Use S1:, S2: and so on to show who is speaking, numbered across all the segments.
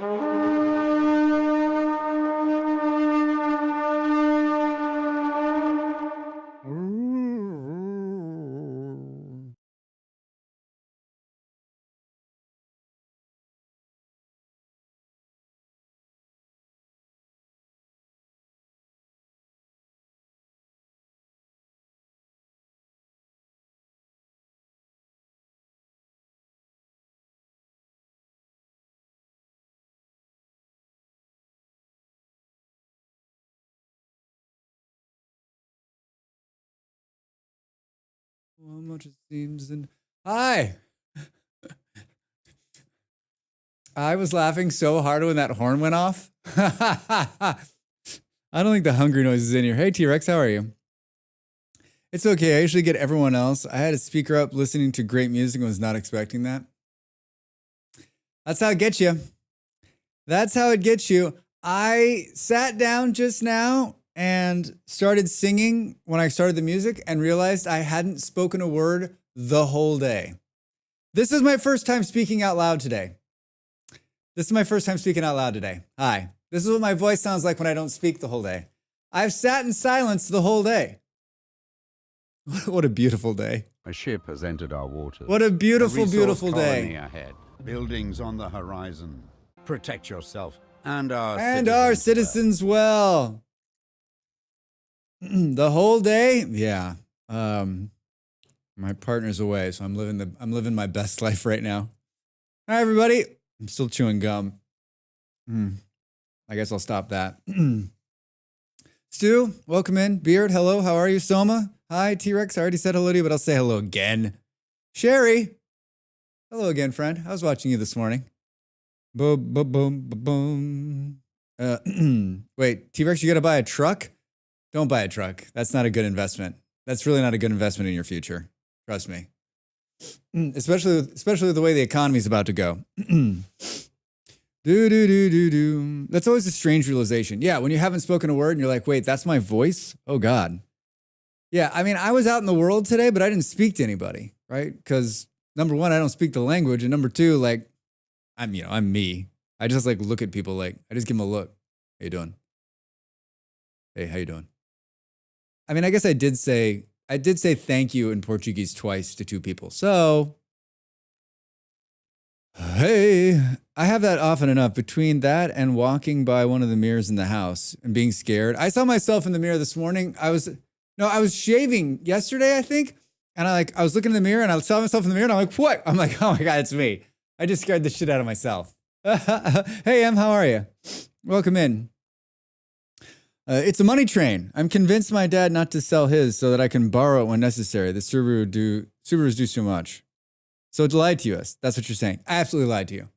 S1: How much it seems and hi. I was laughing so hard when that horn went off. I don't think the hungry noise is in here. Hey T-Rex, how are you? It's okay. I usually get everyone else. I had a speaker up listening to great music and was not expecting that. That's how it gets you. That's how it gets you. I sat down just now and started singing when I started the music and realized I hadn't spoken a word the whole day. This is my first time speaking out loud today. Hi. This is what my voice sounds like when I don't speak the whole day. I've sat in silence the whole day. What a beautiful day.
S2: A ship has entered our waters.
S1: What a beautiful, beautiful day.
S2: Ahead. Buildings on the horizon. Protect yourself and
S1: our citizens well. The whole day? Yeah. My partner's away, so I'm living my best life right now. Hi everybody. I'm still chewing gum. I guess I'll stop that. Stu, welcome in. Beard, hello. How are you? Soma, hi. T-Rex, I already said hello to you, but I'll say hello again. Sherry, hello again, friend. I was watching you this morning. Boom, boom, boom, boom. Wait, T-Rex, you gotta buy a truck? Don't buy a truck. That's not a good investment. That's really not a good investment in your future. Trust me. Especially with the way the economy's about to go. That's always a strange realization. Yeah, when you haven't spoken a word and you're like, wait, that's my voice? Oh, God. Yeah, I mean, I was out in the world today, but I didn't speak to anybody, right? Because number one, I don't speak the language. And number two, like, I'm me. I just like look at people like, I just give them a look. How you doing? Hey, how you doing? I mean, I guess I did say thank you in Portuguese twice to two people. So, hey, I have that often enough. Between that and walking by one of the mirrors in the house and being scared. I saw myself in the mirror this morning. I was shaving yesterday, I think. And I was looking in the mirror and I saw myself in the mirror and I'm like, what? I'm like, oh my God, it's me. I just scared the shit out of myself. Hey, Em, how are you? Welcome in. It's a money train. I'm convinced my dad not to sell his so that I can borrow it when necessary. The Subarus do so much. So it lied to us. That's what you're saying. I absolutely lied to you.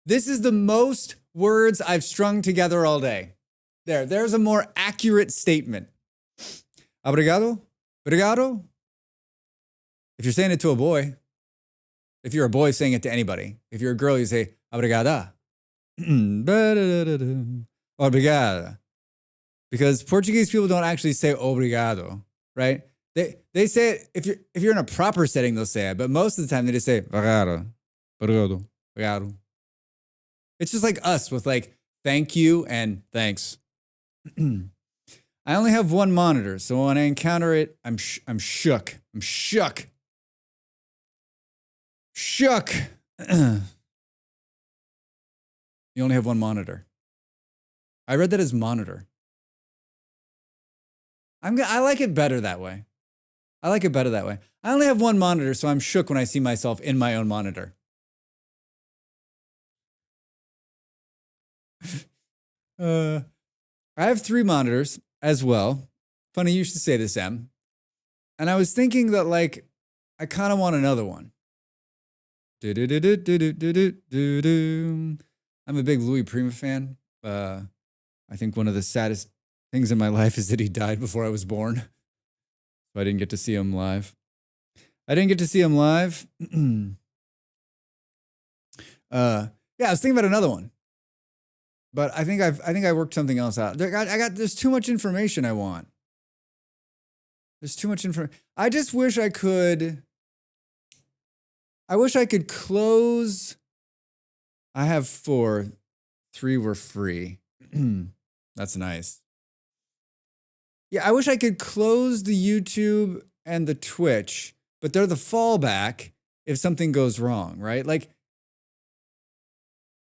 S1: This is the most words I've strung together all day. There's a more accurate statement. Obrigado? Obrigado? If you're saying it to a boy, if you're a boy saying it to anybody, if you're a girl, you say obrigada. Obrigada. Because Portuguese people don't actually say obrigado, right? They say it, if you're in a proper setting, they'll say it, but most of the time they just say obrigado, obrigado, obrigado. It's just like us with like thank you and thanks. I only have one monitor, so when I encounter it, I'm shook. I'm shook. Shook. You only have one monitor. I read that as monitor. I like it better that way. I only have one monitor, so I'm shook when I see myself in my own monitor. I have 3 monitors as well. Funny you should say this, Em. And I was thinking that, like, I kind of want another one. I'm a big Louis Prima fan. I think one of the saddest things in my life is that he died before I was born. So I didn't get to see him live. Yeah, I was thinking about another one. But I think I worked something else out. There's too much information I want. There's too much information. I just wish I could close. I have 4. 3 were free. That's nice. Yeah, I wish I could close the YouTube and the Twitch, but they're the fallback if something goes wrong, right? Like,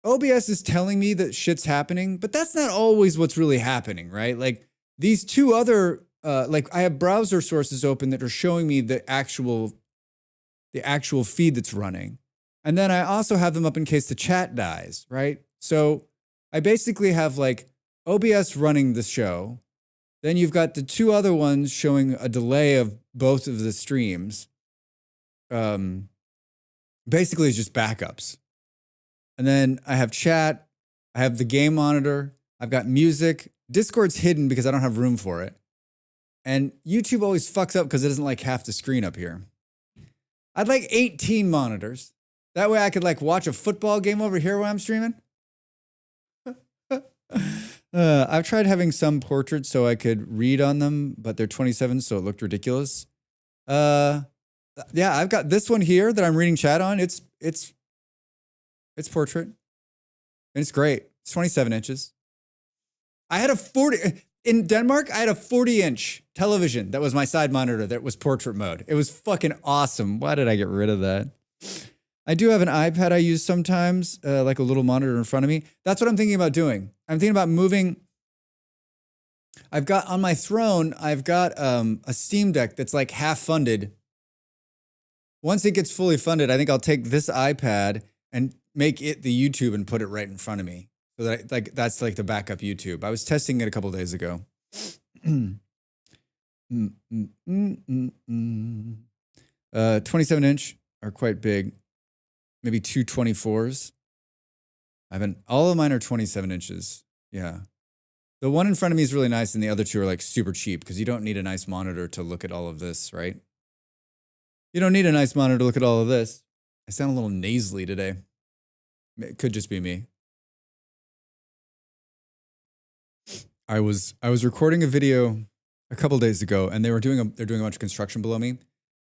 S1: OBS is telling me that shit's happening, but that's not always what's really happening, right? Like, these 2 other, like, I have browser sources open that are showing me the actual feed that's running. And then I also have them up in case the chat dies, right? So I basically have like OBS running the show. Then you've got the 2 other ones showing a delay of both of the streams. Basically, it's just backups. And then I have chat. I have the game monitor. I've got music. Discord's hidden because I don't have room for it. And YouTube always fucks up because it doesn't like half the screen up here. I'd like 18 monitors. That way I could like watch a football game over here while I'm streaming. I've tried having some portraits so I could read on them, but they're 27, so it looked ridiculous. Yeah, I've got this one here that I'm reading chat on. It's portrait. And it's great. It's 27 inches. I had a 40 in Denmark, I had a 40-inch television that was my side monitor that was portrait mode. It was fucking awesome. Why did I get rid of that? I do have an iPad I use sometimes, like a little monitor in front of me. That's what I'm thinking about doing. I'm thinking about moving. I've got on my throne, I've got a Steam Deck that's like half funded. Once it gets fully funded, I think I'll take this iPad and make it the YouTube and put it right in front of me. So that that's like the backup YouTube. I was testing it a couple of days ago. 27 inch are quite big. Maybe 2 24s. All of mine are 27 inches. Yeah. The one in front of me is really nice and the other 2 are like super cheap because you don't need a nice monitor to look at all of this, right? You don't need a nice monitor to look at all of this. I sound a little nasally today. It could just be me. I was recording a video a couple days ago and they're doing a bunch of construction below me.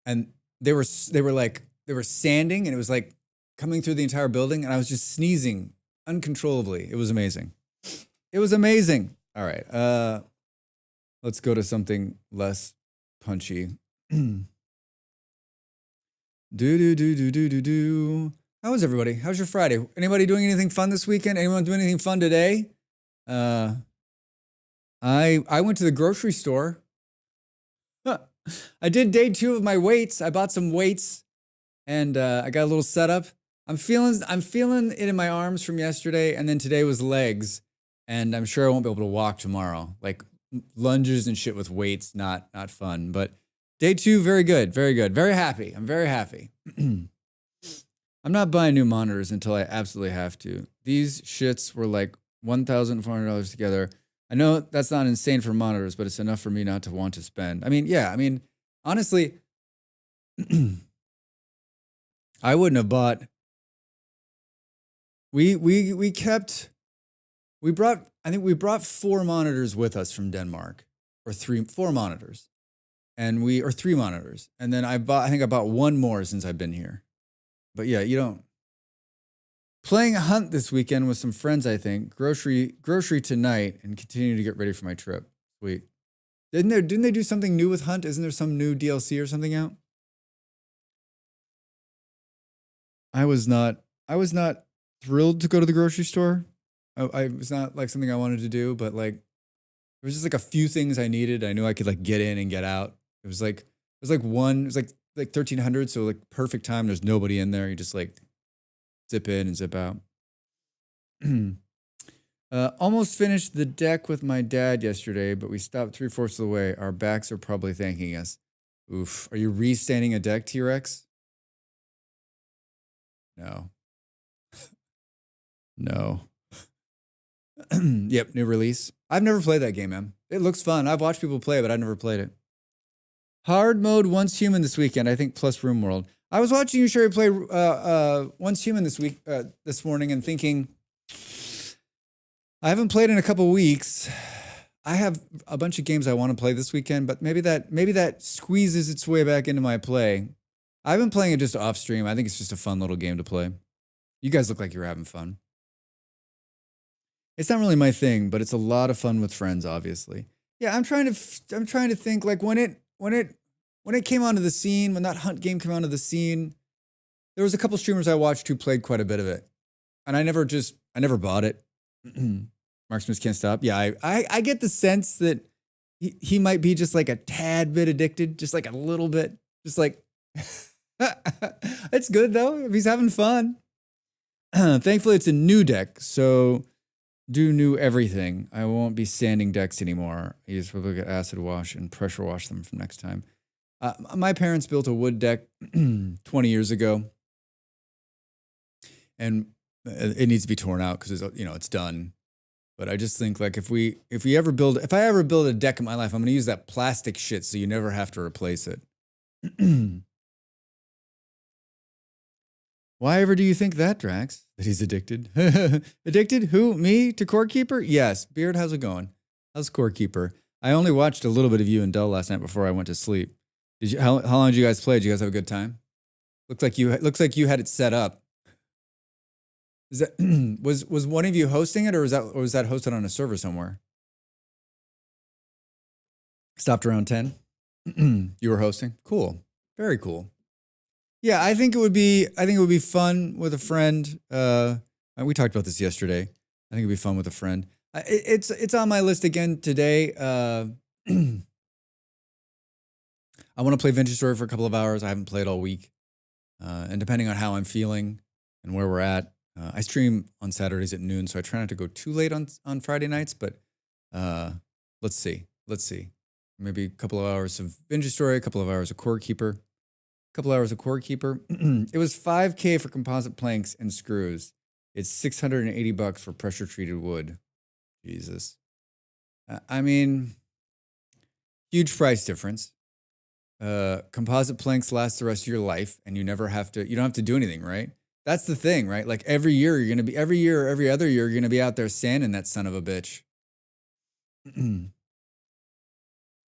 S1: And they were sanding and it was like coming through the entire building and I was just sneezing uncontrollably. It was amazing. It was amazing. All right. Let's go to something less punchy. How was everybody? How's your Friday? Anybody doing anything fun this weekend? Anyone doing anything fun today? I went to the grocery store. I did day 2 of my weights. I bought some weights and I got a little setup. I'm feeling it in my arms from yesterday, and then today was legs, and I'm sure I won't be able to walk tomorrow. Like lunges and shit with weights, not fun. But day 2, very good, very good, very happy. I'm very happy. I'm not buying new monitors until I absolutely have to. These shits were like $1,400 together. I know that's not insane for monitors, but it's enough for me not to want to spend. I mean, yeah, honestly, I wouldn't have bought. We brought 4 monitors with us from Denmark, or 4 monitors, or 3 monitors, and then I think I bought 1 more since I've been here. But yeah, you don't. Playing a hunt this weekend with some friends, I think. Grocery tonight, and continue to get ready for my trip. Sweet. Didn't they do something new with Hunt? Isn't there some new DLC or something out? I was not thrilled to go to the grocery store. I was not like something I wanted to do, but like there was just like a few things I needed. I knew I could like get in and get out. It was like 1300, so like perfect time. There's nobody in there. You just like zip in and zip out. Almost finished the deck with my dad yesterday, but we stopped 3/4 of the way. Our backs are probably thanking us. Oof. Are you restanding a deck, T-Rex? No. No. Yep, new release. I've never played that game, man. It looks fun. I've watched people play, but I've never played it. Hard mode Once Human this weekend, I think, plus Room World. I was watching you, Sherry, play Once Human this morning and thinking, I haven't played in a couple weeks. I have a bunch of games I want to play this weekend, but maybe that squeezes its way back into my play. I've been playing it just off stream. I think it's just a fun little game to play. You guys look like you're having fun. It's not really my thing, but it's a lot of fun with friends, obviously. Yeah, I'm trying to think like when it came onto the scene, when that hunt game came onto the scene, there was a couple streamers I watched who played quite a bit of it. And I never bought it. Marksmans Can't Stop. Yeah, I get the sense that he might be just like a tad bit addicted, just like a little bit. Just like it's good though, if he's having fun. Thankfully, it's a new deck, so do new everything. I won't be sanding decks anymore. I just probably get acid wash and pressure wash them from next time. My parents built a wood deck 20 years ago, and it needs to be torn out because it's done. But I just think like if I ever build a deck in my life, I'm going to use that plastic shit so you never have to replace it. Why ever do you think that, Drax? That he's addicted? Addicted? Who? Me? To Core Keeper? Yes. Beard, how's it going? How's Core Keeper? I only watched a little bit of you and Dell last night before I went to sleep. How long did you guys play? Did you guys have a good time? Looks like you had it set up. Is that was one of you hosting it, or was that hosted on a server somewhere? Stopped around 10. You were hosting? Cool. Very cool. Yeah, I think it would be fun with a friend. We talked about this yesterday. I think it'd be fun with a friend. It's on my list again today. I want to play Vintage Story for a couple of hours. I haven't played all week. And depending on how I'm feeling and where we're at, I stream on Saturdays at noon, so I try not to go too late on Friday nights, but let's see. Maybe a couple of hours of Vintage Story, a couple of hours of Core Keeper. It was $5K for composite planks and screws. It's $680 for pressure treated wood. Jesus. I mean, huge price difference. Composite planks last the rest of your life, and you don't have to do anything, right? That's the thing, right? Like every year or every other year, you're gonna be out there sanding that son of a bitch.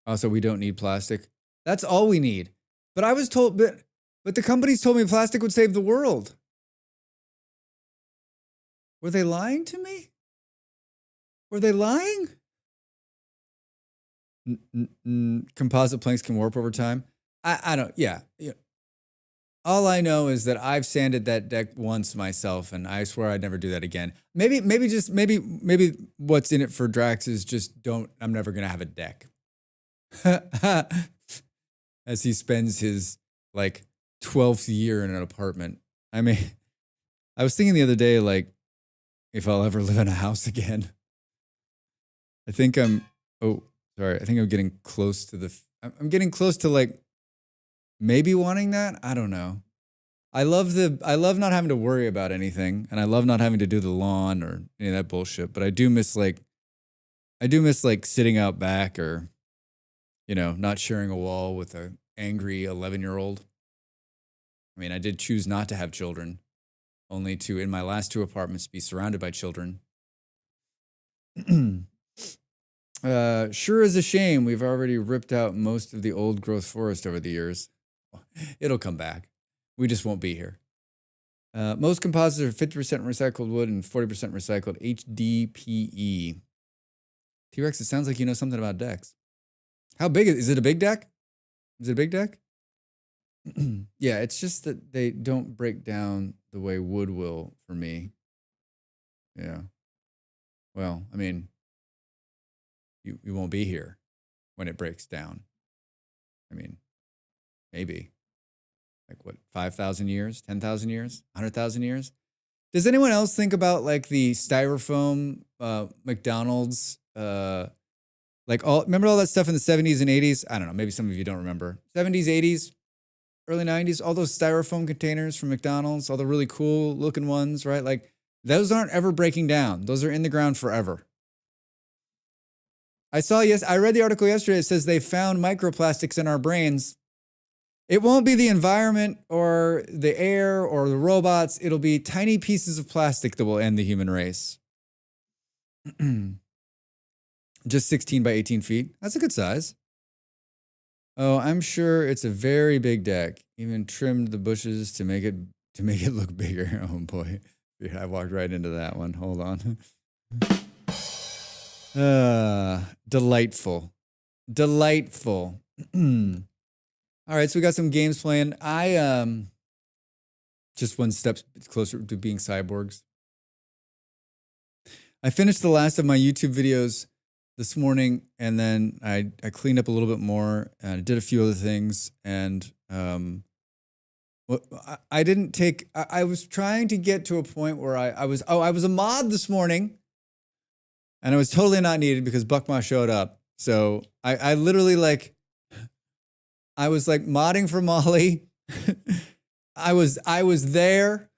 S1: Also, we don't need plastic. That's all we need. But I was told, but the companies told me plastic would save the world. Were they lying to me? Were they lying? Composite planks can warp over time. I don't. Yeah. All I know is that I've sanded that deck once myself, and I swear I'd never do that again. Maybe what's in it for Drax is just don't. I'm never gonna have a deck. As he spends his like 12th year in an apartment. I mean, I was thinking the other day, like, if I'll ever live in a house again. I think I'm getting close to I'm getting close to like maybe wanting that. I don't know. I love not having to worry about anything, and I love not having to do the lawn or any of that bullshit, but I do miss sitting out back or not sharing a wall with an angry 11-year-old. I mean, I did choose not to have children, only to, in my last 2 apartments, be surrounded by children. Sure is a shame. We've already ripped out most of the old growth forest over the years. It'll come back. We just won't be here. Most composites are 50% recycled wood and 40% recycled HDPE. T-Rex, it sounds like you know something about decks. How big is it? A big deck? Is it a big deck? Yeah, it's just that they don't break down the way wood will for me. Yeah. Well, I mean, you won't be here when it breaks down. I mean, maybe. Like what, 5,000 years, 10,000 years, 100,000 years? Does anyone else think about like the styrofoam McDonald's remember all that stuff in the 70s and 80s? I don't know, maybe some of you don't remember. 70s, 80s, early 90s, all those styrofoam containers from McDonald's, all the really cool looking ones, right? Like those aren't ever breaking down. Those are in the ground forever. I read the article yesterday. It says they found microplastics in our brains. It won't be the environment or the air or the robots. It'll be tiny pieces of plastic that will end the human race. Just 16 by 18 feet. That's a good size. Oh, I'm sure it's a very big deck. Even trimmed the bushes to make it look bigger. Oh boy. I walked right into that one. Hold on. Delightful. Delightful. All right, so we got some games playing. I just one step closer to being cyborgs. I finished the last of my YouTube videos this morning, and then I cleaned up a little bit more, and I did a few other things, and I didn't take. I was trying to get to a point where I was a mod this morning, and I was totally not needed because Buckma showed up. So I literally I was like modding for Molly. I was there.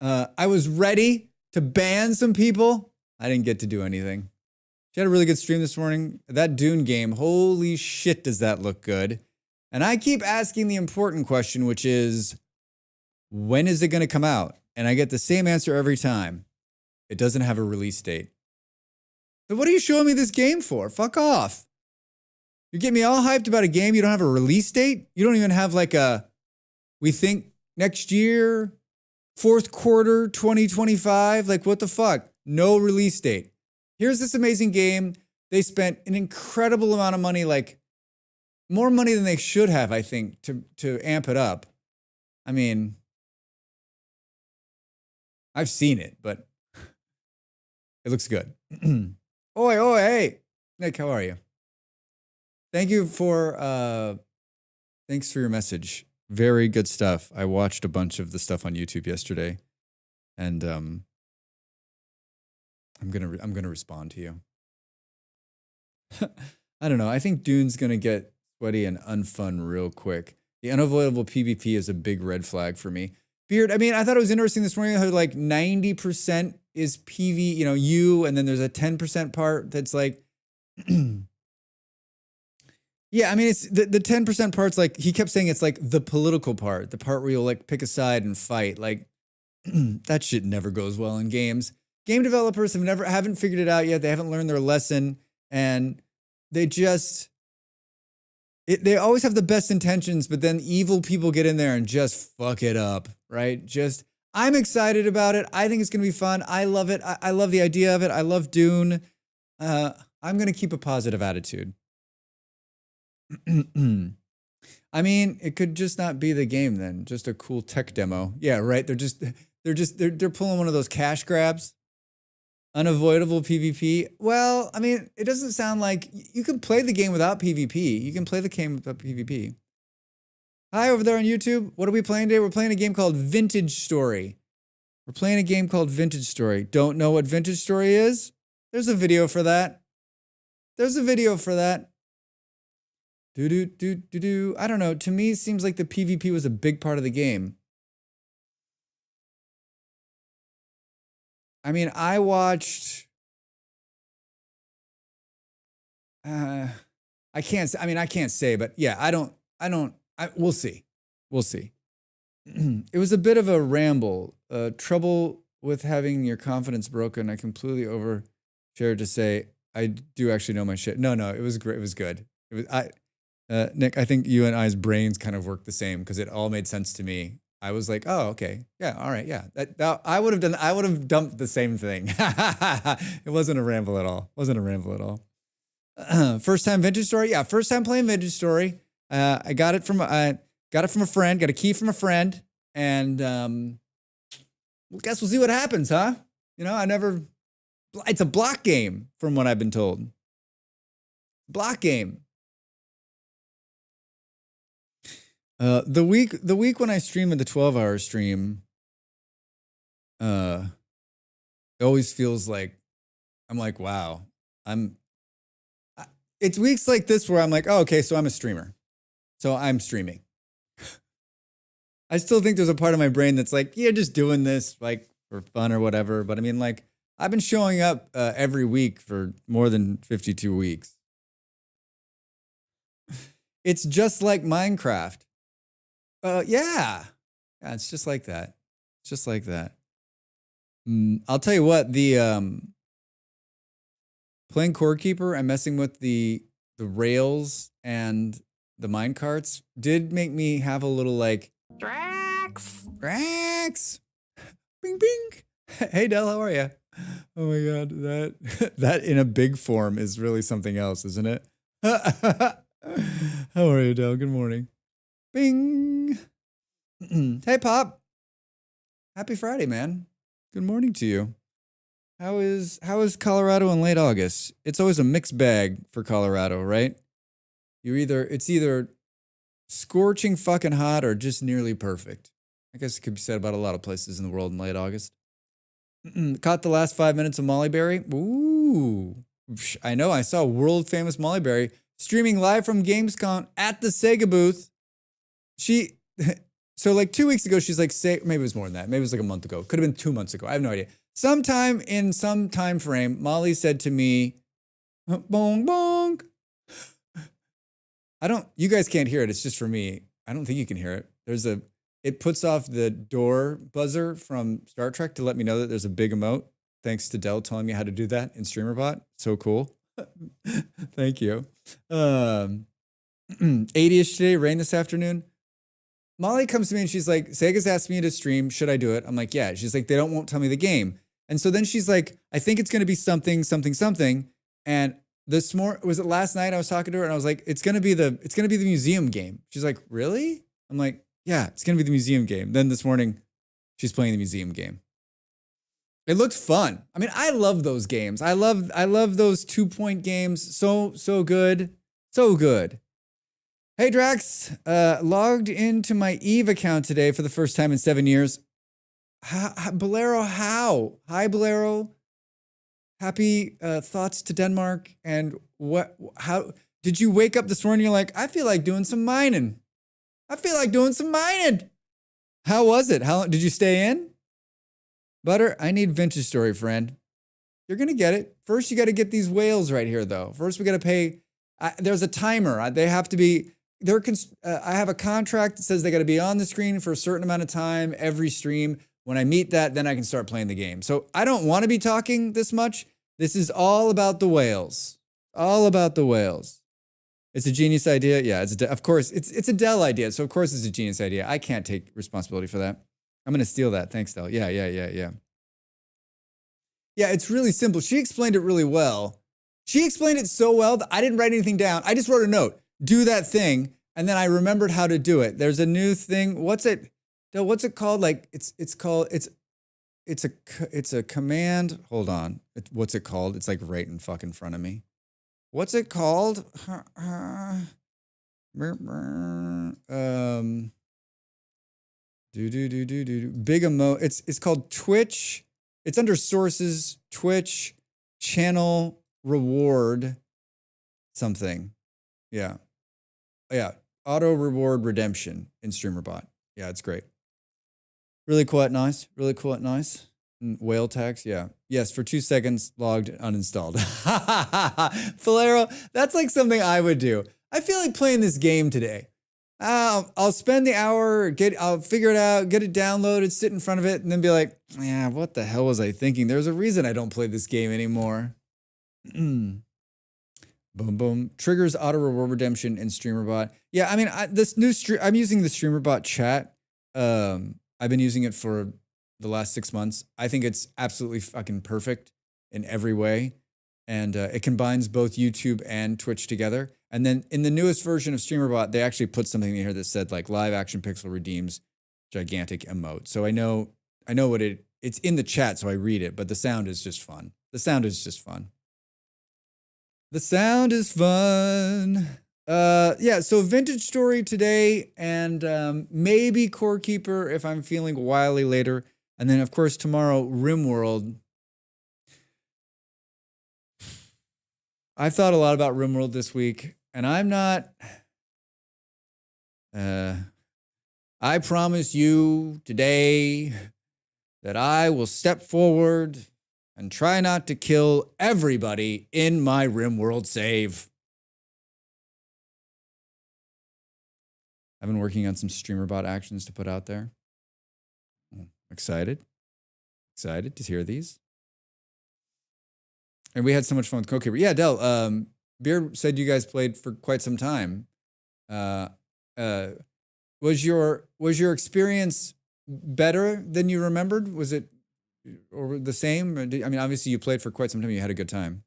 S1: I was ready to ban some people. I didn't get to do anything. She had a really good stream this morning. That Dune game, holy shit, does that look good? And I keep asking the important question, which is, when is it going to come out? And I get the same answer every time. It doesn't have a release date. So what are you showing me this game for? Fuck off. You get me all hyped about a game, you don't have a release date? You don't even have we think next year, fourth quarter, 2025? Like, what the fuck? No release date. Here's this amazing game. They spent an incredible amount of money, more money than they should have, I think, to amp it up. I mean, I've seen it, but it looks good. Oi, hey. Nick, how are you? Thanks for your message. Very good stuff. I watched a bunch of the stuff on YouTube yesterday, and I'm gonna respond to you. I don't know. I think Dune's gonna get sweaty and unfun real quick. The unavoidable PvP is a big red flag for me. Beard, I mean, I thought it was interesting this morning how 90% is PV, you, and then there's a 10% part that's yeah, I mean, it's the 10% part's he kept saying it's the political part, the part where you'll pick a side and fight. That shit never goes well in games. Game developers haven't figured it out yet. They haven't learned their lesson, and they always have the best intentions, but then evil people get in there and just fuck it up, right? I'm excited about it. I think it's going to be fun. I love it. I love the idea of it. I love Dune. I'm going to keep a positive attitude. I mean, it could just not be the game then. Just a cool tech demo. Yeah, right. They're pulling one of those cash grabs. Unavoidable PvP. Well, I mean, it doesn't sound like you can play the game without PvP. You can play the game without PvP. Hi, over there on YouTube. What are we playing today? We're playing a game called Vintage Story. Don't know what Vintage Story is? There's a video for that. I don't know. To me, it seems like the PvP was a big part of the game. I mean, I watched. I can't say, but yeah, we'll see. It was a bit of a ramble. Trouble with having your confidence broken. I completely overshared to say I do actually know my shit. No, it was great. It was good. Nick, I think you and I's brains kind of work the same because it all made sense to me. I was like, oh, okay. Yeah, all right, yeah. I would have dumped the same thing. It wasn't a ramble at all. First time Vintage Story? Yeah, first time playing Vintage Story. I got it from a friend, got a key from a friend, and guess we'll see what happens, huh? It's a block game from what I've been told. Block game. The week when I stream at the 12-hour stream, it always feels like I'm like, wow, it's weeks like this where I'm like, oh, okay, so I'm a streamer. So I'm streaming. I still think there's a part of my brain that's like, yeah, just doing this for fun or whatever. But I mean, I've been showing up every week for more than 52 weeks. It's just like Minecraft. Yeah, it's just like that. I'll tell you what, the playing Core Keeper and messing with the rails and the minecarts did make me have a little Drax, bing bing. Hey Del, how are you? Oh my God, that in a big form is really something else, isn't it? How are you, Dale? Good morning. Bing. Hey, Pop. Happy Friday, man. Good morning to you. How is Colorado in late August? It's always a mixed bag for Colorado, right? It's either scorching fucking hot or just nearly perfect. I guess it could be said about a lot of places in the world in late August. Caught the last 5 minutes of Molly Berry. Ooh. I know. I saw world famous Molly Berry streaming live from Gamescom at the Sega booth. So like 2 weeks ago, she's like, maybe it was more than that. Maybe it was like a month ago. Could have been 2 months ago. I have no idea. Sometime in some time frame, Molly said to me, bong, bong. You guys can't hear it. It's just for me. I don't think you can hear it. It puts off the door buzzer from Star Trek to let me know that there's a big emote. Thanks to Dell telling me how to do that in StreamerBot. So cool. Thank you. 80-ish today, rain this afternoon. Molly comes to me and she's like, Sega's asked me to stream. Should I do it? I'm like, yeah. She's like, won't tell me the game. And so then she's like, I think it's going to be something, something, something. And was it last night I was talking to her and I was like, it's going to be the museum game. She's like, really? I'm like, yeah, it's going to be the museum game. Then this morning she's playing the museum game. It looked fun. I mean, I love those games. I love those 2-point games. So good. So good. Hey, Drax, logged into my Eve account today for the first time in 7 years. Bolero, how? Hi, Bolero. Happy thoughts to Denmark. And how did you wake up this morning? You're like, I feel like doing some mining. How was it? How long did you stay in? Butter, I need vintage story, friend. You're going to get it. First, you got to get these whales right here, though. First, we got to pay. There's a timer. They have to be. I have a contract that says they got to be on the screen for a certain amount of time every stream. When I meet that, then I can start playing the game. So I don't want to be talking this much. This is all about the whales. All about the whales. It's a genius idea. Yeah, of course, it's a Dell idea. So of course it's a genius idea. I can't take responsibility for that. I'm going to steal that. Thanks, Dell. Yeah. Yeah, it's really simple. She explained it really well. She explained it so well that I didn't write anything down. I just wrote a note. Do that thing. And then I remembered how to do it. There's a new thing. What's it called? Like it's a command. Hold on. What's it called? It's like right in fucking front of me. What's it called? Big emote. It's called Twitch. It's under sources, Twitch, channel reward, something. Yeah. Auto reward redemption in StreamerBot. Yeah, it's great. Really quite nice. Whale tax, yeah. Yes, for 2 seconds, logged, uninstalled. Falero, that's like something I would do. I feel like playing this game today. I'll spend the hour, I'll figure it out, get it downloaded, sit in front of it, and then be like, yeah, what the hell was I thinking? There's a reason I don't play this game anymore. Boom, boom. Triggers auto reward redemption in StreamerBot. Yeah, I mean, I'm using the StreamerBot chat. I've been using it for the last 6 months. I think it's absolutely fucking perfect in every way. And it combines both YouTube and Twitch together. And then in the newest version of StreamerBot, they actually put something in here that said like live action pixel redeems gigantic emote. So I know what it's in the chat, so I read it, but the sound is just fun. The sound is fun. Yeah, so vintage story today and maybe Core Keeper if I'm feeling wily later. And then of course tomorrow, RimWorld. I've thought a lot about RimWorld this week, and I'm not. I promise you today that I will step forward and try not to kill everybody in my RimWorld save. I've been working on some StreamerBot actions to put out there. Excited to hear these. And we had so much fun with Core Keeper. Yeah, Del, Beard said you guys played for quite some time. Was your experience better than you remembered? Was it or the same? I mean, obviously you played for quite some time. You had a good time.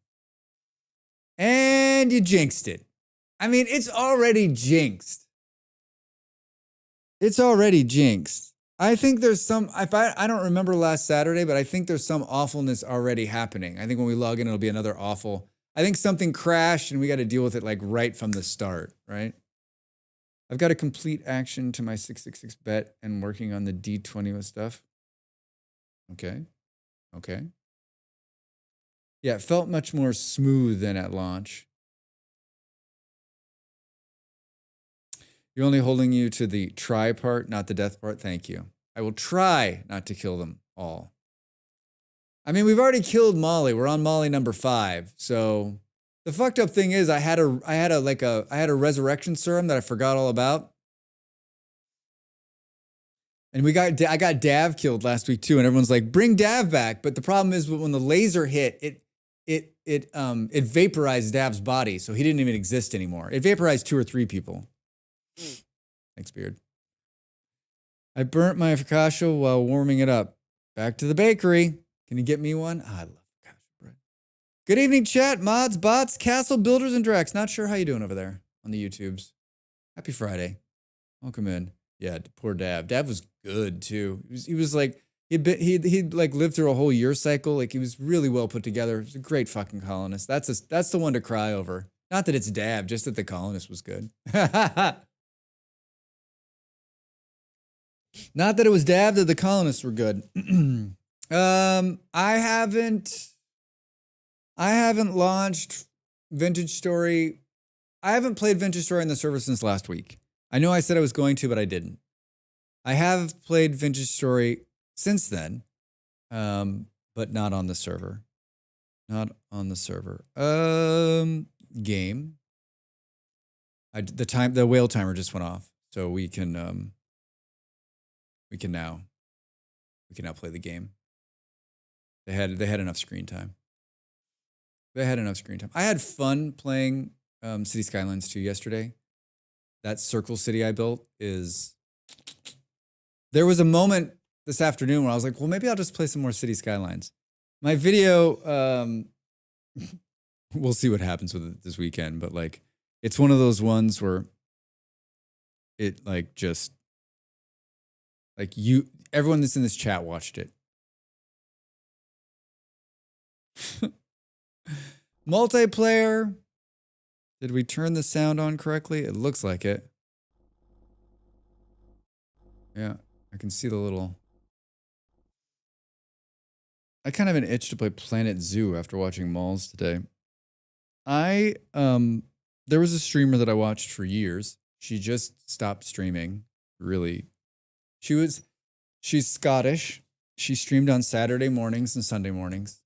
S1: And you jinxed it. I mean, it's already jinxed. It's already jinxed. I think there's some, I don't remember last Saturday, but I think there's some awfulness already happening. I think when we log in, it'll be another awful. I think something crashed and we got to deal with it like right from the start, right? I've got a complete action to my 666 bet and working on the D20 with stuff. Okay. Okay. Yeah, it felt much more smooth than at launch. You're only holding you to the try part, not the death part. Thank you. I will try not to kill them all. I mean, we've already killed Molly. We're on Molly number 5. So the fucked up thing is I had a resurrection serum that I forgot all about. And I got Dav killed last week too, and everyone's like, bring Dav back. But the problem is when the laser hit, it vaporized Dav's body, so he didn't even exist anymore. It vaporized 2 or 3 people. Thanks, Beard. I burnt my focaccia while warming it up. Back to the bakery. Can you get me one? I love focaccia bread. Good evening, chat, mods, bots, castle builders, and Drex. Not sure how you doing over there on the YouTubes. Happy Friday. Welcome in. Yeah, poor Dav. Dav was good too. He was like he'd like lived through a whole year cycle. Like he was really well put together. He was a great fucking colonist. That's the one to cry over. Not that it's Dav, just that the colonist was good. Not that it was Dav, that the colonists were good. I haven't launched Vintage Story. I haven't played Vintage Story on the server since last week. I know I said I was going to, but I didn't. I have played Vintage Story since then, but not on the server. Not on the server. Game. The whale timer just went off, so we can now play the game. They had enough screen time. They had enough screen time. I had fun playing City Skylines 2 yesterday. That circle city I built is. There was a moment this afternoon where I was like, well, maybe I'll just play some more City Skylines. My video, we'll see what happens with it this weekend, but like, it's one of those ones where it like just, like everyone that's in this chat watched it. Multiplayer. Did we turn the sound on correctly? It looks like it. Yeah, I can see the little. I kind of have an itch to play Planet Zoo after watching Malls today. There was a streamer that I watched for years. She just stopped streaming. Really. She's Scottish. She streamed on Saturday mornings and Sunday mornings.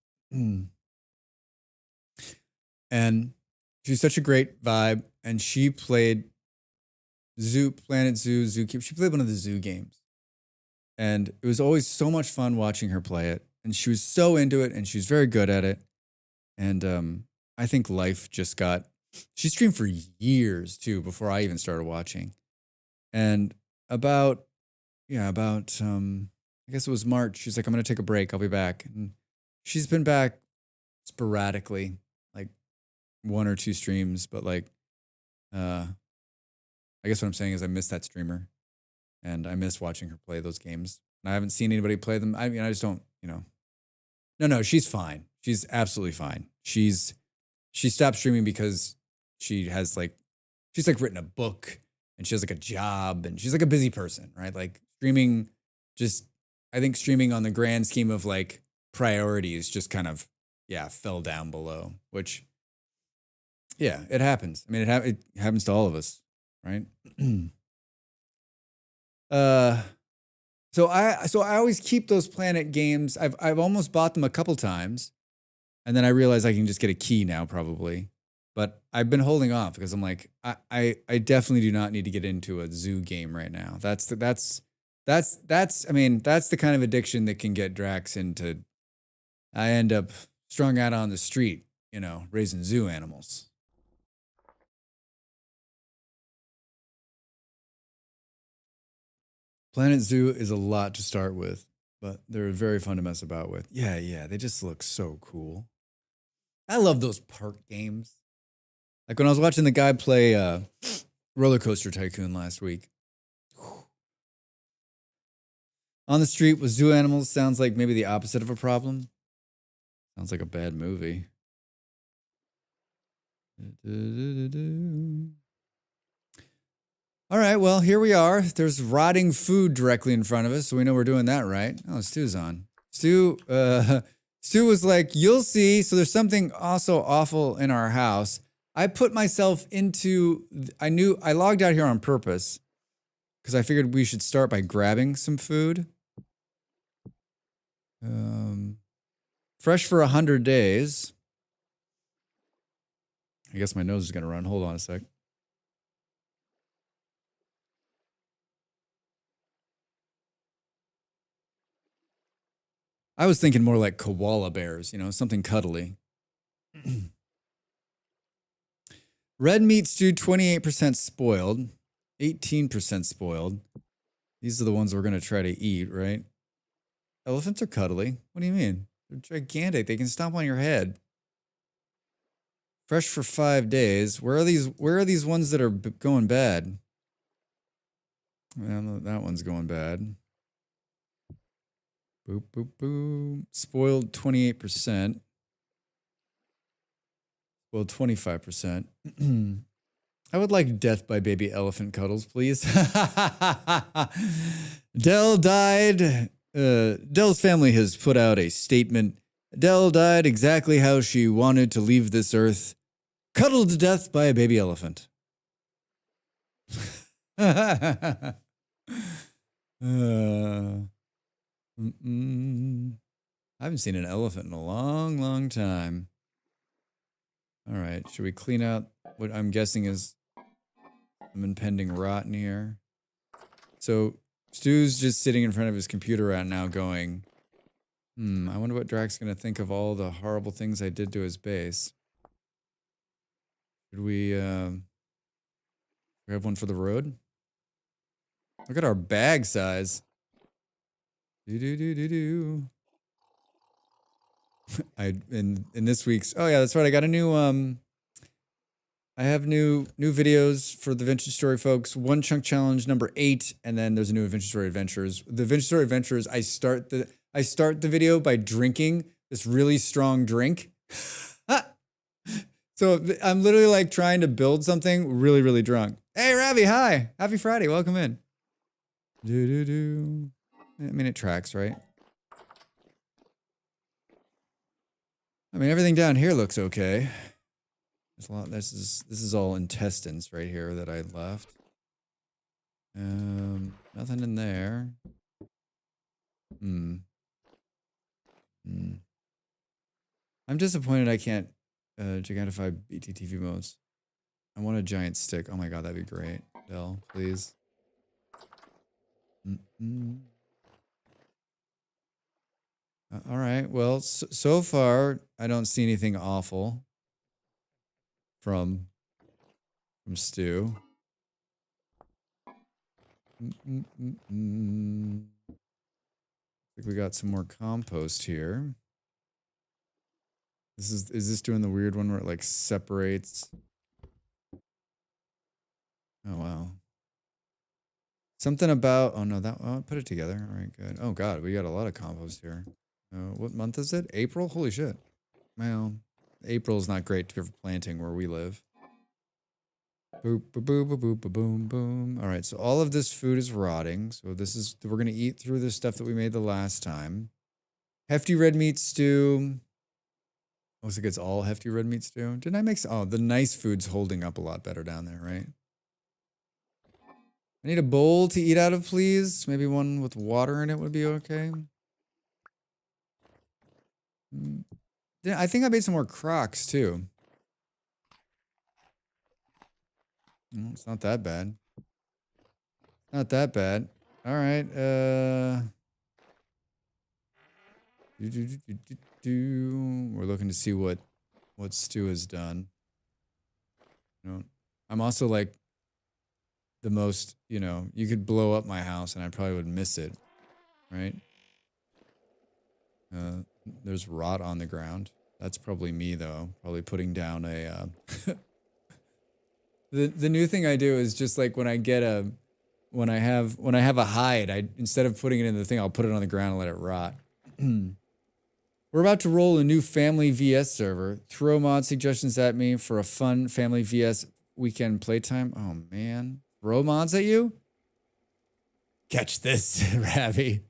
S1: And she's such a great vibe. And she played Planet Zoo, Zookeeper. She played one of the zoo games. And it was always so much fun watching her play it. And she was so into it, and she was very good at it. And I think life just got. She streamed for years too before I even started watching. And I guess it was March. She's like, I'm gonna take a break. I'll be back. And she's been back sporadically, like 1 or 2 streams. But like, I guess what I'm saying is I miss that streamer, and I miss watching her play those games. And I haven't seen anybody play them. I mean, I just don't, No, she's fine. She's absolutely fine. She stopped streaming because she's written a book and she has like a job and she's like a busy person, right? Like streaming I think streaming on the grand scheme of like priorities just kind of, fell down below, which, it happens. I mean, it happens to all of us, right? So I always keep those Planet games. I've almost bought them a couple times, and then I realize I can just get a key now probably. But I've been holding off because I'm like, I definitely do not need to get into a zoo game right now. That's the kind of addiction that can get Drax into. I end up strung out on the street, raising zoo animals. Planet Zoo is a lot to start with. but they're very fun to mess about with. Yeah, they just look so cool. I love those park games. Like when I was watching the guy play Roller Coaster Tycoon last week. On the street with zoo animals sounds like maybe the opposite of a problem. Sounds like a bad movie. All right, well, here we are. There's rotting food directly in front of us, so we know we're doing that right. Oh, Stu's on. Stu was like, you'll see. So there's something also awful in our house. I put myself into, I logged out here on purpose because I figured we should start by grabbing some food. Fresh for 100 days. I guess my nose is going to run. Hold on a sec. I was thinking more like koala bears, something cuddly. Red meat stew, 28% spoiled, 18% spoiled. These are the ones we're going to try to eat, right? Elephants are cuddly. What do you mean? They're gigantic. They can stomp on your head. Fresh for 5 days. Where are these ones that are going bad? Well, that one's going bad. Boop, boop, boop. Spoiled 28%. Spoiled 25%. I would like death by baby elephant cuddles, please. Dell died. Dell's family has put out a statement. Dell died exactly how she wanted to leave this earth. Cuddled to death by a baby elephant. I haven't seen an elephant in a long, long time. All right, should we clean out what I'm guessing is some impending rot in here? So Stu's just sitting in front of his computer right now going, I wonder what Drax's going to think of all the horrible things I did to his base. Should we have one for the road? Look at our bag size. Do. In this week's, oh yeah, that's right. I got a new I have new videos for the Vintage Story folks. One Chunk Challenge number 8, and then there's a new Adventure Story Adventures. The Adventure Story Adventures, I start the video by drinking this really strong drink. So I'm literally like trying to build something really, really drunk. Hey Ravi, hi. Happy Friday. Welcome in. I mean, it tracks, right? I mean, everything down here looks okay. There's a lot. This is all intestines right here that I left. Nothing in there. I'm disappointed I can't gigantify BTTV modes. I want a giant stick. Oh my god, that'd be great. Bill, please. All right. Well, so far I don't see anything awful from Stu. I think we got some more compost here. Is this doing the weird one where it like separates? Oh wow. Something about, oh no, put it together. All right, good. Oh God, we got a lot of compost here. What month is it? April? Holy shit. Well, April is not great for planting where we live. Boop, boop, boop, boop, boop, boom, boom. All right, so all of this food is rotting. So we're going to eat through the stuff that we made the last time. Hefty red meat stew. Looks like it's all hefty red meat stew. Didn't I make some? Oh, the nice food's holding up a lot better down there, right? I need a bowl to eat out of, please. Maybe one with water in it would be okay. I think I made some more Crocs, too. It's not that bad. Not that bad. All right. We're looking to see what Stu has done. I'm also like the most, you could blow up my house and I probably would miss it, right? There's rot on the ground. That's probably me though. Probably putting down a. The new thing I do is just like when I get a, when I have a hide, I instead of putting it in the thing, I'll put it on the ground and let it rot. We're about to roll a new family VS server. Throw mod suggestions at me for a fun family VS weekend playtime. Oh man, throw mods at you? Catch this, Ravi.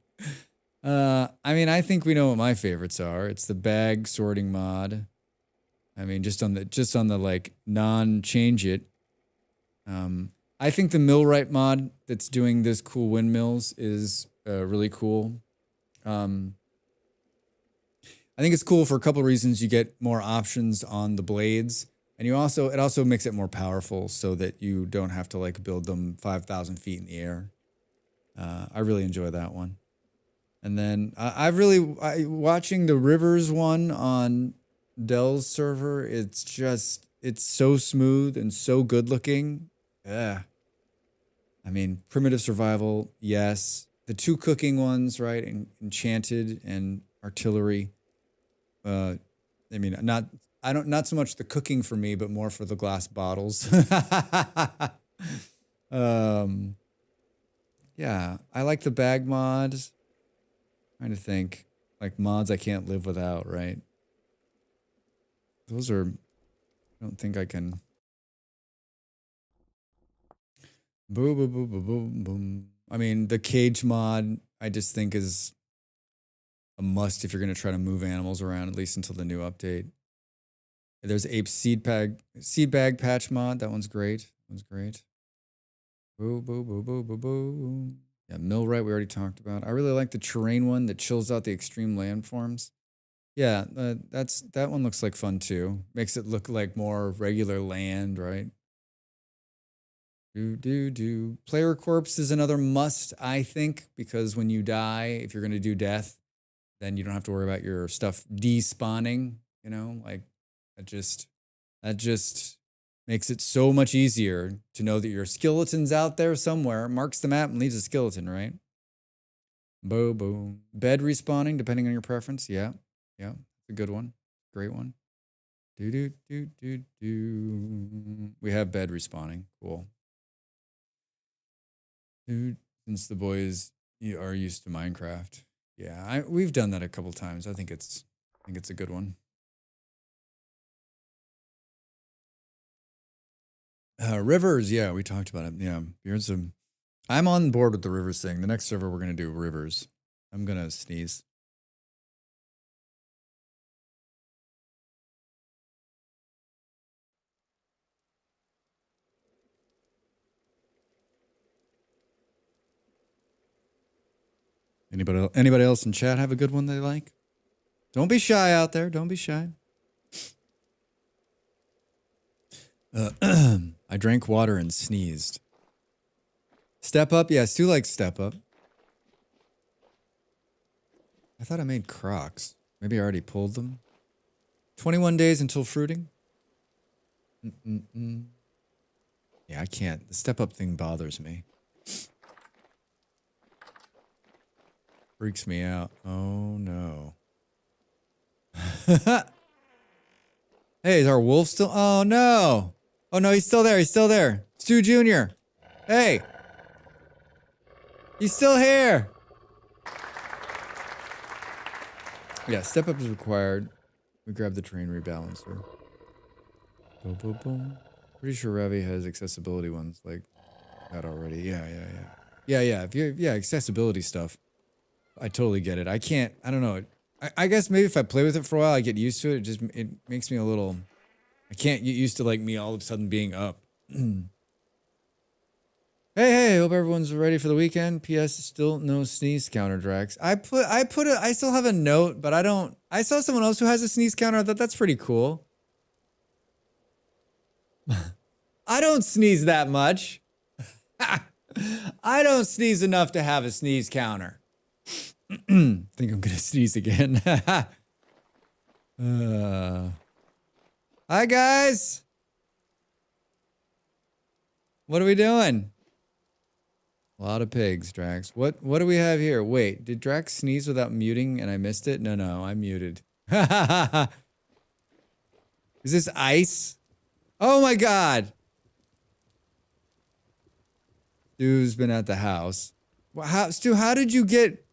S1: I mean, I think we know what my favorites are. It's the bag sorting mod. I mean, just on the like non-change it. I think the millwright mod that's doing this cool windmills is really cool. I think it's cool for a couple of reasons. You get more options on the blades, and it also makes it more powerful so that you don't have to like build them 5,000 feet in the air. I really enjoy that one. And then watching the Rivers one on Dell's server. It's so smooth and so good looking. Yeah. I mean, primitive survival, yes. The two cooking ones, right? Enchanted and artillery. I mean, not so much the cooking for me, but more for the glass bottles. Yeah, I like the bag mods. Trying to think, like mods I can't live without, right? Those are, I don't think I can. Boom, boom, boom, boom, boom, boom. I mean, the cage mod, I just think is a must if you're going to try to move animals around, at least until the new update. There's Ape seed bag patch mod. That one's great. That one's great. Boo, boo, boo, boo, boo, boo. Yeah, millwright we already talked about. I really like the terrain one that chills out the extreme landforms. Yeah, that one looks like fun too. Makes it look like more regular land, right? Player corpse is another must, I think, because when you die, if you're going to do death, then you don't have to worry about your stuff despawning, you know, like that just makes it so much easier to know that your skeleton's out there somewhere, marks the map and leaves a skeleton, right? Boom, boom. Bed respawning, depending on your preference. Yeah, yeah, it's a good one. Great one. Do. We have bed respawning. Cool. Dude, since the boys are used to Minecraft. Yeah, we've done that a couple times. I think it's a good one. Rivers, yeah, we talked about it. Yeah, I'm on board with the Rivers thing. The next server we're gonna do Rivers. I'm gonna sneeze. Anybody else in chat have a good one they like? Don't be shy out there. Don't be shy. I drank water and sneezed. Step up? Yeah, Stu likes step up. I thought I made Crocs. Maybe I already pulled them. 21 days until fruiting. Yeah, I can't. The step up thing bothers me. Freaks me out. Oh no. Hey, is our wolf still? Oh no. Oh no, he's still there. He's still there. Stu Jr. Hey. He's still here. Yeah, step up is required. We grab the terrain rebalancer. Boom, boom, boom. Pretty sure Ravi has accessibility ones like that already. Yeah. Accessibility stuff. I totally get it. I don't know. I guess maybe if I play with it for a while, I get used to it. It makes me a little, I can't get used to like me all of a sudden being up. Hey, hope everyone's ready for the weekend. PS, still no sneeze counter, Drax. I still have a note, but I saw someone else who has a sneeze counter. I thought that's pretty cool. I don't sneeze that much. I don't sneeze enough to have a sneeze counter. Think I'm gonna sneeze again. Hi guys. What are we doing? A lot of pigs, Drax. What do we have here? Wait, did Drax sneeze without muting and I missed it? No, I muted. Is this ice? Oh my god! Stu's been at the house. Well, Stu, how did you get...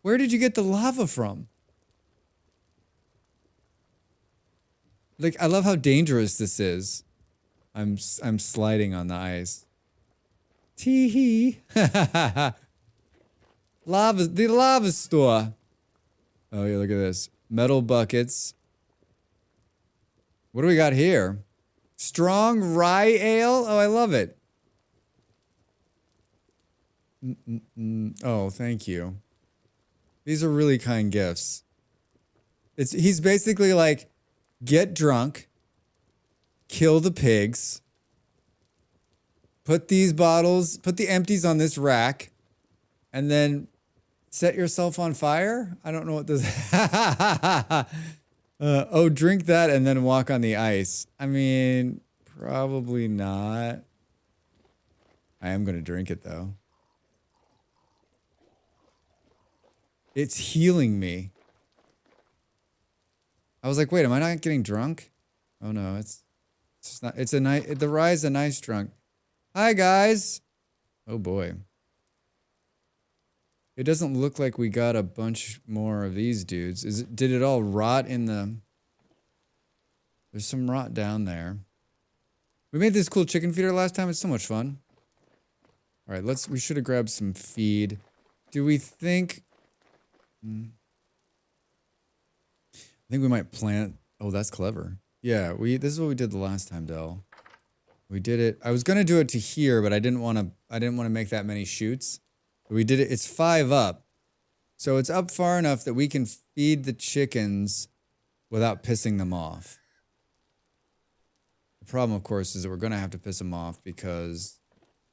S1: Where did you get the lava from? Like, I love how dangerous this is. I'm sliding on the ice. Tee-hee. The lava store. Oh yeah, look at this. Metal buckets. What do we got here? Strong rye ale? Oh, I love it. Oh, thank you. These are really kind gifts. He's basically like, get drunk, kill the pigs, put these bottles, put the empties on this rack, and then set yourself on fire? I don't know what this... oh, drink that and then walk on the ice. I mean, probably not. I am going to drink it, though. It's healing me. I was like, wait, am I not getting drunk? Oh, no, it's just not. It's a nice... The rye's a nice drunk. Hi, guys. Oh, boy. It doesn't look like we got a bunch more of these dudes. Did it all rot in the... There's some rot down there. We made this cool chicken feeder last time. It's so much fun. All right, we should have grabbed some feed. Do we think... I think we might plant... Oh, that's clever. Yeah, this is what we did the last time, Del. We did it... I was going to do it to here, but I didn't want to make that many shoots. We did it. It's 5 up. So it's up far enough that we can feed the chickens without pissing them off. The problem, of course, is that we're going to have to piss them off because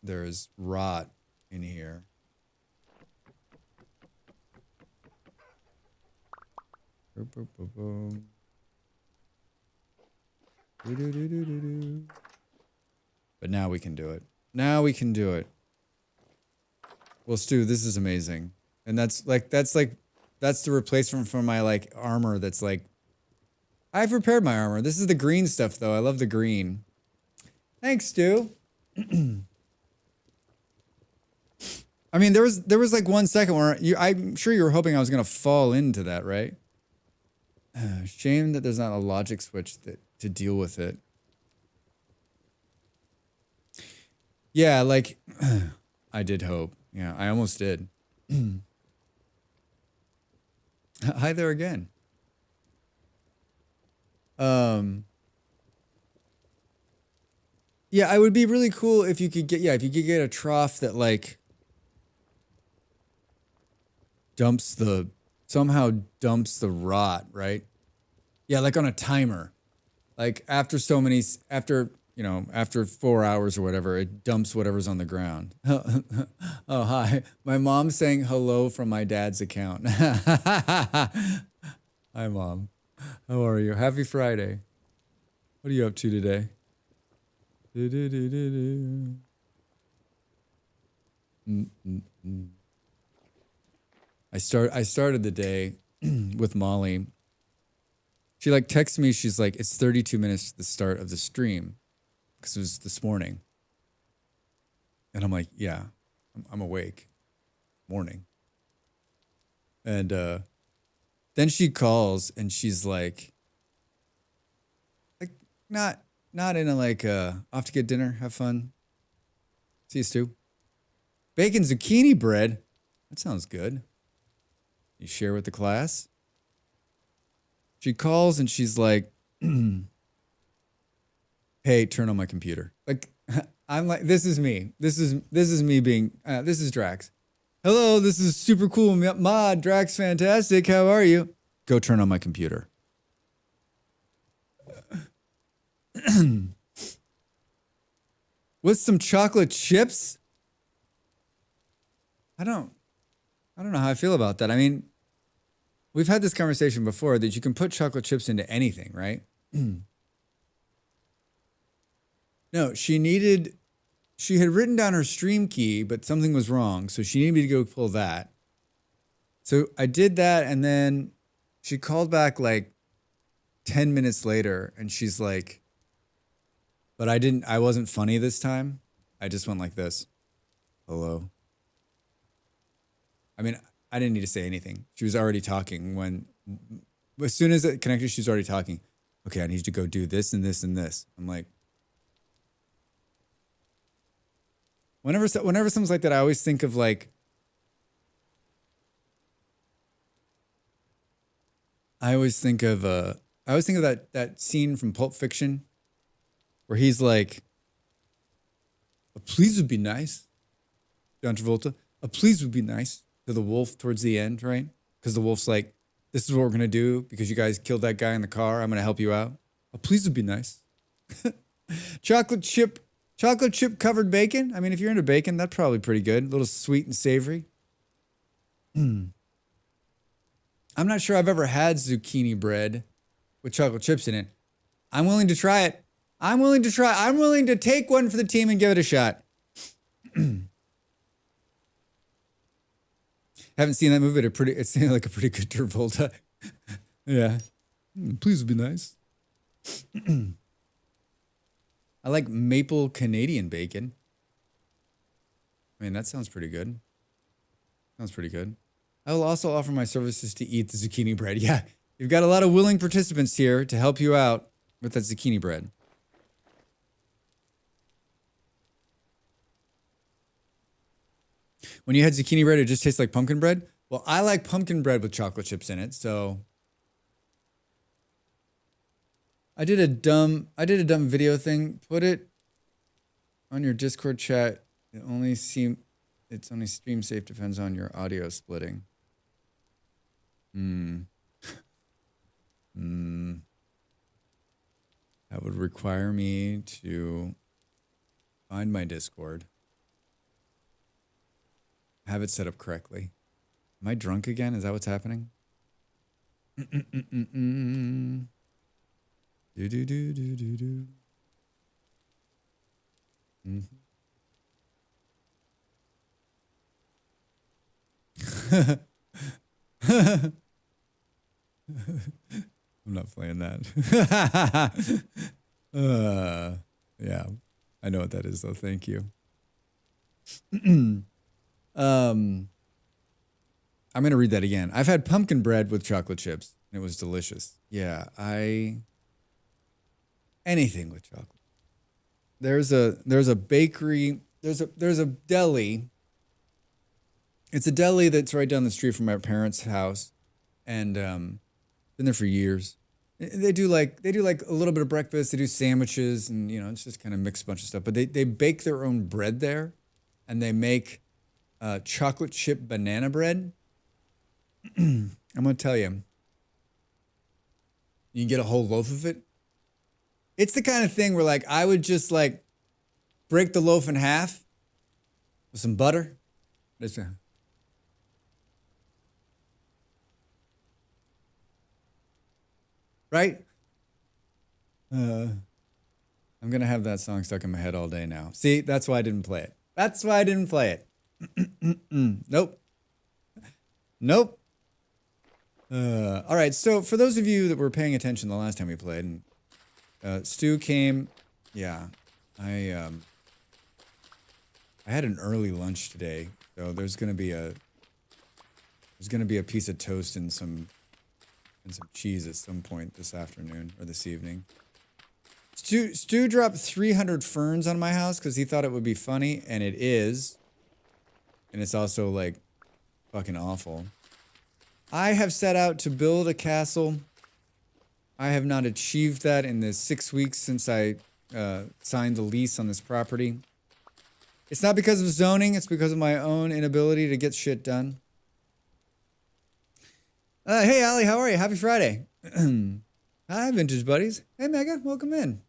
S1: there's rot in here. But now we can do it. Now we can do it. Well, Stu, this is amazing. And that's the replacement for my like armor that's like I've repaired my armor. This is the green stuff though. I love the green. Thanks, Stu. I mean, there was like 1 second where I'm sure you were hoping I was gonna fall into that, right? Shame that there's not a logic switch to deal with it. Yeah, like I did hope. Yeah, I almost did. Hi there again. Yeah, it would be really cool if you could get a trough that like somehow dumps the rot, right? Yeah, like on a timer. Like after 4 hours or whatever, it dumps whatever's on the ground. Oh, hi. My mom's saying hello from my dad's account. Hi, Mom. How are you? Happy Friday. What are you up to today? I started the day with Molly. She like texts me. She's like, it's 32 minutes to the start of the stream. Because it was this morning. And I'm like, yeah, I'm awake. Morning. And then she calls and she's like not in a like off to get dinner, have fun. See you, Stu. Bacon zucchini bread. That sounds good. You share with the class? She calls and she's like, hey, turn on my computer. Like, I'm like, this is me. This is me being, this is Drax. Hello, this is super cool mod, Drax fantastic. How are you? Go turn on my computer. With some chocolate chips? I don't know how I feel about that. I mean, we've had this conversation before that you can put chocolate chips into anything, right? No, she had written down her stream key, but something was wrong. So she needed me to go pull that. So I did that. And then she called back like 10 minutes later and she's like, but I wasn't funny this time. I just went like this. Hello. I mean, I didn't need to say anything. She was already talking as soon as it connected, she was already talking. Okay, I need you to go do this and this and this. I'm like, whenever someone's like that, I always think of like, I always think of that scene from Pulp Fiction where he's like, a please would be nice. John Travolta, a please would be nice to the wolf towards the end, right? Because the wolf's like, this is what we're going to do because you guys killed that guy in the car. I'm going to help you out. A please would be nice. Chocolate chip covered bacon. I mean, if you're into bacon, that's probably pretty good. A little sweet and savory. I'm not sure I've ever had zucchini bread with chocolate chips in it. I'm willing to try it. I'm willing to take one for the team and give it a shot. Haven't seen that movie, but it seemed like a pretty good Travolta. Yeah. Please be nice. I like maple Canadian bacon. I mean, that sounds pretty good. Sounds pretty good. I will also offer my services to eat the zucchini bread. Yeah, you've got a lot of willing participants here to help you out with that zucchini bread. When you had zucchini bread, it just tastes like pumpkin bread? Well, I like pumpkin bread with chocolate chips in it, so I did a dumb video thing. Put it on your Discord chat. It's only stream safe, depends on your audio splitting. That would require me to find my Discord. Have it set up correctly. Am I drunk again? Is that what's happening? Do do do do do do. I'm not playing that. Yeah, I know what that is though. Thank you. I'm gonna read that again. I've had pumpkin bread with chocolate chips, and it was delicious. Yeah, anything with chocolate. There's a bakery. There's a deli. It's a deli that's right down the street from my parents' house, and been there for years. They do like a little bit of breakfast. They do sandwiches, and it's just kind of mix a bunch of stuff. But they bake their own bread there, and they make chocolate chip banana bread. I'm gonna tell you, you can get a whole loaf of it. It's the kind of thing where like I would just like break the loaf in half with some butter. Right? I'm gonna have that song stuck in my head all day now. See, that's why I didn't play it. Nope. All right, so for those of you that were paying attention the last time we played, and Stu came, yeah, I had an early lunch today, so there's gonna be a piece of toast and some cheese at some point this afternoon or this evening. Stu dropped 300 ferns on my house because he thought it would be funny, and it is. And it's also like fucking awful. I have set out to build a castle. I have not achieved that in the 6 weeks since I signed the lease on this property. It's not because of zoning, it's because of my own inability to get shit done. Hey, Allie, how are you? Happy Friday. Hi, Vintage Buddies. Hey, Mega, welcome in.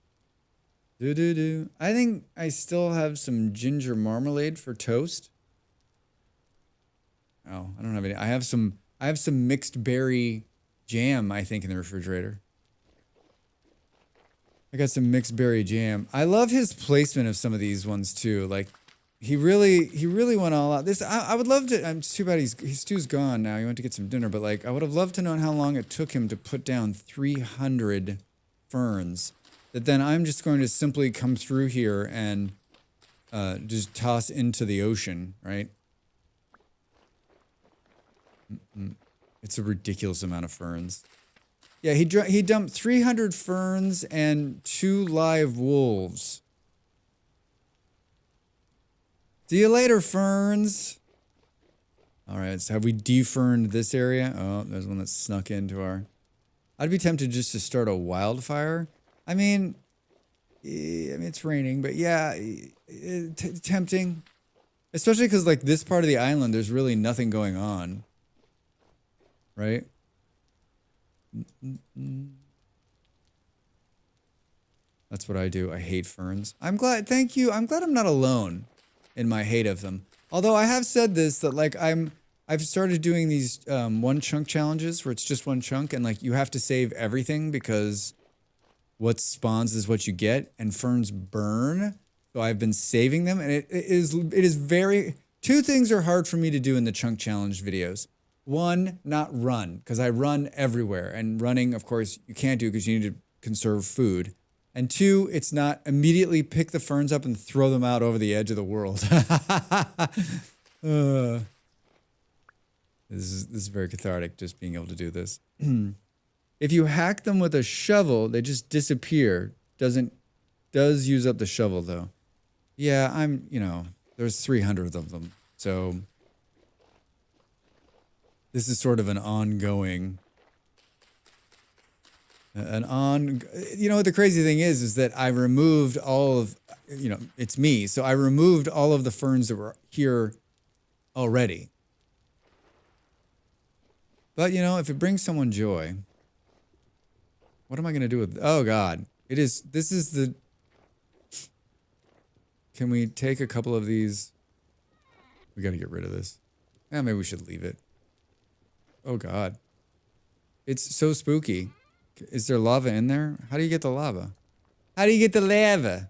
S1: I think I still have some ginger marmalade for toast. Oh, I don't have any. I have some mixed berry jam, I think, in the refrigerator. I got some mixed berry jam. I love his placement of some of these ones too. Like he really went all out. This I would love to. I'm too bad Stu's gone now. He went to get some dinner, but like I would have loved to know how long it took him to put down 300 ferns. That then I'm just going to simply come through here and just toss into the ocean, right? It's a ridiculous amount of ferns. Yeah, he dumped 300 ferns and 2 live wolves. See you later, ferns. All right, so have we deferned this area? Oh, there's one that snuck into our... I'd be tempted just to start a wildfire. I mean, it's raining, but yeah, tempting. Especially because, like, this part of the island, there's really nothing going on. Right? That's what I do. I hate ferns. I'm glad, thank you. I'm glad I'm not alone in my hate of them. Although I have said this, that like I've started doing these one chunk challenges where it's just one chunk and like you have to save everything because what spawns is what you get, and ferns burn. So I've been saving them, and it is very... 2 things are hard for me to do in the chunk challenge videos. 1, not run, because I run everywhere, and running, of course, you can't do because you need to conserve food. And 2, it's not immediately pick the ferns up and throw them out over the edge of the world. This is very cathartic, just being able to do this. If you hack them with a shovel, they just disappear. Does use up the shovel though. Yeah, there's 300 of them. So this is sort of an ongoing the crazy thing is that I removed all of, it's me. So I removed all of the ferns that were here already. But, if it brings someone joy, what am I going to do with... Oh, God. Can we take a couple of these? We got to get rid of this. Yeah, maybe we should leave it. Oh, God. It's so spooky. Is there lava in there? How do you get the lava? How do you get the lava?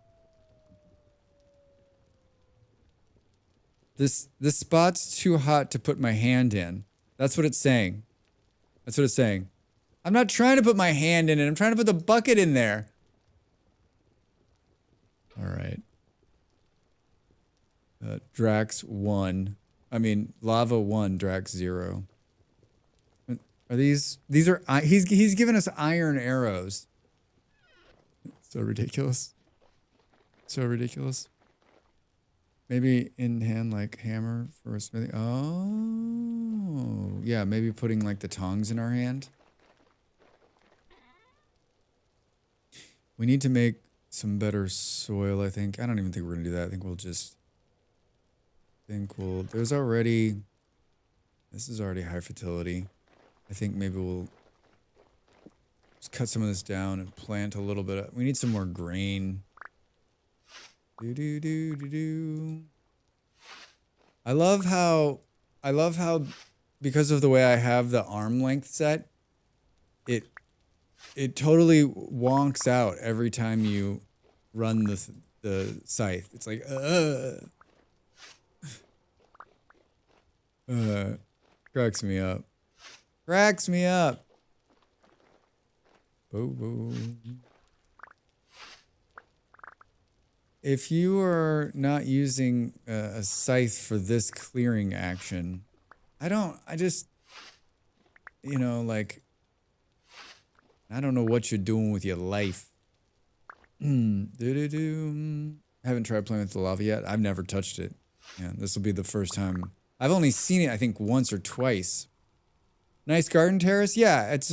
S1: This spot's too hot to put my hand in. That's what it's saying. That's what it's saying. I'm not trying to put my hand in it. I'm trying to put the bucket in there. All right. Drax 1. I mean, lava 1, Drax 0. Are these are... He's given us iron arrows. So ridiculous. So ridiculous. Maybe in hand, like hammer for a smithing. Oh, yeah. Maybe putting like the tongs in our hand. We need to make some better soil, I think. I don't even think we're gonna do that. I think we'll just... There's already... This is already high fertility. I think maybe we'll just cut some of this down and plant a little bit. We need some more grain. I love how because of the way I have the arm length set, it totally wonks out every time you run the scythe. It's like cracks me up. Cracks me up. Boom. If you are not using a scythe for this clearing action, I don't know what you're doing with your life. Haven't tried playing with the lava yet. I've never touched it. Yeah, this will be the first time. I've only seen it, I think, once or twice. Nice garden terrace. Yeah, it's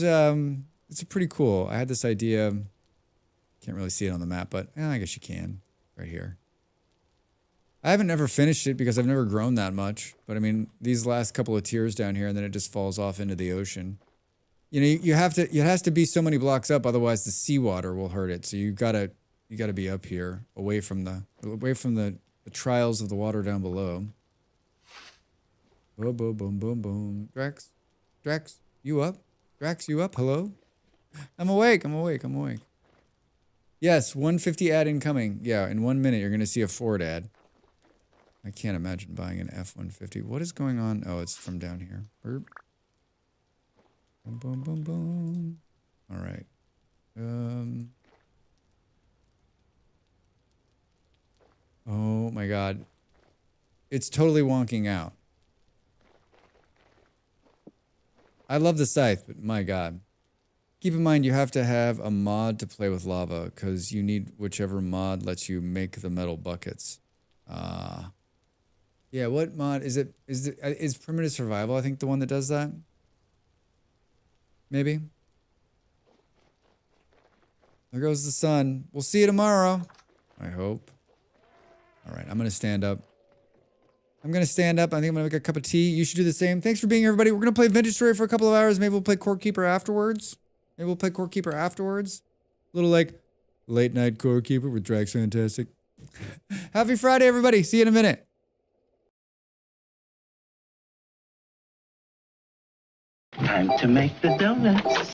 S1: pretty cool. I had this idea. Can't really see it on the map, but I guess you can. Right here. I haven't ever finished it because I've never grown that much. But I mean, these last couple of tiers down here, and then it just falls off into the ocean. It has to be so many blocks up, otherwise the seawater will hurt it. So you gotta be up here, away from the trials of the water down below. Boom, boom, boom, boom, boom. Drax, you up? Drax, you up? Hello? I'm awake. Yes, 150 ad incoming. Yeah, in 1 minute, you're going to see a Ford ad. I can't imagine buying an F-150. What is going on? Oh, it's from down here. Burp. Boom, boom, boom, boom. All right. Oh my God. It's totally wonking out. I love the scythe, but my God. Keep in mind, you have to have a mod to play with lava because you need whichever mod lets you make the metal buckets. Yeah, what mod is it? Is primitive survival, I think, the one that does that? Maybe. There goes the sun. We'll see you tomorrow. I hope. All right, I'm going to stand up. I think I'm going to make a cup of tea. You should do the same. Thanks for being here, everybody. We're going to play Vintage Story for a couple of hours. Maybe we'll play Core Keeper afterwards. Little like late night Core Keeper with Drax Fantastic. Happy Friday, everybody. See you in a minute.
S3: Time to make the donuts.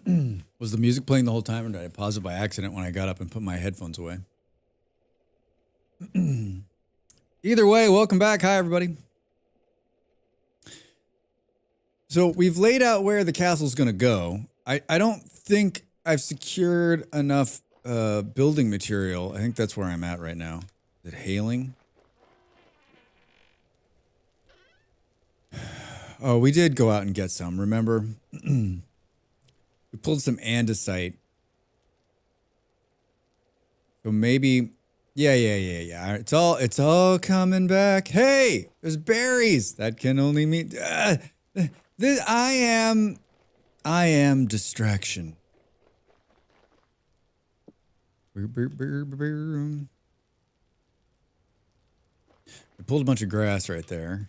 S1: Was the music playing the whole time, or did I pause it by accident when I got up and put my headphones away? Either way, welcome back. Hi, everybody. So we've laid out where the castle's going to go. I don't think I've secured enough building material. I think that's where I'm at right now. Is it hailing? Oh, we did go out and get some, remember? We pulled some andesite. So maybe, yeah. It's all coming back. Hey, there's berries. That can only mean, I am distraction. I pulled a bunch of grass right there.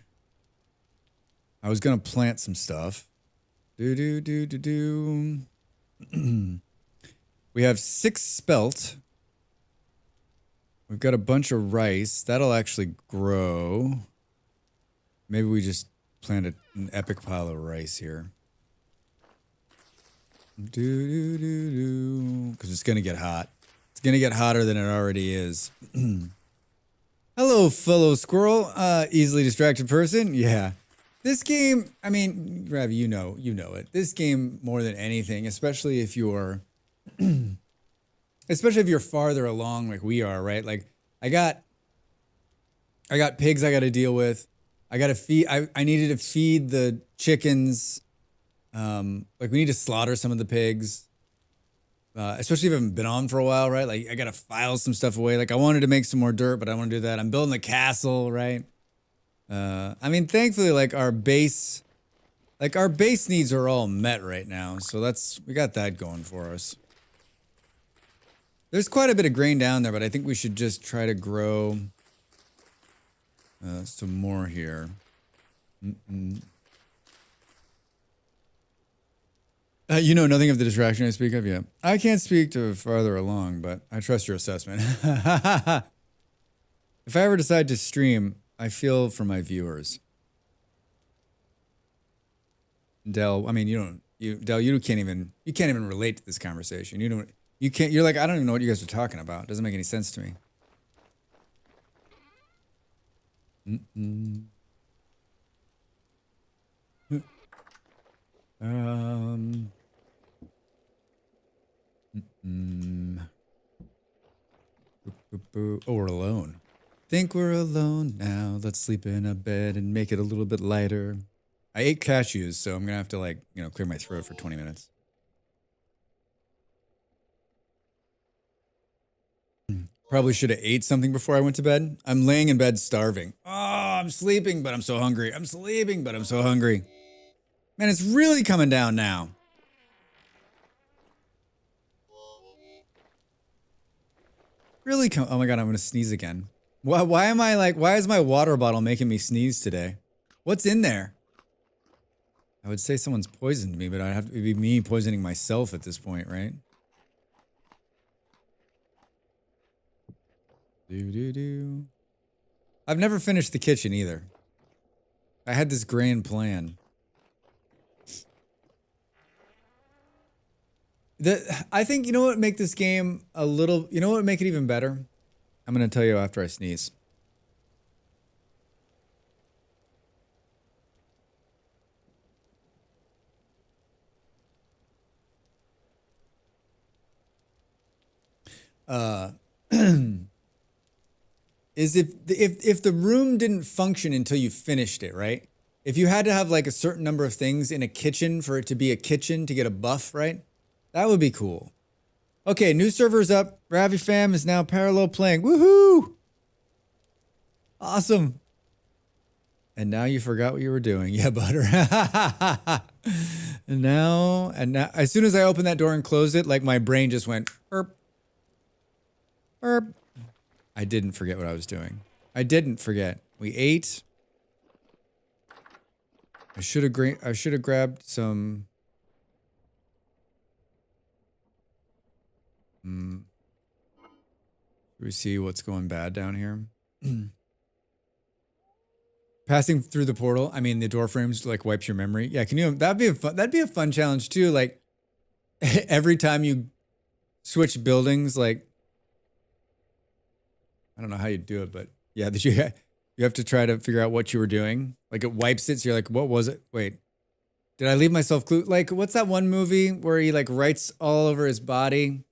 S1: I was gonna plant some stuff. We have 6 spelt. We've got a bunch of rice. That'll actually grow. Maybe we just planted an epic pile of rice here. Because it's gonna get hot. It's gonna get hotter than it already is. Hello, fellow squirrel. Easily distracted person. Yeah. This game, I mean, Ravi, you know it. This game, more than anything, especially if you're farther along like we are, right? Like I got pigs I got to deal with. I got to feed. I needed to feed the chickens. Like we need to slaughter some of the pigs, especially if I haven't been on for a while, right? Like I got to file some stuff away. Like I wanted to make some more dirt, but I want to do that. I'm building a castle, right? I mean, thankfully, like our base needs are all met right now. So we got that going for us. There's quite a bit of grain down there, but I think we should just try to grow some more here. You know nothing of the distraction I speak of? Yeah. I can't speak to farther along, but I trust your assessment. If I ever decide to stream, I feel for my viewers. Del, I mean, you can't even relate to this conversation. You're like, I don't even know what you guys are talking about. It doesn't make any sense to me. Oh, we're alone. Think we're alone now. Let's sleep in a bed and make it a little bit lighter. I ate cashews, so I'm gonna have to clear my throat for 20 minutes. Probably should have ate something before I went to bed. I'm laying in bed starving. Oh, I'm sleeping, but I'm so hungry. I'm sleeping, but I'm so hungry. Man, it's really coming down now. Really oh my God, I'm gonna sneeze again. Why is my water bottle making me sneeze today? What's in there? I would say someone's poisoned me, but I'd have to be me poisoning myself at this point, right? I've never finished the kitchen either. I had this grand plan. I think, you know what would make this game you know what would make it even better? I'm going to tell you after I sneeze. Is if the room didn't function until you finished it, right? If you had to have like a certain number of things in a kitchen for it to be a kitchen to get a buff, right? That would be cool. Okay, new server's up. Ravi Fam is now parallel playing. Woohoo! Awesome. And now you forgot what you were doing. Yeah, butter. and now, as soon as I opened that door and closed it, like my brain just went, erp. Erp. I didn't forget what I was doing. I didn't forget. We ate. I should have grabbed some. Should we see what's going bad down here? Passing through the portal. I mean, the door frames like wipes your memory. Yeah, can you? That'd be a fun challenge too. Like, every time you switch buildings, like, I don't know how you do it, but yeah, that you have to try to figure out what you were doing. Like it wipes it, so you're like, what was it? Wait, did I leave myself clue? Like, what's that one movie where he like writes all over his body,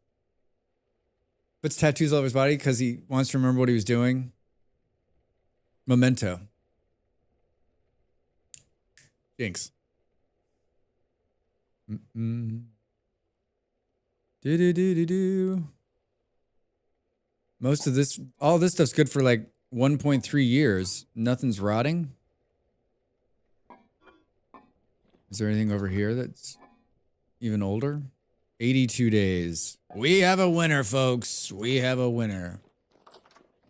S1: puts tattoos all over his body because he wants to remember what he was doing? Memento. Jinx. Do do do do do. Most of this, all this stuff's good for like 1.3 years. Nothing's rotting. Is there anything over here that's even older? 82 days. We have a winner, folks. We have a winner.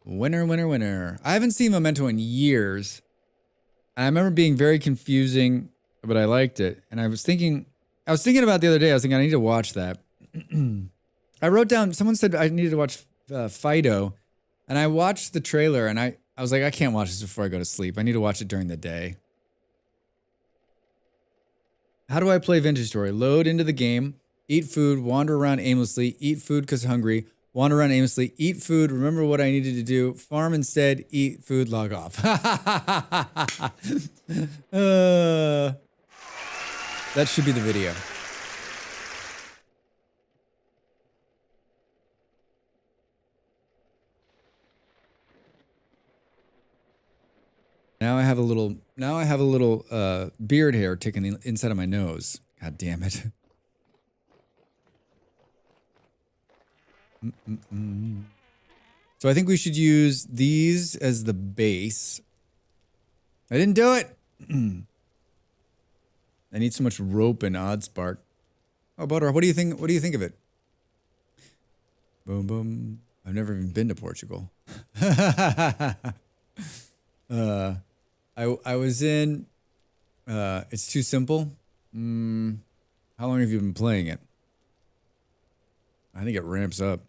S1: Winner, winner, winner. I haven't seen Memento in years. I remember being very confusing, but I liked it. And I was thinking about the other day, I was thinking I need to watch that. I wrote down, someone said I needed to watch Fido. And I watched the trailer and I was like, I can't watch this before I go to sleep. I need to watch it during the day. How do I play Vintage Story? Load into the game, eat food, wander around aimlessly, eat food because hungry, wander around aimlessly, eat food, remember what I needed to do, farm instead, eat food, log off. That should be the video. Now I have a little beard hair ticking inside of my nose. God damn it. So I think we should use these as the base. I didn't do it. I need so much rope and odd spark. Oh, Butter, what do you think? What do you think of it? Boom, boom. I've never even been to Portugal. I was in. It's too simple. How long have you been playing it? I think it ramps up.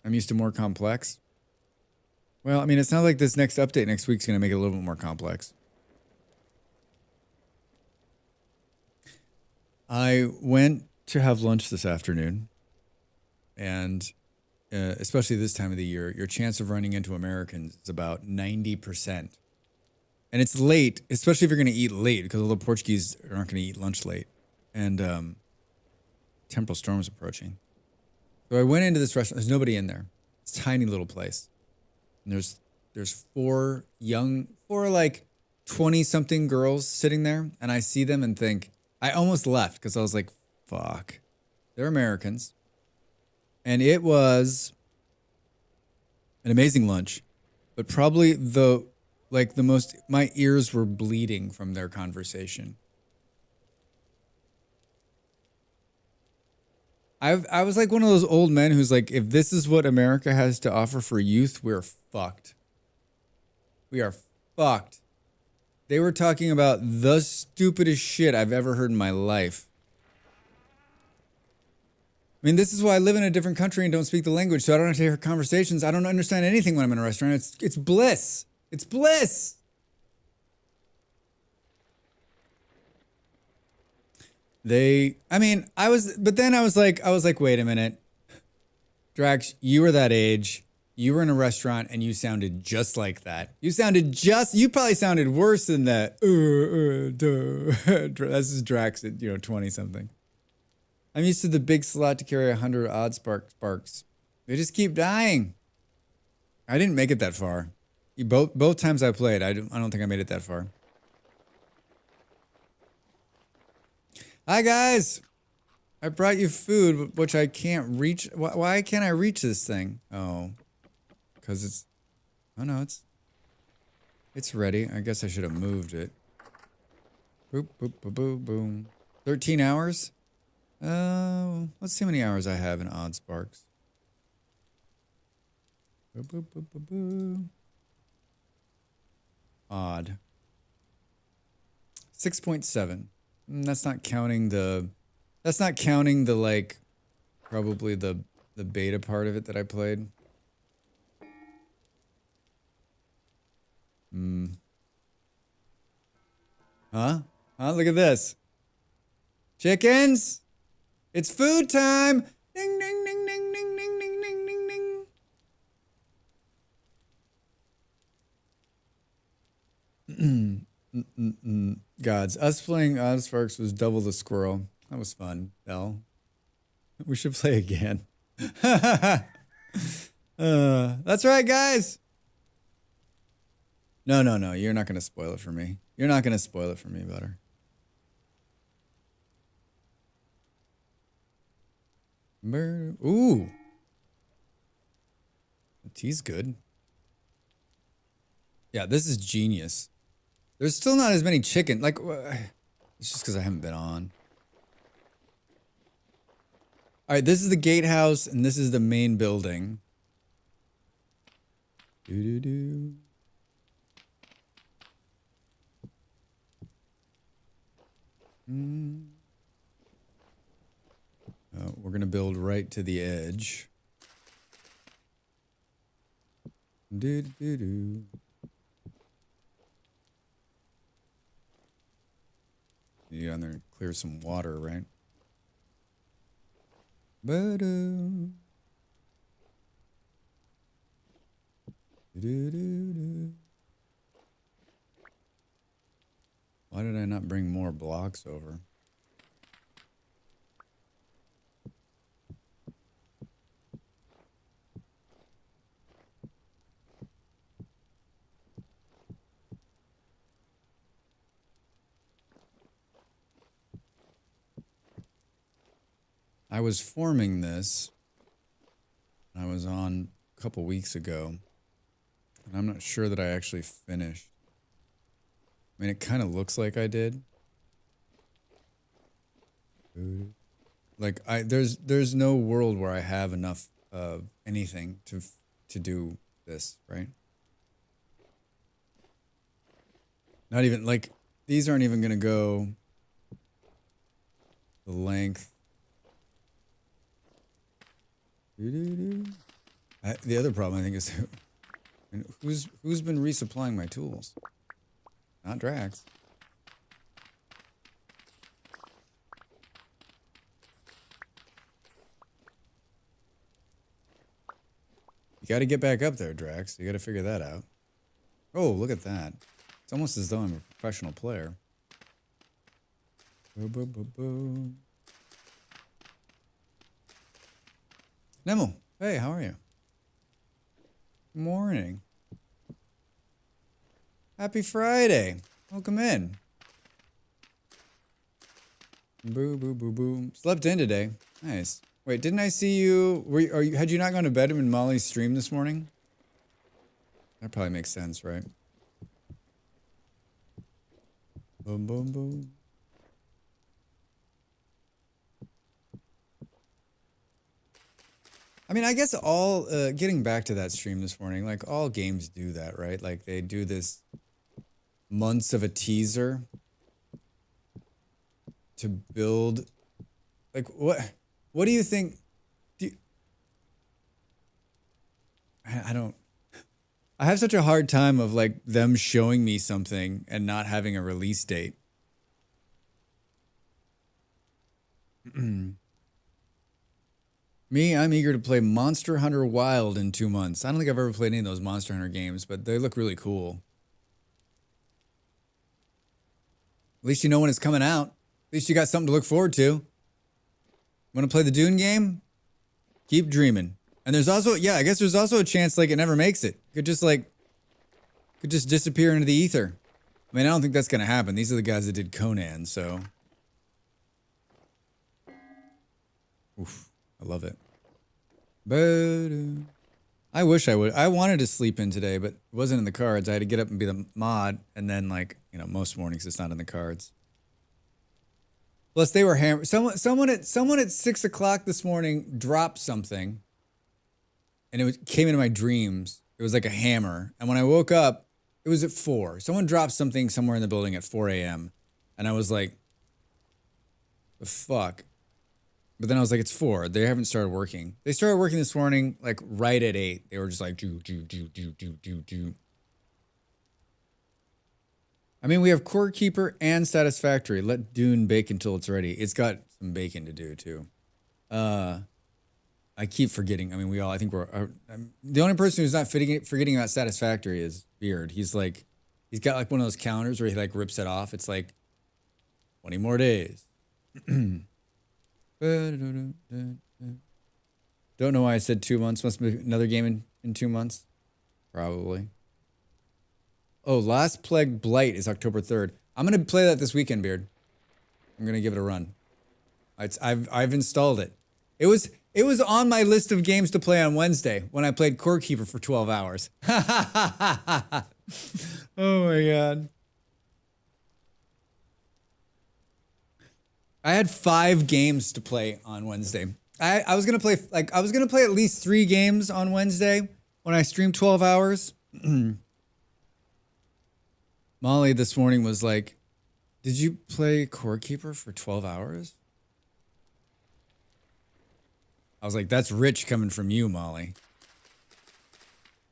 S1: I'm used to more complex. Well, I mean, it sounds like this next update next week's going to make it a little bit more complex. I went to have lunch this afternoon, and especially this time of the year, your chance of running into Americans is about 90%. And it's late, especially if you're going to eat late, because all the Portuguese aren't going to eat lunch late. And temporal storm is approaching. So I went into this restaurant. There's nobody in there. It's a tiny little place. And there's four like 20-something girls sitting there. And I see them and think, I almost left because I was like, fuck. They're Americans. And it was an amazing lunch. But probably my ears were bleeding from their conversation. I was like one of those old men who's like, if this is what America has to offer for youth, we're fucked. We are fucked. They were talking about the stupidest shit I've ever heard in my life. I mean, this is why I live in a different country and don't speak the language, so I don't have to hear conversations. I don't understand anything when I'm in a restaurant. It's bliss. It's bliss. I was like, wait a minute. Drax, you were that age. You were in a restaurant and you sounded just like that. You probably sounded worse than that. This is Drax at, 20 something. I'm used to the big slot to carry 100 odd sparks. They just keep dying. I didn't make it that far. Both times I played, I don't think I made it that far. Hi guys, I brought you food, which I can't reach. Why can't I reach this thing? Oh, because it's ready. I guess I should have moved it. Boop, boop, boop, boop, boom. 13 hours? Let's see how many hours I have in odd sparks. Boop, boop, boop, boop, boop. Odd. 6.7. That's not counting the like probably the beta part of it that I played. Huh? Look at this. Chickens? It's food time. Ding, ding, ding, ding, ding, ding, ding, ding, ding, ding. Gods, us playing Oz Sparks was double the squirrel. That was fun, Bell. We should play again. That's right, guys. No. You're not going to spoil it for me. You're not going to spoil it for me, Butter. Ooh. The tea's good. Yeah, this is genius. There's still not as many chicken. Like, it's just because I haven't been on. All right, this is the gatehouse, and this is the main building. Doo-doo-doo. We're going to build right to the edge. Doo-doo-doo. You get on there and clear some water, right? Ba-doo. Doo-doo-doo. Why did I not bring more blocks over? I was forming this. I was on a couple weeks ago. And I'm not sure that I actually finished. I mean, it kind of looks like I did. Like there's no world where I have enough of anything to do this, right? Not even like these aren't even gonna go the length. The other problem I think is who's been resupplying my tools? Not Drax. You got to get back up there, Drax. You got to figure that out. Oh, look at that. It's almost as though I'm a professional player. Nemo, hey, how are you? Morning. Happy Friday. Welcome in. Boo, boo, boo, boo. Slept in today. Nice. Wait, didn't I see you? Had you not gone to bed in Molly's stream this morning? That probably makes sense, right? Boom, boom, boom. I mean, I guess all, getting back to that stream this morning, like all games do that, right? Like they do this months of a teaser to build, like what do you think? I have such a hard time of like them showing me something and not having a release date. Me, I'm eager to play Monster Hunter Wild in 2 months. I don't think I've ever played any of those Monster Hunter games, but they look really cool. At least you know when it's coming out. At least you got something to look forward to. Want to play the Dune game? Keep dreaming. And there's also, yeah, I guess there's also a chance like it never makes it. Could just disappear into the ether. I mean, I don't think that's going to happen. These are the guys that did Conan, so. Oof, I love it. I wish I would. I wanted to sleep in today, but it wasn't in the cards. I had to get up and be the mod, and then like, you know, most mornings it's not in the cards. Plus they were hammered. Someone at 6 o'clock this morning dropped something, and came into my dreams. It was like a hammer, and when I woke up, it was at 4. Someone dropped something somewhere in the building at 4 a.m., and I was like, the fuck. But then I was like, it's 4. They haven't started working. They started working this morning, like right at 8. They were just like, do. I mean, we have Core Keeper and Satisfactory. Let Dune bake until it's ready. It's got some baking to do, too. I keep forgetting. I mean, we all, I think the only person who's not forgetting about Satisfactory is Beard. He's got like one of those counters where he like rips it off. It's like 20 more days. Don't know why I said 2 months. Must be another game in 2 months. Probably. Oh, Last Plague Blight is October 3rd. I'm going to play that this weekend, Beard. I'm going to give it a run. I've installed it. It was on my list of games to play on Wednesday when I played Core Keeper for 12 hours. Oh my God. I had 5 games to play on Wednesday. I was gonna play at least 3 games on Wednesday when I streamed 12 hours. Molly this morning was like, "Did you play Core Keeper for 12 hours?" I was like, "That's rich coming from you, Molly.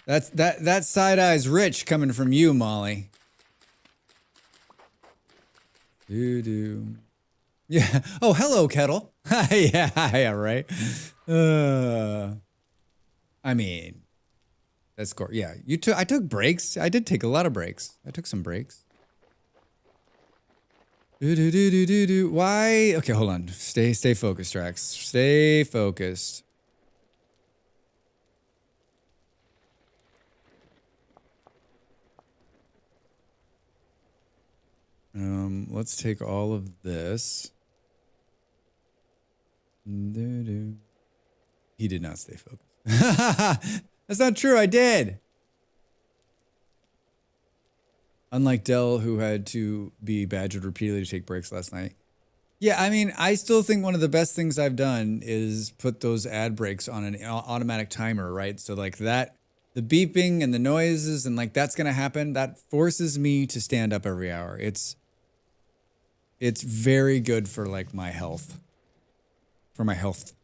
S1: That side eye's rich coming from you, Molly." Doo-doo. Yeah. Oh, hello, Kettle. Yeah, right. I mean, that's cool. Yeah, I took breaks. I did take a lot of breaks. I took some breaks. Do. Why? Okay, hold on. Stay focused, Drax. Stay focused. Let's take all of this. He did not stay focused. That's not true. I did. Unlike Dell, who had to be badgered repeatedly to take breaks last night. Yeah, I mean, I still think one of the best things I've done is put those ad breaks on an automatic timer, right? So like that, the beeping and the noises and like that's going to happen. That forces me to stand up every hour. It's very good for like my health. For my health.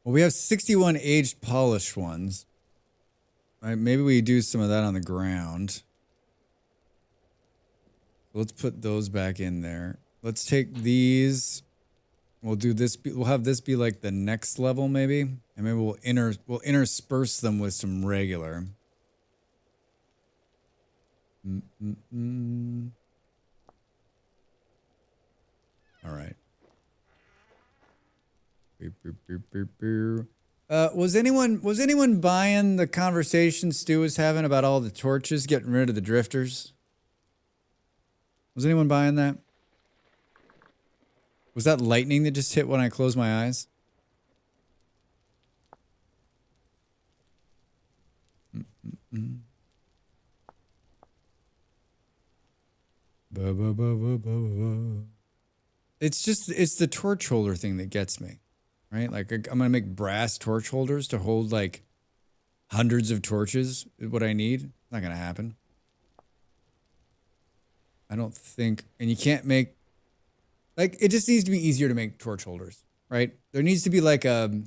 S1: Well, we have 61 aged polished ones. Right, maybe we do some of that on the ground. Let's put those back in there. Let's take these. We'll do this. We'll have this be like the next level, maybe, and maybe we'll intersperse them with some regular. All right. Was anyone buying the conversation Stu was having about all the torches, getting rid of the drifters? Was anyone buying that? Was that lightning that just hit when I closed my eyes? It's the torch holder thing that gets me. Right? Like, I'm going to make brass torch holders to hold, like, hundreds of torches, what I need. It's not going to happen. I don't think... And you can't make... Like, it just needs to be easier to make torch holders, right? There needs to be, like, a...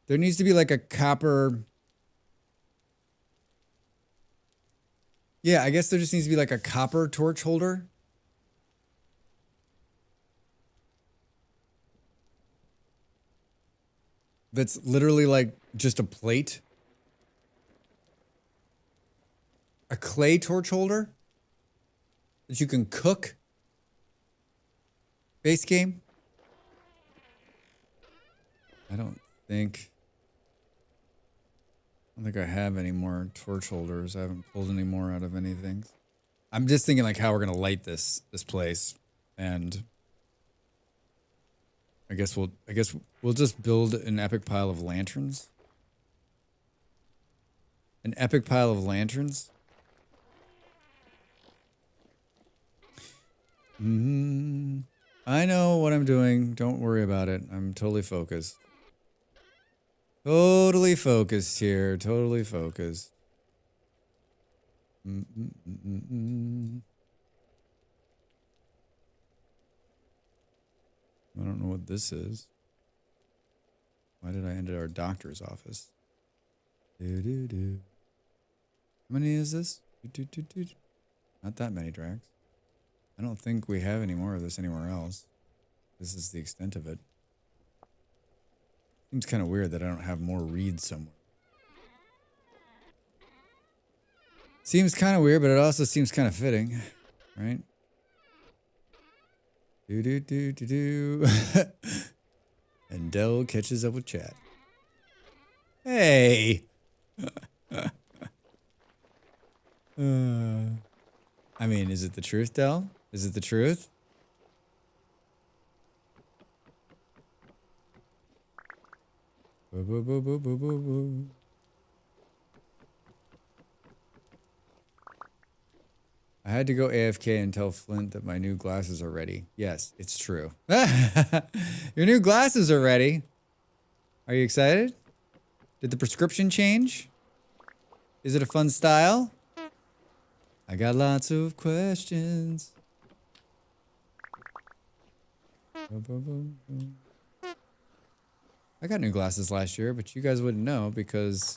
S1: There needs to be, like, a copper... Yeah, I guess there just needs to be, like, a copper torch holder. That's literally like just a plate. A clay torch holder that you can cook. Base game. I don't think I have any more torch holders. I haven't pulled any more out of anything. I'm just thinking like how we're gonna light this place, and I guess we'll just build an epic pile of lanterns. An epic pile of lanterns. I know what I'm doing. Don't worry about it. I'm totally focused. Totally focused here. Totally focused. I don't know what this is. Why did I end at our doctor's office? How many is this? Not that many drags. I don't think we have any more of this anywhere else. This is the extent of it. Seems kind of weird that I don't have more reeds somewhere. Seems kind of weird, but it also seems kind of fitting, right? Do. And Dell catches up with chat. Hey! I mean, is it the truth, Dell? Is it the truth? Boo, boo, boo, boo, boo, boo, boo. I had to go AFK and tell Flint that my new glasses are ready. Yes, it's true. Your new glasses are ready. Are you excited? Did the prescription change? Is it a fun style? I got lots of questions. I got new glasses last year, but you guys wouldn't know because...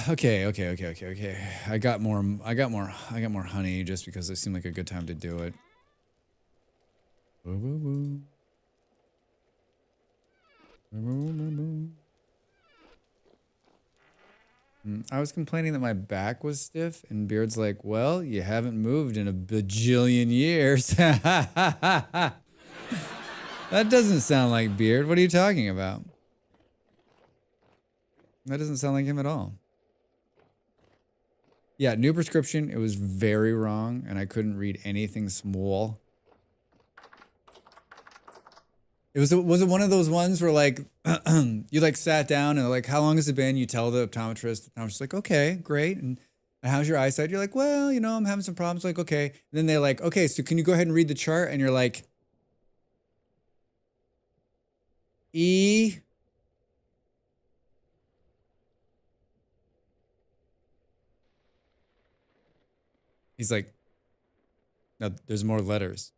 S1: Okay. I got more honey just because it seemed like a good time to do it. I was complaining that my back was stiff, and Beard's like, well, you haven't moved in a bajillion years. That doesn't sound like Beard. What are you talking about? That doesn't sound like him at all. Yeah, new prescription. It was very wrong, and I couldn't read anything small. Was it one of those ones where like you like sat down and like, how long has it been? You tell the optometrist. The optometrist's like, okay, great. And how's your eyesight? You're like, well, you know, I'm having some problems. Like, okay. And then they're like, okay, so can you go ahead and read the chart? And you're like, E. He's like, no, there's more letters.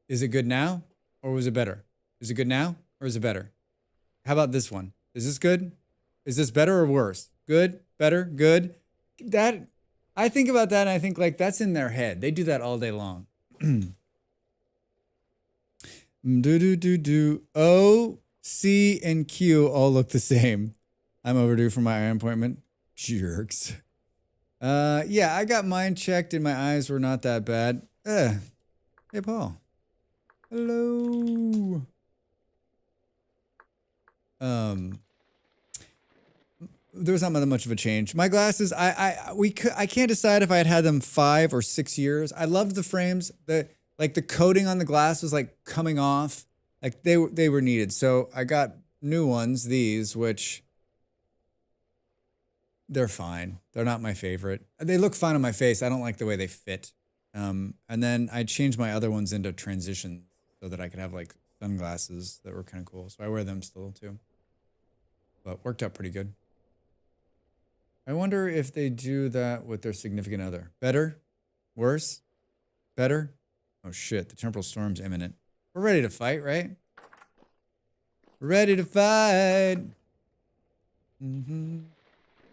S1: Is it good now or was it better? Is it good now or is it better? How about this one? Is this good? Is this better or worse? Good, better, good. That, I think about that and I think like that's in their head. They do that all day long. O, C, and Q all look the same. I'm overdue for my eye appointment. Jerks. Yeah, I got mine checked and my eyes were not that bad. Hey, Paul. Hello. There was not that much of a change. My glasses, I can't decide if I had them 5 or 6 years. I loved the frames. The coating on the glass was like coming off. Like they were needed. So I got new ones, these, which they're fine. They're not my favorite. They look fine on my face. I don't like the way they fit. And then I changed my other ones into transition so that I could have like sunglasses that were kind of cool. So I wear them still too. But worked out pretty good. I wonder if they do that with their significant other. Better? Worse? Better? Oh shit, the temporal storm's imminent. We're ready to fight, right? We're ready to fight.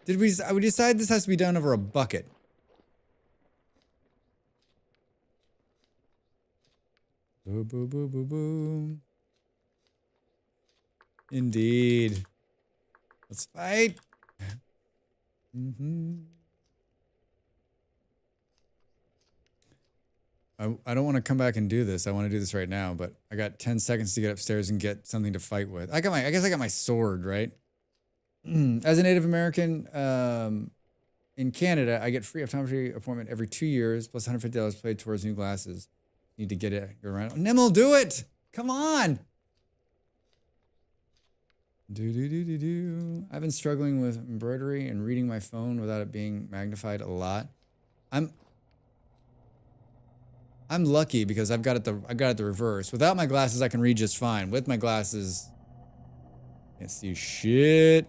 S1: Did we decide this has to be done over a bucket? Boo, boo, boo, boo, boo. Indeed. Let's fight. I don't want to come back and do this. I want to do this right now, but I got 10 seconds to get upstairs and get something to fight with. I guess I got my sword, right? As a Native American in Canada, I get free optometry appointment every 2 years, plus $150 paid towards new glasses. Need to get it around. Nimel, do it! Come on! I've been struggling with embroidery and reading my phone without it being magnified a lot. I'm lucky because I've got it the reverse. Without my glasses, I can read just fine. With my glasses, can't see shit.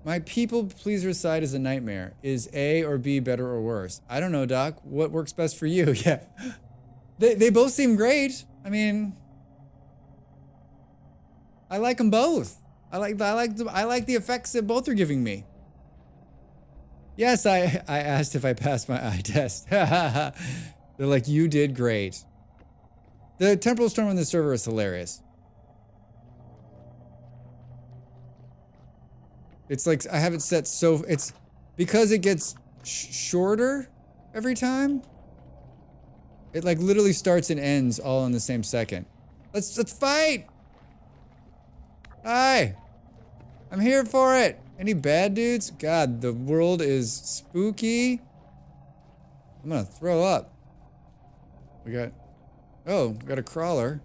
S1: My people pleaser side is a nightmare. Is A or B better or worse? I don't know, Doc. What works best for you? Yeah. They both seem great. I mean, I like them both. I like the effects that both are giving me. Yes, I asked if I passed my eye test. They're like, you did great. The temporal storm on the server is hilarious. It's like, I have it set so, it's because it gets shorter every time. It like literally starts and ends all in the same second. Let's fight! Hi! I'm here for it! Any bad dudes? God, the world is spooky. I'm gonna throw up. We got a crawler.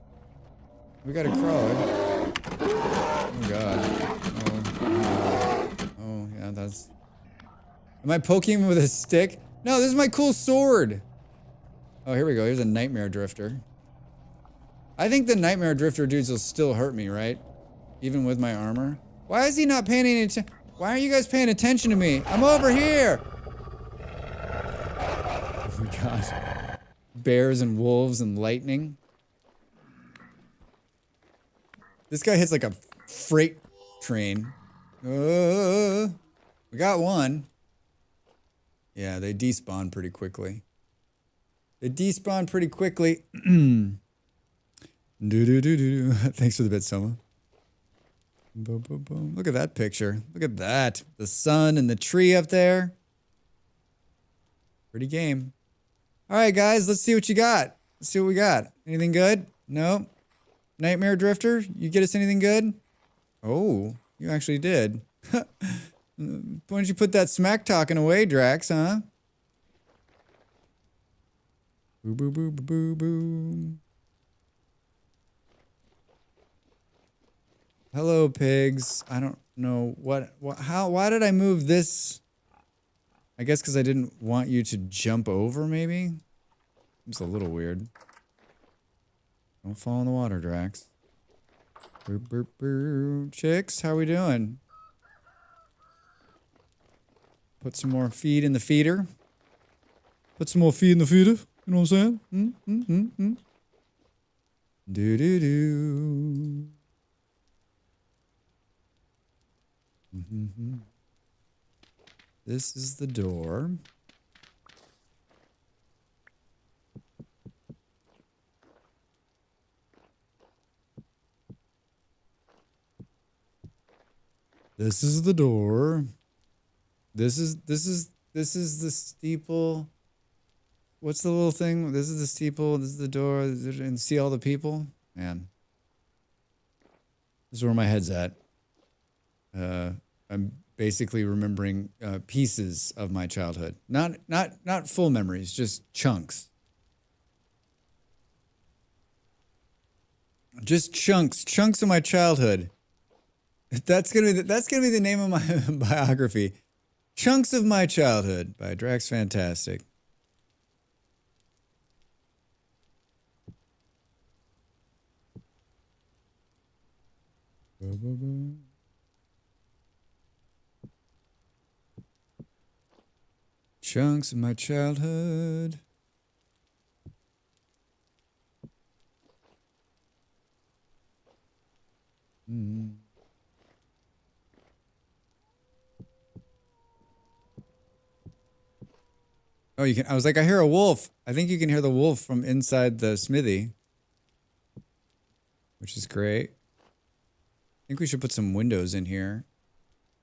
S1: We got a crawler. Oh god. Oh yeah, that's... Am I poking him with a stick? No, this is my cool sword! Oh, here we go. Here's a nightmare drifter. I think the nightmare drifter dudes will still hurt me, right? Even with my armor. Why is he not paying any attention? Why aren't you guys paying attention to me? I'm over here! Oh my god. Bears and wolves and lightning. This guy hits like a freight train. We got one. Yeah, they despawn pretty quickly. They despawn pretty quickly. Thanks for the bit, Soma. Boom, boom, boom. Look at that picture. Look at that. The sun and the tree up there. Pretty game. All right, guys, let's see what you got. Let's see what we got. Anything good? No. Nightmare Drifter, you get us anything good? Oh, you actually did. Why don't you put that smack talking away, Drax, huh? Boo, boo, boo, boo, boo, boo. Hello, pigs. I don't know why did I move this? I guess because I didn't want you to jump over, maybe? It's a little weird. Don't fall in the water, Drax. Burp, burp, burp. Chicks, how we doing? Put some more feed in the feeder. Put some more feed in the feeder. You know what I'm saying? Do-do-do. This is the door. This is the door. This is the steeple. What's the little thing? This is the steeple. This is the door. And see all the people? Man. This is where my head's at. I'm basically remembering pieces of my childhood. Not full memories, just chunks. Just chunks of my childhood. That's gonna be the name of my biography. Chunks of My Childhood by Drax Fantastic. Chunks of my childhood. Oh, you can. I was like, I hear a wolf. I think you can hear the wolf from inside the smithy, which is great. I think we should put some windows in here.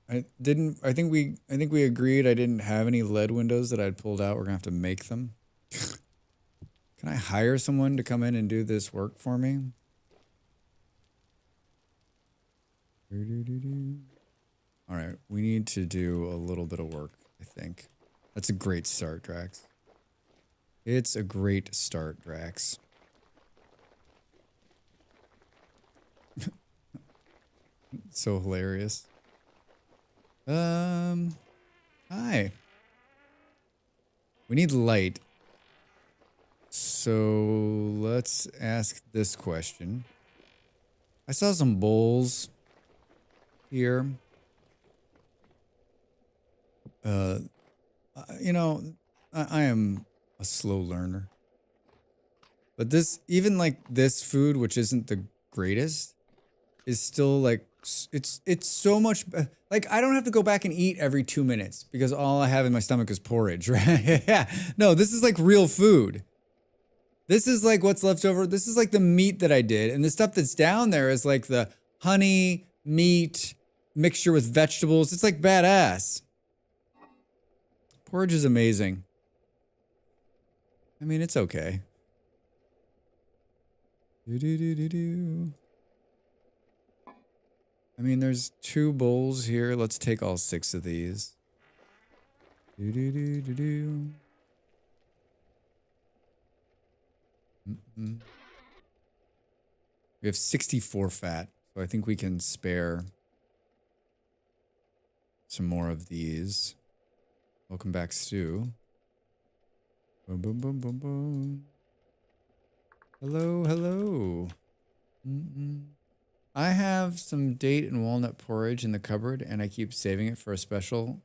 S1: I think we agreed I didn't have any lead windows that I'd pulled out. We're gonna have to make them. Can I hire someone to come in and do this work for me? All right, we need to do a little bit of work, I think. That's a great start, Drax. It's a great start, Drax. So hilarious. Hi. We need light. So let's ask this question. I saw some bowls here. You know, I am a slow learner. But this, even like this food, which isn't the greatest, is still like, it's so much, like I don't have to go back and eat every 2 minutes because all I have in my stomach is porridge, right? Yeah. No, this is like real food. This is like what's left over. This is like the meat that I did. And the stuff that's down there is like the honey, meat, mixture with vegetables. It's like badass. Porridge is amazing. I mean, it's okay. Do-do-do-do-do. I mean, there's 2 bowls here. Let's take all 6 of these. Do-do-do-do-do. We have 64 fat, so I think we can spare some more of these. Welcome back, Stu. Boom, boom, boom, boom, boom. Hello, hello. I have some date and walnut porridge in the cupboard, and I keep saving it for a special.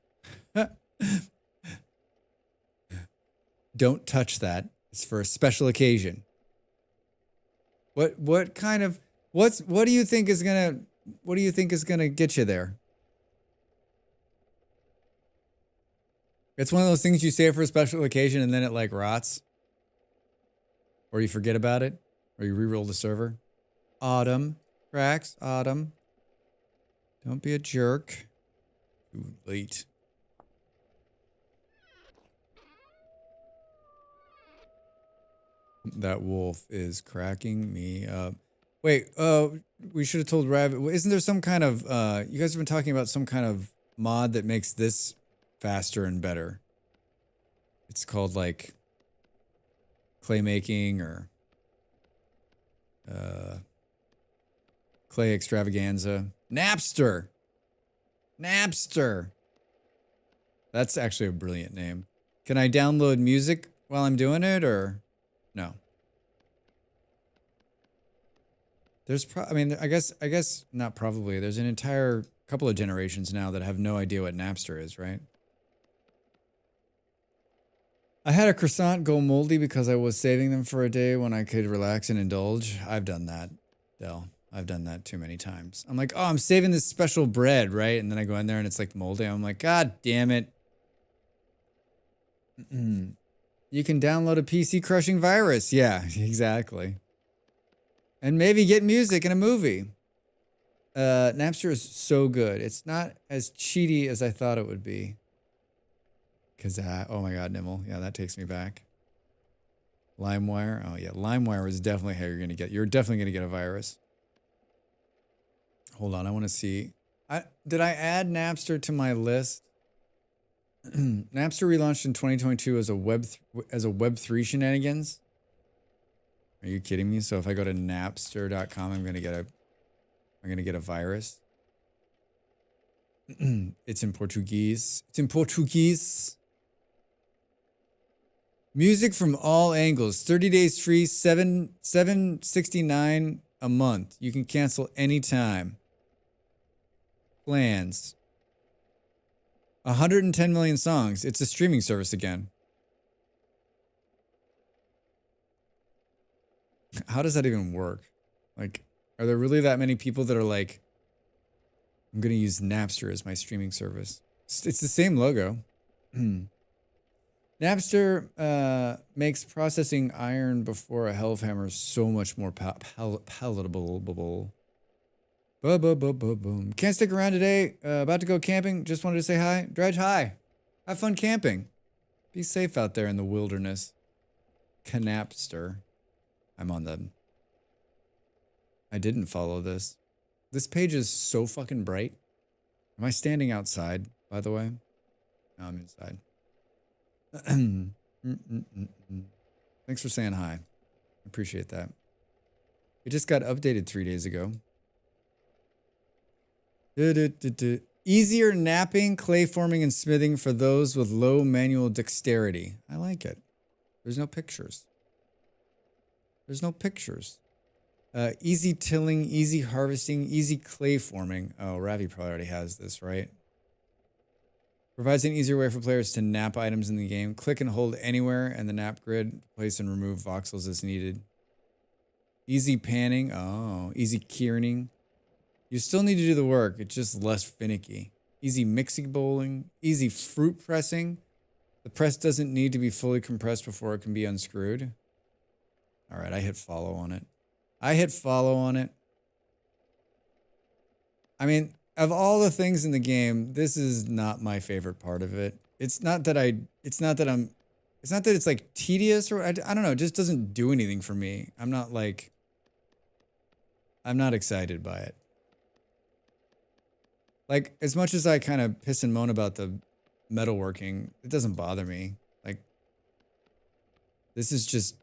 S1: Don't touch that. It's for a special occasion. What do you think is gonna get you there? It's one of those things you save for a special occasion and then it like rots. Or you forget about it. Or you re-roll the server. Autumn. Cracks. Autumn. Don't be a jerk. Too late. That wolf is cracking me up. Wait, we should have told Rabbit. Isn't there some kind of, you guys have been talking about some kind of mod that makes this faster and better. It's called like claymaking or clay extravaganza. Napster. Napster. That's actually a brilliant name. Can I download music while I'm doing it or no? There's I guess not probably. There's an entire couple of generations now that have no idea what Napster is, right? I had a croissant go moldy because I was saving them for a day when I could relax and indulge. I've done that, Del. I've done that too many times. I'm like, oh, I'm saving this special bread, right? And then I go in there and it's like moldy. I'm like, God damn it. You can download a PC crushing virus. Yeah, exactly. And maybe get music in a movie. Napster is so good. It's not as cheaty as I thought it would be. Cause oh my God, Nimble. Yeah, that takes me back. LimeWire. Oh yeah, LimeWire is definitely how you're definitely gonna get a virus. Hold on, I want to see. Did I add Napster to my list? Napster relaunched in 2022 as a Web3 shenanigans. Are you kidding me? So if I go to napster.com, I'm gonna get a virus. It's in Portuguese. It's in Portuguese. Music from all angles. 30 days free. $7.69 a month. You can cancel anytime. Plans. 110 million songs. It's a streaming service again. How does that even work? Like, are there really that many people that are like, I'm going to use Napster as my streaming service? It's the same logo. Napster makes processing iron before a hellhammer so much more palatable. Boom. Can't stick around today. About to go camping. Just wanted to say hi. Dredge, hi. Have fun camping. Be safe out there in the wilderness. Canapster. I didn't follow this. This page is so fucking bright. Am I standing outside, by the way? No, I'm inside. Thanks for saying hi. Appreciate that. It just got updated 3 days ago. Easier napping, clay forming, and smithing for those with low manual dexterity. I like it. There's no pictures. Easy tilling, easy harvesting, easy clay forming. Oh, Ravi probably already has this, right? Provides an easier way for players to nap items in the game. Click and hold anywhere in the nap grid. Place and remove voxels as needed. Easy panning. Oh, easy keyring. You still need to do the work. It's just less finicky. Easy mixing bowling. Easy fruit pressing. The press doesn't need to be fully compressed before it can be unscrewed. All right, I hit follow on it. I hit follow on it. I mean, of all the things in the game, this is not my favorite part of it. It's not that it's like tedious or I don't know. It just doesn't do anything for me. I'm not excited by it. Like, as much as I kind of piss and moan about the metalworking, it doesn't bother me. Like, this is just,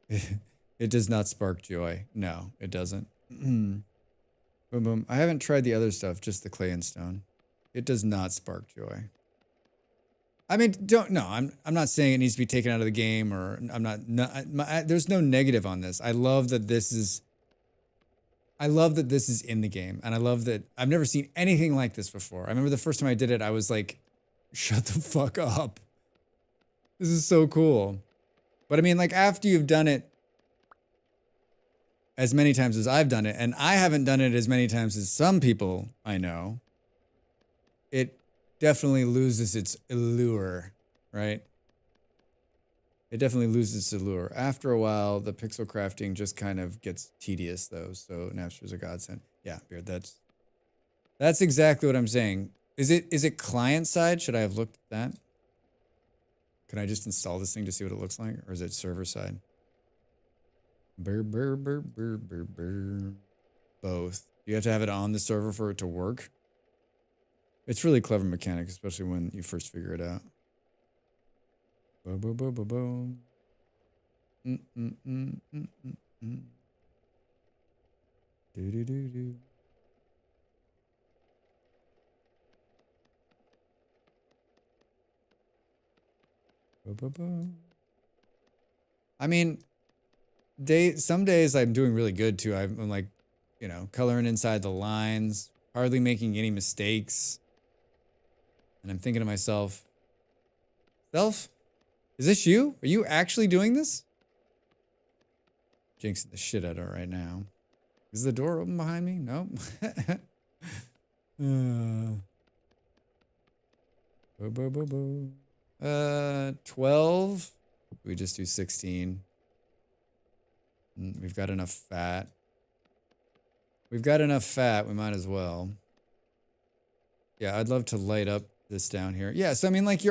S1: it does not spark joy. No, it doesn't. Boom, boom. I haven't tried the other stuff, just the clay and stone. It does not spark joy. I mean, I'm not saying it needs to be taken out of the game, or there's no negative on this. I love that this is in the game, and I love that I've never seen anything like this before. I remember the first time I did it, I was like, shut the fuck up. This is so cool. But I mean, like, after you've done it as many times as I've done it, and I haven't done it as many times as some people I know, it definitely loses its allure, right? It definitely loses its allure. After a while, the pixel crafting just kind of gets tedious, though. So Napster's a godsend. Yeah, Beard, that's exactly what I'm saying. Is it client side? Should I have looked at that? Can I just install this thing to see what it looks like, or is it server side? Burr, burr, burr, burr, burr, burr. Both. You have to have it on the server for it to work. It's really clever mechanic, especially when you first figure it out. Bo bo bo bo bo. Do do do do. Bo bo bo. I mean, some days I'm doing really good too. I'm like, coloring inside the lines, hardly making any mistakes. And I'm thinking to myself, self, is this you? Are you actually doing this? Jinxing the shit out of it right now. Is the door open behind me? No. 12. We just do 16. We've got enough fat. We might as well. Yeah, I'd love to light up this down here. Yeah, so I mean, like,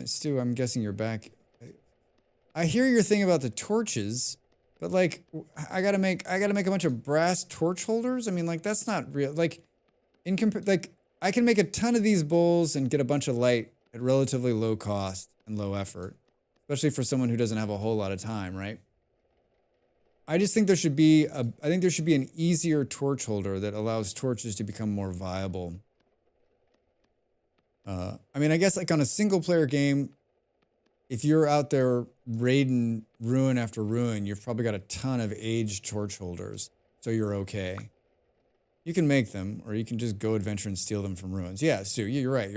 S1: Stu, I'm guessing you're back. I hear your thing about the torches, but like, I gotta make a bunch of brass torch holders. I mean, like, that's not real. Like, I can make a ton of these bowls and get a bunch of light at relatively low cost and low effort, especially for someone who doesn't have a whole lot of time, right? I just think there should be an easier torch holder that allows torches to become more viable. I mean, I guess like on a single player game, if you're out there raiding ruin after ruin, you've probably got a ton of aged torch holders, so you're okay. You can make them, or you can just go adventure and steal them from ruins. Yeah, Stu, you're right.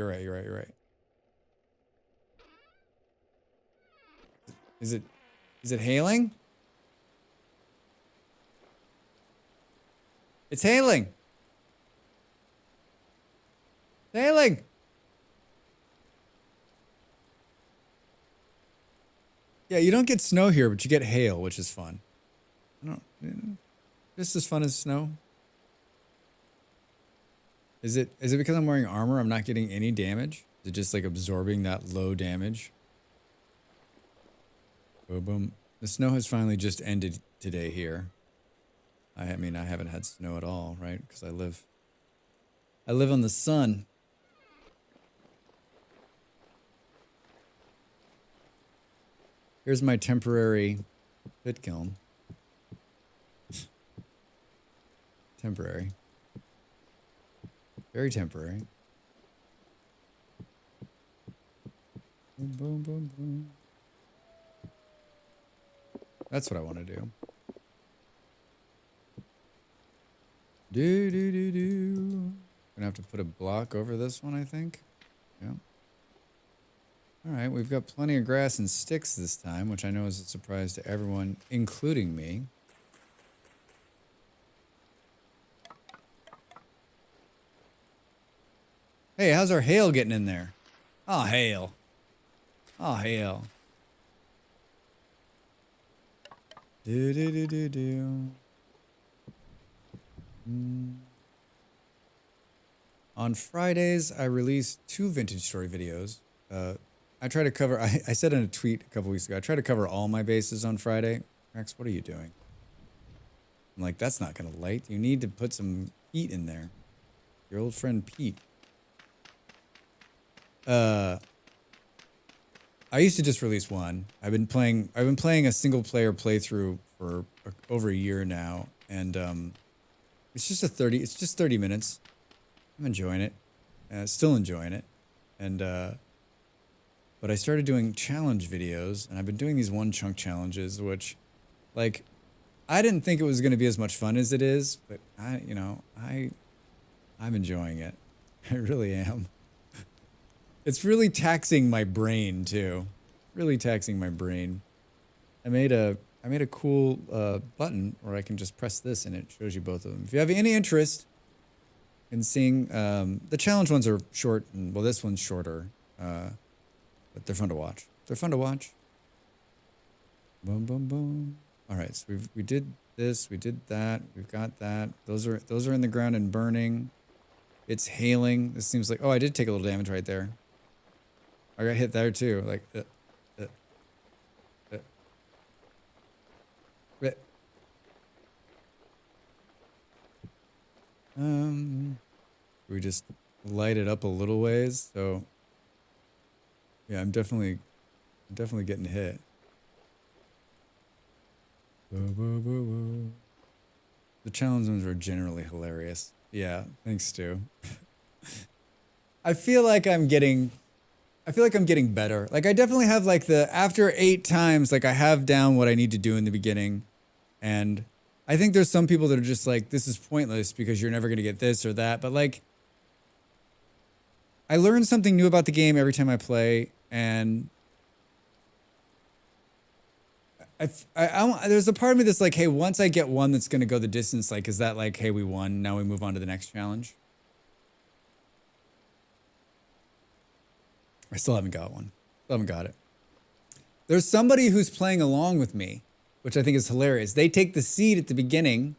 S1: Is it hailing? It's hailing. It's hailing. Yeah, you don't get snow here, but you get hail, which is fun. Just as fun as snow. Is it because I'm wearing armor, I'm not getting any damage? Is it just like absorbing that low damage? Boom, boom. The snow has finally just ended today here. I mean, I haven't had snow at all, right? Because I live on the sun. Here's my temporary pit kiln. Temporary. Very temporary. Boom, boom, boom, boom. That's what I want to do. Gonna have to put a block over this one, I think. Yeah. All right, we've got plenty of grass and sticks this time, which I know is a surprise to everyone, including me. Hey, how's our hail getting in there? Oh, hail. Oh, hail. Do do do do do. On Fridays, I release 2 vintage story videos. I try to cover, I said in a tweet a couple weeks ago, I try to cover all my bases on Friday. Rex, what are you doing? I'm like, that's not going to light. You need to put some Pete in there. Your old friend Pete. I used to just release one. I've been playing a single player playthrough for over a year now, and it's just 30 minutes. I'm enjoying it. Still enjoying it. And but I started doing challenge videos, and I've been doing these one chunk challenges, which, like, I didn't think it was going to be as much fun as it is, but I'm enjoying it. I really am. It's really taxing my brain too. Really taxing my brain. I made a cool button where I can just press this and it shows you both of them. If you have any interest in seeing, the challenge ones are short, and well, this one's shorter, but they're fun to watch. They're fun to watch. Boom, boom, boom. All right, so we did this, we did that, we've got that. Those are in the ground and burning. It's hailing. This seems like, oh, I did take a little damage right there. I got hit there too, like. We just light it up a little ways, so yeah, I'm definitely getting hit. The challenge ones are generally hilarious. Yeah, thanks, Stu. I feel like I'm getting better. Like, I definitely have, like, after 8 times, like, I have down what I need to do in the beginning. And I think there's some people that are just like, this is pointless because you're never going to get this or that. But, like, I learn something new about the game every time I play. And there's a part of me that's like, hey, once I get one that's going to go the distance, like, is that like, hey, we won, now we move on to the next challenge? I still haven't got one. Still haven't got it. There's somebody who's playing along with me, which I think is hilarious. They take the seed at the beginning,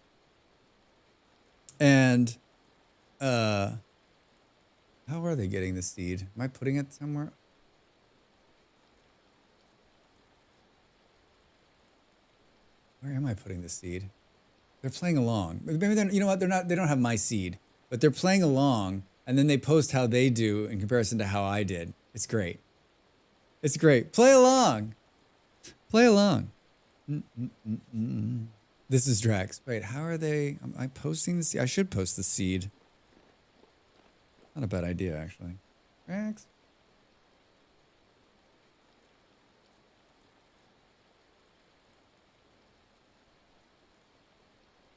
S1: and how are they getting the seed? Am I putting it somewhere? Where am I putting the seed? They're playing along. Maybe they're, you know what? They're not. They don't have my seed, but they're playing along, and then they post how they do in comparison to how I did. It's great. It's great. Play along. Play along. This is Drax. Wait, how are they? Am I posting the seed? I should post the seed. Not a bad idea, actually. Drax.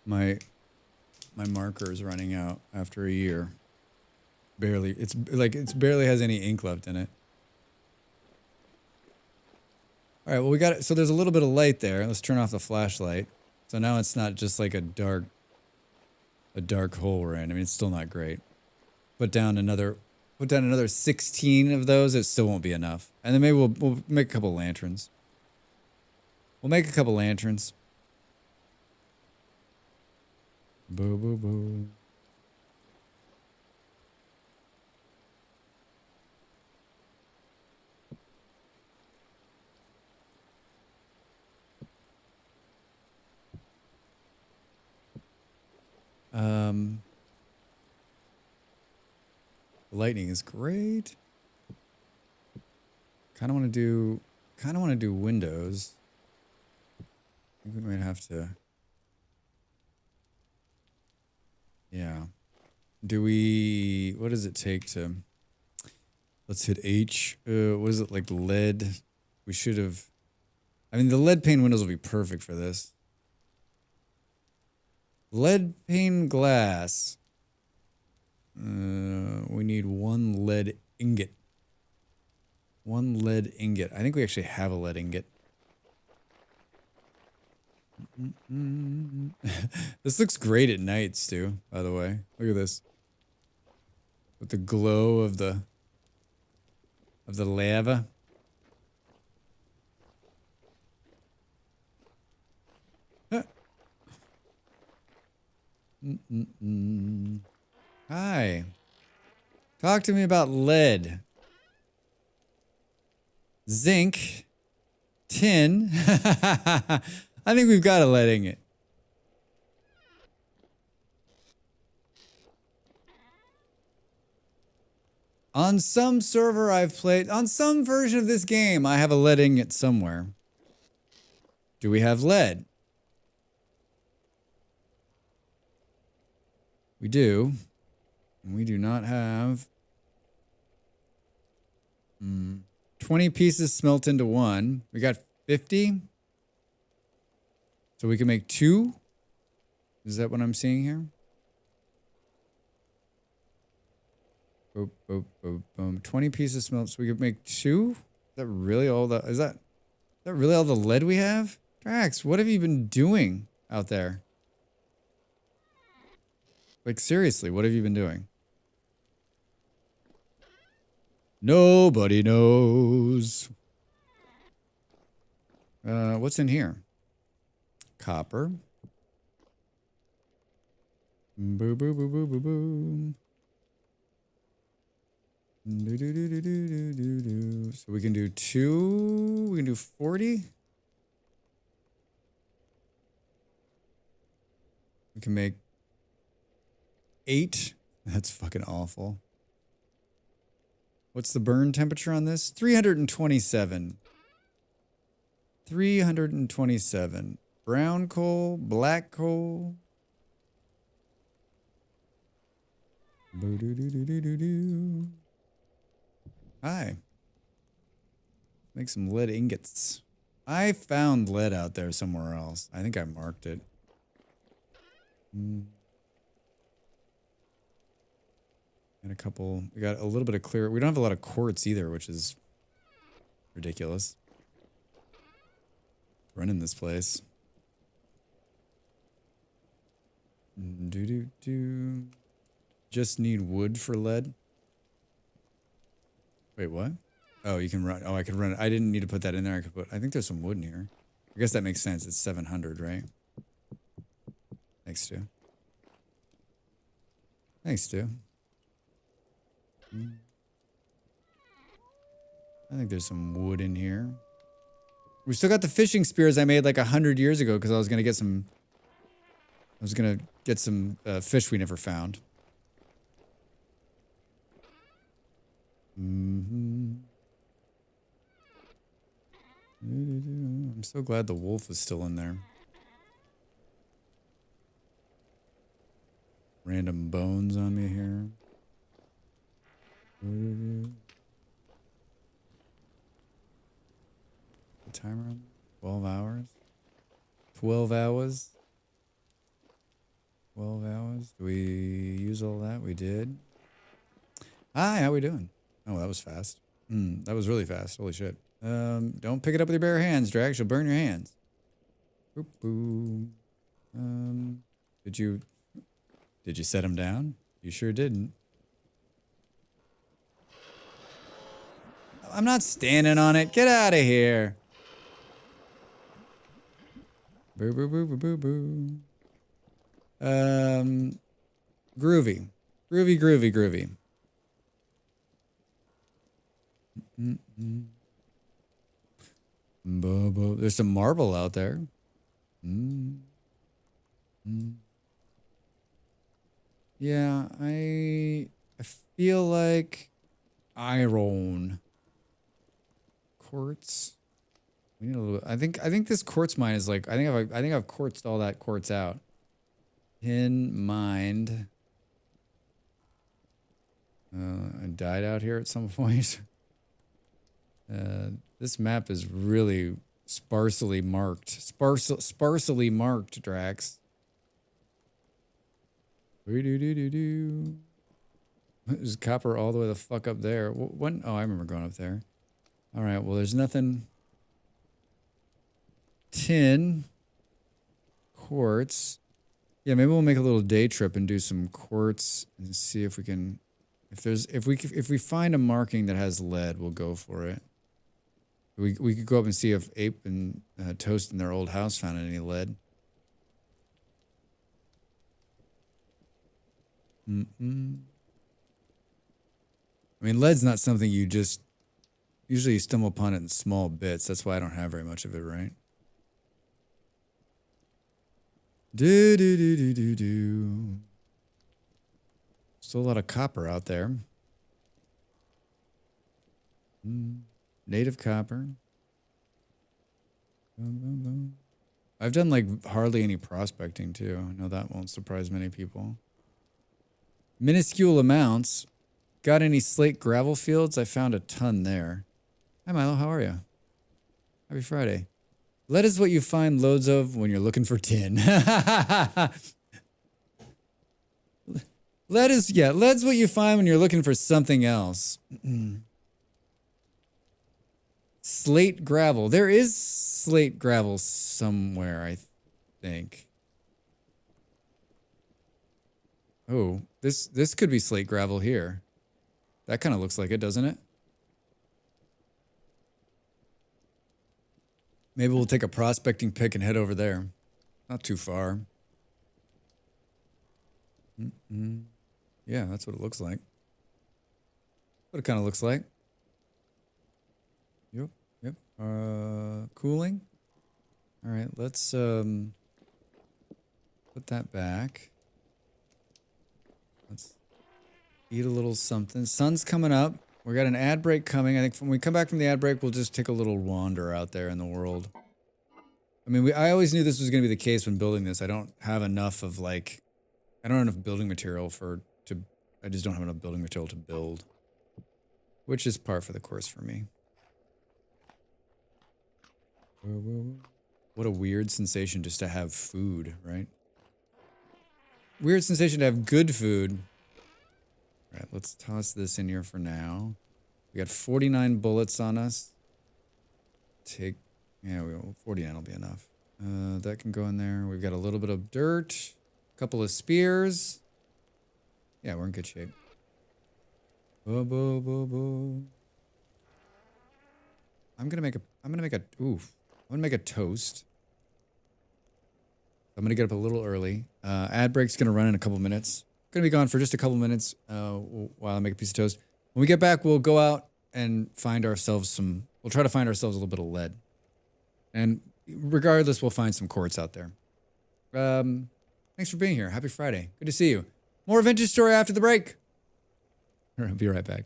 S1: My marker is running out after a year. Barely. It's barely has any ink left in it. All right, well, we got it. So there's a little bit of light there. Let's turn off the flashlight. So now it's not just like a dark hole we're in. I mean, it's still not great. Put down another 16 of those. It still won't be enough. And then maybe we'll make a couple lanterns. We'll make a couple lanterns. Boo, boo, boo. Lightning is great. Kind of want to do windows. I think we might have to. Yeah. What does it take to, let's hit H. What is it, like lead? We should have, I mean, the lead pane windows will be perfect for this. Lead pane glass. We need 1 lead ingot. 1 lead ingot. I think we actually have a lead ingot. This looks great at night, Stu, by the way. Look at this. With the glow of the lava. Huh. Hi. Talk to me about lead. Zinc. Tin. I think we've got a lead ingot. On some server I've played, on some version of this game, I have a lead ingot somewhere. Do we have lead? We do. We do not have 20 pieces smelt into 1. We got 50. So we can make 2. Is that what I'm seeing here? Boop, boop, boop, boom. 20 pieces smelt, so we could make 2? Is that really all the, is that really all the lead we have? Drax, what have you been doing out there? Like, seriously, what have you been doing? Nobody knows. What's in here? Copper. Boo, boo, boo, boo, boo, boo. Do, do, do, do, do, do, do. So we can do 2. We can do 40. We can make 8. That's fucking awful. What's the burn temperature on this? 327. 327. Brown coal, black coal. Boo doo doo doo doo doo doo. Hi. Make some lead ingots. I found lead out there somewhere else. I think I marked it. And a couple. We got a little bit of clear. We don't have a lot of quartz either, which is ridiculous. Running this place. Do do do. Just need wood for lead. Wait, what? Oh, you can run. Oh, I could run it. I didn't need to put that in there. I could put. I think there's some wood in here. I guess that makes sense. It's 700, right? Thanks, Stu. Thanks, Stu. I think there's some wood in here. We still got the fishing spears I made like 100 years ago because I was gonna get some. I was gonna get some fish we never found. I'm so glad the wolf is still in there. Random bones on me here. The timer on 12 hours. 12 hours. 12 hours. Do we use all that? We did. Hi, how we doing? Oh, that was fast. That was really fast. Holy shit. Don't pick it up with your bare hands, Drax. You'll burn your hands. Boop, boop. Did you set him down? You sure didn't. I'm not standing on it. Get out of here. Boo, boo, boo, boo, boo, boo. Groovy. Groovy, groovy, groovy. There's some marble out there. Yeah, I feel like iron. Quartz. We need a little bit. I think this quartz mine is like I think I've quartzed all that quartz out. In mind. I died out here at some point. This map is really sparsely marked. Sparsely marked, Drax. There's copper all the way the fuck up there. When? Oh, I remember going up there. All right, well, there's nothing. Tin, quartz. Yeah, maybe we'll make a little day trip and do some quartz and see if we can. If we find a marking that has lead, we'll go for it. We could go up and see if Ape and Toast in their old house found any lead. Mm-mm. I mean, lead's not something you just usually you stumble upon it in small bits. That's why I don't have very much of it, right? Do do do do do do. Still a lot of copper out there. Native copper. I've done like hardly any prospecting too. I know that won't surprise many people. Minuscule amounts. Got any slate gravel fields? I found a ton there. Hi Milo, how are you? Happy Friday. Lead is what you find loads of when you're looking for tin. Lead's what you find when you're looking for something else. Slate gravel. There is slate gravel somewhere, I think. Oh, this could be slate gravel here. That kind of looks like it, doesn't it? Maybe we'll take a prospecting pick and head over there. Not too far. Yeah, that's what it looks like. What it kind of looks like. Yep. Cooling. All right, let's put that back. Let's eat a little something. Sun's coming up. We got an ad break coming. I think when we come back from the ad break, we'll just take a little wander out there in the world. I mean, I always knew this was going to be the case when building this. I don't have enough of like, I don't have enough building material I just don't have enough building material to build. Which is par for the course for me. What a weird sensation just to have food, right? Weird sensation to have good food. All right, let's toss this in here for now. We got 49 bullets on us. 49 will be enough. That can go in there. We've got a little bit of dirt, a couple of spears. Yeah, we're in good shape. I'm gonna make a toast. I'm gonna get up a little early. Ad break's gonna run in a couple minutes. Gonna be gone for just a couple minutes while I make a piece of toast. When we get back, we'll go out and find ourselves we'll try to find ourselves a little bit of lead. And regardless, we'll find some quartz out there. Thanks for being here. Happy Friday. Good to see you. More vintage story after the break. All right, I'll be right back.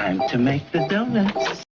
S3: Time to make the donuts.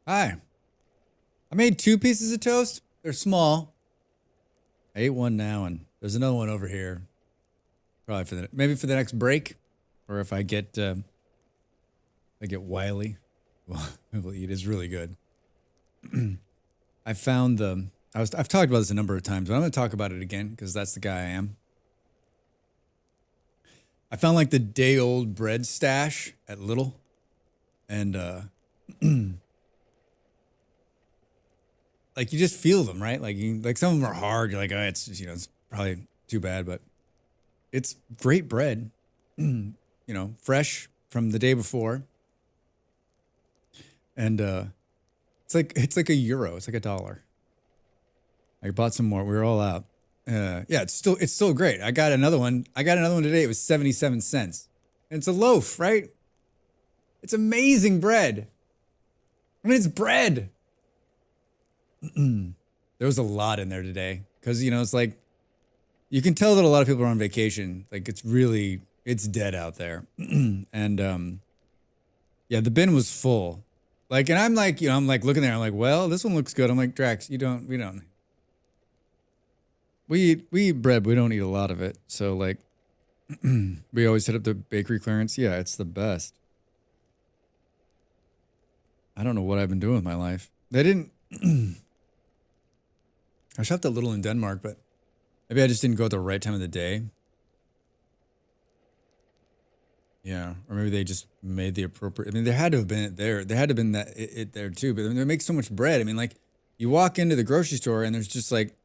S1: Hi. I made 2 pieces of toast. They're small. I ate one now, and there's another one over here. Probably for maybe for the next break, or if I get wily, we'll eat. It's really good. I found I've talked about this a number of times, but I'm going to talk about it again because that's the guy I am. I found like the day old bread stash at Little, and like you just feel them, right? Like some of them are hard. You're like, oh, it's probably too bad, but it's great bread, fresh from the day before, and it's like €1. It's like $1. I bought some more. We were all out. Yeah, it's still great. I got another one. Today. It was 77 cents. And it's a loaf, right? It's amazing bread. I mean, it's bread. There was a lot in there today because it's like you can tell that a lot of people are on vacation. Like it's dead out there. And yeah, the bin was full. Like, and I'm like, I'm like looking there. I'm like, well, this one looks good. I'm like, Drax, we don't. We eat bread, but we don't eat a lot of it. So like, we always hit up the bakery clearance. Yeah, it's the best. I don't know what I've been doing with my life. They didn't. I shopped at Little in Denmark, but maybe I just didn't go at the right time of the day. Yeah, or maybe they just made the appropriate. I mean, there had to have been it there. There had to have been it there too. But I mean, they make so much bread. I mean, like you walk into the grocery store and there's just like.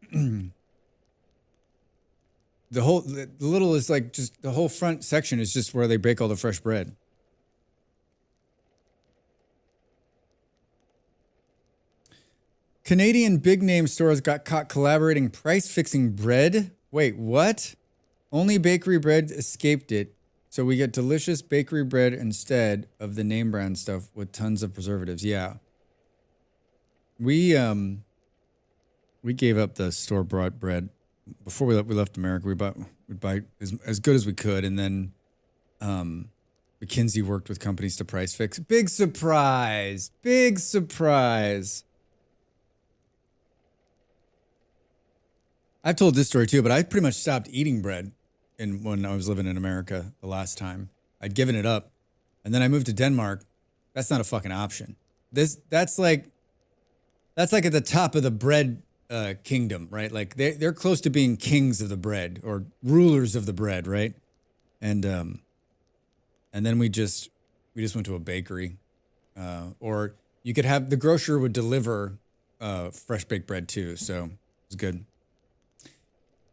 S1: The Little is like just the whole front section is just where they bake all the fresh bread. Canadian big name stores got caught collaborating price fixing bread. Wait, what? Only bakery bread escaped it. So we get delicious bakery bread instead of the name brand stuff with tons of preservatives. Yeah. We gave up the store bought bread. Before we left America, we'd buy as good as we could, and then McKinsey worked with companies to price fix. Big surprise! Big surprise! I've told this story too, but I pretty much stopped eating bread when I was living in America the last time. I'd given it up, and then I moved to Denmark. That's not a fucking option. That's like at the top of the bread. Kingdom, right? Like they're close to being kings of the bread or rulers of the bread, right? And then we just went to a bakery, or you could have the grocer would deliver fresh baked bread too, so it was good.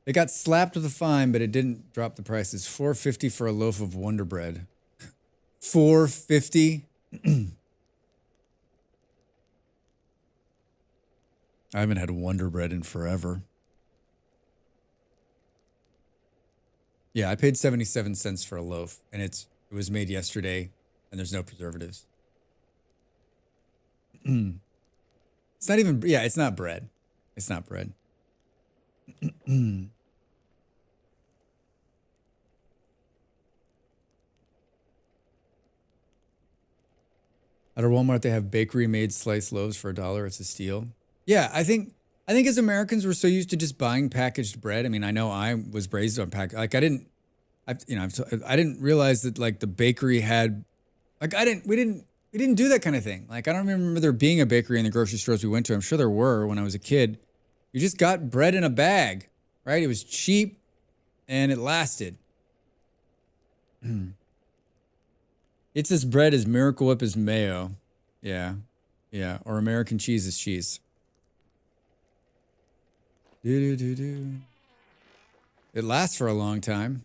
S1: They got slapped with a fine, but it didn't drop the prices. $4.50 for a loaf of Wonder Bread. $4.50. I haven't had Wonder Bread in forever. Yeah, I paid 77 cents for a loaf, and it was made yesterday, and there's no preservatives. It's not even, yeah, it's not bread. It's not bread. At our Walmart, they have bakery-made sliced loaves for $1. It's a steal. Yeah, I think as Americans, we're so used to just buying packaged bread. I mean, I know I was raised on like I didn't realize that like the bakery had, like we didn't do that kind of thing. Like I don't remember there being a bakery in the grocery stores we went to. I'm sure there were when I was a kid. You just got bread in a bag, right? It was cheap, and it lasted. It says bread is Miracle Whip is mayo. Yeah, or American cheese is cheese. It lasts for a long time.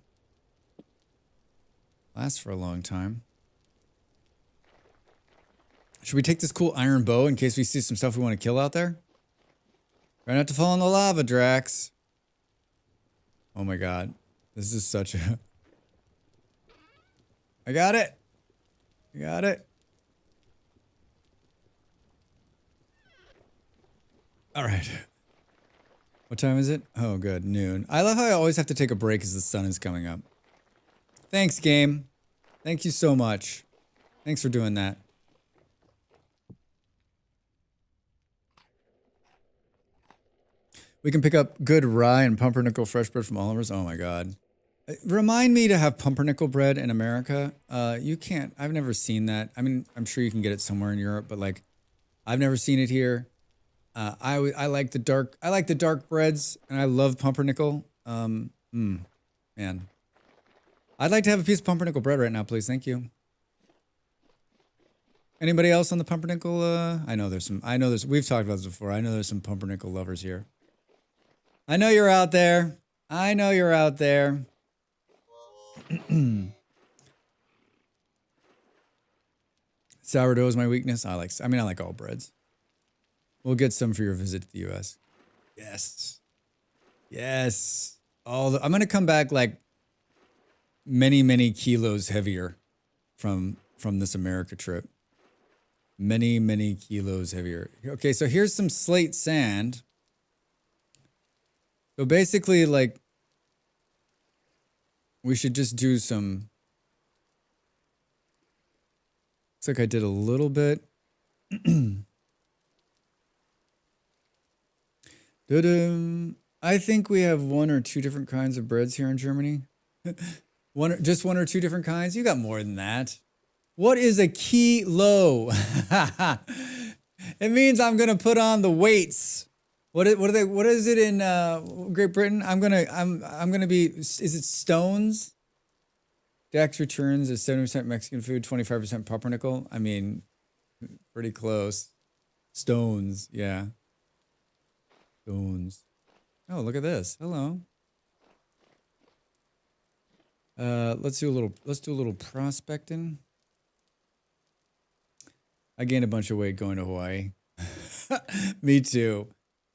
S1: Should we take this cool iron bow in case we see some stuff we want to kill out there? Try not to fall in the lava, Drax. Oh my god. This is such a... I got it. All right. What time is it? Oh, good. Noon. I love how I always have to take a break as the sun is coming up. Thanks, game. Thank you so much. Thanks for doing that. We can pick up good rye and pumpernickel fresh bread from Oliver's. Oh my god. Remind me to have pumpernickel bread in America. You can't. I've never seen that. I mean, I'm sure you can get it somewhere in Europe, but like, I've never seen it here. I like the dark breads, and I love pumpernickel. Man, I'd like to have a piece of pumpernickel bread right now, please. Thank you. Anybody else on the pumpernickel? I know there's some. We've talked about this before. I know there's some pumpernickel lovers here. I know you're out there. I know you're out there. Sourdough is my weakness. I like all breads. We'll get some for your visit to the U.S. Yes. Yes. I'm going to come back like many, many kilos heavier from this America trip. Many, many kilos heavier. Okay, so here's some slate sand. So basically, like, we should just do some. Looks like I did a little bit. I think we have one or two different kinds of breads here in Germany. Just one or two different kinds. You got more than that. What is a kilo? It means I'm gonna put on the weights. What is it in Great Britain? I'm gonna be. Is it stones? Dax returns is 70% Mexican food, 25% pumpernickel. I mean, pretty close. Stones, yeah. Stones. Oh, look at this. Hello. Let's do a little prospecting. I gained a bunch of weight going to Hawaii. Me too.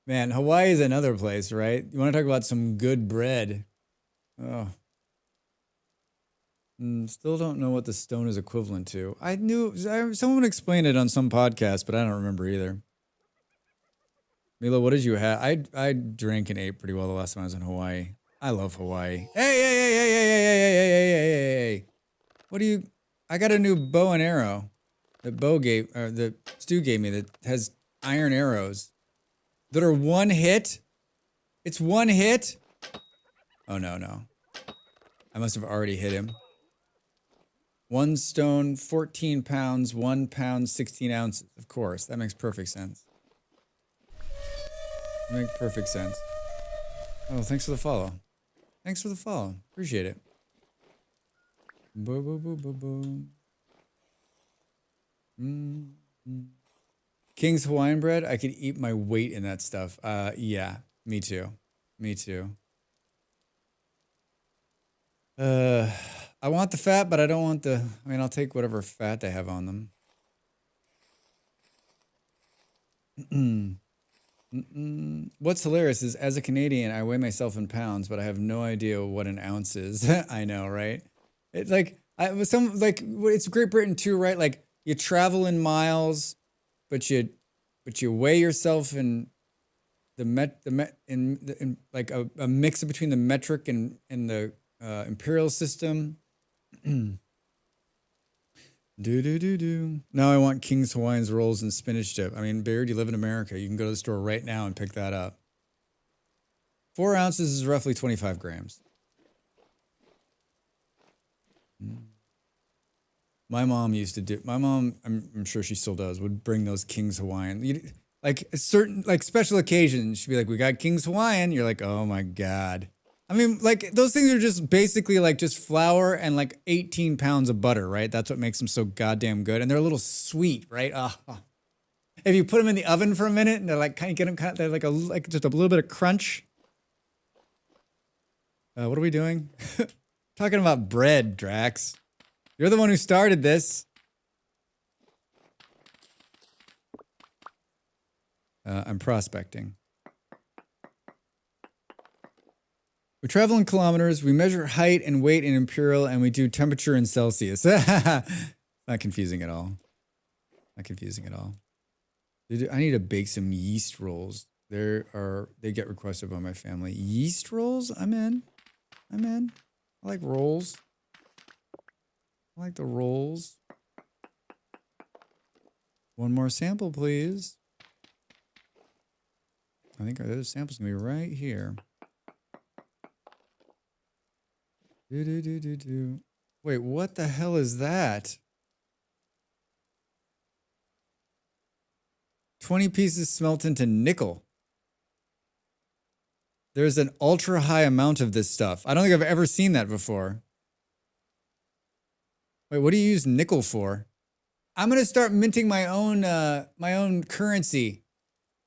S1: Man, Hawaii is another place, right? You want to talk about some good bread? Oh. Still don't know what the stone is equivalent to. Someone explained it on some podcast, but I don't remember either. Milo, what did you have? I drank and ate pretty well the last time I was in Hawaii. I love Hawaii. Hey. What do you? I got a new bow and arrow that Stu gave me that has iron arrows that are one hit. It's one hit. Oh, no. I must have already hit him. One stone, 14 pounds, 1 pound, 16 ounces. Of course, that makes perfect sense. Makes perfect sense. Oh, thanks for the follow. Thanks for the follow. Appreciate it. King's Hawaiian bread. I could eat my weight in that stuff. Yeah, me too. I want the fat, but I don't want I'll take whatever fat they have on them. What's hilarious is, as a Canadian, I weigh myself in pounds, but I have no idea what an ounce is. I know, right? It's like it's Great Britain too, right? Like you travel in miles, but you weigh yourself in like a mix between the metric and the imperial system. Now I want King's Hawaiian's rolls and spinach dip. I mean, Beard, you live in America. You can go to the store right now and pick that up. 4 ounces is roughly 25 grams. My mom used to do. My mom, I'm sure she still does, would bring those King's Hawaiian. Like certain special occasions, she'd be like, "We got King's Hawaiian." You're like, "Oh my god." I mean, like, those things are just basically like just flour and like 18 pounds of butter, right? That's what makes them so goddamn good. And they're a little sweet, right? If you put them in the oven for a minute and they're like, they're like just a little bit of crunch. What are we doing? Talking about bread, Drax. You're the one who started this. I'm prospecting. We travel in kilometers, we measure height and weight in imperial, and we do temperature in Celsius. Not confusing at all. Not confusing at all. I need to bake some yeast rolls. They get requested by my family. Yeast rolls? I'm in. I like rolls. I like the rolls. One more sample, please. I think our other sample's gonna be right here. Wait, what the hell is that? 20 pieces smelt into nickel. There's an ultra high amount of this stuff. I don't think I've ever seen that before. Wait, what do you use nickel for? I'm gonna start minting my own currency.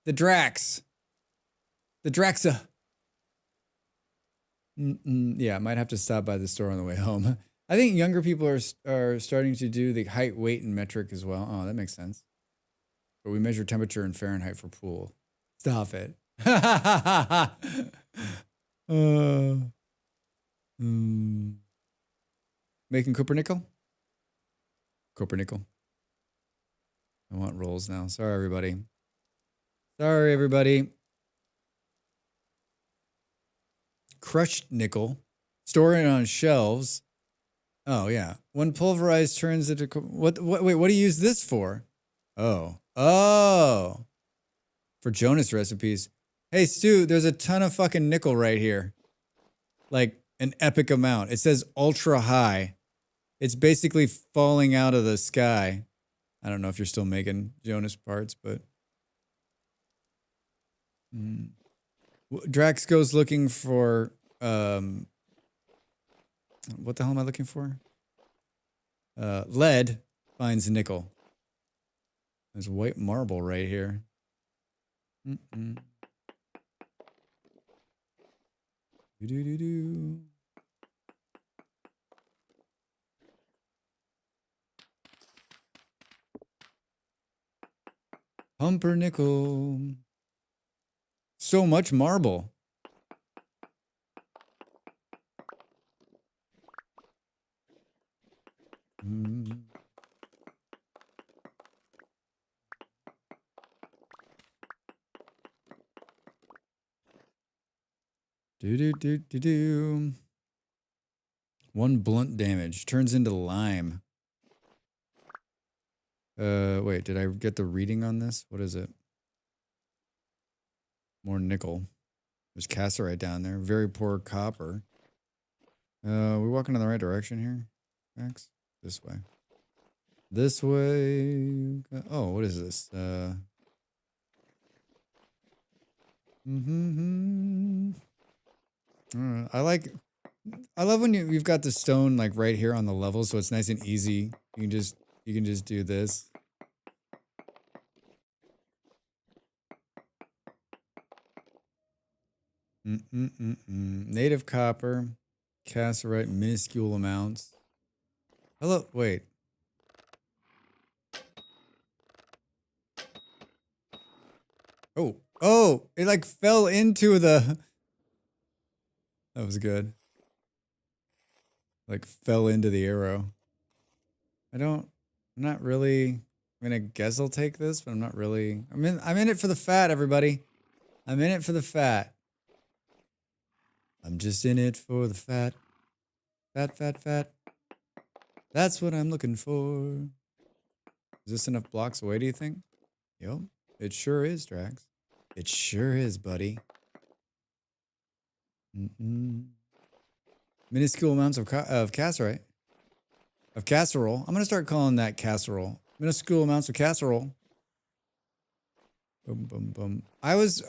S1: The Drax. The Draxa. Yeah, I might have to stop by the store on the way home. I think younger people are starting to do the height, weight, and metric as well. Oh, that makes sense. But we measure temperature in Fahrenheit for pool. Stop it. Making Coppernickel? Coppernickel. I want rolls now. Sorry, everybody. Sorry, everybody. Crushed nickel. Store it on shelves. Oh, yeah. When pulverized turns into... Wait, what do you use this for? Oh. Oh. For Jonas recipes. Hey, Stu, there's a ton of fucking nickel right here. Like, an epic amount. It says ultra high. It's basically falling out of the sky. I don't know if you're still making Jonas parts, but... Drax goes looking for... what the hell am I looking for? Lead finds nickel. There's white marble right here. Do-do-do-do. Pumpernickel. So much marble. Do. One blunt damage turns into lime. Wait, did I get the reading on this? What is it? More nickel. There's cassiterite down there. Very poor copper. We walking in the right direction here, Max? This way. This way. Oh, what is this? I love when you've got the stone like right here on the level, so it's nice and easy. You can just do this. Native copper, cassiterite, minuscule amounts. Hello, wait. Oh, it like fell into the... That was good. Like fell into the arrow. I'm not really... I mean, I guess I'll take this, but I'm not really... I'm in it for the fat, everybody. I'm in it for the fat. I'm just in it for the fat. Fat. That's what I'm looking for. Is this enough blocks away, do you think? Yep. It sure is, Drax. It sure is, buddy. Minuscule amounts of cassiterite. Of casserole. I'm going to start calling that casserole. Minuscule amounts of casserole. Boom. I was...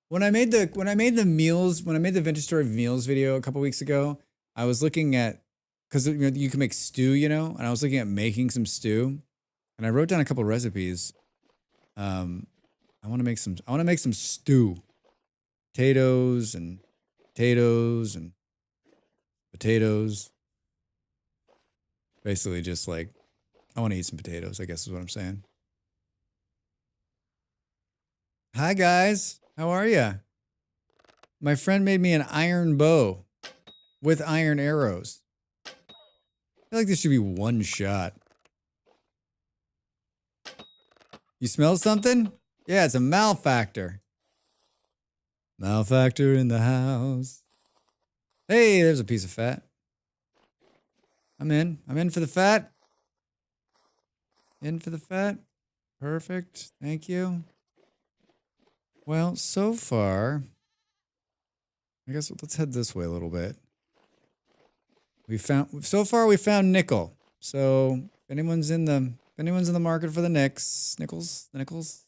S1: When I made the vintage story meals video a couple weeks ago, I was looking at, because you can make stew, and I was looking at making some stew, and I wrote down a couple recipes. I want to make some stew, potatoes and potatoes. Basically, just like I want to eat some potatoes, I guess is what I'm saying. Hi guys. How are ya? My friend made me an iron bow with iron arrows. I feel like this should be one shot. You smell something? Yeah, it's a malefactor. Malefactor in the house. Hey, there's a piece of fat. I'm in. I'm in for the fat. In for the fat. Perfect. Thank you. Well, so far, I guess let's head this way a little bit. We found nickel. So if anyone's in the market for the nickels,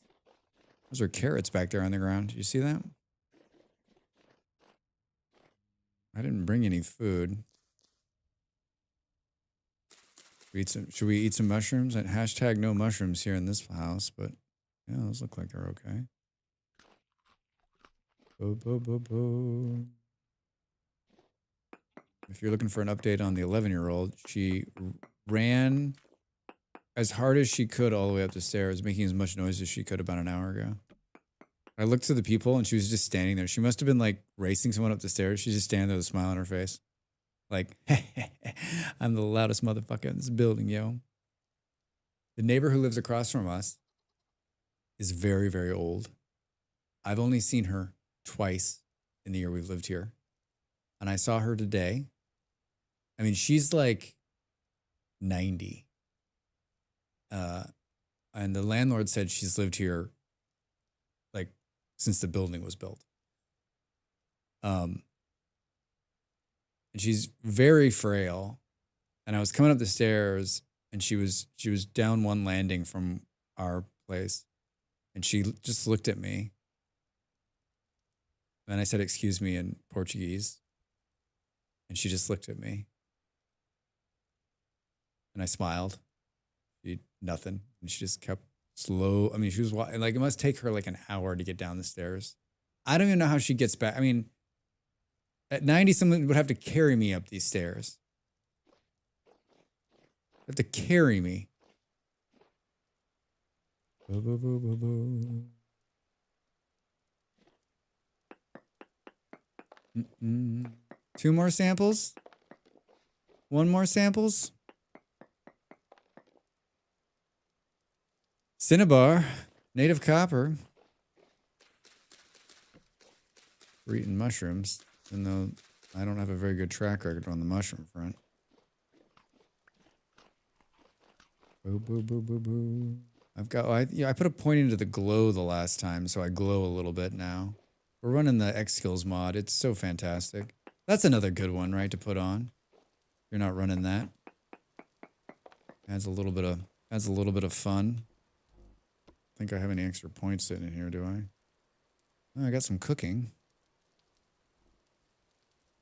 S1: Those are carrots back there on the ground. Did you see that? I didn't bring any food. Should we eat some mushrooms? And hashtag no mushrooms here in this house, but yeah, those look like they're okay. If you're looking for an update on the 11-year-old, she ran as hard as she could all the way up the stairs, making as much noise as she could about an hour ago. I looked to the people and she was just standing there. She must have been like racing someone up the stairs. She's just standing there with a smile on her face. Like, I'm the loudest motherfucker in this building, yo. The neighbor who lives across from us is very, very old. I've only seen her twice in the year we've lived here. And I saw her today. I mean, she's like 90. And the landlord said she's lived here like since the building was built. And she's very frail. And I was coming up the stairs and she was down one landing from our place. And she just looked at me. And I said, "Excuse me," in Portuguese. And she just looked at me. And I smiled. Nothing. And she just kept slow. I mean, she was walking, like, it must take her like an hour to get down the stairs. I don't even know how she gets back. I mean, at 90, someone would have to carry me up these stairs. Have to carry me. Two more samples? One more samples? Cinnabar, native copper. We're eating mushrooms, even though I don't have a very good track record on the mushroom front. Boo, boo, boo, boo, boo. I put a point into the glow the last time, so I glow a little bit now. We're running the X Skills mod. It's so fantastic. That's another good one, right, to put on. You're not running that. Adds a little bit of fun. Think I have any extra points sitting in here, do I? Oh, I got some cooking.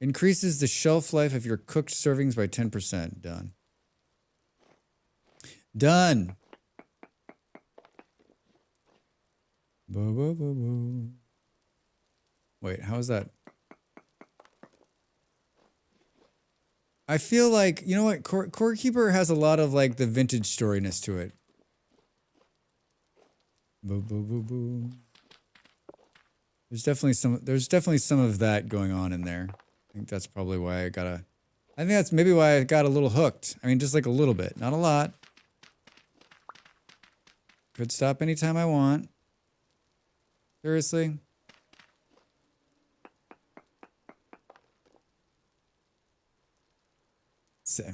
S1: Increases the shelf life of your cooked servings by 10%. Done. Done. Wait, how is that? I feel like, you know what? Core Keeper has a lot of like the vintage storiness to it. Boo, boo, boo, boo. There's definitely some of that going on in there. I think that's probably why I think that's maybe why I got a little hooked. I mean, just like a little bit, not a lot. Could stop anytime I want. Seriously.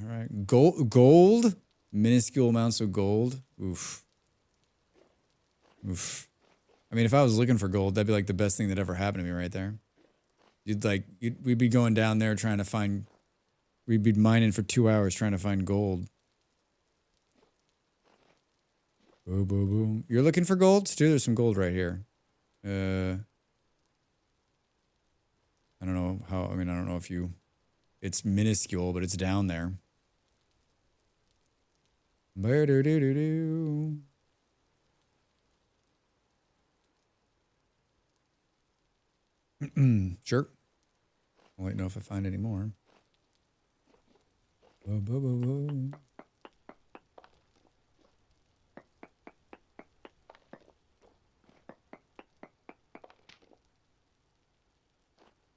S1: Right. Gold? Minuscule amounts of gold? Oof. Oof. I mean, if I was looking for gold, that'd be like the best thing that ever happened to me right there. We'd be going down there trying to find, we'd be mining for 2 hours trying to find gold. Boom, boom, boom. You're looking for gold? Stu, there's some gold right here. I don't know how, I don't know if it's minuscule, but it's down there. Sure. I'll let you know if I find any more.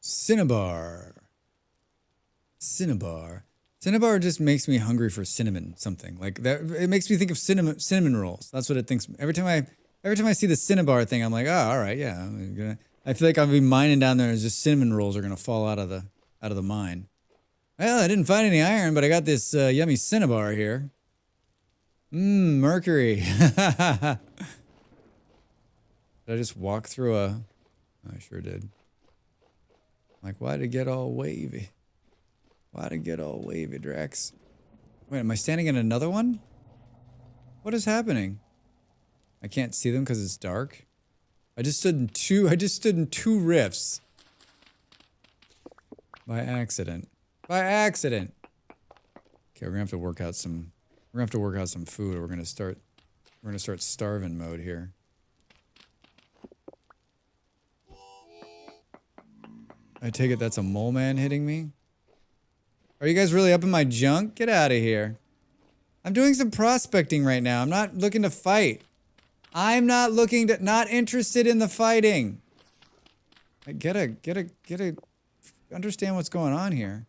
S1: Cinnabar. Cinnabar just makes me hungry for cinnamon something. Like that, it makes me think of cinnamon rolls. That's what it thinks. Every time I see the Cinnabar thing, I'm like, oh, all right, yeah. I feel like I'll be mining down there and just cinnamon rolls are gonna fall out of the mine. Well, I didn't find any iron, but I got this yummy Cinnabar here. Mercury. Did I just walk through a... I sure did. Like, why'd it get all wavy? Why'd it get all wavy, Drax? Wait, am I standing in another one? What is happening? I can't see them because it's dark. I just stood in two rifts. By accident. By accident. Okay, we're gonna have to work out some food, or we're gonna start starving mode here. I take it that's a mole man hitting me? Are you guys really up in my junk? Get out of here. I'm doing some prospecting right now. I'm not looking to fight. I'm not interested in the fighting. I gotta understand what's going on here.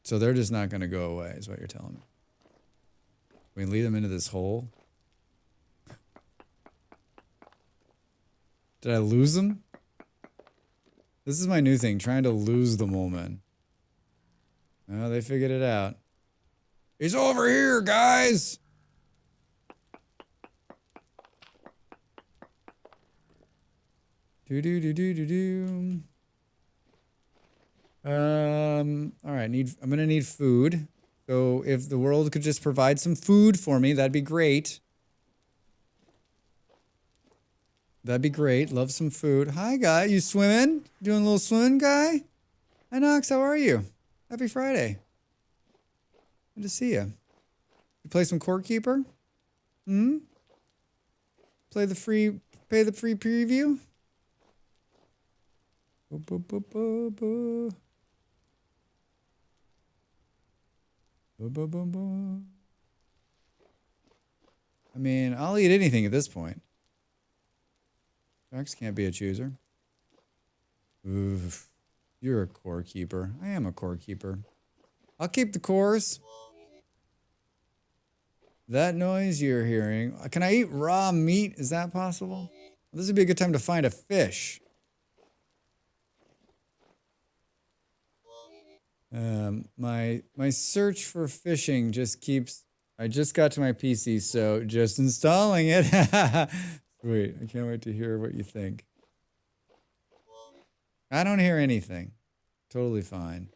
S1: So they're just not gonna go away, is what you're telling me. We lead them into this hole. Did I lose them? This is my new thing, trying to lose the mole men. Oh, they figured it out. He's over here, guys! Do. Alright, I'm gonna need food. So if the world could just provide some food for me, that'd be great. That'd be great. Love some food. Hi, guy. You swimming? Doing a little swimming, guy? Hi, Knox. How are you? Happy Friday. Good to see you. You play some Court Keeper? Hmm? Pay the free preview? I mean, I'll eat anything at this point. Drax can't be a chooser. Oof. You're a core keeper. I am a core keeper. I'll keep the cores. That noise you're hearing. Can I eat raw meat? Is that possible? This would be a good time to find a fish. My search for fishing just keeps... I just got to my PC, so just installing it. Sweet. I can't wait to hear what you think. I don't hear anything. Totally fine.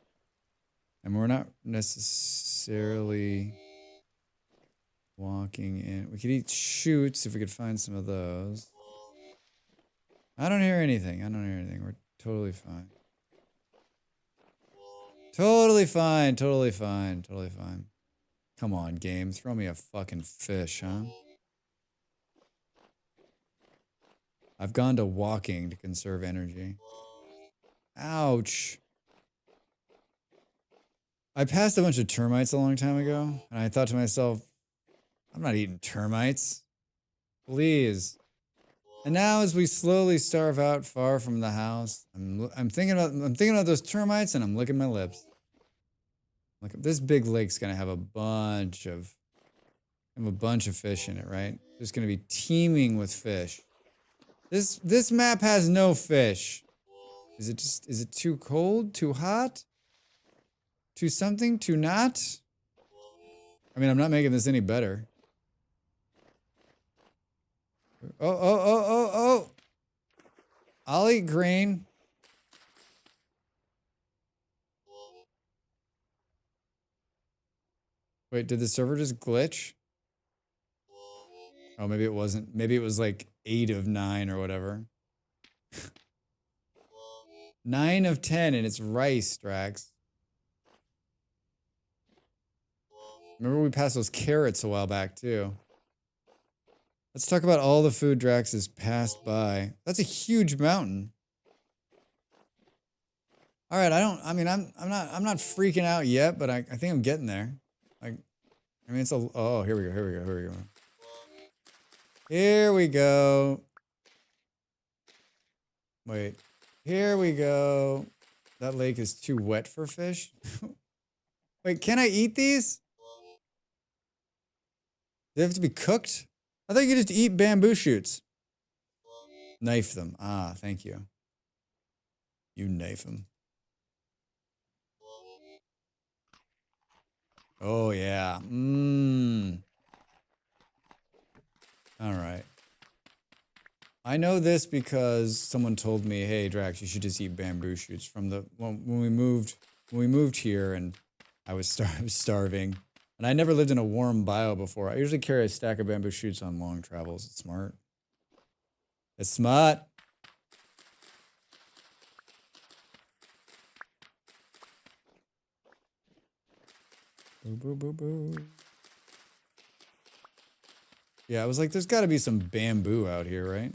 S1: And we're not necessarily walking in. We could eat shoots if we could find some of those. I don't hear anything. We're totally fine. Totally fine. Come on, game. Throw me a fucking fish, huh? I've gone to walking to conserve energy. Ouch. I passed a bunch of termites a long time ago, and I thought to myself, I'm not eating termites. Please. And now as we slowly starve out far from the house, I'm thinking about those termites, and I'm licking my lips. Look, this big lake's gonna have a bunch of fish in it, right? It's gonna be teeming with fish. This map has no fish. Is it too cold? Too hot? Too something? Too not? I mean, I'm not making this any better. Oh. I'll eat grain. Wait, did the server just glitch? Oh, maybe it wasn't. Maybe it was like 8 of 9 or whatever. 9 of 10 and it's rice, Drax. Remember we passed those carrots a while back too. Let's talk about all the food Drax has passed by. That's a huge mountain. All right, I'm not freaking out yet, but I think I'm getting there. It's a, oh, here we go. Here we go. Wait, here we go. That lake is too wet for fish. Wait, can I eat these? Do they have to be cooked? I thought you could just eat bamboo shoots. Knife them. Ah, thank you. You knife them. Oh, yeah. All right. I know this because someone told me, hey, Drax, you should just eat bamboo shoots from the... when we moved here and I was starving. And I never lived in a warm bio before. I usually carry a stack of bamboo shoots on long travels. It's smart. It's smart. Boo, boo, boo, boo. Yeah, I was like, there's got to be some bamboo out here, right?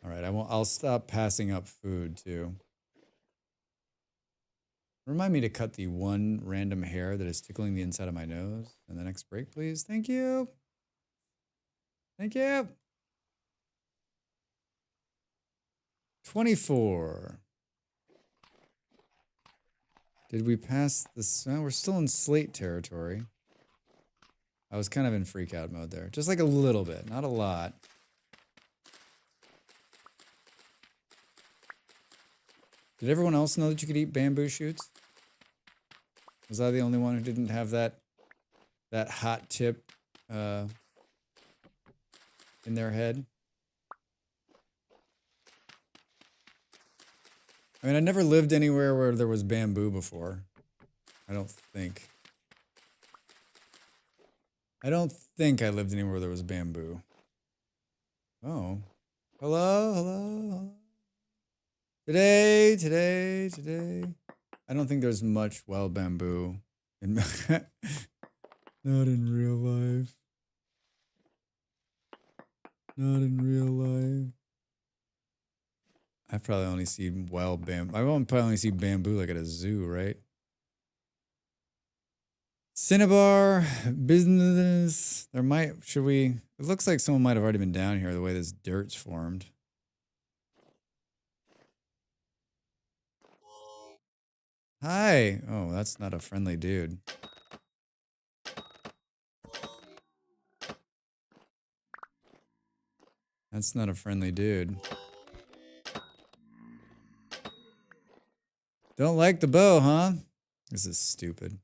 S1: All right, I'll stop passing up food too. Remind me to cut the one random hair that is tickling the inside of my nose in the next break, please. Thank you. Thank you. 24. Did we pass this? We're still in slate territory. I was kind of in freak out mode there. Just like a little bit, not a lot. Did everyone else know that you could eat bamboo shoots? Was I the only one who didn't have that hot tip in their head? I mean, I never lived anywhere where there was bamboo before. I don't think. I don't think I lived anywhere where there was bamboo. Oh. Hello, hello, hello. Today. I don't think there's much wild bamboo in not in real life. Not in real life. I probably only see wild bamboo. I won't probably only see bamboo like at a zoo, right? Cinnabar, business. There might, should we? It looks like someone might have already been down here the way this dirt's formed. Hi. Oh, that's not a friendly dude. That's not a friendly dude. Don't like the bow, huh? This is stupid.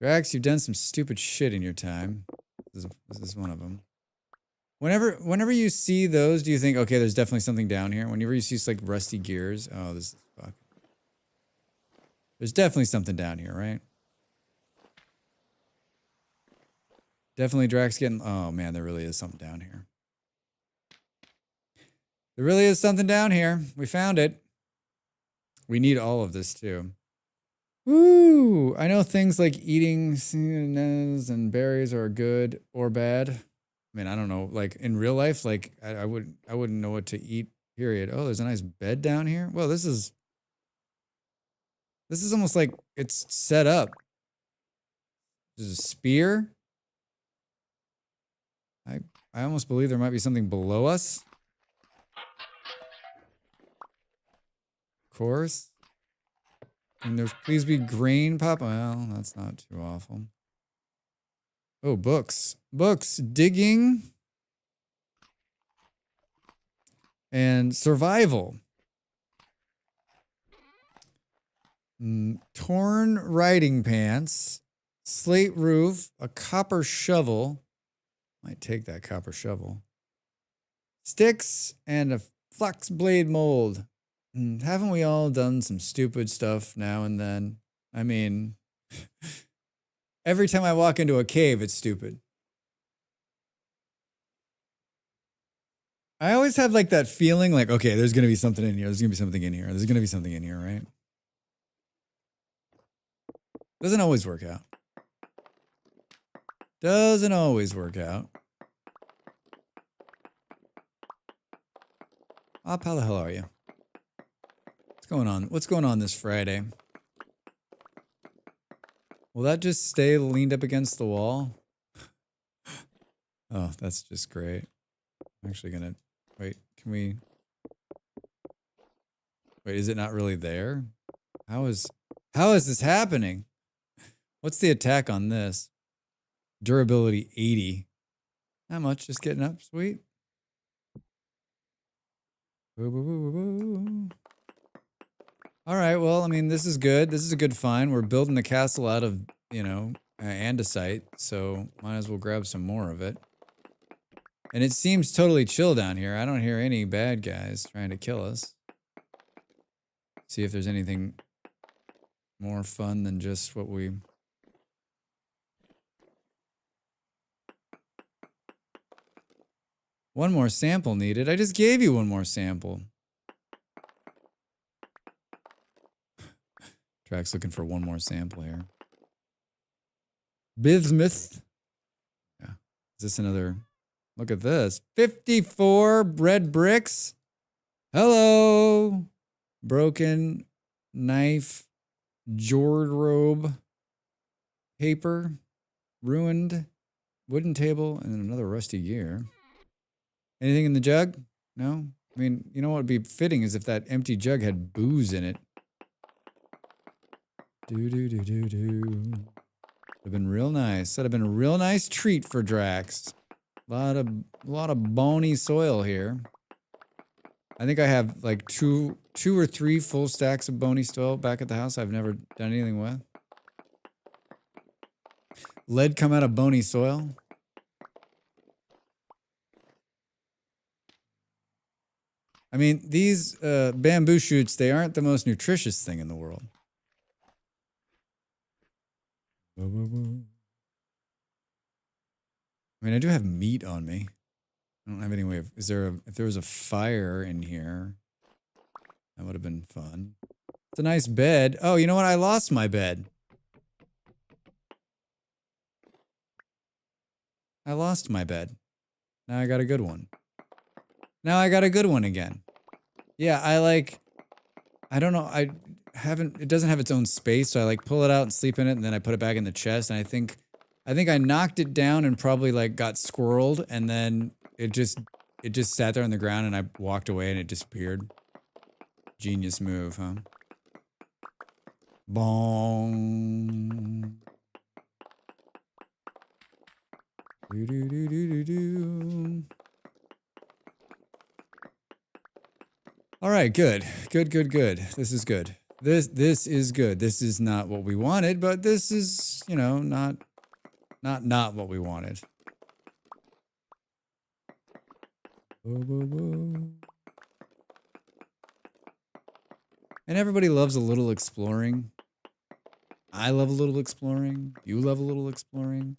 S1: Drax, you've done some stupid shit in your time. This is one of them. Whenever you see those, do you think, okay, there's definitely something down here? Whenever you see like rusty gears, oh, this is fuck. There's definitely something down here, right? Definitely Drax getting, oh man, there really is something down here. There really is something down here. We found it. We need all of this too. Woo! I know things like eating bananas and berries are good or bad. I mean, I don't know. Like in real life, like I wouldn't know what to eat. Period. Oh, there's a nice bed down here. Well, this is almost like it's set up. There's a spear. I almost believe there might be something below us. Of course. And there's please be grain pop. Well, that's not too awful. Oh, books. Books. Digging. And survival. Torn riding pants. Slate roof. A copper shovel. Might take that copper shovel. Sticks and a flux blade mold. Haven't we all done some stupid stuff now and then? I mean, every time I walk into a cave, it's stupid. I always have like that feeling like, okay, there's going to be something in here. There's going to be something in here. There's going to be something in here, right? Doesn't always work out. Doesn't always work out. Op, how the hell are you? What's going on? What's going on this Friday? Will that just stay leaned up against the wall? Oh, that's just great. I'm actually gonna wait. Can we? Wait, is it not really there? How is this happening? What's the attack on this? Durability 80. Not much. Just getting up. Sweet. Boo, boo, boo, boo, boo. All right, well, I mean, this is good. This is a good find. We're building the castle out of, andesite, so might as well grab some more of it. And it seems totally chill down here. I don't hear any bad guys trying to kill us. See if there's anything more fun than just what we... One more sample needed. I just gave you one more sample. Track's looking for one more sample here. Bismuth. Yeah. Is this another... Look at this. 54 red bricks. Hello. Broken knife. Jordrobe. Paper. Ruined. Wooden table. And then another rusty gear. Anything in the jug? No? I mean, you know what would be fitting is if that empty jug had booze in it. Do. Would have been real nice. That'd have been a real nice treat for Drax. A lot of bony soil here. I think I have like two or three full stacks of bony soil back at the house I've never done anything with. Lead come out of bony soil. I mean, these bamboo shoots, they aren't the most nutritious thing in the world. I mean, I do have meat on me. I don't have any way of... If there was a fire in here, that would have been fun. It's a nice bed. Oh, you know what? I lost my bed. I lost my bed. Now I got a good one. Now I got a good one again. Yeah, I don't know. It doesn't have its own space, so I like pull it out and sleep in it, and then I put it back in the chest, and I think I knocked it down and probably like got squirreled, and then it just sat there on the ground, and I walked away and it disappeared. Genius move, huh? Bong. Do. All right, good. This is good. This is good. This is not what we wanted, but this is, you know, not what we wanted. And everybody loves a little exploring. I love a little exploring. You love a little exploring.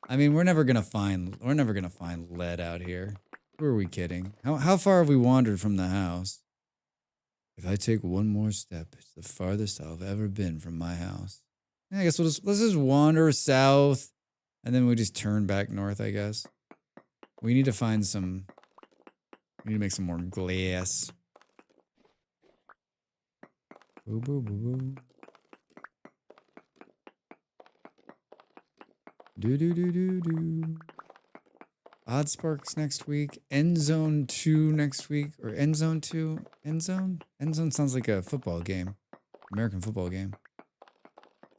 S1: I mean, we're never gonna find lead out here. Who are we kidding? How far have we wandered from the house? If I take one more step, it's the farthest I've ever been from my house. I guess let's just wander south, and then we just turn back north, I guess. We need to find some... We need to make some more glass. Boo. Do. Odd Sparks next week. End Zone 2 next week. Or End Zone 2. End Zone? End Zone sounds like a football game. American football game.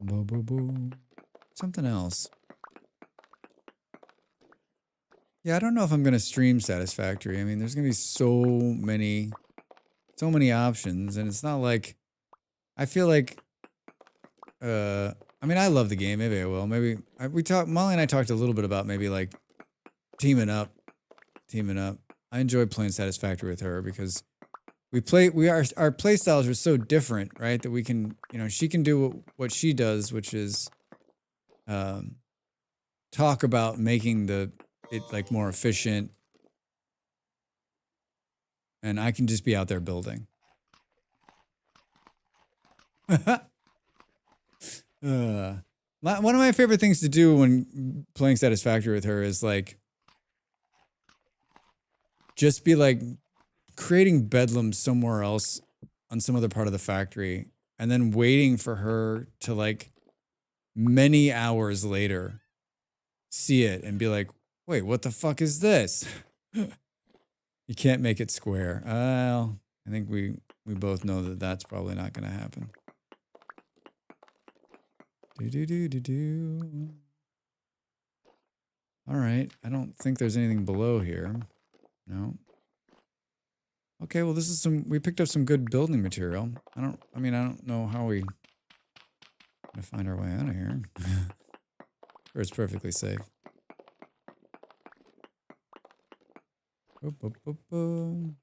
S1: Boo. Something else. Yeah, I don't know if I'm going to stream Satisfactory. I mean, there's going to be so many options. And it's not like... I feel like... I mean, I love the game. Maybe I will. Maybe... Molly and I talked a little bit about maybe like... Teaming up. I enjoy playing Satisfactory with her because our play styles are so different, right? That we can, you know, she can do what she does, which is talk about making it like more efficient, and I can just be out there building. One of my favorite things to do when playing Satisfactory with her is like just be like creating bedlam somewhere else on some other part of the factory and then waiting for her to like many hours later see it and be like, wait, what the fuck is this? You can't make it square. Well, I think we both know that that's probably not going to happen. Do. All right. I don't think there's anything below here. No. Okay, well, we picked up some good building material. I don't know how we gonna find our way out of here. Or it's perfectly safe. Boop, boop, boop, boop.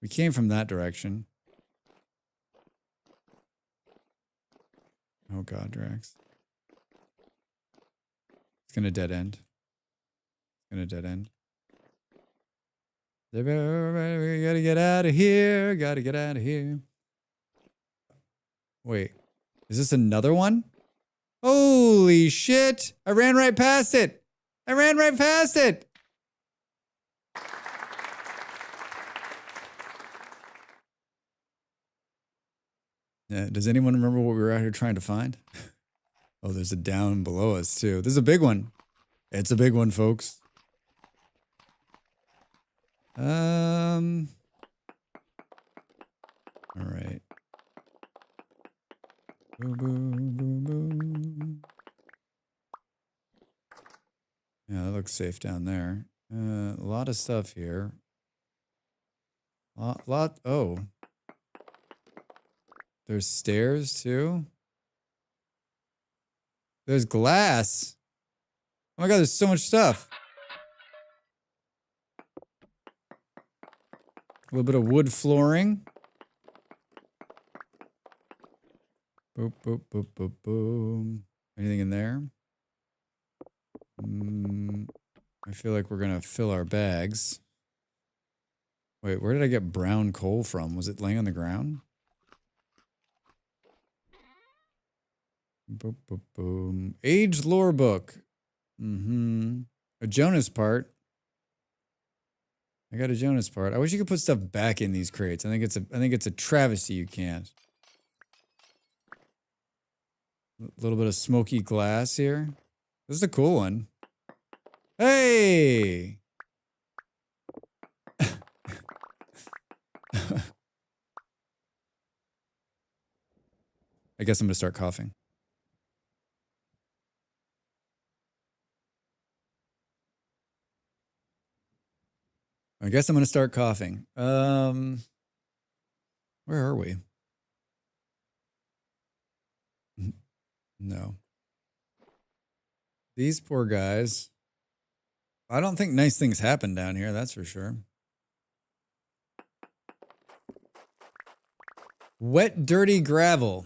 S1: We came from that direction. Oh God, Drax. It's gonna dead end. It's gonna dead end. We gotta get out of here. Gotta get out of here. Wait, is this another one? Holy shit! I ran right past it. I ran right past it. Yeah, does anyone remember what we were out here trying to find? Oh, there's a down below us too. This is a big one. It's a big one, folks. All right. Boom, boom, boom, boom. Yeah, that looks safe down there. A lot of stuff here. Oh. There's stairs too. There's glass. Oh my God, there's so much stuff. A little bit of wood flooring. Boop, boop, boop, boop, boom. Anything in there? I feel like we're gonna fill our bags. Wait, where did I get brown coal from? Was it laying on the ground? Boop, boop, boom. Age lore book. A Jonas part. I got a Jonas part. I wish you could put stuff back in these crates. I think it's a travesty you can't. A little bit of smoky glass here. This is a cool one. Hey! I guess I'm gonna start coughing. I guess I'm gonna start coughing. Where are we? No. These poor guys. I don't think nice things happen down here, that's for sure. Wet, dirty gravel.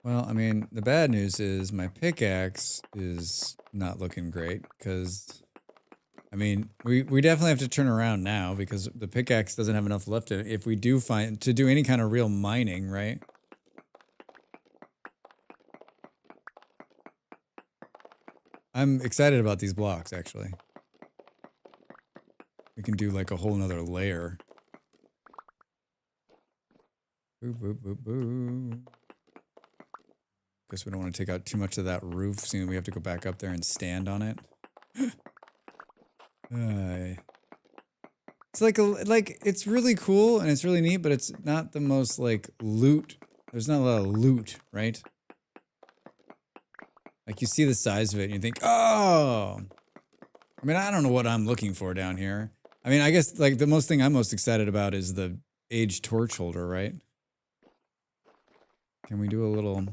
S1: Well, I mean, the bad news is my pickaxe is not looking great because, I mean, we definitely have to turn around now because the pickaxe doesn't have enough left in it if we do find to do any kind of real mining, right? I'm excited about these blocks, actually. We can do like a whole nother layer. Boo, boo, boo, boo. Guess we don't want to take out too much of that roof, seeing we have to go back up there and stand on it. It's like it's really cool and it's really neat, but it's not the most like loot. There's not a lot of loot, right? Like you see the size of it and you think, oh. I mean, I don't know what I'm looking for down here. I mean, I guess like the most thing I'm most excited about is the aged torch holder, right? Can we do a little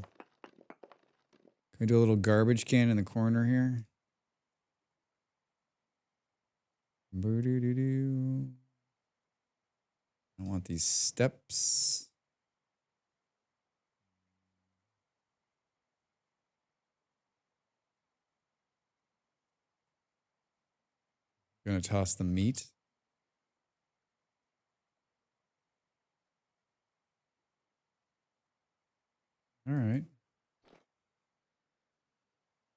S1: garbage can in the corner here? Boo-doo-doo-doo. I want these steps. Gonna toss the meat. All right.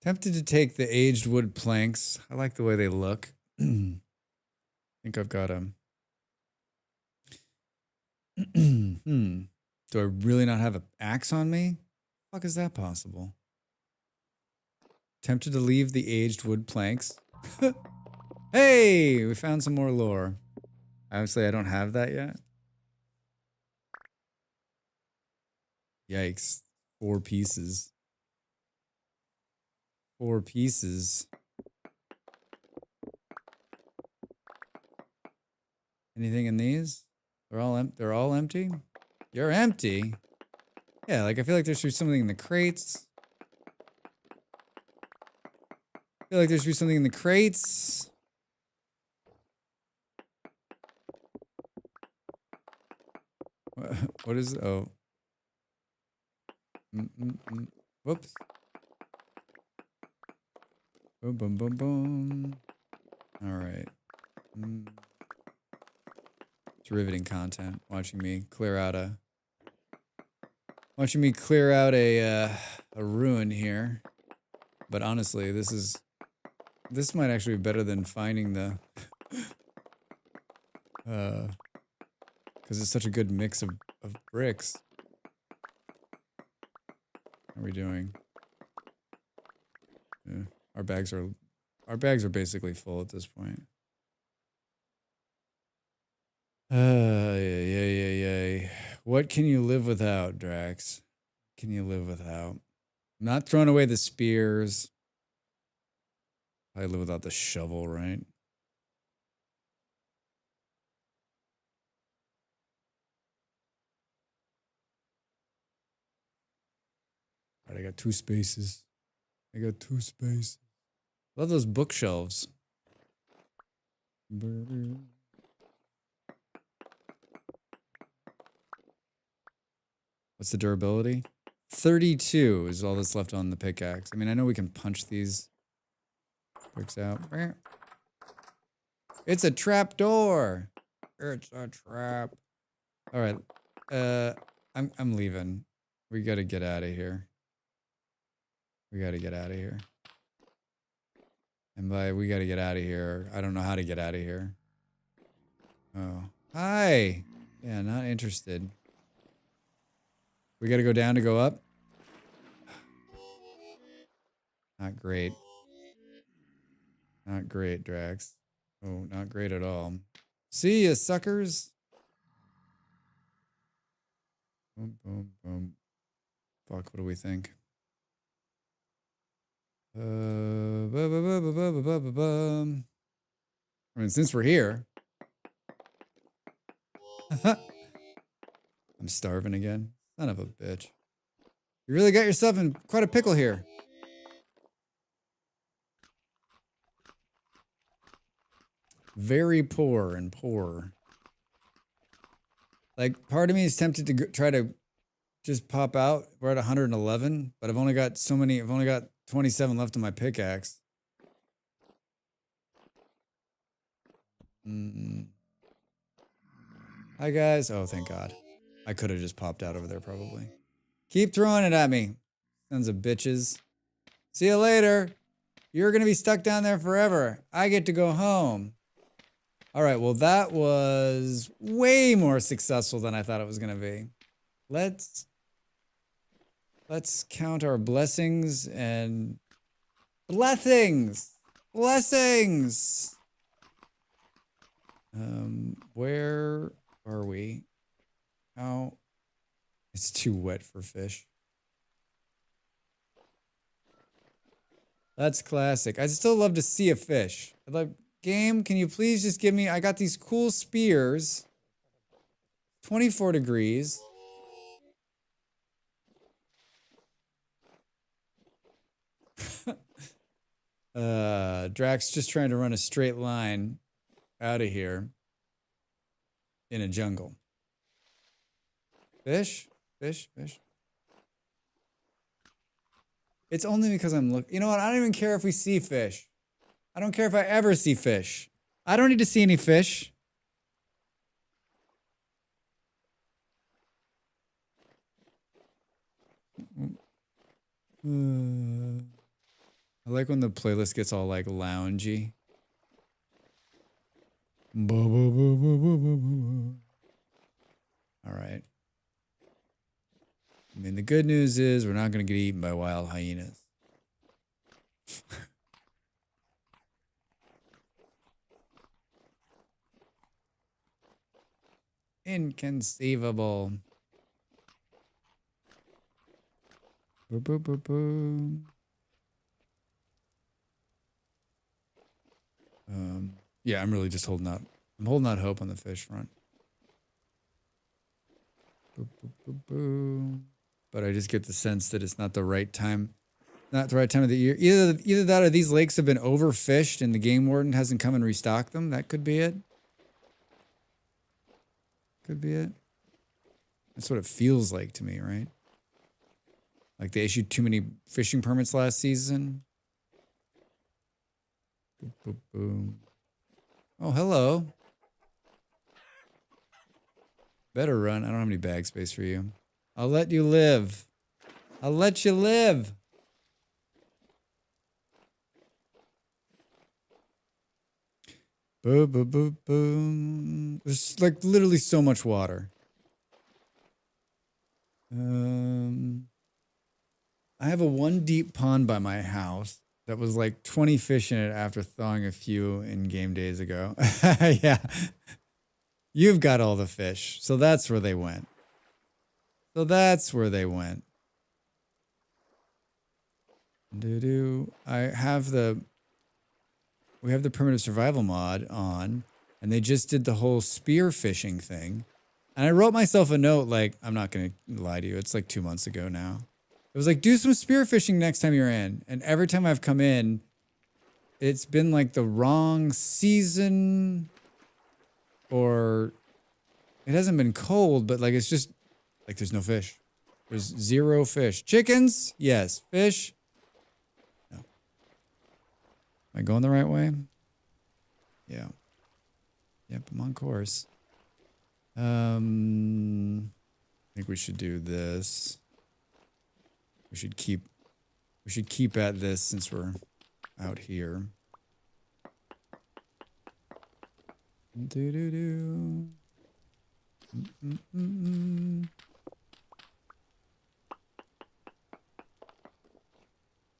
S1: Tempted to take the aged wood planks. I like the way they look. I think I've got them. Do I really not have an axe on me? Fuck is that possible? Tempted to leave the aged wood planks. Hey, we found some more lore. Obviously, I don't have that yet. Yikes. 4 pieces. 4 pieces. Anything in these? They're all empty? You're empty? Yeah, like I feel like there should be something in the crates. feel like there should be something in the crates. What is it? Oh. Whoops. Boom, boom, boom, boom. All right. It's riveting content. Watching me clear out a ruin here. But honestly, this might actually be better than finding the because it's such a good mix of bricks. How are we doing? Yeah, our bags are basically full at this point. Yeah. What can you live without, Drax? Can you live without? I'm not throwing away the spears. I live without the shovel, right? All right, I got 2 spaces. Love those bookshelves. What's the durability? 32 is all that's left on the pickaxe. I mean, I know we can punch these bricks out. It's a trap door. It's a trap. All right. I'm leaving. We got to get out of here. And by we got to get out of here, I don't know how to get out of here. Oh. Hi. Yeah, not interested. We got to go down to go up. Not great. Not great, Drax. Oh, not great at all. See ya, suckers. Boom, boom, boom. Fuck, what do we think? I mean, since we're here. I'm starving again. Son of a bitch. You really got yourself in quite a pickle here. Very poor and poor. Like, part of me is tempted to try to just pop out. We're at 111, but I've only got 27 left in my pickaxe. Hi, guys. Oh, thank God. I could have just popped out over there, probably. Keep throwing it at me, sons of bitches. See you later. You're going to be stuck down there forever. I get to go home. All right, well, that was way more successful than I thought it was going to be. Let's count our blessings and blessings. Where are we? Oh, it's too wet for fish. That's classic. I'd still love to see a fish. I'd like, game, can you please just give me, I got these cool spears. 24 degrees. Drax just trying to run a straight line out of here in a jungle. Fish. It's only because I'm looking. You know what? I don't even care if we see fish. I don't care if I ever see fish. I don't need to see any fish. I like when the playlist gets all like loungy. All right. I mean, the good news is we're not going to get eaten by wild hyenas. Inconceivable. Boop, boop, boop, boop. Yeah, I'm really just holding out. I'm holding out hope on the fish front. Boop, boop, boop, boop. But I just get the sense that it's not the right time Not the right time of the year. Either that or these lakes have been overfished and the game warden hasn't come and restocked them. That could be it. Could be it. That's what it feels like to me, right? Like they issued too many fishing permits last season. Boom, boom, boom. Oh, hello. Better run. I don't have any bag space for you. I'll let you live. I'll let you live. Boom, boom, boom, boom. There's like literally so much water. I have a 1 deep pond by my house that was like 20 fish in it after thawing a few in game days ago. Yeah. You've got all the fish. So that's where they went. So that's where they went. I have we have the primitive survival mod on, and they just did the whole spear fishing thing. And I wrote myself a note, like, I'm not going to lie to you. It's like 2 months ago now. It was like, do some spear fishing next time you're in. And every time I've come in, it's been like the wrong season, or it hasn't been cold, but like, it's just like, there's no fish. There's 0 fish. Chickens? Yes. Fish? No. Am I going the right way? Yeah. Yep, I'm on course. I think we should do this. We should keep at this since we're out here. Do.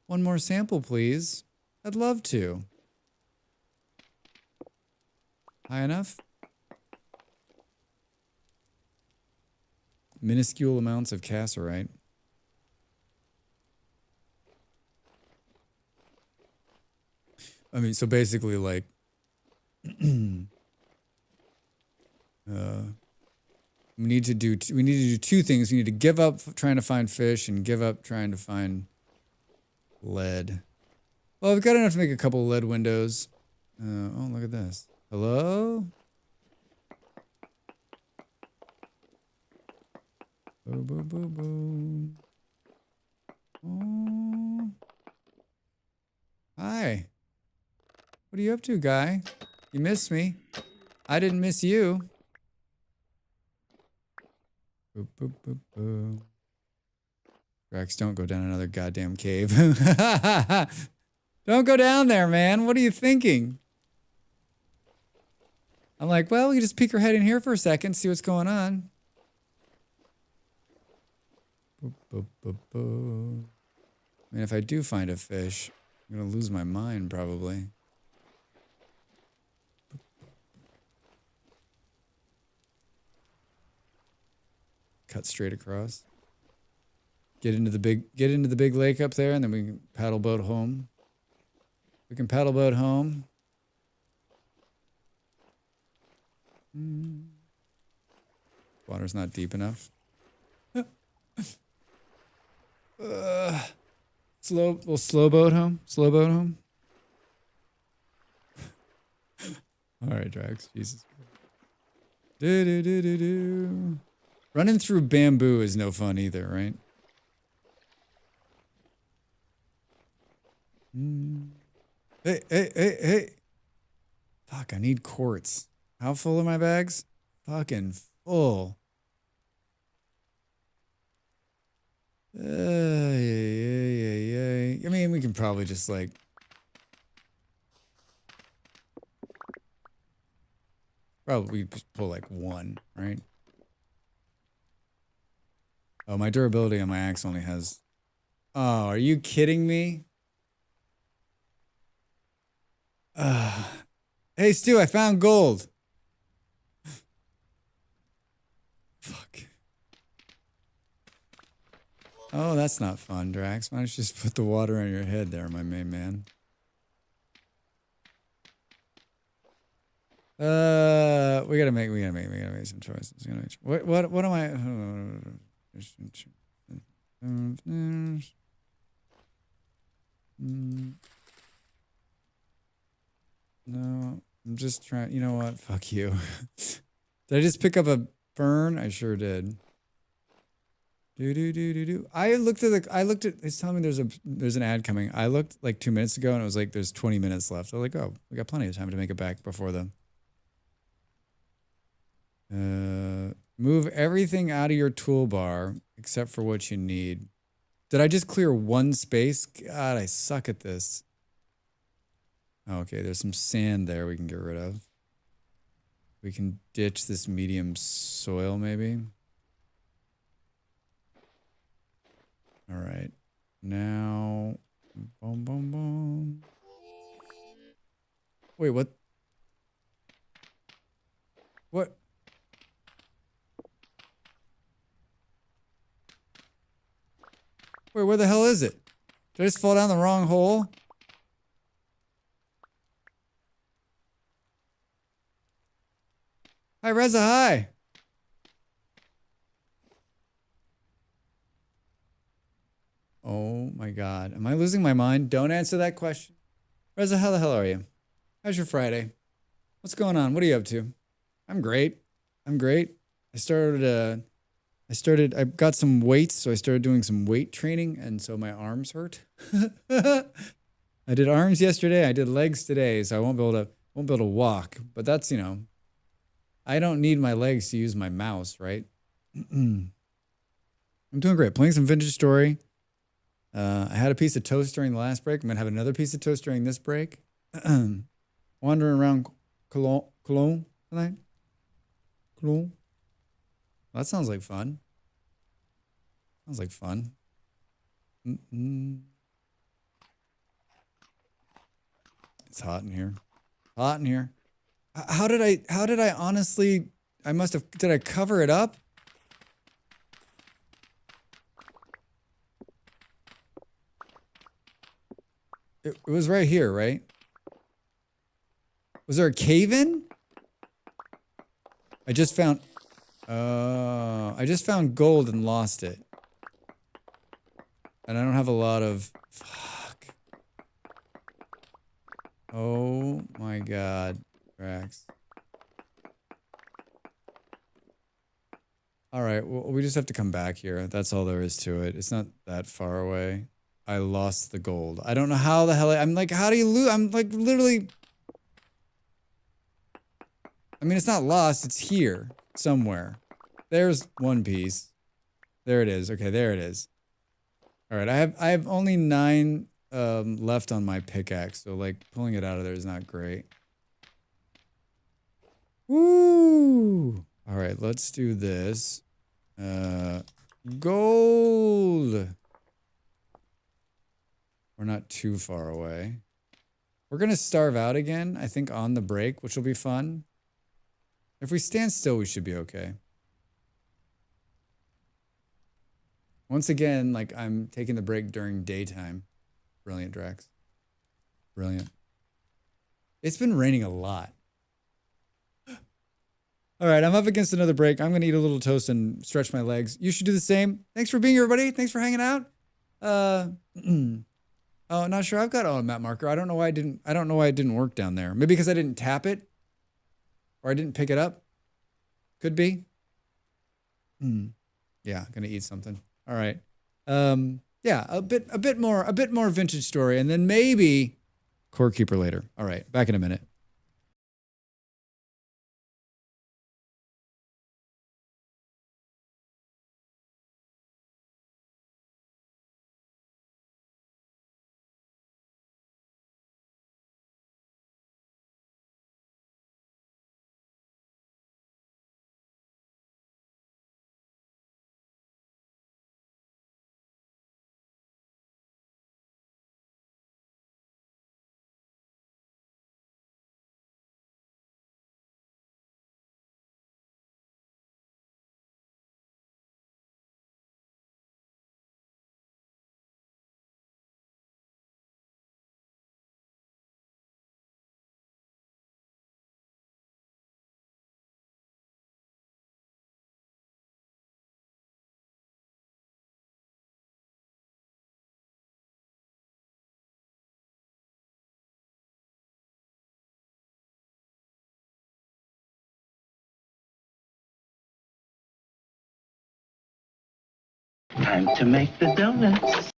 S1: One more sample, please. I'd love to. High enough? Minuscule amounts of cassiterite. I mean, so basically, like, we need to do 2 things. We need to give up trying to find fish and give up trying to find lead. Well, we've got enough to make a couple of lead windows. Oh, look at this. Hello? Boom, boom, boom, boom. Oh. Hi. What are you up to, guy? You missed me. I didn't miss you. Boop, boop, boop, boop. Rex, don't go down another goddamn cave. Don't go down there, man. What are you thinking? I'm like, well, we can just peek our head in here for a second, see what's going on. Boop, boop, boop, boop. I mean, if I do find a fish, I'm going to lose my mind, probably. Cut straight across. Get into the big lake up there, and then we can paddle boat home. We can paddle boat home. Water's not deep enough. We'll slow boat home. Slow boat home. All right, Drax. Jesus Christ. Running through bamboo is no fun either, right? Hey. Fuck, I need quartz. How full are my bags? Fucking full. Yeah. I mean, we can probably just like... Probably just pull like 1, right? Oh, my durability on my axe only has... Oh, are you kidding me? Hey, Stu, I found gold. Fuck. Oh, that's not fun, Drax. Why don't you just put the water on your head there, my main man? We gotta make some choices. What am I? No, I'm just trying. You know what? Fuck you. Did I just pick up a fern? I sure did. Do. I looked at it's telling me there's an ad coming. I looked like 2 minutes ago and it was like there's 20 minutes left. I was like, oh, we got plenty of time to make it back before the move everything out of your toolbar except for what you need. Did I just clear one space? God, I suck at this. Okay, there's some sand there we can get rid of. We can ditch this medium soil maybe. All right. Now, boom, boom, boom. Wait, what? What? Wait, where the hell is it? Did I just fall down the wrong hole? Hi, Reza, hi. Oh my God. Am I losing my mind? Don't answer that question. Reza, how the hell are you? How's your Friday? What's going on? What are you up to? I'm great. I'm great. I got some weights, so I started doing some weight training, and so my arms hurt. I did arms yesterday, I did legs today, so I won't be able to walk. But that's, you know, I don't need my legs to use my mouse, right? I'm doing great. Playing some Vintage Story. I had a piece of toast during the last break. I'm gonna have another piece of toast during this break. Wandering around Cologne tonight. Cologne. That sounds like fun. Sounds like fun. It's hot in here. Hot in here. How did I honestly, did I cover it up? It was right here, right? Was there a cave in? I just found gold and lost it. And I don't have a lot of, fuck. Oh my God, Drax. All right, well, we just have to come back here. That's all there is to it. It's not that far away. I lost the gold. I don't know how the hell I'm like, how do you lose? I'm like literally. I mean, it's not lost. It's here somewhere. There's one piece. There it is. Okay, there it is. All right, I have only 9 left on my pickaxe, so like pulling it out of there is not great. Woo! All right, let's do this. Gold. We're not too far away. We're gonna starve out again, I think, on the break, which will be fun. If we stand still, we should be okay. Once again, like I'm taking the break during daytime. Brilliant, Drax. Brilliant. It's been raining a lot. All right, I'm up against another break. I'm going to eat a little toast and stretch my legs. You should do the same. Thanks for being here, everybody. Thanks for hanging out. Oh, not sure. I've got a map marker. I don't know why it didn't work down there. Maybe because I didn't tap it or I didn't pick it up. Could be. Yeah, going to eat something. All right. Yeah, a bit more Vintage Story, and then maybe Core Keeper later. All right, back in a minute.
S3: Time to make the donuts.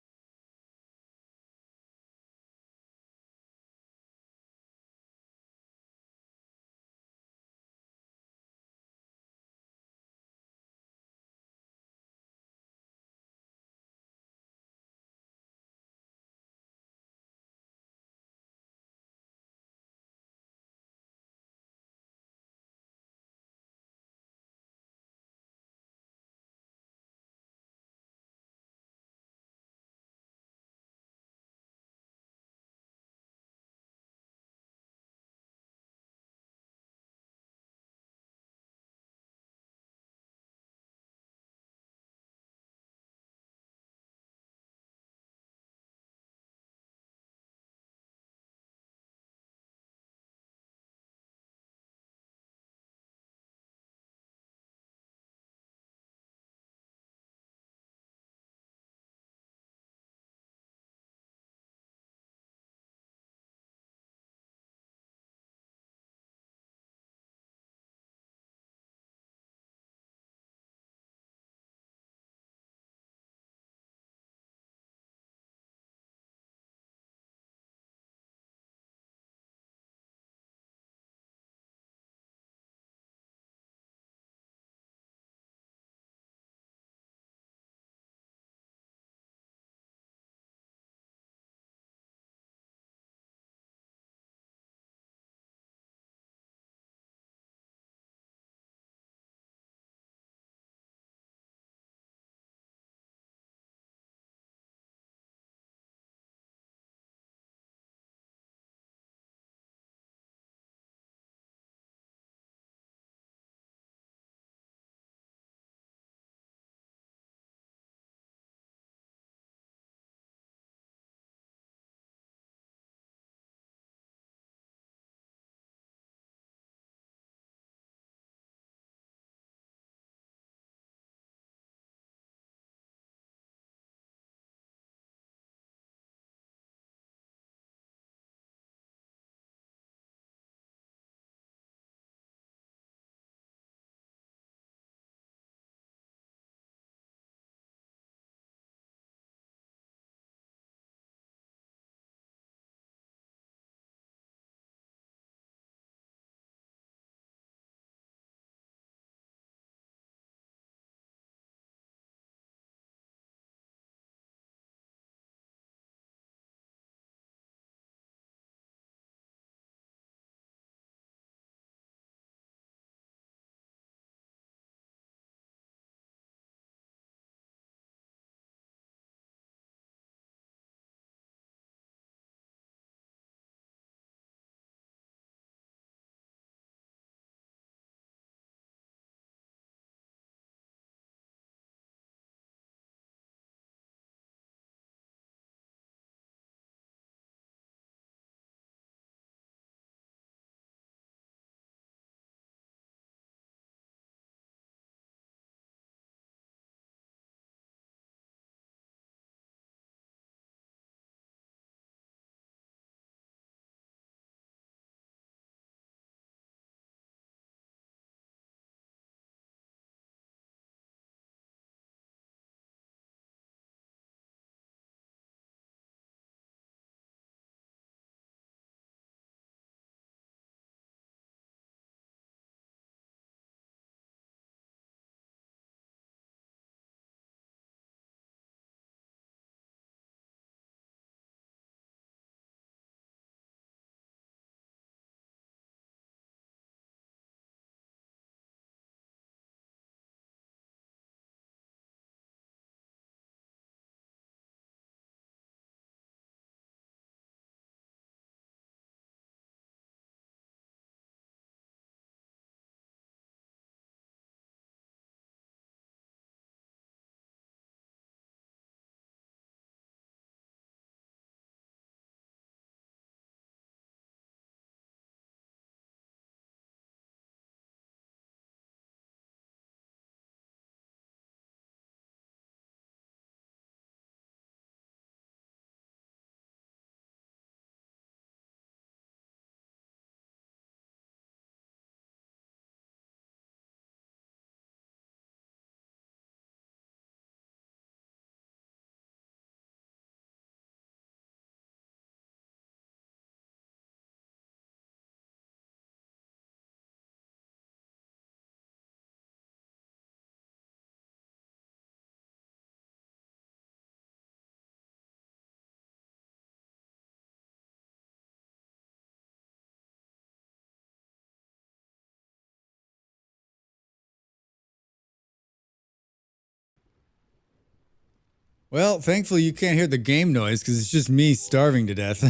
S1: Well, thankfully you can't hear the game noise because it's just me starving to death.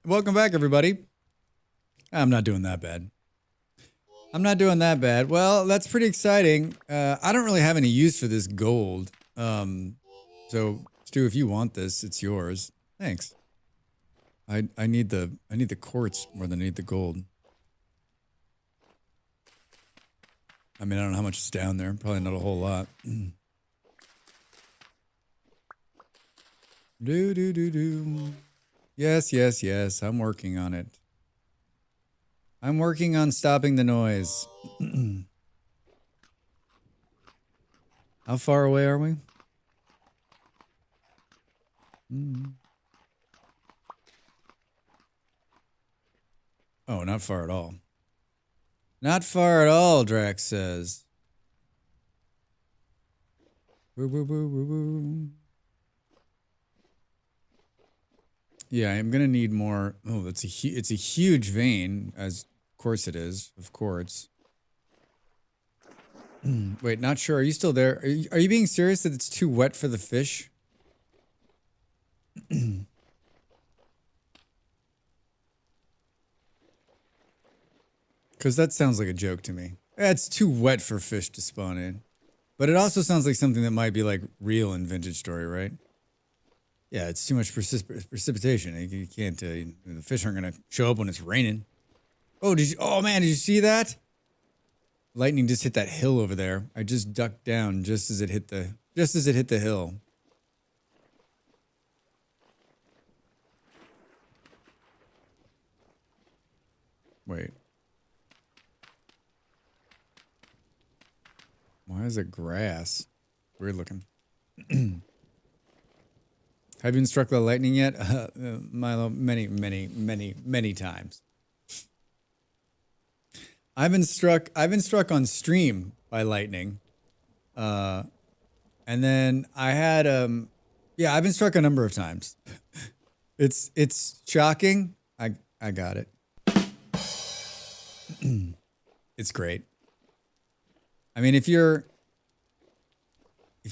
S1: Welcome back, everybody. I'm not doing that bad. I'm not doing that bad. Well, that's pretty exciting. I don't really have any use for this gold. So Stu, if you want this, it's yours. Thanks. I need the quartz more than I need the gold. I mean, I don't know how much is down there. Probably not a whole lot. Do. Yes, yes, yes. I'm working on it. I'm working on stopping the noise. How far away are we? Oh, not far at all. Not far at all, Drax says. Woo, woo, woo, woo, woo. Yeah, I'm gonna need more. Oh, it's a huge vein, as of course it is, of course. Wait, not sure. Are you still there? Are you being serious that it's too wet for the fish? Because that sounds like a joke to me. It's too wet for fish to spawn in. But it also sounds like something that might be like real in Vintage Story, right? Yeah, it's too much precipitation. You can't, the fish aren't going to show up when it's raining. Oh, oh man, did you see that? Lightning just hit that hill over there. I just ducked down just as it hit the hill. Wait. Why is it grass? Weird looking. Have you been struck by lightning yet? Milo, many times. I've been struck on stream by lightning. And then I had yeah, I've been struck a number of times. It's shocking. I got it. It's great. I mean, if you're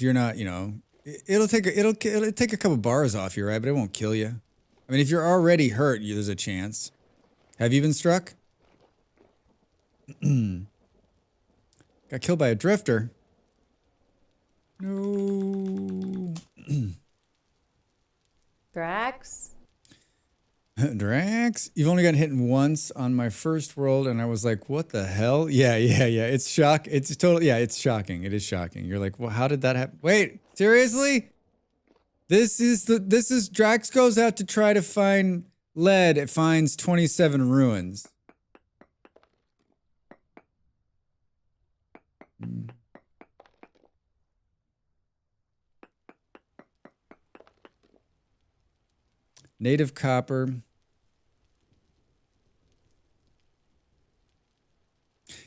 S1: not, you know, it'll take a couple bars off you, right? But it won't kill you. I mean, if you're already hurt, there's a chance. Have you been struck? Got killed by a drifter. No.
S4: Drax?
S1: Drax? You've only gotten hit once on my first world, and I was like, what the hell? Yeah. It's shock. It's totally, yeah, it's shocking. It is shocking. You're like, well, how did that happen? Wait, seriously? This is Drax goes out to try to find lead. It finds 27 ruins. Native copper.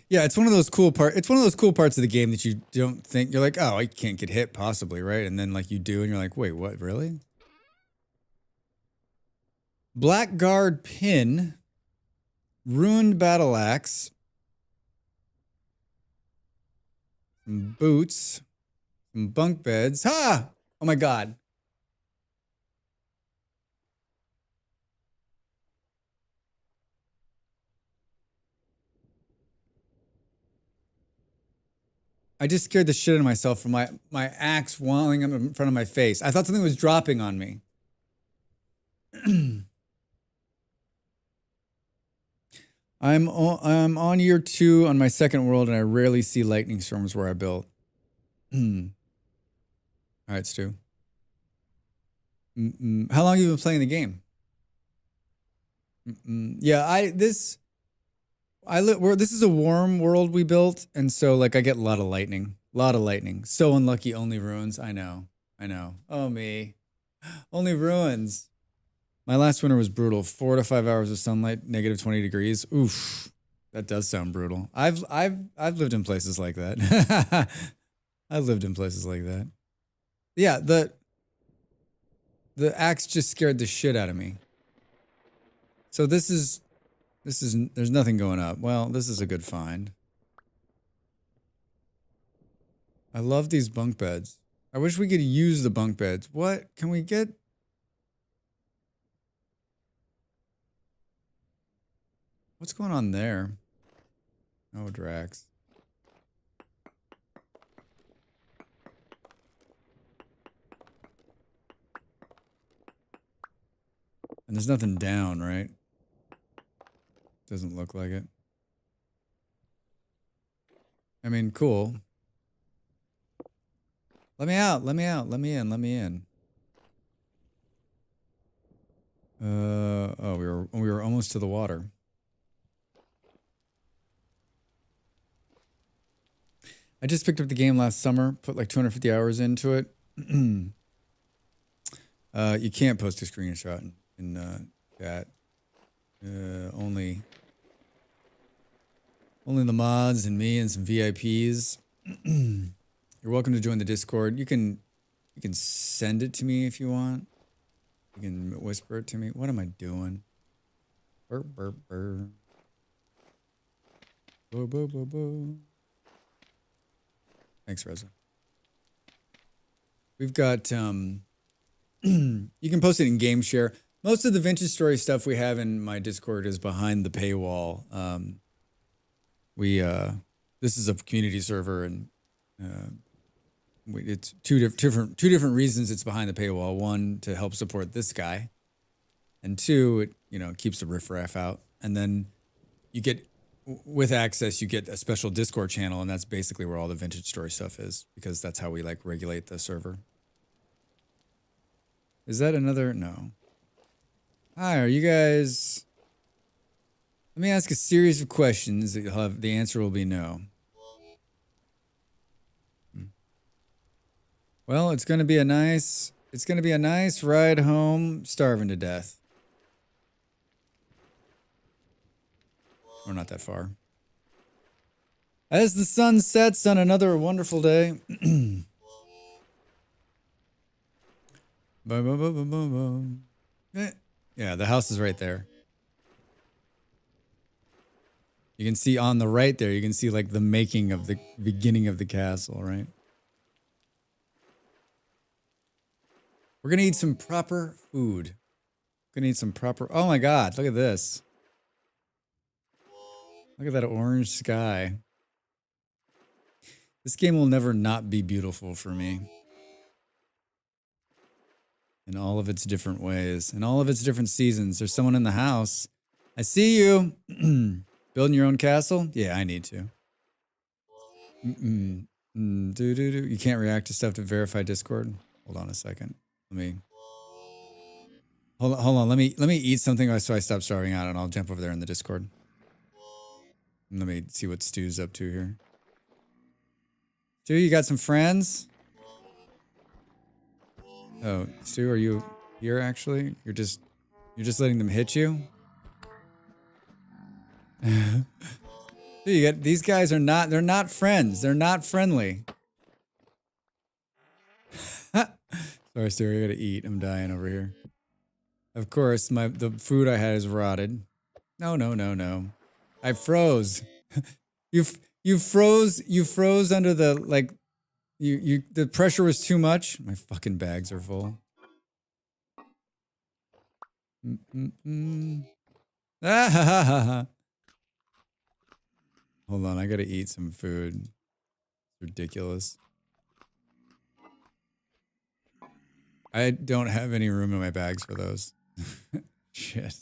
S1: Yeah, it's one of those cool parts of the game that you don't think, you're like, oh, I can't get hit possibly, right? And then like you do, and you're like, wait, what, really? Blackguard pin, ruined battle axe, some boots, some bunk beds. Ha! Oh my god. I just scared the shit out of myself from my axe walling up in front of my face. I thought something was dropping on me. I'm on year 2 on my second world, and I rarely see lightning storms where I built. All right, Stu. How long have you been playing the game? Yeah, this is a warm world we built, and so like I get a lot of lightning. So unlucky, only ruins. I know. Oh me, only ruins. My last winter was brutal. 4 to 5 hours of sunlight, negative 20 degrees. Oof, that does sound brutal. I've lived in places like that. I've lived in places like that. Yeah, the axe just scared the shit out of me. So there's nothing going up. Well, this is a good find. I love these bunk beds. I wish we could use the bunk beds. What? Can we get... What's going on there? Oh, Drax. And there's nothing down, right? Doesn't look like it. I mean, cool. Let me out, let me out, let me in, let me in. Oh, we were almost to the water. I just picked up the game last summer, put like 250 hours into it. You can't post a screenshot in chat. Only the mods and me and some VIPs. You're welcome to join the Discord. You can send it to me if you want. You can whisper it to me. What am I doing? Burp, burp, burp. Bo, bo, bo, bo. Thanks, Reza. We've got, you can post it in game share. Most of the vintage story stuff we have in my Discord is behind the paywall. This is a community server, and it's two different reasons it's behind the paywall. One, to help support this guy, and two, it keeps the riffraff out. And then you get, with access, you get a special Discord channel, and that's basically where all the vintage story stuff is, because that's how we like regulate the server. Is that another? No. Hi, are you guys? Let me ask a series of questions that you'll have, the answer will be no. Well, it's gonna be a nice ride home, starving to death. Or not that far. As the sun sets on another wonderful day. Yeah, the house is right there. You can see on the right there, you can see like the making of the beginning of the castle, right? We're gonna eat some proper food. We're gonna eat some proper, oh my God, look at this. Look at that orange sky. This game will never not be beautiful for me. In all of its different ways, in all of its different seasons. There's someone in the house. I see you. Building your own castle? Yeah, I need to. You can't react to stuff to verify Discord. Hold on a second. Hold on. Let me eat something so I stop starving out, and I'll jump over there in the Discord. Let me see what Stu's up to here. Stu, you got some friends? Oh, Stu, are you here actually? You're just letting them hit you? Dude, you get, these guys they're not friends. They're not friendly. Sorry, Stu, I gotta eat. I'm dying over here. Of course, the food I had is rotted. No. I froze. You froze under the, like, the pressure was too much. My fucking bags are full. Ah, ha, ha, ha, ha. Hold on, I gotta eat some food. It's ridiculous. I don't have any room in my bags for those. Shit.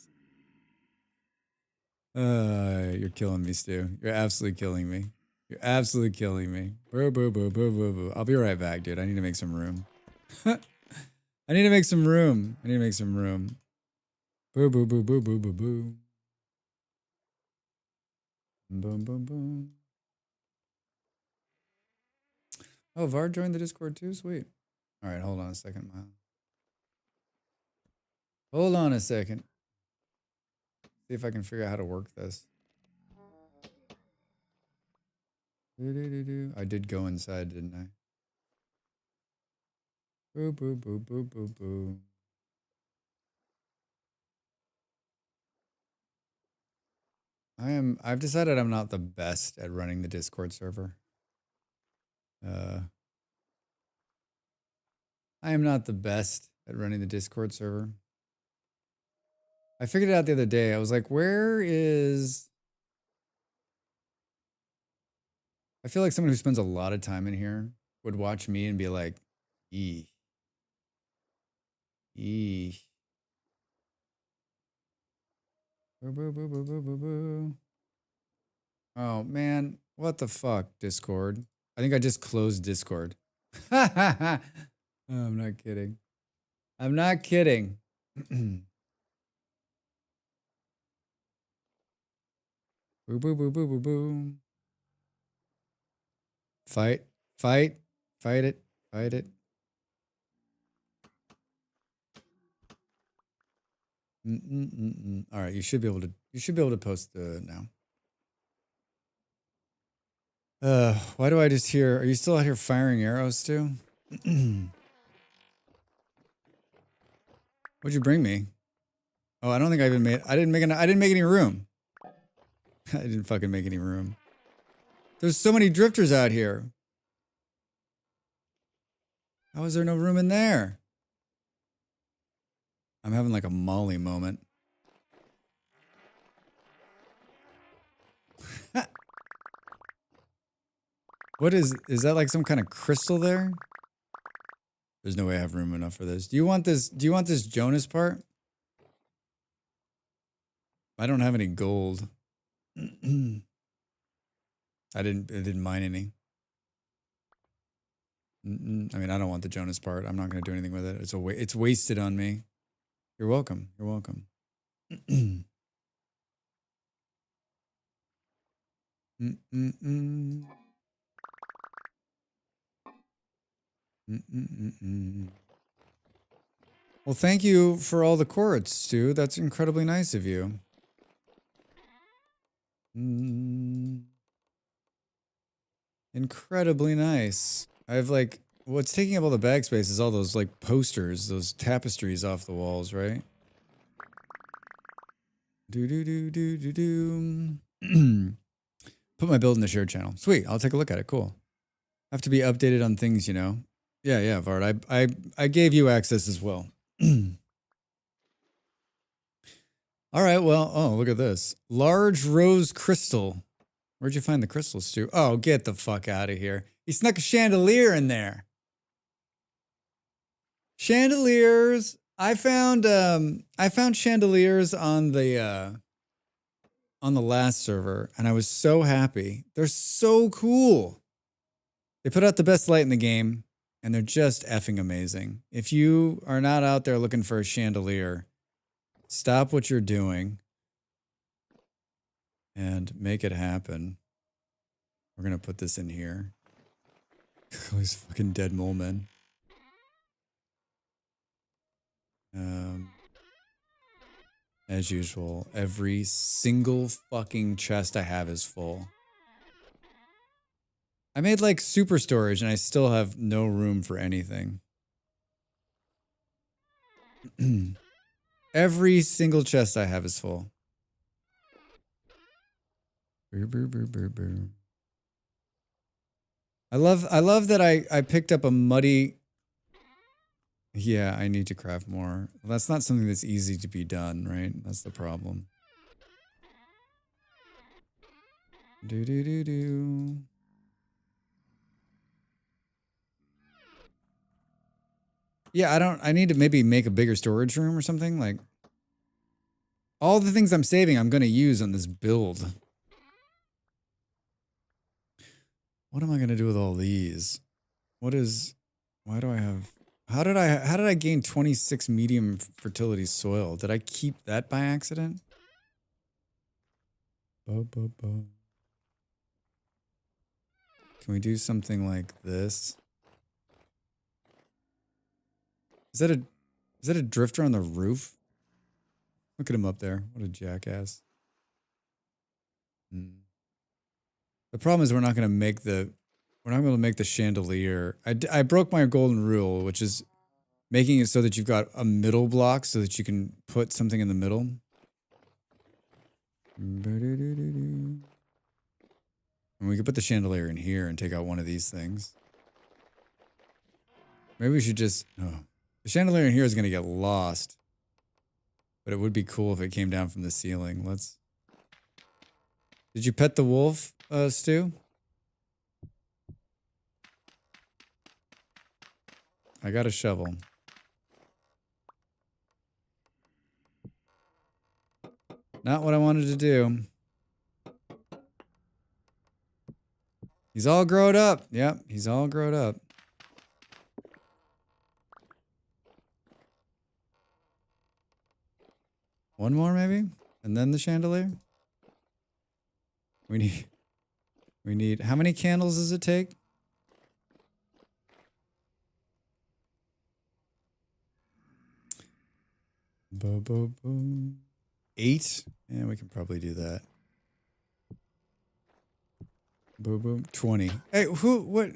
S1: You're killing me, Stu. You're absolutely killing me. You're absolutely killing me. Boo, boo, boo, boo, boo, boo. I'll be right back, dude. I need to make some room. I need to make some room. Boo, boo, boo, boo, boo, boo, boo. Boom, boom, boom. Oh, Var joined the Discord too? Sweet. All right, hold on a second, Miles. Hold on a second. See if I can figure out how to work this. I did go inside, didn't I? Boo, boo, boo, boo, boo, boo. I've decided I'm not the best at running the Discord server. I am not the best at running the Discord server. I figured it out the other day. I was like, where is... I feel like someone who spends a lot of time in here would watch me and be like, eeh. Eeh. Boo, boo, boo, boo, boo, boo, boo. Oh, man. What the fuck, Discord? I think I just closed Discord. I'm not kidding. I'm not kidding. Boo, boo, boo, boo, boo, boo. Fight, fight, fight it, fight it. All right, you should be able to post the now. Why do I just hear, are you still out here firing arrows too? What'd you bring me? Oh, I don't think I didn't make any room. I didn't fucking make any room. There's so many drifters out here. How is there no room in there? I'm having like a Molly moment. What is that like some kind of crystal there? There's no way I have room enough for this. Do you want this Jonas part? I don't have any gold. I didn't mine any. I mean, I don't want the Jonas part. I'm not going to do anything with it. It's wasted on me. You're welcome. You're welcome. Well, thank you for all the quartz, Stu. That's incredibly nice of you. Incredibly nice. I have like, what's taking up all the bag space is all those like posters, those tapestries off the walls, right? Put my build in the shared channel. Sweet, I'll take a look at it. Cool. I have to be updated on things, you know. Yeah, Vard. I gave you access as well. All right, well, oh, look at this. Large rose crystal. Where'd you find the crystals, Stu? Oh, get the fuck out of here. He snuck a chandelier in there. Chandeliers. I found chandeliers on the last server, and I was so happy. They're so cool. They put out the best light in the game, and they're just effing amazing. If you are not out there looking for a chandelier, stop what you're doing and make it happen. We're going to put this in here. All these fucking dead mole men. As usual, every single fucking chest I have is full. I made like super storage and I still have no room for anything. Every single chest I have is full. I love that I picked up a muddy. Yeah, I need to craft more. Well, that's not something that's easy to be done, right? That's the problem. Do. Yeah, I need to maybe make a bigger storage room or something. Like, all the things I'm saving, I'm going to use on this build. What am I going to do with all these? Why do I have, how did I gain 26 medium fertility soil? Did I keep that by accident? Can we do something like this? Is that a drifter on the roof? Look at him up there. What a jackass. The problem is we're not going to make the chandelier. I broke my golden rule, which is making it so that you've got a middle block so that you can put something in the middle. And we could put the chandelier in here and take out one of these things. Maybe we should just... Oh. The chandelier in here is going to get lost. But it would be cool if it came down from the ceiling. Let's... Did you pet the wolf, Stu? I got a shovel. Not what I wanted to do. He's all grown up. Yep, he's all grown up. One more maybe? And then the chandelier? We need, how many candles does it take? Boom. 8? Yeah, we can probably do that. Boom. 20. Hey, what?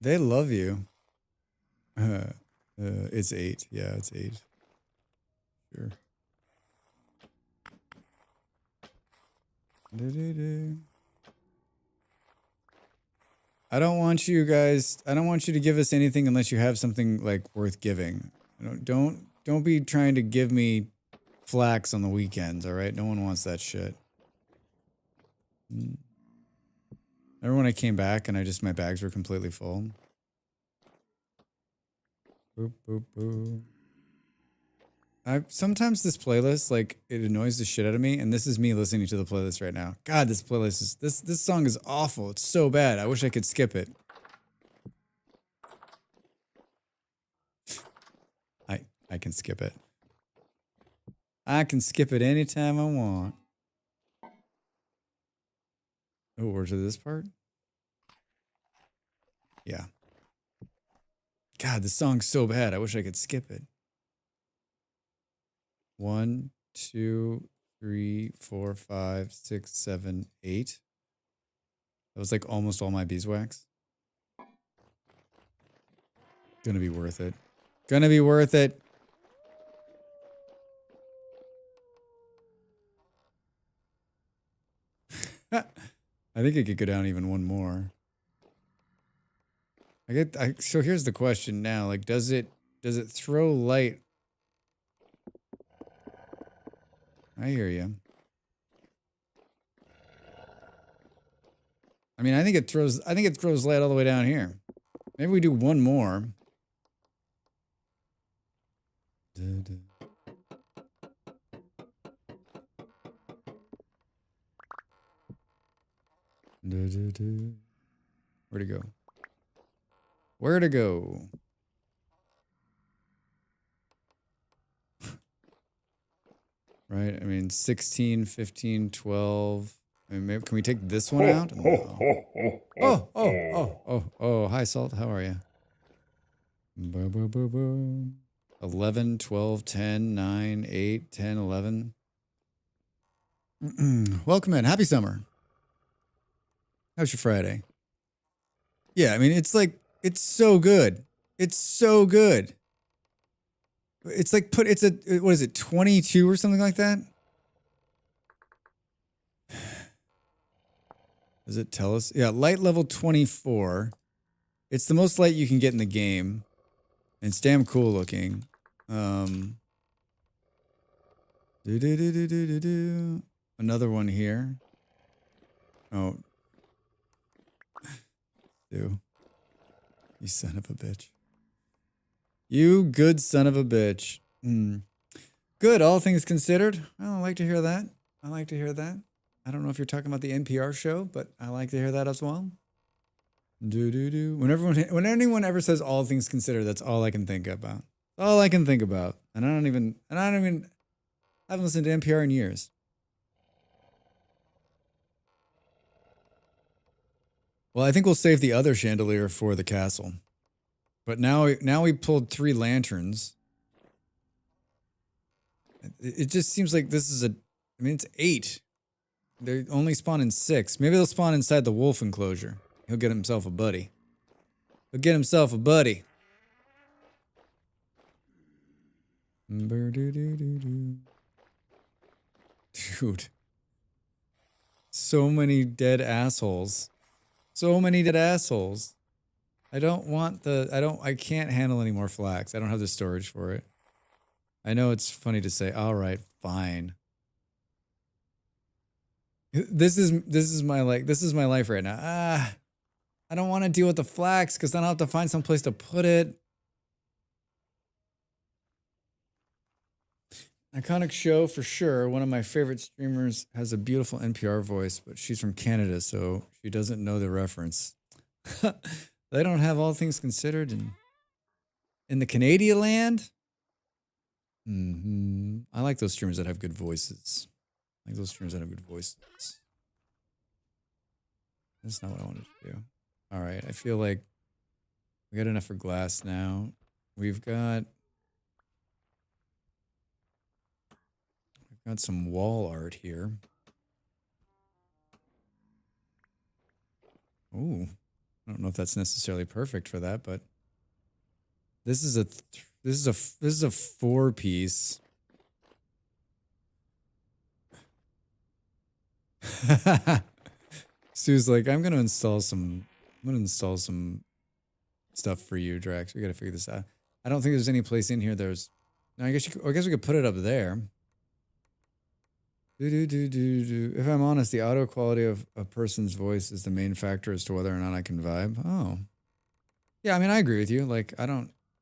S1: They love you. It's 8. Yeah, it's 8. Sure. I don't want you to give us anything unless you have something like worth giving. Don't be trying to give me flax on the weekends, all right? No one wants that shit. Remember when I came back and my bags were completely full? Boop. Sometimes this playlist, like, it annoys the shit out of me, and this is me listening to the playlist right now. God, this playlist is, this song is awful. It's so bad. I wish I could skip it. I can skip it. I can skip it anytime I want. Oh, we're to this part? Yeah. God, this song's so bad. I wish I could skip it. 1, 2, 3, 4, 5, 6, 7, 8. That was like almost all my beeswax. Gonna be worth it. Gonna be worth it. I think it could go down even one more. So here's the question now. Like, does it throw light? I hear you. I mean, I think it throws light all the way down here. Maybe we do one more. Where'd it go? Where'd it go? Right? I mean, 16, 15, 12. I mean, maybe, can we take this one out? No. Oh. Hi, Salt. How are you? 11, 12, 10, 9, 8, 10, 11. Welcome in. Happy summer. How's your Friday? Yeah, I mean, it's like, it's so good. It's so good. It's like what is it, 22 or something like that? Does it tell us? Yeah, light level 24. It's the most light you can get in the game. And it's damn cool looking. Another one here. Oh. You son of a bitch. You good son of a bitch. Good, all things considered. Well, I like to hear that. I don't know if you're talking about the NPR show, but I like to hear that as well. When anyone ever says all things considered, that's all I can think about. All I can think about. And I haven't listened to NPR in years. Well, I think we'll save the other chandelier for the castle. But now we pulled 3 lanterns. It just seems like this is it's 8. They only spawn in 6. Maybe they'll spawn inside the wolf enclosure. He'll get himself a buddy. Dude. So many dead assholes. I can't handle any more flax. I don't have the storage for it. I know it's funny to say, all right, fine. This is my life right now. I don't want to deal with the flax because then I'll have to find some place to put it. Iconic show for sure. One of my favorite streamers has a beautiful NPR voice, but she's from Canada, so she doesn't know the reference. They don't have All Things Considered in the Canadian land. I like those streamers that have good voices. That's not what I wanted to do. All right, I feel like we got enough for glass now. We've got some wall art here. Ooh, I don't know if that's necessarily perfect for that, but this is a 4-piece. Sue's like, I'm gonna install some stuff for you, Drax. We gotta figure this out. I don't think there's any place in here. No, I guess we could put it up there. If I'm honest, the audio quality of a person's voice is the main factor as to whether or not I can vibe. Oh, yeah. I mean, I agree with you. Like,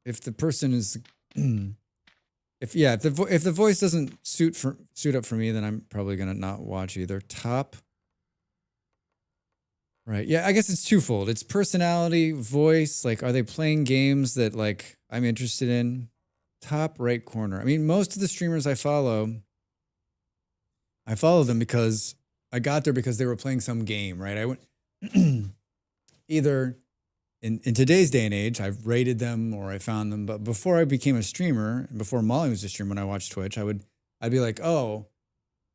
S1: if the person is, if the voice doesn't suit up for me, then I'm probably gonna not watch either. Top. Right. Yeah, I guess it's twofold. It's personality, voice. Like, are they playing games that like I'm interested in? Top right corner. I mean, most of the streamers I follow them because I got there because they were playing some game, right? I went either in today's day and age, I've rated them or I found them. But before I became a streamer, and before Molly was a streamer, when I watched Twitch, I'd be like, oh,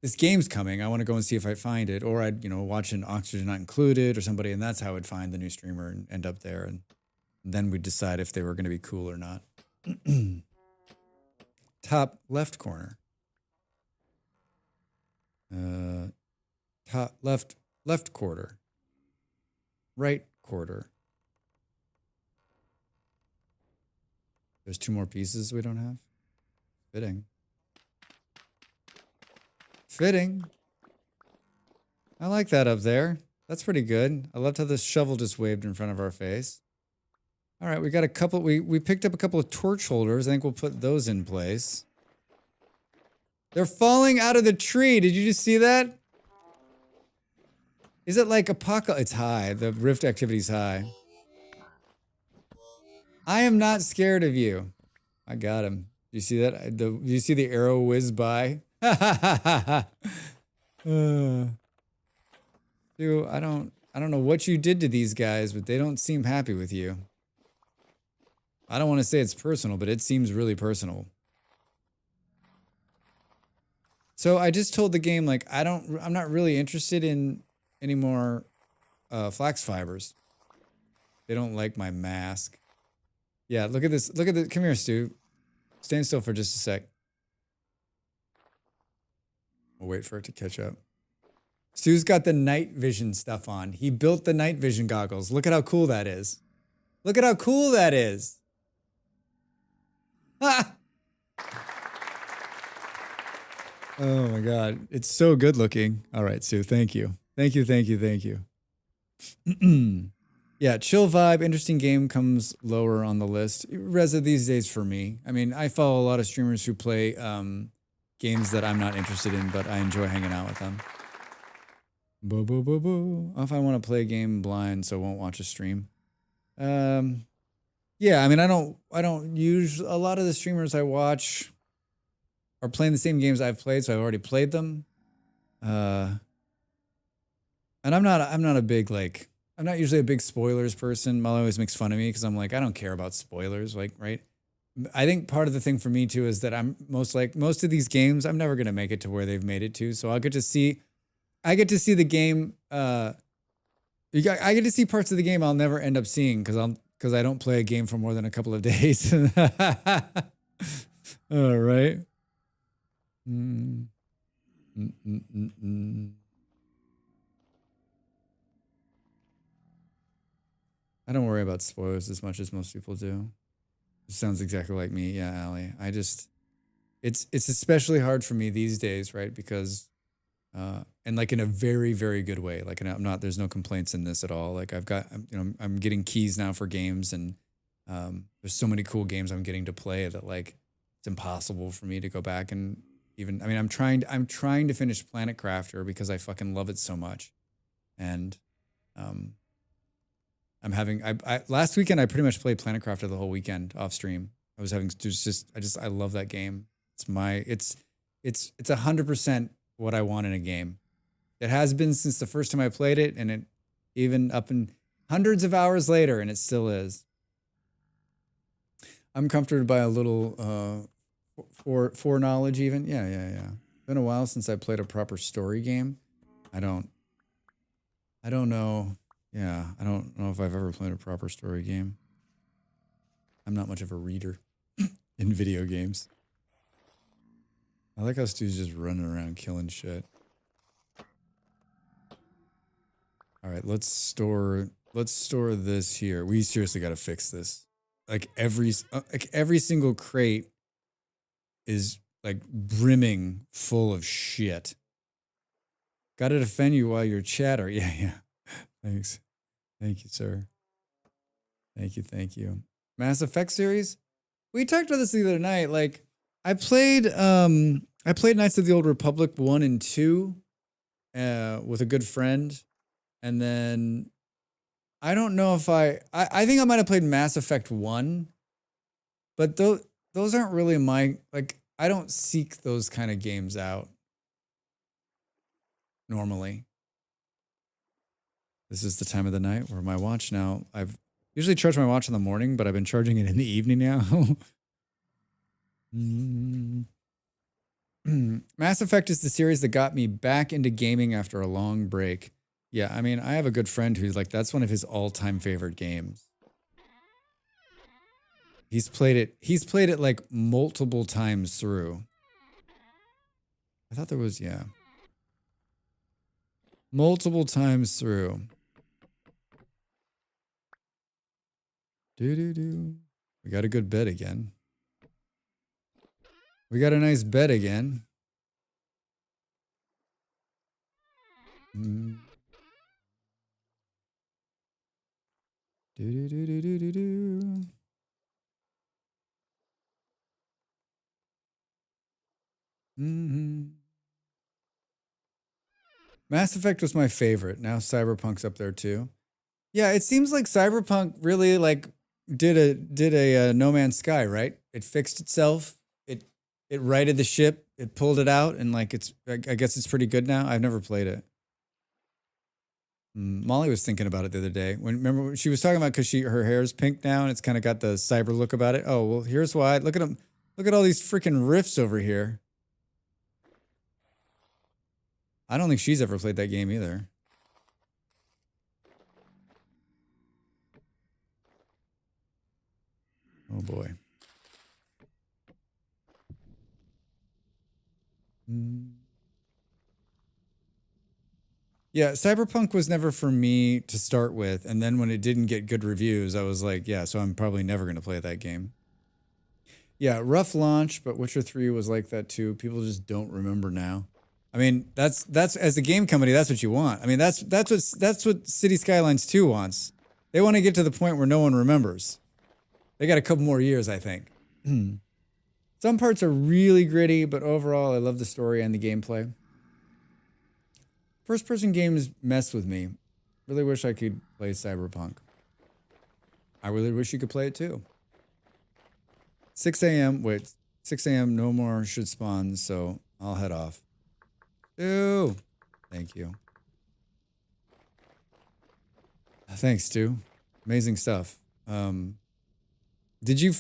S1: this game's coming. I want to go and see if I find it. Or I'd, watch an Oxygen Not Included or somebody, and that's how I'd find the new streamer and end up there. And then we'd decide if they were going to be cool or not. Top left corner. Top left quarter. Right quarter. There's 2 more pieces we don't have. Fitting. I like that up there. That's pretty good. I loved how this shovel just waved in front of our face. All right, we got a couple. We picked up a couple of torch holders. I think we'll put those in place. They're falling out of the tree. Did you just see that? Is it like apocalypse? It's high. The rift activity's high. I am not scared of you. I got him. You see that? Do you see the arrow whiz by? Dude, I don't know what you did to these guys, but they don't seem happy with you. I don't want to say it's personal, but it seems really personal. So I just told the game, like, I'm not really interested in any more flax fibers. They don't like my mask. Yeah, look at this. Come here, Stu. Stand still for just a sec. We'll wait for it to catch up. Stu's got the night vision stuff on. He built the night vision goggles. Look at how cool that is. Look at how cool that is. Ah! Oh my God. It's so good looking. All right, Stu. Thank you. Thank you. Yeah, chill vibe. Interesting game comes lower on the list. Reza these days for me. I mean, I follow a lot of streamers who play games that I'm not interested in, but I enjoy hanging out with them. Boo, boo, boo, boo. If I want to play a game blind, so I won't watch a stream. Yeah, I mean, I don't use a lot of the streamers I watch are playing the same games I've played, so I've already played them. And I'm not a big I'm not usually a big spoilers person. Molly always makes fun of me because I'm like, I don't care about spoilers, like, right? I think part of the thing for me too is that I'm most of these games, I'm never gonna make it to where they've made it to. So I get to see the game. I get to see parts of the game I'll never end up seeing because I don't play a game for more than a couple of days. All right. I don't worry about spoilers as much as most people do. It sounds exactly like me. Yeah, Allie. It's especially hard for me these days, right? Because and like in a very, very good way. Like, and I'm not, there's no complaints in this at all. Like I'm getting keys now for games, and there's so many cool games I'm getting to play that like it's impossible for me to go back and even, I mean, I'm trying to finish Planet Crafter because I fucking love it so much. And, I'm having, last weekend, I pretty much played Planet Crafter the whole weekend off stream. I was having, I love that game. It's 100% what I want in a game. It has been since the first time I played it, and it even up in hundreds of hours later, and it still is. I'm comforted by a little foreknowledge even. Yeah. Been a while since I played a proper story game. I don't know. Yeah, I don't know if I've ever played a proper story game. I'm not much of a reader in video games. I like how Stu's just running around killing shit. All right, let's store this here. We seriously got to fix this. Like every single crate is like brimming full of shit. Got to defend you while you're chatter. Yeah. Thanks. Thank you, sir. Thank you. Mass Effect series? We talked about this the other night. Like I played Knights of the Old Republic 1 and 2 with a good friend. And then I don't know if I think I might have played Mass Effect 1, but those aren't really my, like, I don't seek those kind of games out normally. This is the time of the night where my watch now, I've usually charged my watch in the morning, but I've been charging it in the evening now. Mass Effect is the series that got me back into gaming after a long break. Yeah, I mean, I have a good friend who's like, that's one of his all-time favorite games. He's played it like multiple times through. I thought there was, yeah. Multiple times through. We got a good bed again. We got a nice bed again. Mass Effect was my favorite. Now Cyberpunk's up there too. Yeah, it seems like Cyberpunk really like did a No Man's Sky, right? It fixed itself. It righted the ship. It pulled it out, and like I guess it's pretty good now. I've never played it. Molly was thinking about it the other day. Remember when she was talking about, because her hair's pink now and it's kind of got the cyber look about it. Oh well, here's why. Look at them. Look at all these freaking rifts over here. I don't think she's ever played that game either. Oh boy. Yeah, Cyberpunk was never for me to start with, and then when it didn't get good reviews, I was like, yeah, so I'm probably never going to play that game. Yeah, rough launch, but Witcher 3 was like that too. People just don't remember now. I mean, that's as a game company, that's what you want. I mean, that's what City Skylines 2 wants. They want to get to the point where no one remembers. They got a couple more years, I think. Some parts are really gritty, but overall, I love the story and the gameplay. First-person games mess with me. Really wish I could play Cyberpunk. I really wish you could play it too. 6 a.m. Wait, 6 a.m. No more should spawn, so I'll head off. Ew. Thank you. Thanks, Stu. Amazing stuff. Did you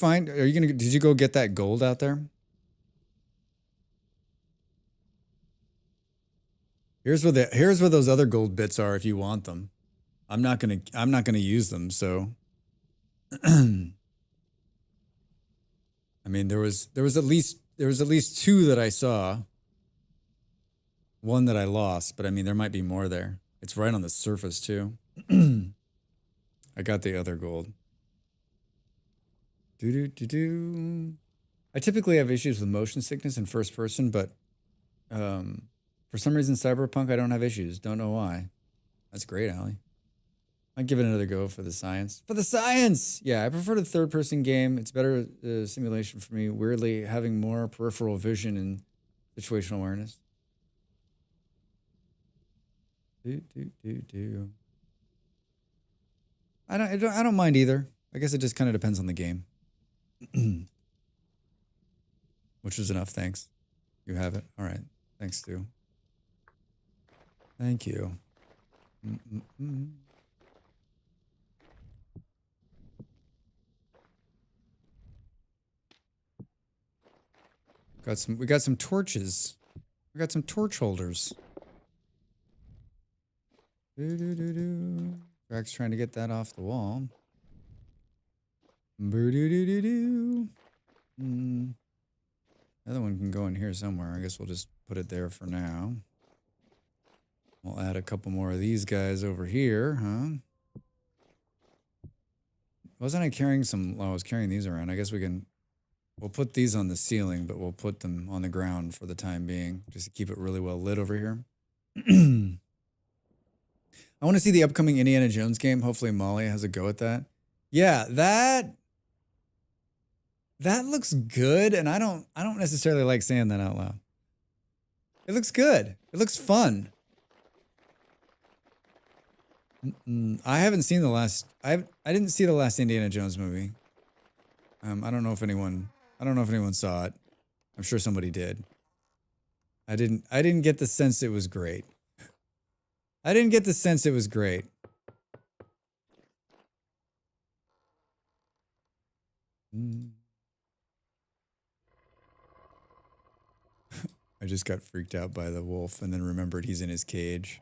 S1: go get that gold out there? Here's where those other gold bits are if you want them. I'm not gonna use them, so I mean there was at least two that I saw. One that I lost, but I mean there might be more there. It's right on the surface too. I got the other gold. Do. I typically have issues with motion sickness in first person, but for some reason, Cyberpunk, I don't have issues. Don't know why. That's great, Allie. I'd give it another go for the science. For the science! Yeah, I prefer the third-person game. It's better simulation for me. Weirdly, having more peripheral vision and situational awareness. Do. I don't mind either. I guess it just kind of depends on the game. Which was enough, thanks. You have it? All right. Thanks, Stu. Thank you. We got some torches. We got some torch holders. Greg's trying to get that off the wall. The other one can go in here somewhere. I guess we'll just put it there for now. We'll add a couple more of these guys over here, huh? Wasn't I carrying some? Well, I was carrying these around. I guess we'll put these on the ceiling, but we'll put them on the ground for the time being, just to keep it really well lit over here. I want to see the upcoming Indiana Jones game. Hopefully Molly has a go at that. Yeah, that looks good, and I don't necessarily like saying that out loud. It looks good. It looks fun. I haven't seen the last. I didn't see the last Indiana Jones movie. I don't know if anyone saw it. I'm sure somebody did. I didn't get the sense it was great. I didn't get the sense it was great. I just got freaked out by the wolf and then remembered he's in his cage.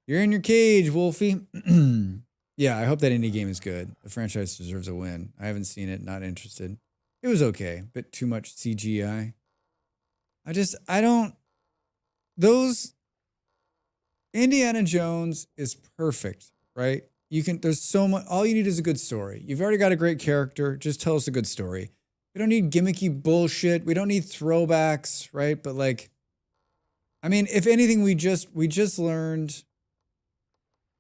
S1: You're in your cage, Wolfie. Yeah, I hope that indie game is good. The franchise deserves a win. I haven't seen it, not interested. It was okay, bit too much CGI. Those Indiana Jones is perfect, right? There's so much, all you need is a good story. You've already got a great character. Just tell us a good story. We don't need gimmicky bullshit. We don't need throwbacks, right? But like, I mean, if anything, we just learned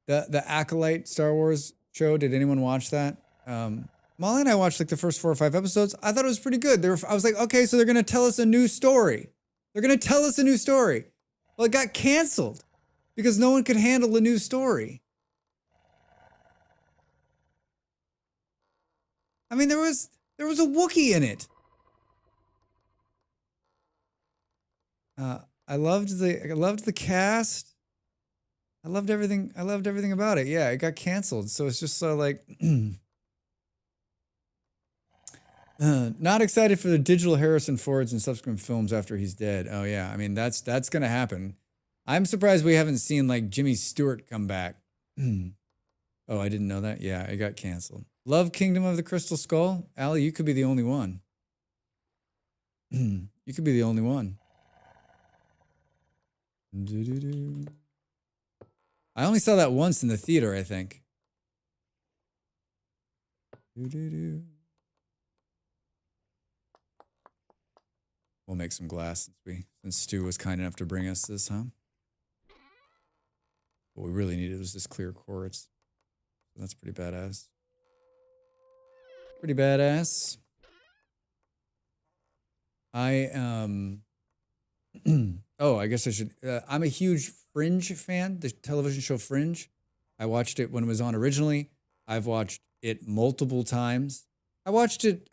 S1: the Acolyte Star Wars show. Did anyone watch that? Molly and I watched like the first 4 or 5 episodes. I thought it was pretty good. I was like, okay, so they're going to tell us a new story. They're going to tell us a new story. Well, it got canceled because no one could handle a new story. I mean, there was a Wookiee in it. I loved the cast. I loved everything about it. Yeah, it got canceled. So it's just so like not excited for the digital Harrison Fords in subsequent films after he's dead. Oh yeah, I mean that's gonna happen. I'm surprised we haven't seen like Jimmy Stewart come back. Oh, I didn't know that. Yeah, it got canceled. Love Kingdom of the Crystal Skull. Allie, you could be the only one. You could be the only one. I only saw that once in the theater, I think. We'll make some glass since Stu was kind enough to bring us this, huh? What we really needed was this clear quartz. That's pretty badass. Pretty badass. Oh, I guess I should. I'm a huge Fringe fan, the television show Fringe. I watched it when it was on originally. I've watched it multiple times. I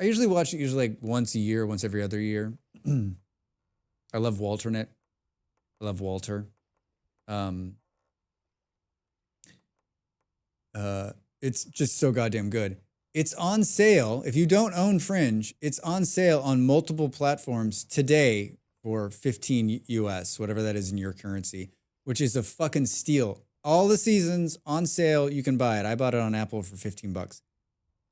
S1: usually watch it like once a year, once every other year. I love Walternet. I love Walter. It's just so goddamn good. It's on sale. If you don't own Fringe, it's on sale on multiple platforms today for 15 US, whatever that is in your currency, which is a fucking steal. All the seasons on sale, you can buy it. I bought it on Apple for 15 bucks.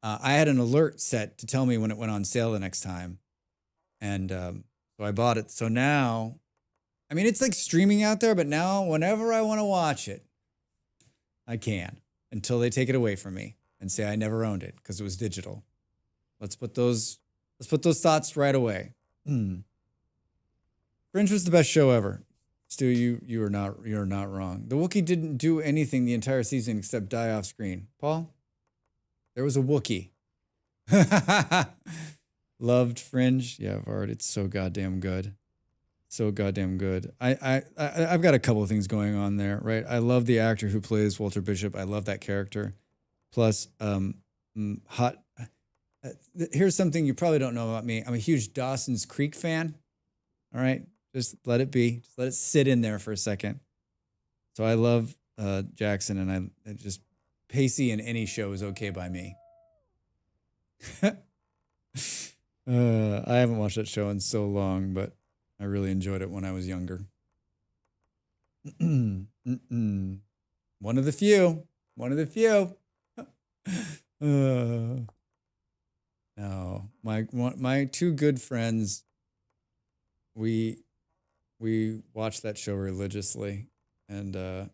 S1: I had an alert set to tell me when it went on sale the next time. And so I bought it. So now, I mean, it's like streaming out there, but now whenever I want to watch it, I can. until they take it away from me and say I never owned it because it was digital. Let's put those thoughts right away. Fringe was the best show ever. Stu, you're not wrong. The Wookiee didn't do anything the entire season except die off screen. Paul, there was a Wookiee. Loved Fringe. Yeah, Vard, it's so goddamn good. So goddamn good. I've got a couple of things going on there, right? I love the actor who plays Walter Bishop. I love that character. Plus, here's something you probably don't know about me. I'm a huge Dawson's Creek fan. All right, just let it be. Just let it sit in there for a second. So I love Jackson, and I just Pacey in any show is okay by me. I haven't watched that show in so long, but I really enjoyed it when I was younger. One of the few. One of the few. No, my two good friends. We watched that show religiously, and I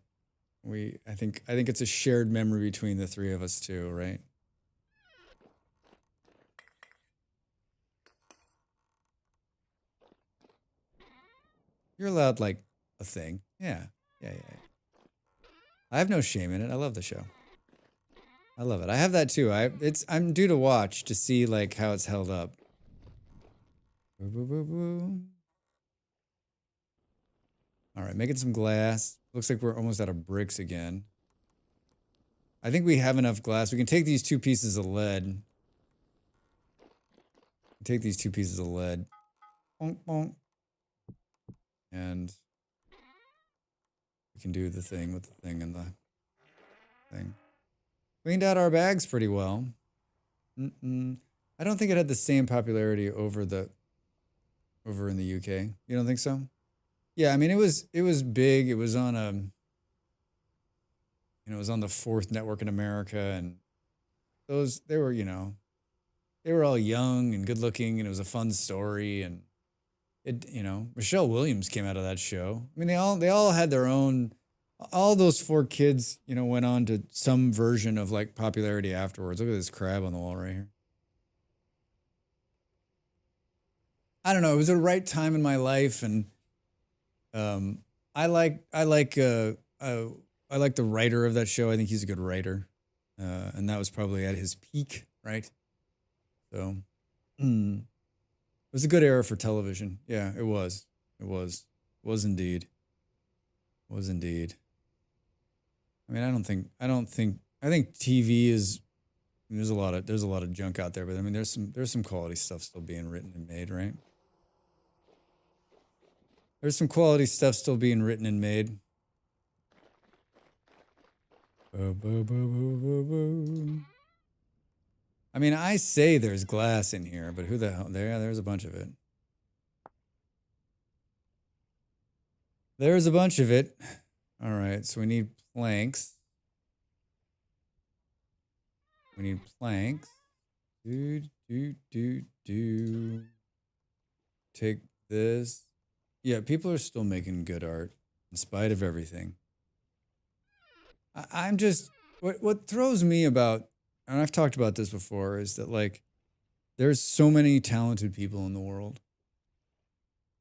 S1: think it's a shared memory between the three of us too, right? You're allowed like a thing. Yeah. I have no shame in it. I love the show. I love it. I have that too. I'm due to watch to see like how it's held up. All right, making some glass. Looks like we're almost out of bricks again. I think we have enough glass. We can take these two pieces of lead. Take these two pieces of lead. Bonk, bonk. And we can do the thing with the thing and the thing. Cleaned out our bags pretty well. I don't think it had the same popularity over in the UK. You don't think so? Yeah, I mean it was big. It was on it was on the fourth network in America, and they were all young and good looking, and it was a fun story, and Michelle Williams came out of that show. I mean they all had their own. All those four kids, went on to some version of like popularity afterwards. Look at this crab on the wall right here. I don't know. It was the right time in my life, and I like the writer of that show. I think he's a good writer, and that was probably at his peak, right? So, it was a good era for television. Yeah, it was. It was indeed. Was indeed. I mean, I think TV is. There's a lot of junk out there, but I mean, there's some quality stuff still being written and made, right? There's some quality stuff still being written and made. I mean, I say there's glass in here, but who the hell? There's a bunch of it. There's a bunch of it. All right, so we need planks. We need planks. Take this. Yeah, people are still making good art in spite of everything. I'm just what throws me about, and I've talked about this before, is that like there's so many talented people in the world,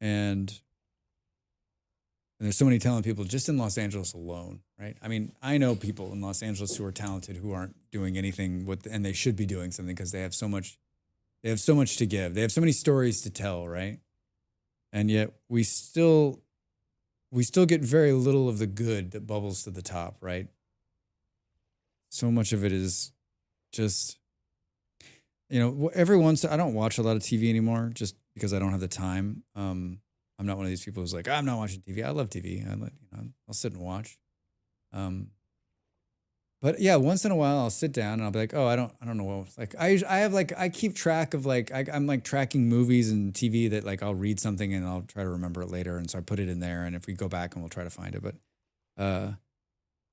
S1: and there's so many talented people just in Los Angeles alone, right? I mean, I know people in Los Angeles who are talented who aren't doing anything and they should be doing something because they have so much to give. They have so many stories to tell, right? And yet we still get very little of the good that bubbles to the top, right? So much of it is just, every once I don't watch a lot of TV anymore just because I don't have the time. I'm not one of these people who's like, I'm not watching TV. I love TV. I'll sit and watch. But yeah, once in a while I'll sit down and I'll be like, oh, I don't know what, like I keep track of like, I'm like tracking movies and TV that like I'll read something and I'll try to remember it later. And so I put it in there. And if we go back and we'll try to find it, but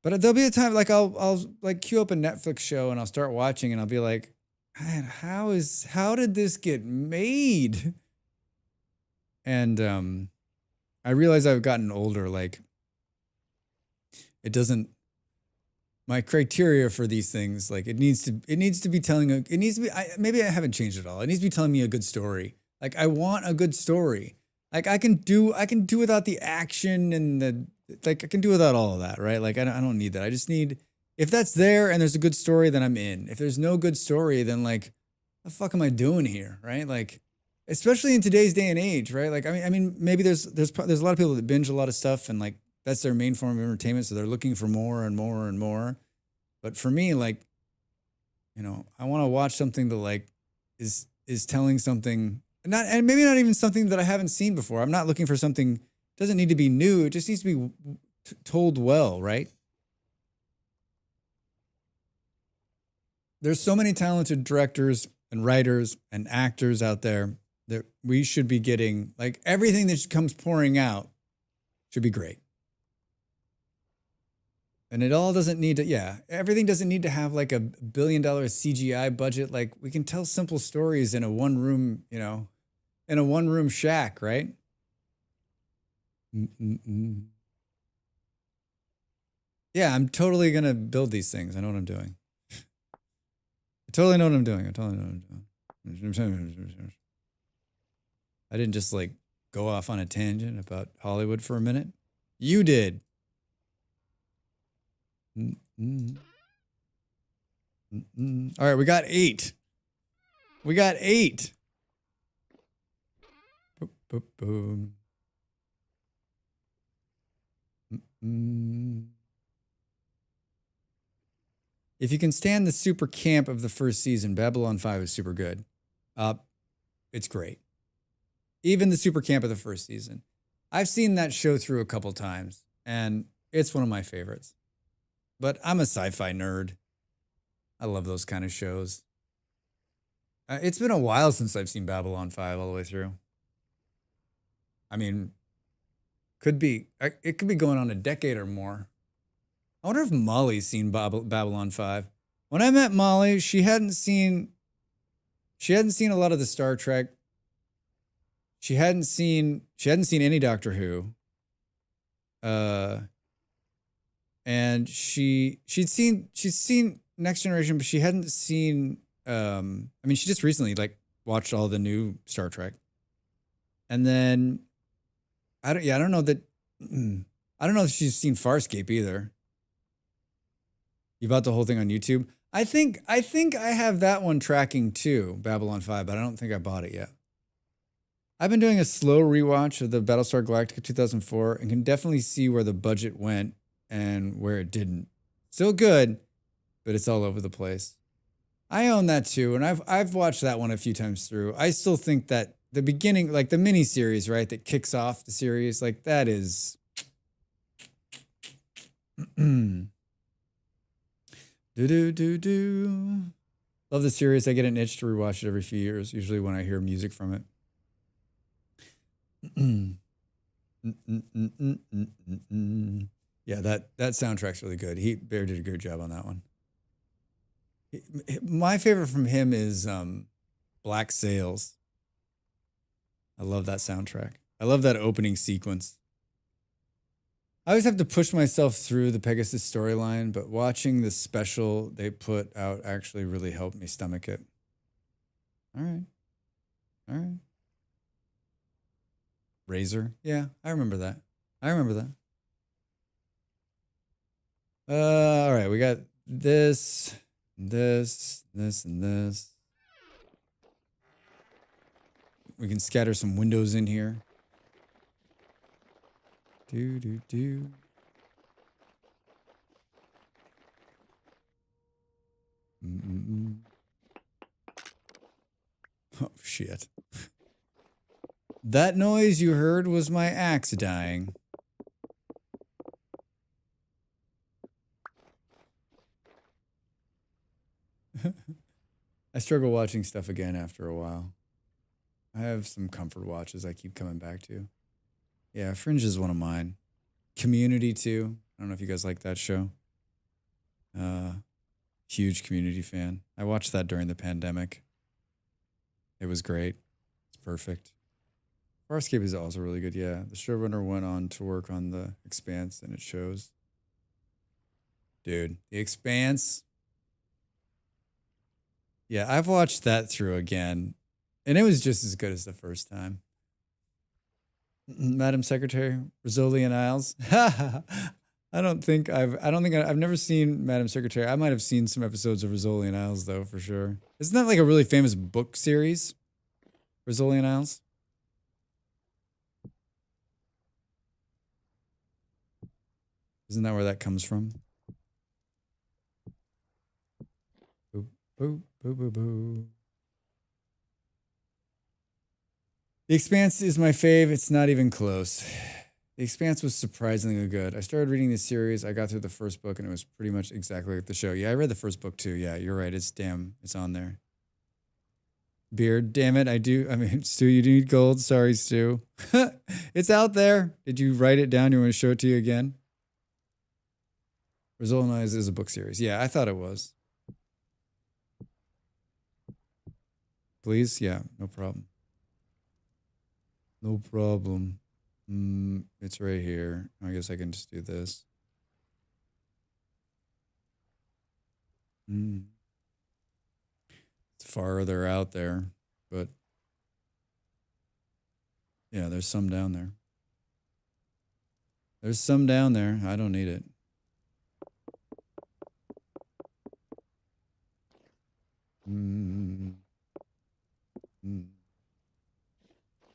S1: there'll be a time like I'll like queue up a Netflix show and I'll start watching and I'll be like, man, how did this get made? And I realize I've gotten older. Like, it doesn't my criteria for these things, like it needs to be telling maybe I haven't changed at all. It needs to be telling me a good story. Like I want a good story. Like I can do without the action and I can do without all of that, right? Like I don't need that. I just need, if that's there and there's a good story, then I'm in. If there's no good story, then like, what the fuck am I doing here, right? Like, especially in today's day and age, right? Like I mean maybe there's a lot of people that binge a lot of stuff and like that's their main form of entertainment, so they're looking for more and more and more. But for me, like, I want to watch something that like is telling something, and maybe not even something that I haven't seen before. I'm not looking for something. It doesn't need to be new. It just needs to be told well, right? There's so many talented directors and writers and actors out there that we should be getting, like everything that comes pouring out should be great. And it all doesn't need to, everything doesn't need to have like $1 billion CGI budget. Like we can tell simple stories in a one room, in a one room shack, right? Yeah, I'm totally going to build these things. I know what I'm doing. I totally know what I'm doing. I didn't just like go off on a tangent about Hollywood for a minute. You did. All right, we got 8. Boom. If you can stand the super camp of the first season, Babylon 5 is super good. It's great. Even the super camp of the first season. I've seen that show through a couple times, and it's one of my favorites. But I'm a sci-fi nerd. I love those kind of shows. It's been a while since I've seen Babylon 5 all the way through. I mean, it could be going on a decade or more. I wonder if Molly's seen Babylon 5. When I met Molly, she hadn't seen a lot of the Star Trek. She hadn't seen any Doctor Who. And she'd seen Next Generation, but she hadn't seen she just recently like watched all the new Star Trek. And then I don't know if she's seen Farscape either. You bought the whole thing on YouTube? I think I have that one tracking too, Babylon 5, but I don't think I bought it yet. I've been doing a slow rewatch of the Battlestar Galactica 2004 and can definitely see where the budget went and where it didn't. Still good, but it's all over the place. I own that too, and I've watched that one a few times through. I still think that the beginning, like the mini series, right, that kicks off the series, like that is do. Love the series. I get an itch to rewatch it every few years, usually when I hear music from it. Yeah, that soundtrack's really good. Bear did a good job on that one. My favorite from him is Black Sails. I love that soundtrack. I love that opening sequence. I always have to push myself through the Pegasus storyline, but watching the special they put out actually really helped me stomach it. All right. Razor. Yeah, I remember that. All right, we got this, and this. We can scatter some windows in here. Do. Oh, shit. That noise you heard was my axe dying. I struggle watching stuff again after a while. I have some comfort watches I keep coming back to. Yeah, Fringe is one of mine. Community too. I don't know if you guys like that show. Huge Community fan. I watched that during the pandemic. It was great. It's perfect. Farscape is also really good. Yeah, the showrunner went on to work on The Expanse, and it shows. Dude, The Expanse. Yeah, I've watched that through again, and it was just as good as the first time. Madam Secretary, Rizzoli and Isles. I've never seen Madam Secretary. I might have seen some episodes of Rizzoli and Isles though, for sure. Isn't that like a really famous book series? Rizzoli and Isles? Isn't that where that comes from? Boop, boop, boop, boop, boop. The Expanse is my fave. It's not even close. The Expanse was surprisingly good. I started reading this series. I got through the first book, and it was pretty much exactly like the show. Yeah, I read the first book too. Yeah, you're right. It's on there. Beard, damn it. I mean, Stu, you do need gold. Sorry, Stu. It's out there. Did you write it down? You want to show it to you again? Rizzoli is a book series. Yeah, I thought it was. Please? Yeah, no problem. No problem. It's right here. I guess I can just do this. It's farther out there, but yeah, there's some down there. There's some down there. I don't need it.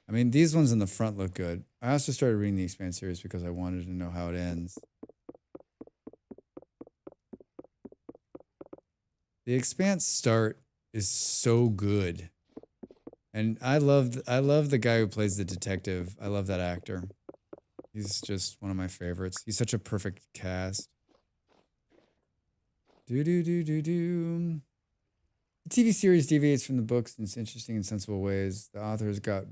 S1: I mean, these ones in the front look good. I also started reading the Expanse series because I wanted to know how it ends. The Expanse start is so good. And I love the guy who plays the detective. I love that actor. He's just one of my favorites. He's such a perfect cast. The TV series deviates from the books in interesting and sensible ways. The authors got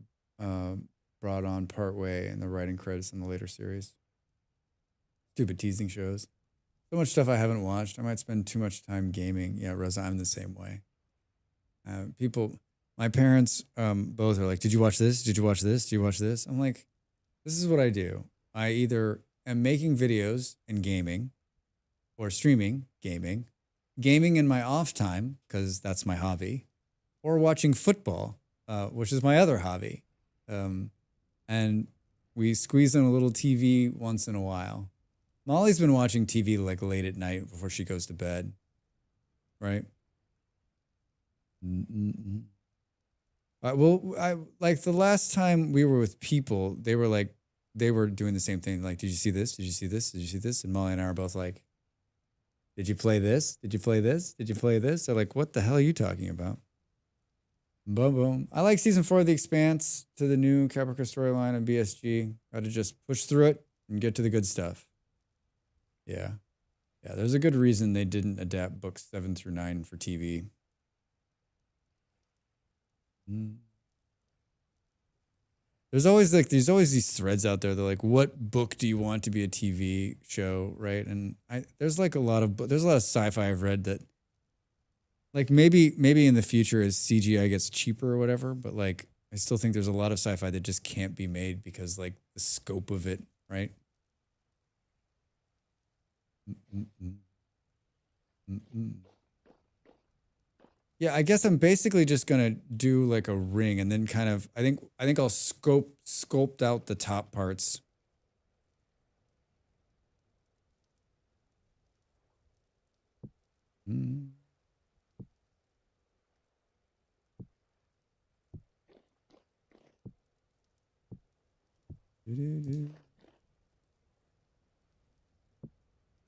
S1: brought on partway in the writing credits in the later series. Stupid teasing shows. So much stuff I haven't watched. I might spend too much time gaming. Yeah, Rosa, I'm the same way. My parents both are like, did you watch this? Did you watch this? Did you watch this? I'm like, this is what I do. I either am making videos and gaming or streaming gaming in my off time, because that's my hobby, or watching football, which is my other hobby. And we squeeze in a little TV once in a while. Molly's been watching TV like late at night before she goes to bed, right? I like the last time we were with people, they were doing the same thing. Like, did you see this? Did you see this? Did you see this? And Molly and I are both like, did you play this? Did you play this? Did you play this? They're like, what the hell are you talking about? Boom, boom. I like season 4 of The Expanse to the new Caprica storyline and BSG. Got to just push through it and get to the good stuff. Yeah. Yeah, there's a good reason they didn't adapt books 7 through 9 for TV. There's always these threads out there. They're like, what book do you want to be a TV show, right? And there's a lot of sci-fi I've read that, like, maybe in the future as CGI gets cheaper or whatever, but like I still think there's a lot of sci-fi that just can't be made because like the scope of it, right? Yeah, I guess I'm basically just gonna do like a ring and then kind of I think I'll sculpt out the top parts.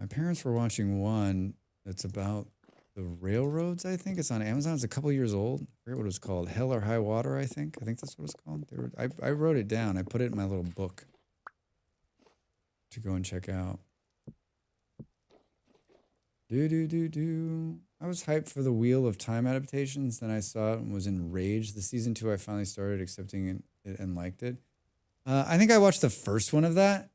S1: My parents were watching one that's about the railroads, I think. It's on Amazon. It's a couple years old. I forget what it was called. Hell or High Water, I think. I think that's what it's called. I wrote it down. I put it in my little book to go and check out. I was hyped for the Wheel of Time adaptations. Then I saw it and was enraged. The season 2, I finally started accepting it and liked it. I think I watched the first one of that.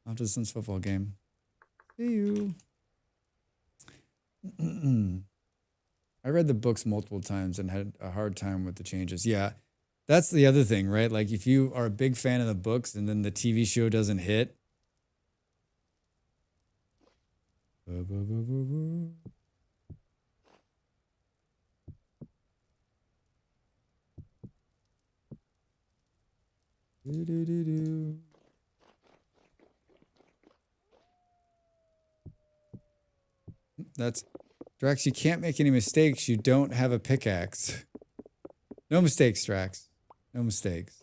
S1: After the Suns football game. See you. I read the books multiple times and had a hard time with the changes. Yeah, that's the other thing, right? Like if you are a big fan of the books and then the TV show doesn't hit, That's Drax. You can't make any mistakes. You don't have a pickaxe. No mistakes, Drax. No mistakes.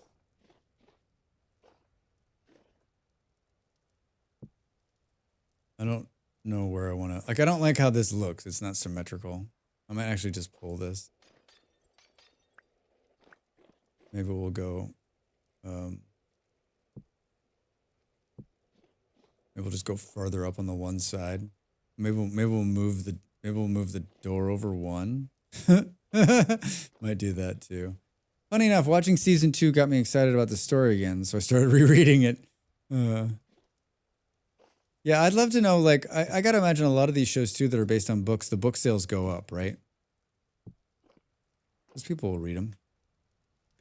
S1: I don't know where I want to. Like, I don't like how this looks. It's not symmetrical. I might actually just pull this. Maybe we'll go. Maybe we'll just go farther up on the one side. Maybe we'll move the door over one. Might do that too. Funny enough, watching season 2 got me excited about the story again, so I started rereading it. Yeah, I'd love to know, like, I gotta imagine a lot of these shows too that are based on books, the book sales go up, right? Because people will read them.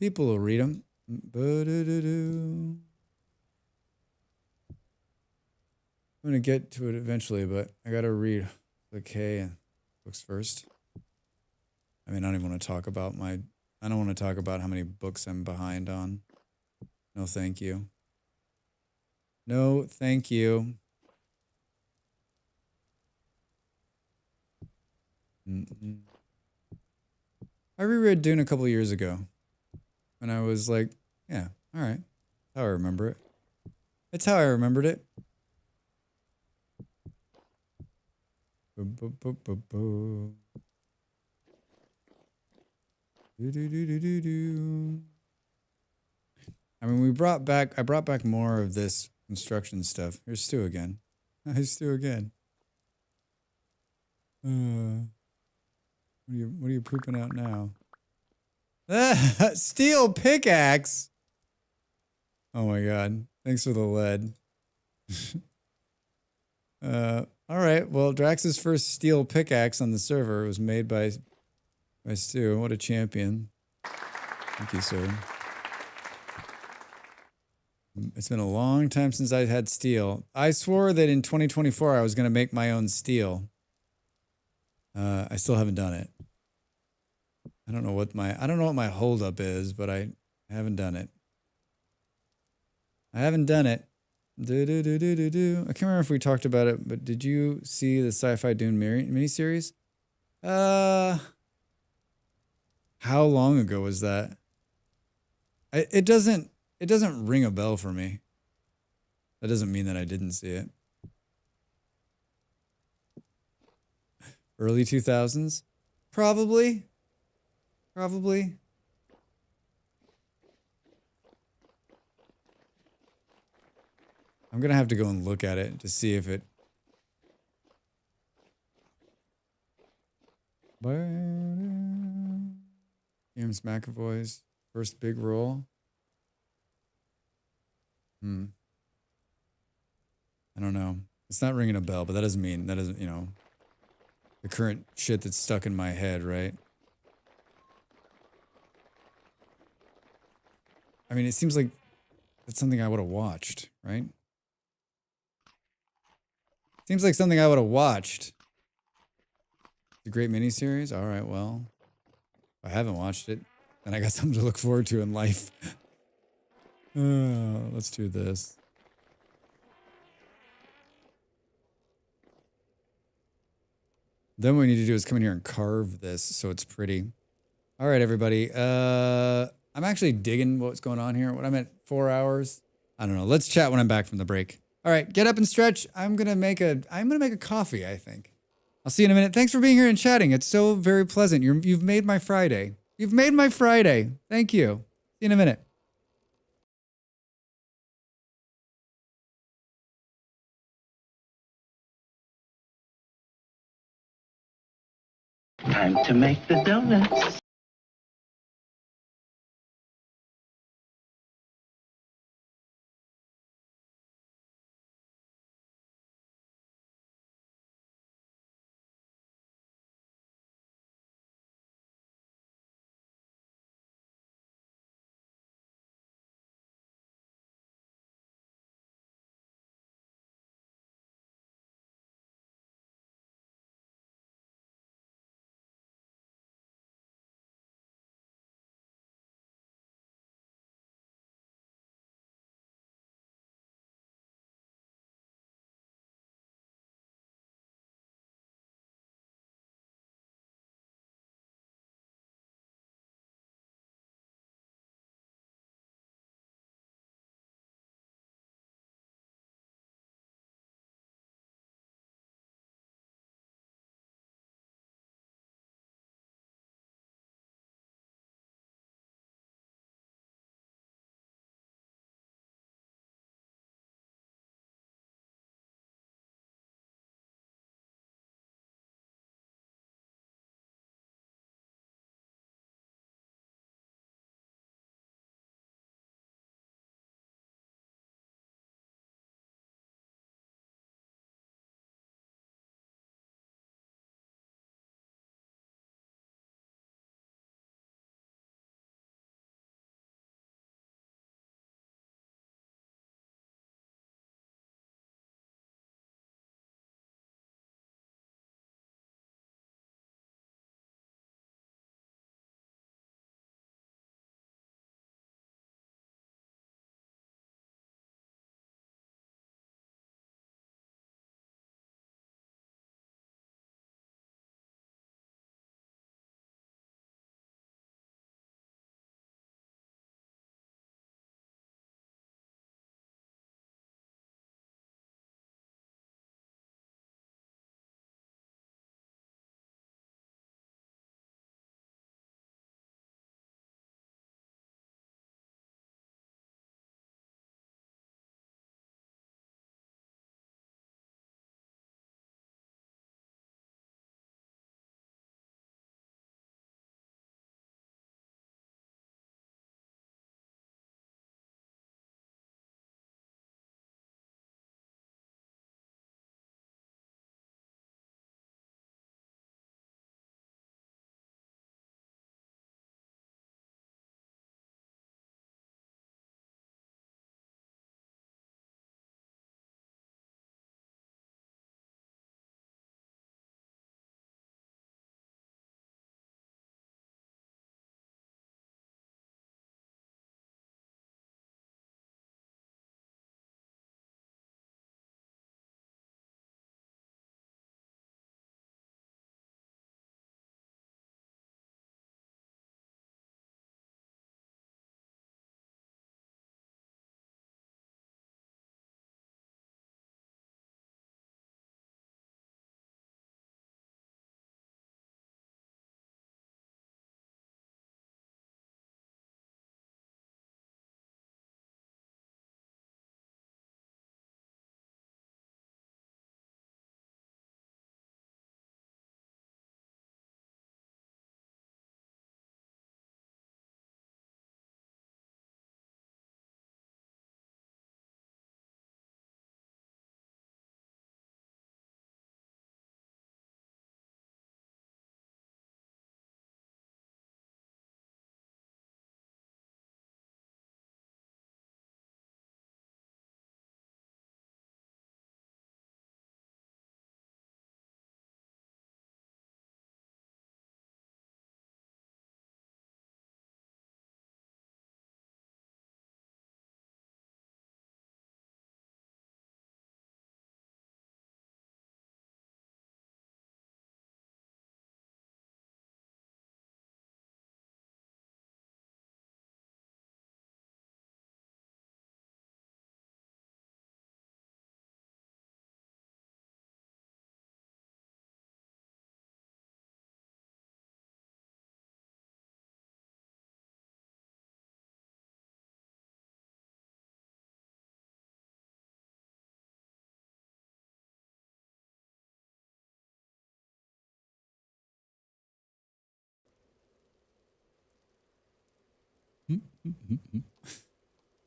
S1: People will read them. I'm gonna get to it eventually, but I gotta read okay books first. I mean, I don't even want to talk about I don't want to talk about how many books I'm behind on. No, thank you. No, thank you. I reread Dune a couple of years ago. And I was like, yeah, all right. That's how I remember it. That's how I remembered it. I mean, I brought back more of this construction stuff. Here's Stu again. Here's Stu again. What are you pooping out now? Steel pickaxe. Oh my god. Thanks for the lead. All right. Well, Drax's first steel pickaxe on the server was made by Stu. What a champion. Thank you, sir. It's been a long time since I had steel. I swore that in 2024 I was going to make my own steel. I still haven't done it. I don't know what my holdup is, but I haven't done it. I haven't done it. I can't remember if we talked about it, but did you see the Sci-Fi Dune miniseries? How long ago was that? It doesn't ring a bell for me. That doesn't mean that I didn't see it. Early 2000s? Probably. Probably. I'm going to have to go and look at it to see if it... James McAvoy's first big role. I don't know. It's not ringing a bell, but that doesn't, you know, the current shit that's stuck in my head, right? I mean, it seems like that's something I would have watched, right? Seems like something I would have watched. It's a great miniseries. All right, well, if I haven't watched it, then I got something to look forward to in life. Let's do this. Then what we need to do is come in here and carve this so it's pretty. All right, everybody. I'm actually digging what's going on here. What I'm at 4 hours. I don't know. Let's chat when I'm back from the break. All right, get up and stretch. I'm gonna make a coffee, I think. I'll see you in a minute. Thanks for being here and chatting. It's so very pleasant. You've made my Friday. You've made my Friday. Thank you. See you in a minute.
S3: Time to make the donuts.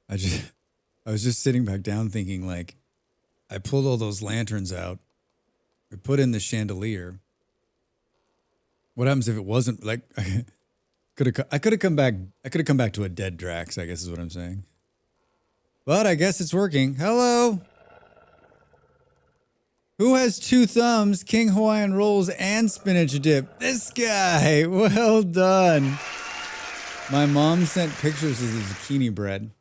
S1: I was just sitting back down thinking, like, I pulled all those lanterns out. I put in the chandelier. What happens if it wasn't like I could have come back? I could have come back to a dead Drax, I guess is what I'm saying. But I guess it's working. Hello. Who has two thumbs, King Hawaiian rolls, and spinach dip? This guy. Well done. My mom sent pictures of the zucchini bread.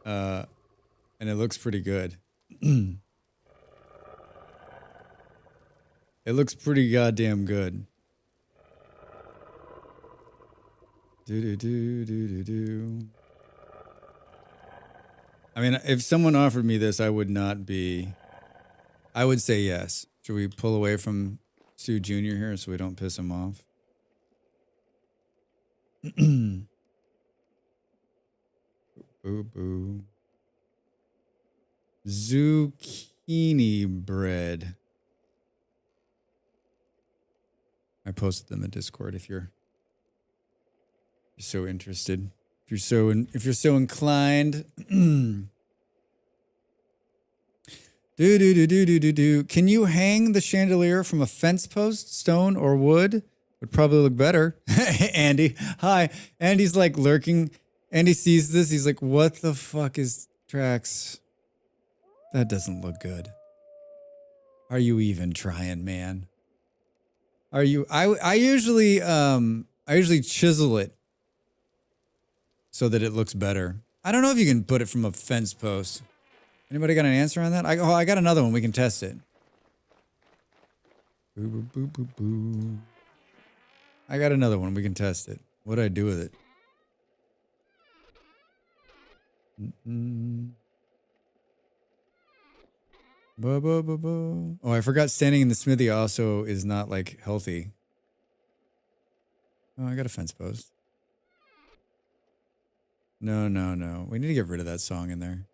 S1: And it looks pretty good. It looks pretty goddamn good. Do. I mean, if someone offered me this, I would say yes. Should we pull away from Stu Jr. here so we don't piss him off? Boo boo. Zucchini bread. I posted them in Discord if you're so interested. If you're so inclined. Can you hang the chandelier from a fence post, stone or wood? Would probably look better. Andy, hi. Andy's like lurking. Andy sees this. He's like, what the fuck is Drax? That doesn't look good. Are you even trying, man? Are you? I usually chisel it so that it looks better. I don't know if you can put it from a fence post. Anybody got an answer on that? I got another one. We can test it. Boo, boo, boo, boo, boo. I got another one. We can test it. What do I do with it? Oh, I forgot standing in the smithy also is not like healthy. Oh, I got a fence post. No. We need to get rid of that song in there.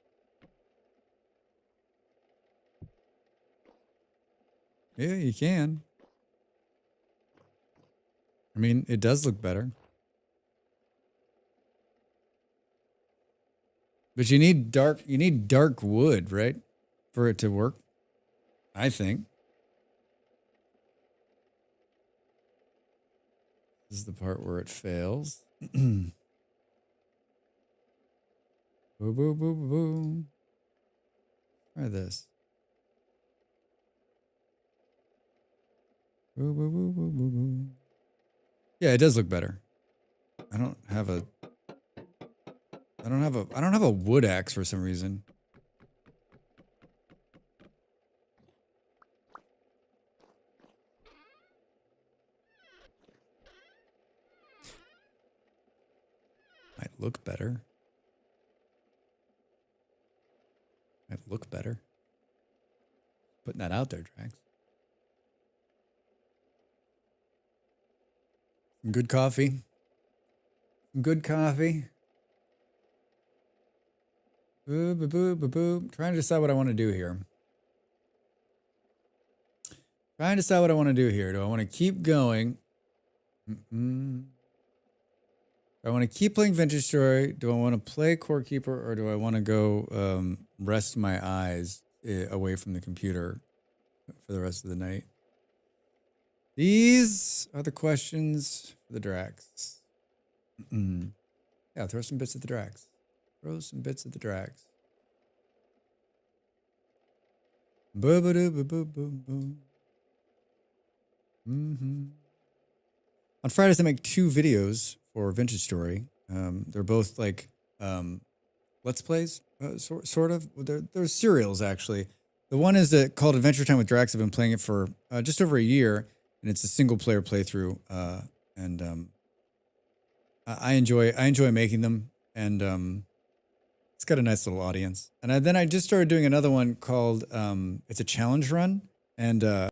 S1: Yeah, you can. I mean, it does look better. But you need dark wood, right? For it to work, I think. This is the part where it fails. Boo, boo, boo, boo, boo. Try this. Boo, boo, boo, boo, boo, boo. Yeah, it does look better. I don't have a wood axe for some reason. Might look better. Putting that out there, Drax. Some good coffee. Boo, boo, boo, boo, boo. Trying to decide what I want to do here. Do I want to keep going? Do I want to keep playing Vintage Story? Do I want to play Core Keeper? Or do I want to go rest my eyes away from the computer for the rest of the night? These are the questions for the Drax. Yeah, throw some bits at the Drax. Boo, boo, boo, boo, boo, boo. On Fridays, I make 2 videos for Vintage Story. They're both like Let's Plays, sort of. They're serials, actually. The one is called Adventure Time with Drax. I've been playing it for just over a year, and it's a single-player playthrough. I enjoy making them, and it's got a nice little audience. And then I just started doing another one called it's a challenge run, and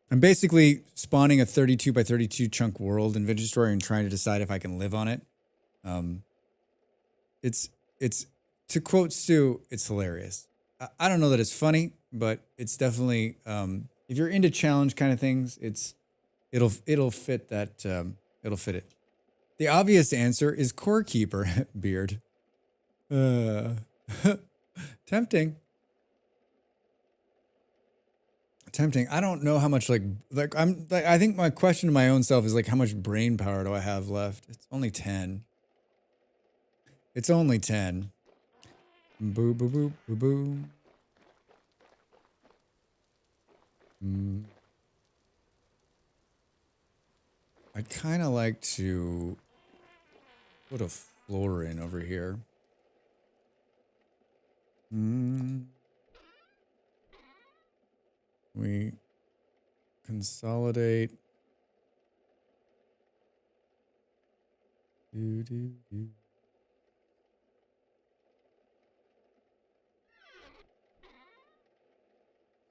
S1: I'm basically spawning a 32 by 32 chunk world in Vintage Story and trying to decide if I can live on it. It's to quote Stu, it's hilarious. I don't know that it's funny, but it's definitely if you're into challenge kind of things, it'll fit that It'll fit it. The obvious answer is core keeper beard. Tempting. Tempting. I don't know how much I think my question to my own self is like, how much brain power do I have left? It's only 10. It's only 10. Boo boo boo boo boo. I'd kind of like to put a floor in over here. We consolidate.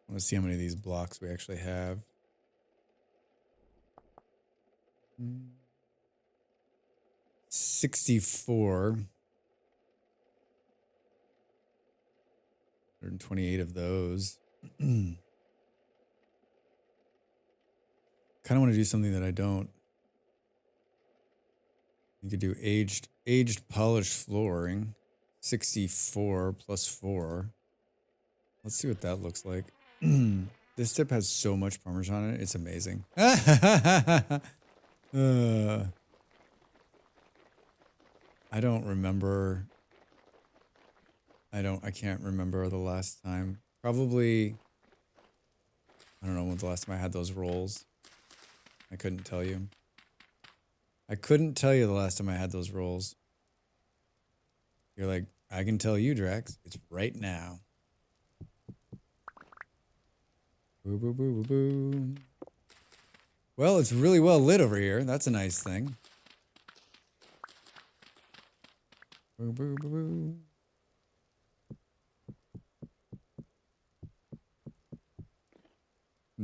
S1: Let's see how many of these blocks we actually have. 64. 128 of those. Kind of want to do something that I don't. You could do aged polished flooring. 64 plus 4. Let's see what that looks like. This tip has so much Parmesan in it. It's amazing. I don't remember. I can't remember the last time. Probably, I don't know when the last time I had those rolls. I couldn't tell you. I couldn't tell you the last time I had those rolls. You're like, I can tell you, Drax. It's right now. Boo, boo, boo, boo, boo. Well, it's really well lit over here. That's a nice thing. Boo, boo, boo, boo.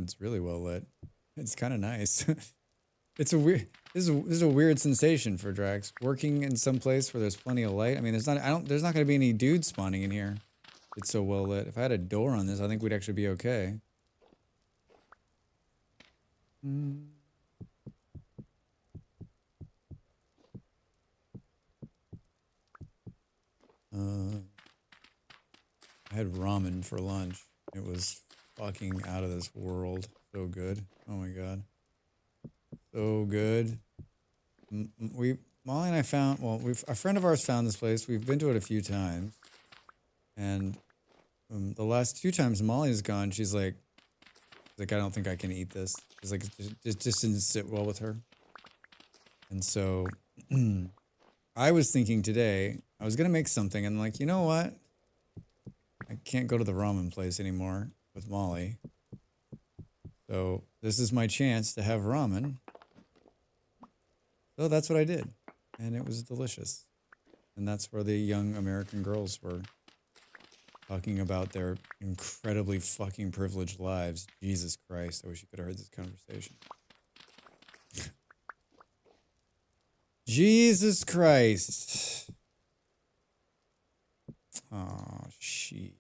S1: It's really well lit. It's kind of nice. It's a weird. This is a weird sensation for Drax. Working in some place where there's plenty of light. I mean, there's not going to be any dudes spawning in here. It's so well lit. If I had a door on this, I think we'd actually be okay. I had ramen for lunch. It was fucking out of this world. So good. Oh my god. So good. Molly and I found, a friend of ours found this place. We've been to it a few times. And the last 2 times Molly's gone, she's like, I don't think I can eat this. It's like, it just didn't sit well with her. And so I was thinking today, I was going to make something and like, you know what? I can't go to the ramen place anymore with Molly. So this is my chance to have ramen. So that's what I did. And it was delicious. And that's where the young American girls were talking about their incredibly fucking privileged lives. Jesus Christ, I wish you could have heard this conversation. Jesus Christ. Oh, shit.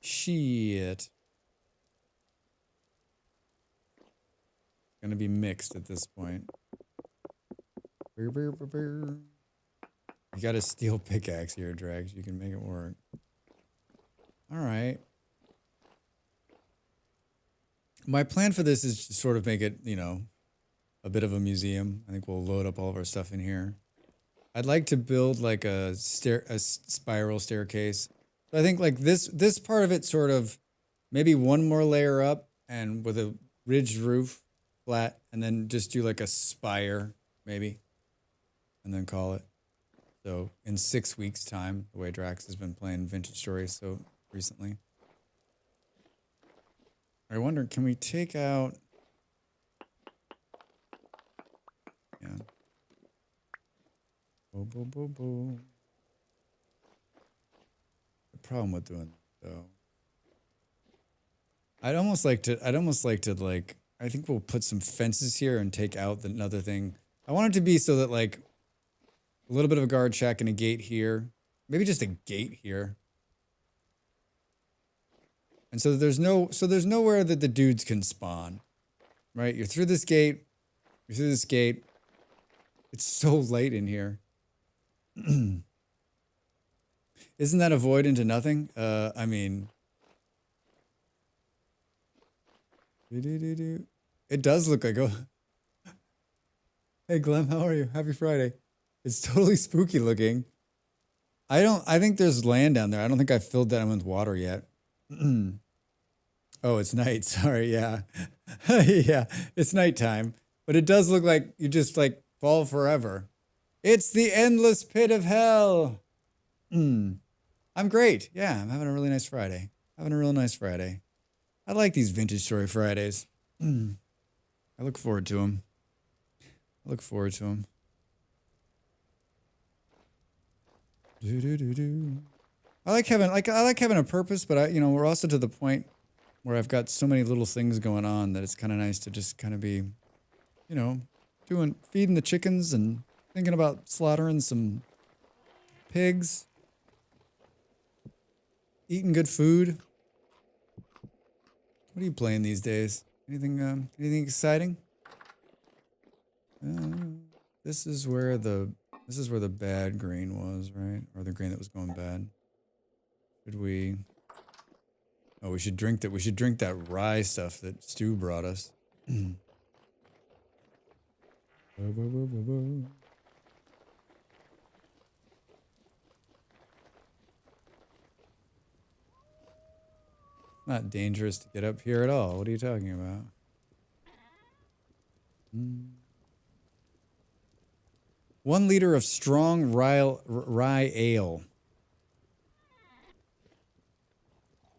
S1: Shit. Gonna be mixed at this point. You got a steel pickaxe here, Drax. You can make it work. All right. My plan for this is to sort of make it, you know, a bit of a museum. I think we'll load up all of our stuff in here. I'd like to build like a spiral staircase. So I think like this part of it sort of maybe one more layer up and with a ridged roof, flat, and then just do like a spire maybe, and then call it. So in 6 weeks' time, the way Drax has been playing Vintage Stories so recently. I wonder, can we take out... Yeah. Bo, bo, bo, bo. The problem with doing that, though... I'd almost like to like... I think we'll put some fences here and take out another thing. I want it to be so that like a little bit of a guard shack and a gate here. Maybe just a gate here. And so there's nowhere that the dudes can spawn. Right? You're through this gate. You see this gate? It's so light in here. Isn't that a void into nothing? I mean... It does look like a... Hey, Glenn, how are you? Happy Friday. It's totally spooky looking. I think there's land down there. I don't think I filled that in with water yet. Oh, it's night. Sorry, yeah. Yeah, it's nighttime. But it does look like you just like fall forever. It's the endless pit of hell. I'm great. Yeah, I'm having a really nice Friday. Having a real nice Friday. I like these vintage story Fridays. I look forward to them. I look forward to them. I like having a purpose, but we're also to the point where I've got so many little things going on that it's kind of nice to just kind of be, feeding the chickens and thinking about slaughtering some pigs, eating good food. What are you playing these days? Anything exciting? This is where the bad grain was, right? Or the grain that was going bad. Should we? Oh, we should drink that. We should drink that rye stuff that Stu brought us. Not dangerous to get up here at all. What are you talking about? 1 liter of strong rye ale.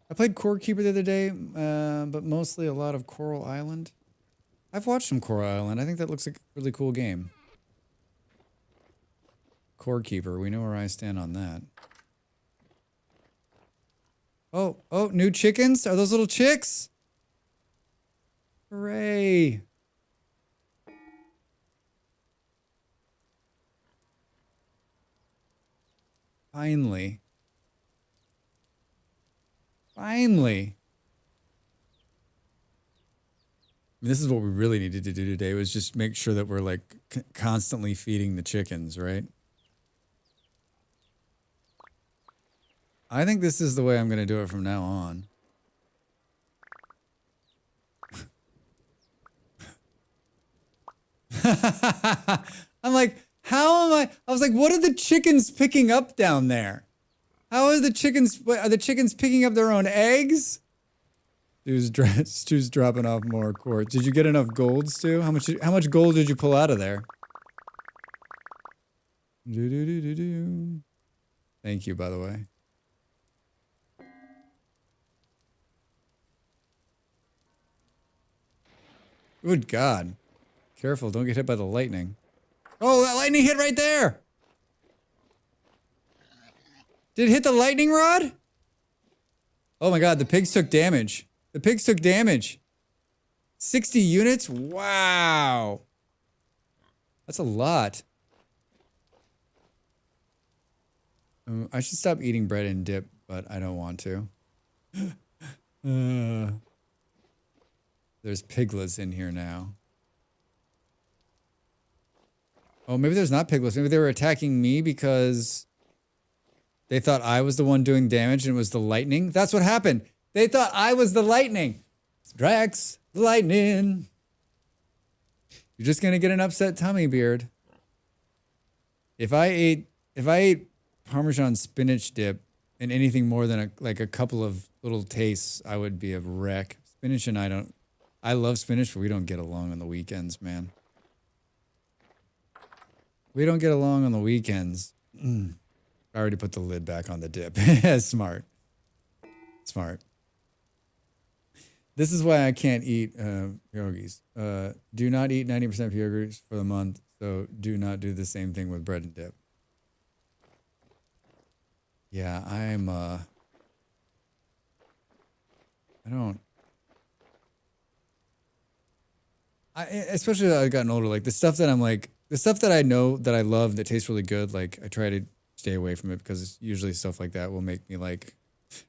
S1: I played Core Keeper the other day, but mostly a lot of Coral Island. I've watched some Coral Island. I think that looks like a really cool game. Core Keeper, we know where I stand on that. Oh, new chickens? Are those little chicks? Hooray. Finally. Finally. I mean, this is what we really needed to do today, was just make sure that we're like constantly feeding the chickens, right? I think this is the way I'm going to do it from now on. I'm like, how am I was like, what are the chickens picking up down there? How are the chickens picking up their own eggs? Stu's dropping off more quartz. Did you get enough gold, Stu? How much gold did you pull out of there? Thank you, by the way. Good God. Careful, don't get hit by the lightning. Oh, that lightning hit right there! Did it hit the lightning rod? Oh my God, the pigs took damage. The pigs took damage. 60 units? Wow. That's a lot. I should stop eating bread and dip, but I don't want to. There's piglets in here now. Oh, maybe there's not piglets. Maybe they were attacking me because they thought I was the one doing damage and it was the lightning. That's what happened. They thought I was the lightning. Drax, the lightning. You're just gonna get an upset tummy, Beard. If I ate Parmesan spinach dip and anything more than a couple of little tastes, I would be a wreck. Spinach and I love spinach, but we don't get along on the weekends, man. We don't get along on the weekends. I already put the lid back on the dip. Smart. Smart. This is why I can't eat pierogies. Do not eat 90% pierogies for the month, so do not do the same thing with bread and dip. Yeah, especially as I've gotten older, like the stuff that I know that I love that tastes really good, like I try to stay away from it because it's usually stuff like that will make me like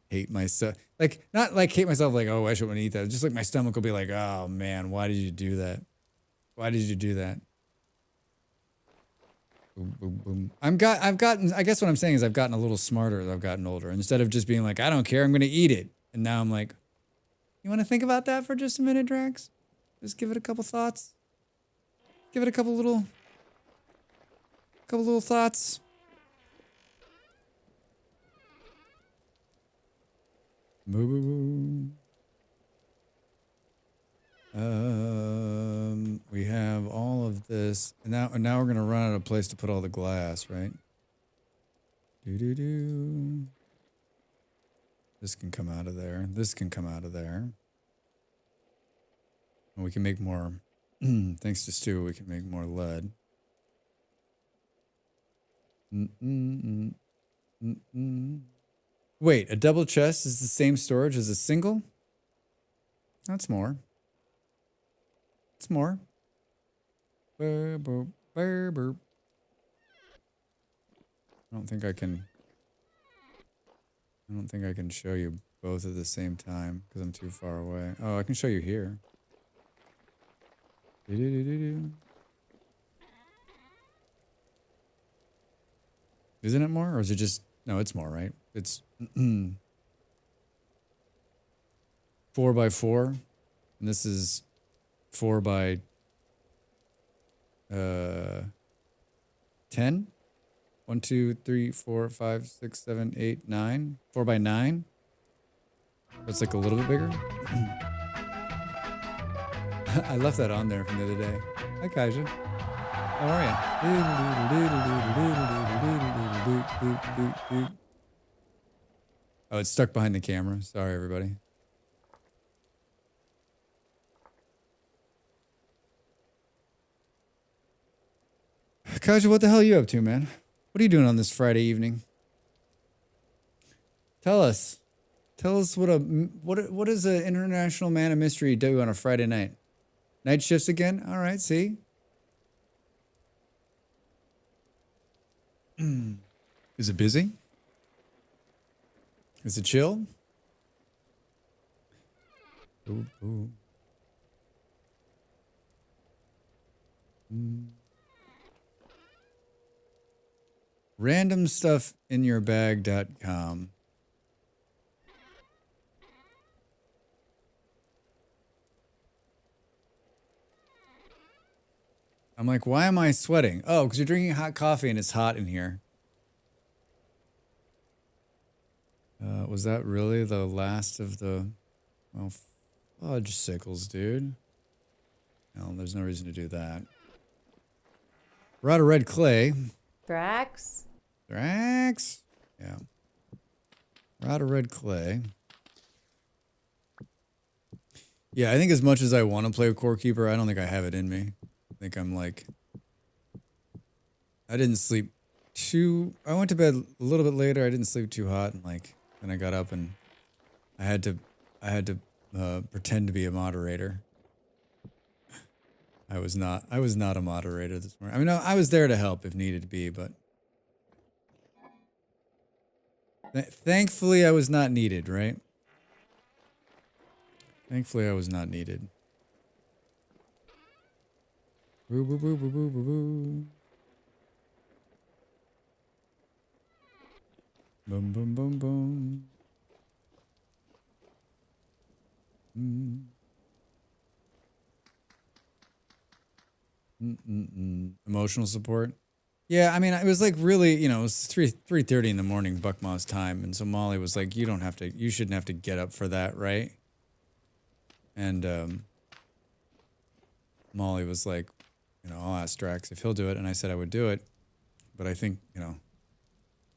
S1: hate myself. Like not like hate myself like, oh, I shouldn't eat that. Just like my stomach will be like, oh man, why did you do that? Why did you do that? Boom, boom, boom. I've gotten, I guess what I'm saying is I've gotten a little smarter as I've gotten older. Instead of just being like, I don't care, I'm going to eat it. And now I'm like, you want to think about that for just a minute, Drax? Just give it a couple thoughts. Give it a couple little thoughts. Boo, boo, boo. We have all of this, and now we're gonna run out of place to put all the glass, right? Do. This can come out of there. This can come out of there. And we can make more. Thanks to Stu, we can make more lead. Wait, a double chest is the same storage as a single? That's more. It's more. Burr, burr, burr, burr. I don't think I can show you both at the same time because I'm too far away. Oh, I can show you here. Isn't it more, or is it just, no, it's more, right? It's 4 by 4, and this is 4 by 10. 1, 2, 3, 4, 5, 6, 7, 8, 9. 4 by 9. That's like a little bit bigger. I left that on there from the other day. Hi, Kaja. How are you? Oh, it's stuck behind the camera. Sorry, everybody. Kaja, what the hell are you up to, man? What are you doing on this Friday evening? Tell us. Tell us what does an international man of mystery do on a Friday night? Night shifts again? All right, see? Is it busy? Is it chill? Ooh, ooh. Randomstuffinyourbag.com. I'm like, why am I sweating? Oh, because you're drinking hot coffee and it's hot in here. Was that really the last of the... Well, fudge sickles, dude. No, there's no reason to do that. We're out of red clay.
S4: Drax?
S1: Drax? Yeah. We're out of red clay. Yeah, I think as much as I want to play with Core Keeper, I don't think I have it in me. I think I'm like... I didn't sleep too... I went to bed a little bit later. I didn't sleep too hot. And like, then I got up and I had to pretend to be a moderator. I was not a moderator this morning. I mean, I was there to help if needed to be, but... Thankfully, I was not needed, right? Thankfully, I was not needed. Boo, boo, boo, boo, boo, boo, boo. Boom, boom, boom, boom. Emotional support. Yeah, I mean, it was like really, you know, it was 3:30 in the morning, Buckmaw's time, and so Molly was like, you shouldn't have to get up for that, right? And Molly was like, you know, I'll ask Drax if he'll do it, and I said I would do it, but I think, you know,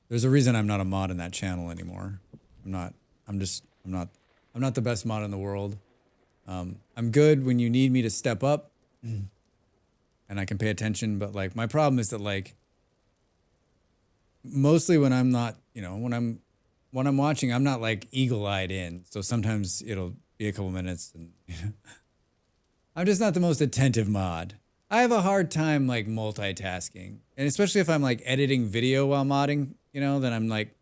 S1: there's a reason I'm not a mod in that channel anymore. I'm not the best mod in the world. I'm good when you need me to step up, and I can pay attention, but like my problem is that like mostly when I'm not, you know, when I'm watching, I'm not like eagle-eyed in. So sometimes it'll be a couple minutes and I'm just not the most attentive mod. I have a hard time like multitasking. And especially if I'm like editing video while modding, you know, then I'm like,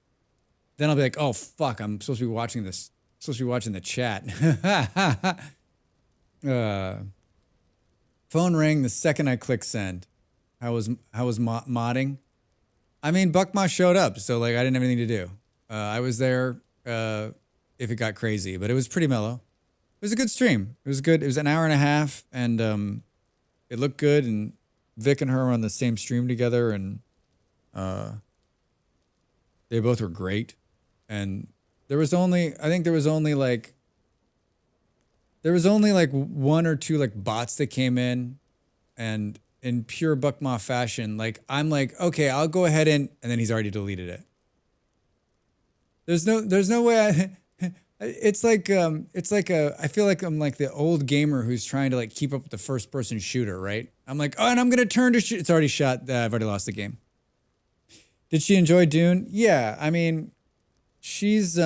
S1: then I'll be like, oh fuck, I'm supposed to be watching this, supposed to be watching the chat. Phone rang the second I clicked send. How was modding? I mean, Buckma showed up, so like I didn't have anything to do. I was there if it got crazy, but it was pretty mellow. It was a good stream. It was good. It was an hour and a half, and it looked good. And Vic and her were on the same stream together, and they both were great. And I think there was only like one or two like bots that came in, and in pure Buckma fashion, like I'm like, okay, I'll go ahead and then he's already deleted it. There's no way it's like I feel like I'm like the old gamer who's trying to like keep up with the first person shooter, right? I'm like, oh, and I'm gonna turn to shoot. It's already shot. I've already lost the game. Did she enjoy Dune? Yeah, I mean, she's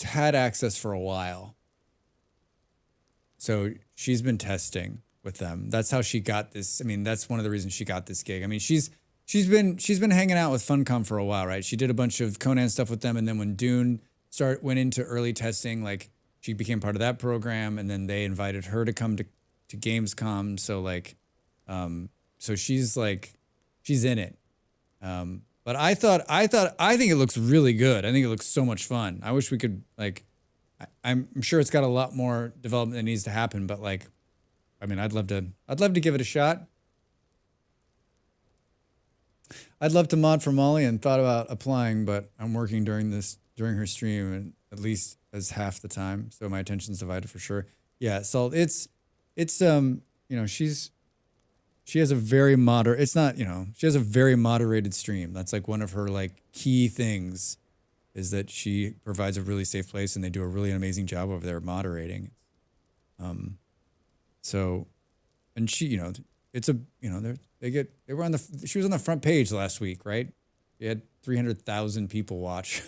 S1: had access for a while. So she's been testing with them. That's how she got this. I mean, that's one of the reasons she got this gig. I mean, she's been hanging out with Funcom for a while, right? She did a bunch of Conan stuff with them, and then when Dune went into early testing, like she became part of that program, and then they invited her to come to Gamescom. So like, so she's in it. But I think it looks really good. I think it looks so much fun. I wish we could like. I'm sure it's got a lot more development that needs to happen, but like, I mean, I'd love to give it a shot. I'd love to mod for Molly and thought about applying, but I'm working during her stream and at least as half the time, so my attention's divided for sure. Yeah, Salt. It's you know, she has a very she has a very moderated stream. That's like one of her like key things. Is that she provides a really safe place, and they do a really amazing job over there moderating. So, and she, you know, it's a, you know, she was on the front page last week, right? She had 300,000 people watch.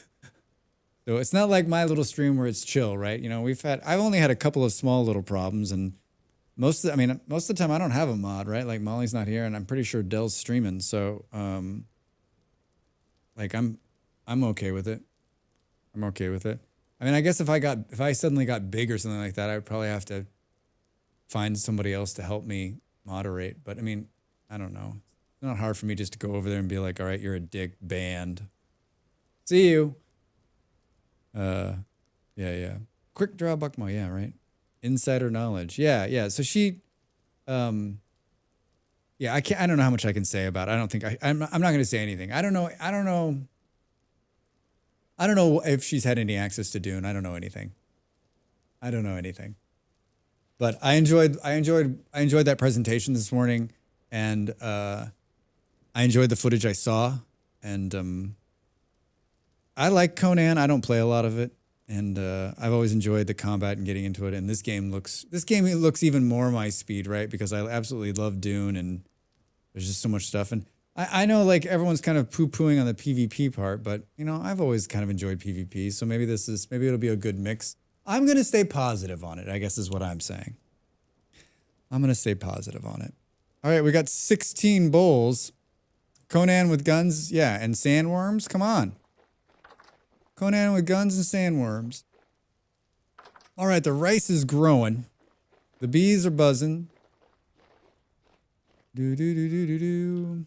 S1: So it's not like my little stream where it's chill, right? You know, I've only had a couple of small little problems, and most of the time I don't have a mod, right? Like Molly's not here, and I'm pretty sure Dell's streaming. So, like I'm okay with it. I'm okay with it. I mean, I guess if I suddenly got big or something like that, I would probably have to find somebody else to help me moderate. But I mean, I don't know. It's not hard for me just to go over there and be like, all right, you're a dick, banned. See you. Yeah. Quick draw Buckmo, yeah, right? Insider knowledge. Yeah. So she, yeah, I don't know how much I can say about it. I don't think I'm not going to say anything. I don't know if she's had any access to Dune. I don't know anything. But I enjoyed that presentation this morning, and I enjoyed the footage I saw, and I like Conan. I don't play a lot of it, and I've always enjoyed the combat and getting into it. And this game looks even more my speed, right? Because I absolutely love Dune, and there's just so much stuff. And I know like everyone's kind of poo-pooing on the PvP part, but you know, I've always kind of enjoyed PvP. So maybe it'll be a good mix. I'm going to stay positive on it, I guess is what I'm saying. I'm going to stay positive on it. All right, we got 16 bowls. Conan with guns, yeah, and sandworms, come on. Conan with guns and sandworms. All right, the rice is growing. The bees are buzzing. Do.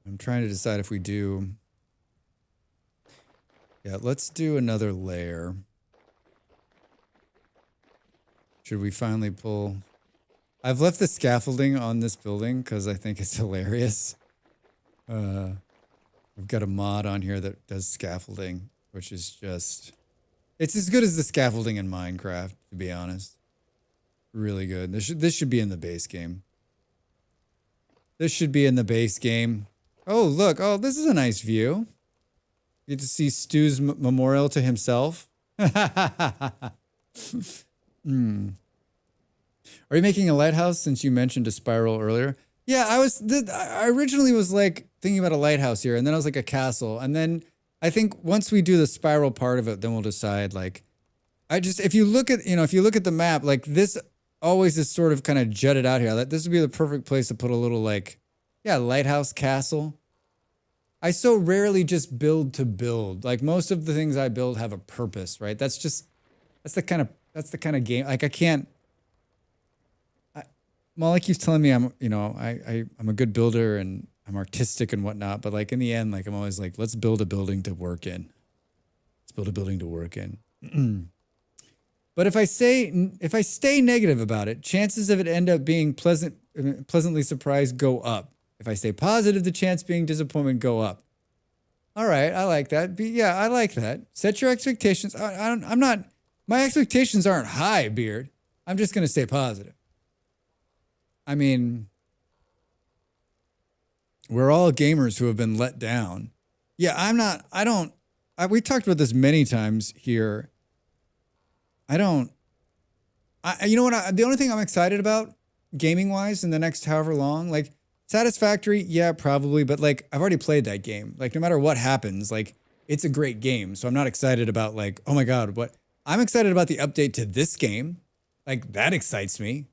S1: I'm trying to decide if we do. Yeah, let's do another layer. Should we finally pull? I've left the scaffolding on this building because I think it's hilarious. We've got a mod on here that does scaffolding, which is just, it's as good as the scaffolding in Minecraft, to be honest. Really good. This should be in the base game. Oh, look. Oh, this is a nice view. You get to see Stu's memorial to himself. Are you making a lighthouse since you mentioned a spiral earlier? Yeah, I originally was like thinking about a lighthouse here, and then I was like a castle. And then I think once we do the spiral part of it, then we'll decide like, if you look at the map, like this always is sort of kind of jutted out here. This would be the perfect place to put a little like, yeah, lighthouse castle. I so rarely just build to build. Like most of the things I build have a purpose, right? That's the kind of game. Like I can't. Molly keeps telling me I'm a good builder and I'm artistic and whatnot, but like in the end, like I'm always like, let's build a building to work in. Let's build a building to work in. But if I stay negative about it, chances of it end up being pleasantly surprised go up. If I stay positive, the chance being disappointment go up. All right, I like that. Yeah, I like that. Set your expectations. I'm not. My expectations aren't high, Beard. I'm just gonna stay positive. I mean, we're all gamers who have been let down. Yeah, I'm not. I don't. We talked about this many times here. I don't. You know what? The only thing I'm excited about, gaming wise, in the next however long, like Satisfactory, yeah, probably, but like I've already played that game. Like no matter what happens, like it's a great game. So I'm not excited about like, oh my god, what? I'm excited about the update to this game. Like that excites me.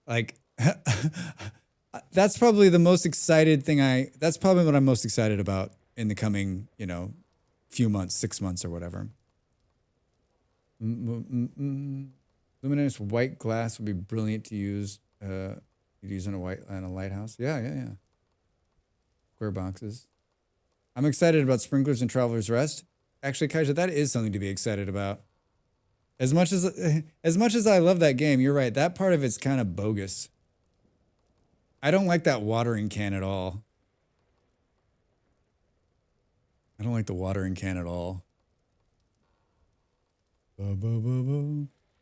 S1: Like that's probably the most excited thing that's probably what I'm most excited about in the coming, few months, 6 months or whatever. Luminous white glass would be brilliant to use. You'd use on a lighthouse. Yeah. Square boxes. I'm excited about sprinklers and Traveler's Rest. Actually, Kaija, that is something to be excited about. As much as I love that game, you're right. That part of it's kind of bogus. I don't like that watering can at all. I don't like the watering can at all.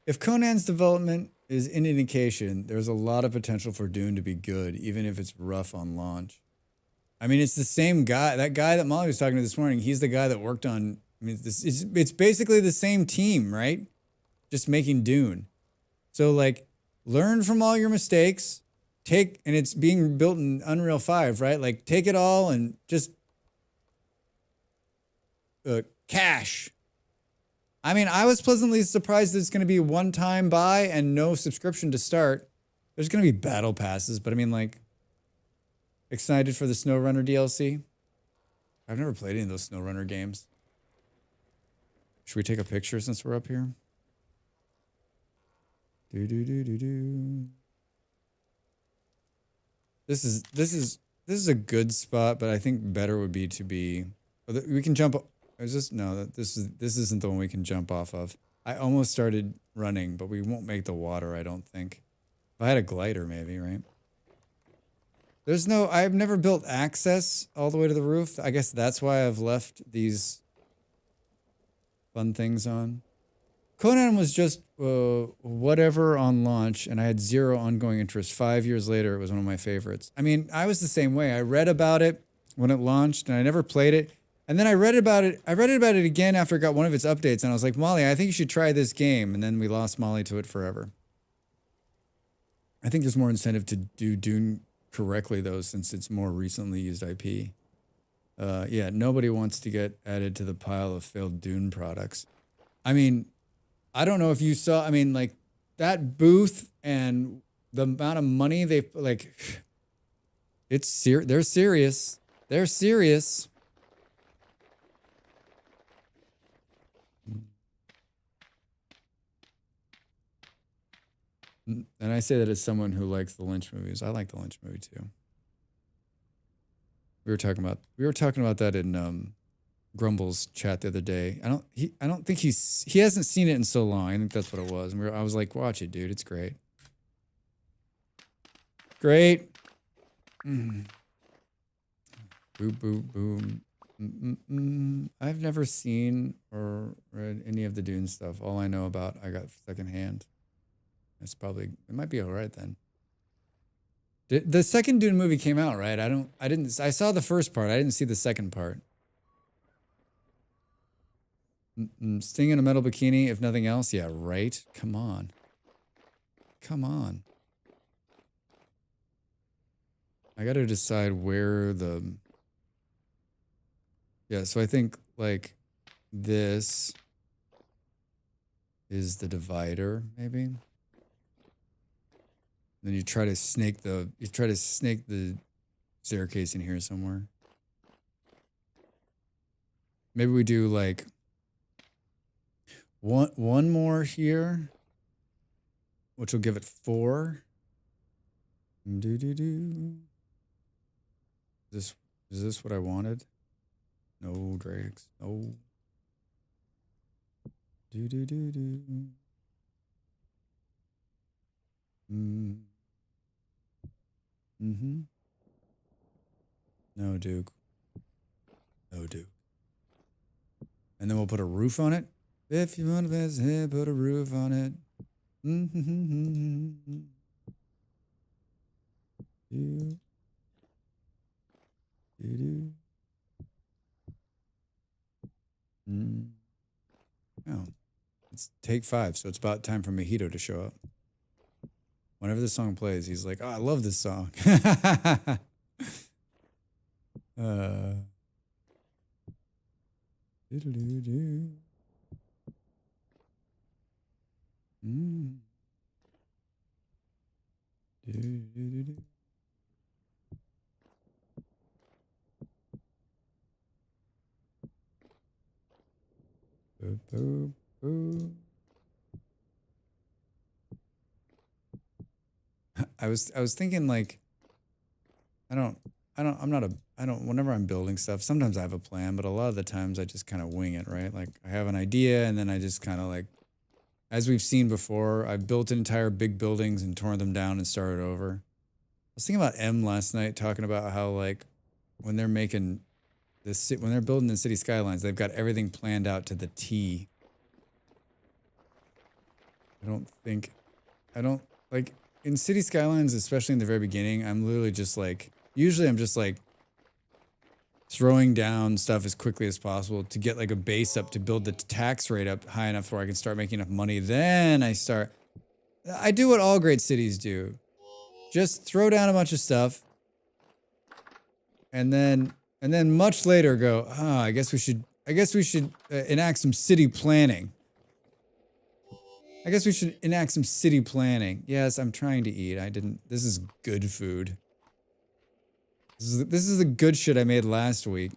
S1: If Conan's development is any indication, there's a lot of potential for Dune to be good, even if it's rough on launch. I mean, it's the same guy. That guy that Molly was talking to this morning, he's the guy that worked on. I mean, it's basically the same team, right? Just making Dune. So like, learn from all your mistakes. And it's being built in Unreal 5, right? Like, take it all and just cash. I mean, I was pleasantly surprised that it's going to be one-time buy and no subscription to start. There's going to be battle passes, but I mean, like, excited for the SnowRunner DLC? I've never played any of those SnowRunner games. Should we take a picture since we're up here? This is a good spot, but I think better would be to be. We can jump. Is this no? This isn't the one we can jump off of. I almost started running, but we won't make the water. I don't think. If I had a glider, maybe, right? There's no. I've never built access all the way to the roof. I guess that's why I've left these fun things on. Conan was just whatever on launch, and I had zero ongoing interest. 5 years later, it was one of my favorites. I mean, I was the same way. I read about it when it launched, and I never played it. And then I read about it again after it got one of its updates, and I was like, Molly, I think you should try this game. And then we lost Molly to it forever. I think there's more incentive to do Dune correctly, though, since it's more recently used IP. Yeah, nobody wants to get added to the pile of failed Dune products. I mean, I don't know if you saw, I mean, like, that booth and the amount of money they, like, they're serious. They're serious. And I say that as someone who likes the Lynch movies. I like the Lynch movie too. We were talking about that in Grumble's chat the other day. I don't think he hasn't seen it in so long. I think that's what it was. And I was like, watch it, dude. It's great. Great. Boom, boom, boom. I've never seen or read any of the Dune stuff. All I know about, I got secondhand. It might be all right then. The second Dune movie came out, right? I saw the first part. I didn't see the second part. Sting in a metal bikini, if nothing else. Yeah, right? Come on. Come on. I got to decide where the... Yeah, so I think, like, this is the divider, maybe? Then you try to snake the staircase in here somewhere. Maybe we do like one more here, which will give it 4. Do. Is this what I wanted? No, Dregs. No. Do. Mm-hmm. No, Duke. No, Duke. And then we'll put a roof on it. If you want to visit, put a roof on it. Mm-hmm. Oh, it's take 5, so it's about time for Mojito to show up. Whenever this song plays, he's like, "Oh, I love this song." I was thinking like, whenever I'm building stuff, sometimes I have a plan, but a lot of the times I just kind of wing it, right? Like I have an idea and then I just kind of like, as we've seen before, I've built entire big buildings and torn them down and started over. I was thinking about M last night, talking about how like when they're making when they're building the city skylines, they've got everything planned out to the T. I don't like in city skylines, especially in the very beginning, I'm literally just like, usually I'm just like throwing down stuff as quickly as possible to get like a base up to build the tax rate up high enough where I can start making enough money. Then I do what all great cities do. Just throw down a bunch of stuff and then much later go, I guess we should enact some city planning. Yes, I'm trying to eat. This is good food. This is the good shit I made last week.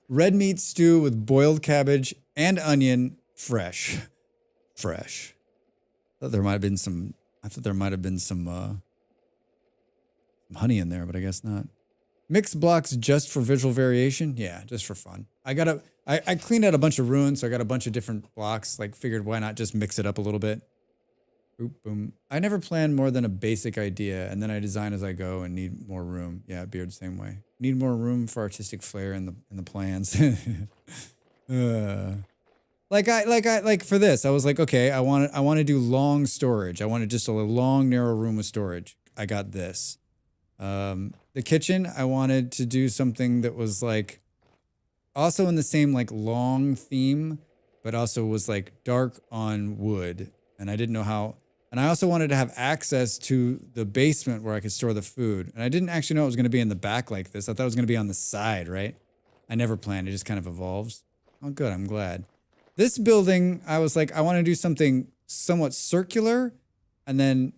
S1: Red meat stew with boiled cabbage and onion, fresh. I thought there might have been some honey in there, but I guess not. Mixed blocks just for visual variation? Yeah, just for fun. I cleaned out a bunch of ruins, so I got a bunch of different blocks, like figured why not just mix it up a little bit. Boop, boom. I never plan more than a basic idea, and then I design as I go and need more room. Yeah, Beard, same way. Need more room for artistic flair in the plans. Like for this, I was like, okay, I want to do long storage. I wanted just a long, narrow room with storage. I got this. The kitchen, I wanted to do something that was like also in the same like long theme, but also was like dark on wood. And I didn't know how. And I also wanted to have access to the basement where I could store the food. And I didn't actually know it was going to be in the back like this. I thought it was going to be on the side, right? I never planned. It just kind of evolves. Oh, good. I'm glad. This building, I was like, I want to do something somewhat circular and then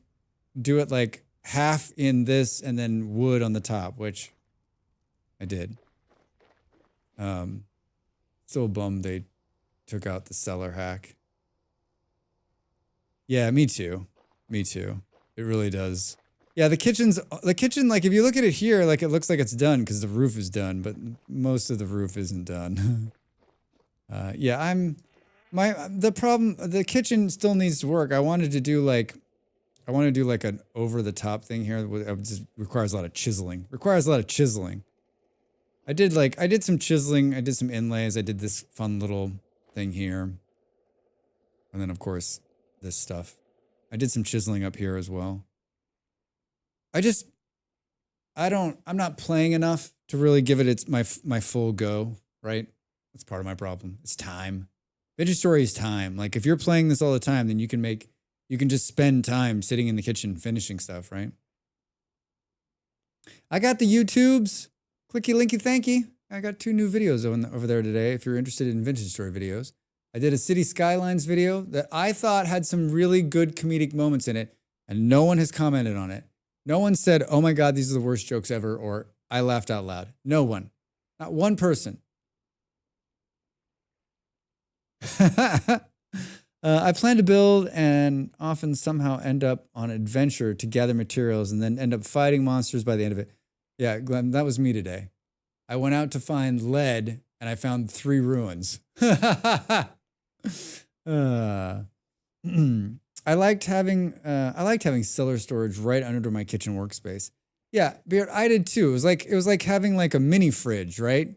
S1: do it like half in this and then wood on the top, which I did. Still bummed they took out the cellar hack. Yeah, me too. It really does. Yeah, the kitchen, like if you look at it here, like it looks like it's done because the roof is done, but most of the roof isn't done. Yeah, the kitchen still needs to work. I want to do like an over the top thing here. It just requires a lot of chiseling. I did some chiseling. I did some inlays. I did this fun little thing here. And then of course, this stuff. I did some chiseling up here as well. I'm not playing enough to really give it my full go, right? That's part of my problem. It's time. Vintage Story is time. Like if you're playing this all the time, then you can just spend time sitting in the kitchen finishing stuff, right? I got the YouTubes. Clicky, linky, thanky. I got 2 new videos over there today if you're interested in Vintage Story videos. I did a City Skylines video that I thought had some really good comedic moments in it, and no one has commented on it. No one said, oh my God, these are the worst jokes ever, or I laughed out loud. No one. Not one person. I plan to build and often somehow end up on adventure to gather materials and then end up fighting monsters by the end of it. Yeah, Glenn, that was me today. I went out to find lead and I found 3 ruins. I liked having cellar storage right under my kitchen workspace. Yeah, Beard, I did too. It was like having like a mini fridge, right?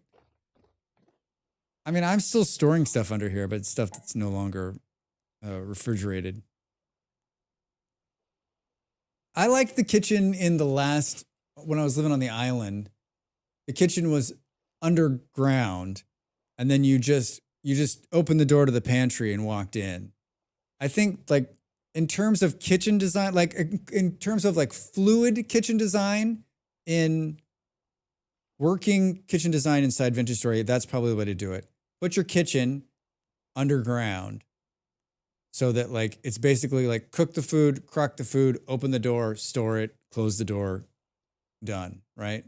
S1: I mean, I'm still storing stuff under here, but stuff that's no longer refrigerated. I liked the kitchen when I was living on the island. The kitchen was underground, and then you just opened the door to the pantry and walked in. I think like in terms of kitchen design, like in terms of like fluid kitchen design in working kitchen design inside Vintage Story, that's probably the way to do it. Put your kitchen underground so that like it's basically like cook the food, crock the food, open the door, store it, close the door, done, right?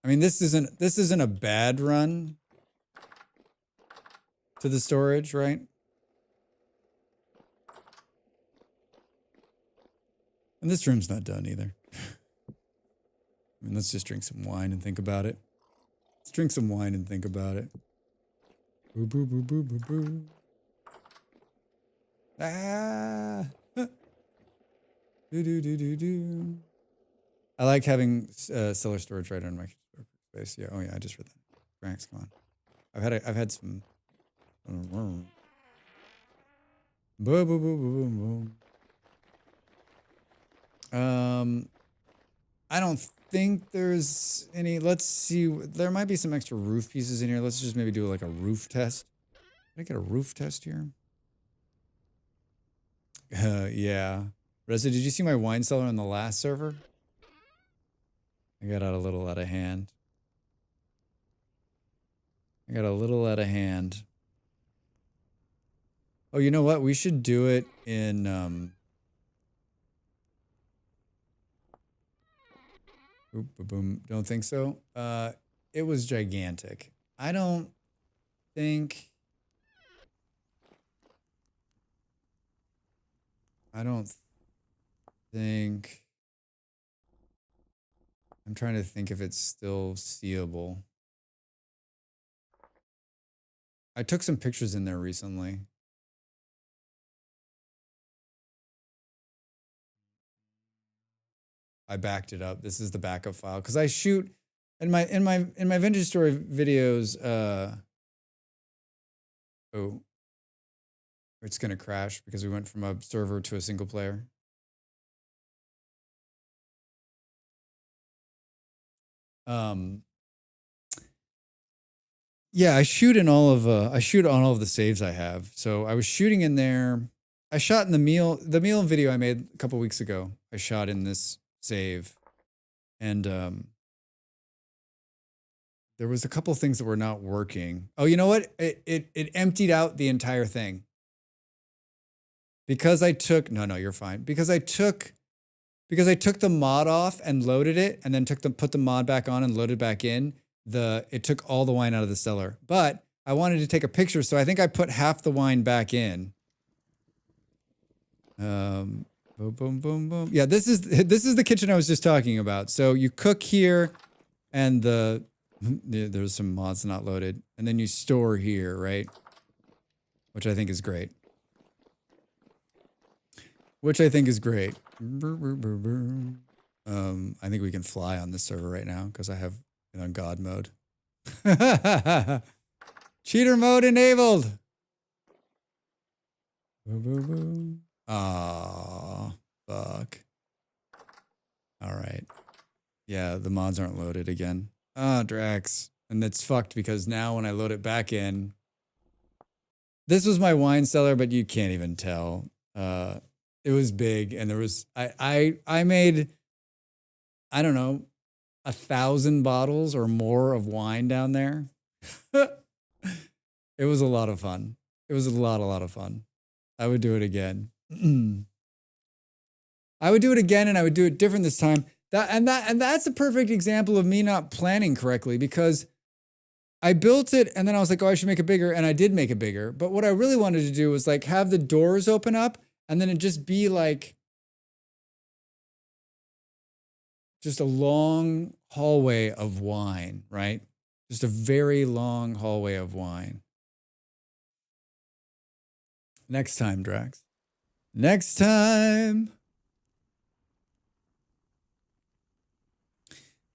S1: I mean, this isn't a bad run to the storage, right? And this room's not done either. I mean, let's just drink some wine and think about it. Let's drink some wine and think about it. Boo, boo, boo, boo, boo, boo. Ah. Do, do, do, do, do. I like having cellar storage right on my space. Yeah. Oh yeah. I just read that. Frank's gone. I've had some. Boom, boom, boom, boom, boom. I don't think there's any. Let's see. There might be some extra roof pieces in here. Let's just maybe do like a roof test. Can I get a roof test here? Yeah. Reza, did you see my wine cellar on the last server? I got a little out of hand. Oh, you know what? We should do it in Oop, boom. Don't think so. It was gigantic. I don't think. I'm trying to think if it's still seeable. I took some pictures in there recently. I backed it up. This is the backup file because I shoot in my Vintage Story videos. Oh, it's gonna crash because we went from a server to a single player. Yeah, I shoot on all of the saves I have. So I was shooting in there. I shot in the meal video I made a couple weeks ago. I shot in this save, and there was a couple things that were not working. Oh, you know what? It emptied out the entire thing because I took no, you're fine. Because I took the mod off and loaded it, and then put the mod back on and loaded back in. It took all the wine out of the cellar, but I wanted to take a picture, so I think I put half the wine back in. Boom, boom, boom, boom. Yeah, this is the kitchen I was just talking about. So you cook here, and there's some mods not loaded, and then you store here, right? Which I think is great. I think we can fly on this server right now because I have it on God mode. Cheater mode enabled. Aw, fuck. All right. Yeah, the mods aren't loaded again. Ah, Drax. And it's fucked because now when I load it back in, this was my wine cellar, but you can't even tell. It was big, and there was I made, I don't know, 1,000 bottles or more of wine down there. It was a lot of fun. It was a lot of fun. I would do it again. I would do it again, and I would do it different this time. That's a perfect example of me not planning correctly, because I built it and then I was like, oh, I should make it bigger. And I did make it bigger. But what I really wanted to do was like have the doors open up and then it just be like just a long hallway of wine, right? Just a very long hallway of wine. Next time, Drax. Next time.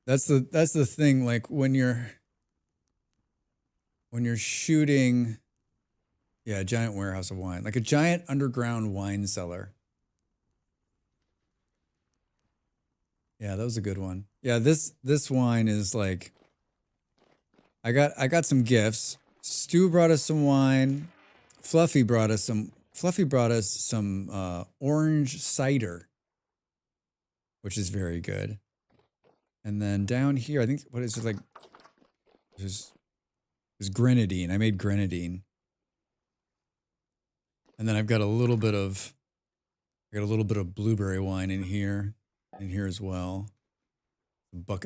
S1: That's the thing. Like when you're shooting, yeah, a giant warehouse of wine, like a giant underground wine cellar. Yeah, that was a good one. Yeah, this wine is like, I got some gifts. Stu brought us some wine. Fluffy brought us some orange cider, which is very good. And then down here, I think, what is it like? There's grenadine. I made grenadine. And then I've got a little bit of blueberry wine in here as well.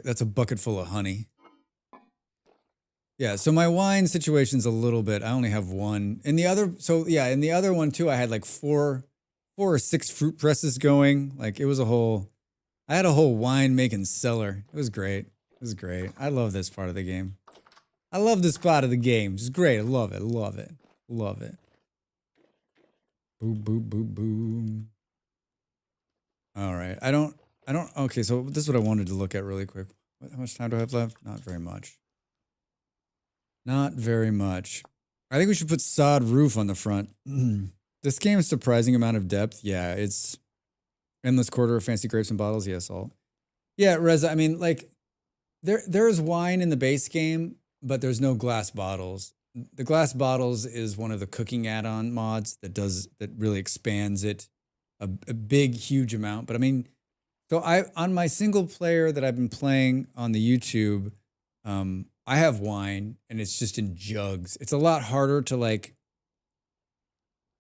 S1: That's a bucket full of honey. Yeah, so my wine situation's a little bit, I only have one. In the other one too, I had like four or six fruit presses going. Like I had a whole wine making cellar. It was great. It was great. I love this part of the game. I love this part of the game. It's great. I love it. Love it. Love it. Boom, boom, boom, boom. All right. Okay, so this is what I wanted to look at really quick. How much time do I have left? Not very much. Not very much. I think we should put sod roof on the front. This game is surprising amount of depth. Yeah, it's endless quarter of fancy grapes and bottles. Yeah, salt. Yeah, Reza, I mean, like, there's wine in the base game, but there's no glass bottles. The glass bottles is one of the cooking add-on mods that really expands it a big, huge amount. But I mean, so on my single player that I've been playing on the YouTube, I have wine and it's just in jugs. It's a lot harder to like,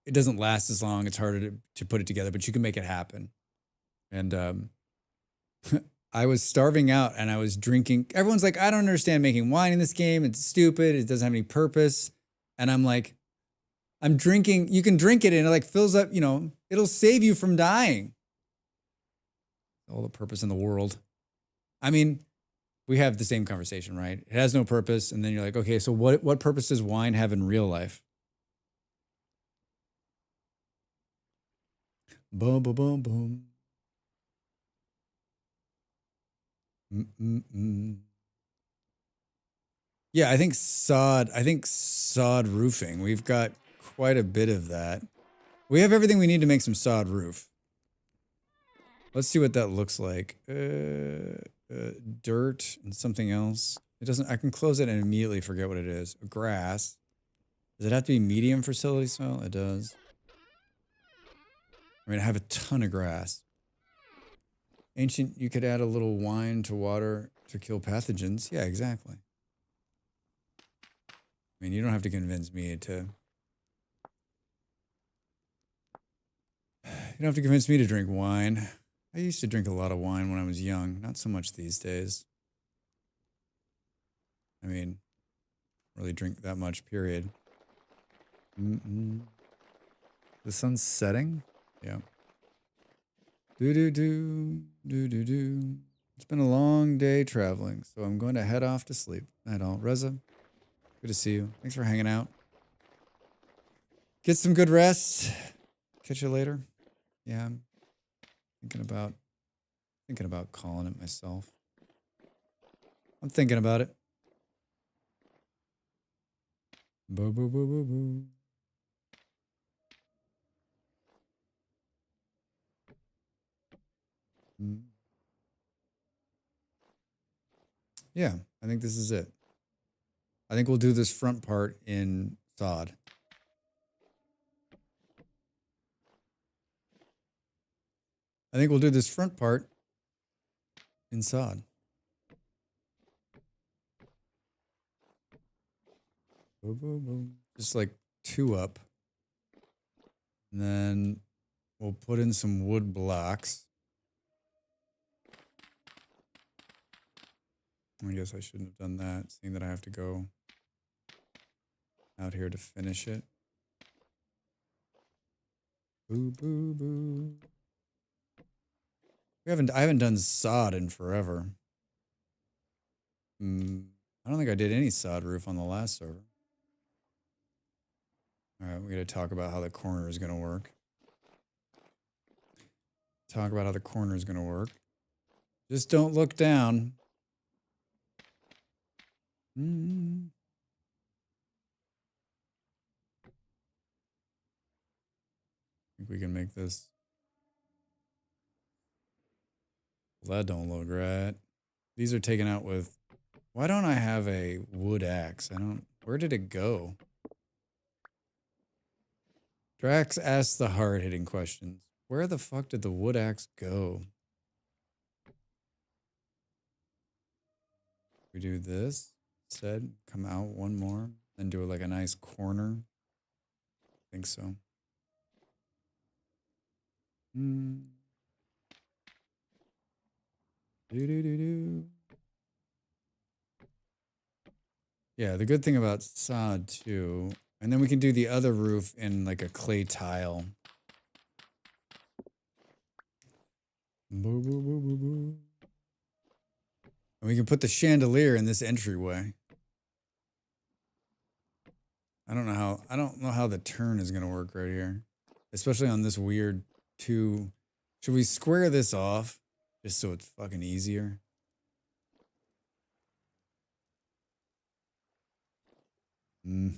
S1: it doesn't last as long. It's harder to put it together, but you can make it happen. And I was starving out and I was drinking. Everyone's like, I don't understand making wine in this game. It's stupid. It doesn't have any purpose. And I'm like, I'm drinking. You can drink it and it like fills up, it'll save you from dying. All the purpose in the world. I mean, we have the same conversation, right? It has no purpose. And then you're like, okay, so what purpose does wine have in real life? Boom, boom, boom, boom. Yeah, I think sod roofing. We've got quite a bit of that. We have everything we need to make some sod roof. Let's see what that looks like. Dirt and something else. It doesn't, I can close it and immediately forget what it is. Grass. Does it have to be medium fertility soil? It does. I mean, I have a ton of grass. Ancient, you could add a little wine to water to kill pathogens. Yeah, exactly. I mean, you don't have to convince me to... You don't have to convince me to drink wine. I used to drink a lot of wine when I was young. Not so much these days. I mean, really drink that much, period. The sun's setting? Yeah. Do-do-do, do-do-do. It's been a long day traveling, so I'm going to head off to sleep. Night all. Reza, good to see you. Thanks for hanging out. Get some good rest. Catch you later. Yeah, I'm thinking about calling it myself. I'm thinking about it. Boo, boo, boo, boo, boo. Yeah, I think this is it. I think we'll do this front part in sod. I think we'll do this front part in sod. Boom, boom, boom. Just like 2 up. And then we'll put in some wood blocks. I guess I shouldn't have done that, seeing that I have to go out here to finish it. Boo, boo, boo. I haven't done sod in forever. I don't think I did any sod roof on the last server. All right, we got to talk about how the corner is going to work. Talk about how the corner is going to work. Just don't look down. I think we can make this. Well, that don't look right. These are taken out with. Why don't I have a wood axe? Where did it go? Drax asks the hard-hitting questions. Where the fuck did the wood axe go? We do this instead. Come out one more. Then do like a nice corner. I think so. Do do do do. Yeah, the good thing about sod too, and then we can do the other roof in like a clay tile. Boo, boo, boo, boo, boo. And we can put the chandelier in this entryway. I don't know how the turn is gonna work right here, especially on this weird two. Should we square this off just so it's fucking easier? Boo,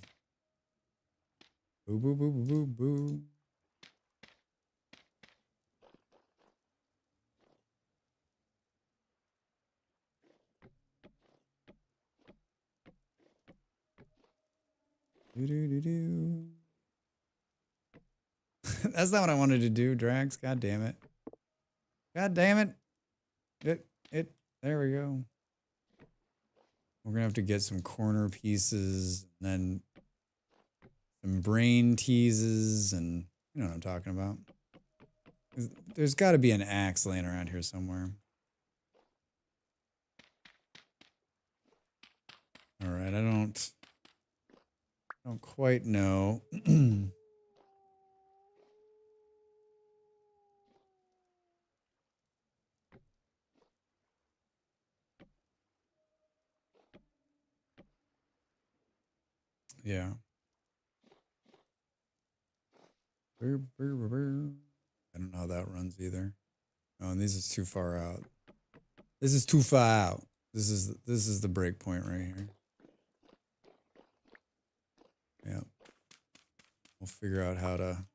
S1: boo, boo, boo, boo, boo. Do, do, do, do. That's not what I wanted to do, Drax. God damn it. God damn it. There we go. We're gonna have to get some corner pieces and then some brain teases, and you know what I'm talking about. There's got to be an axe laying around here somewhere. All right, I don't quite know. Yeah. I don't know how that runs either. Oh, and this is too far out. This is too far out. This is the break point right here. Yeah. We'll figure out how to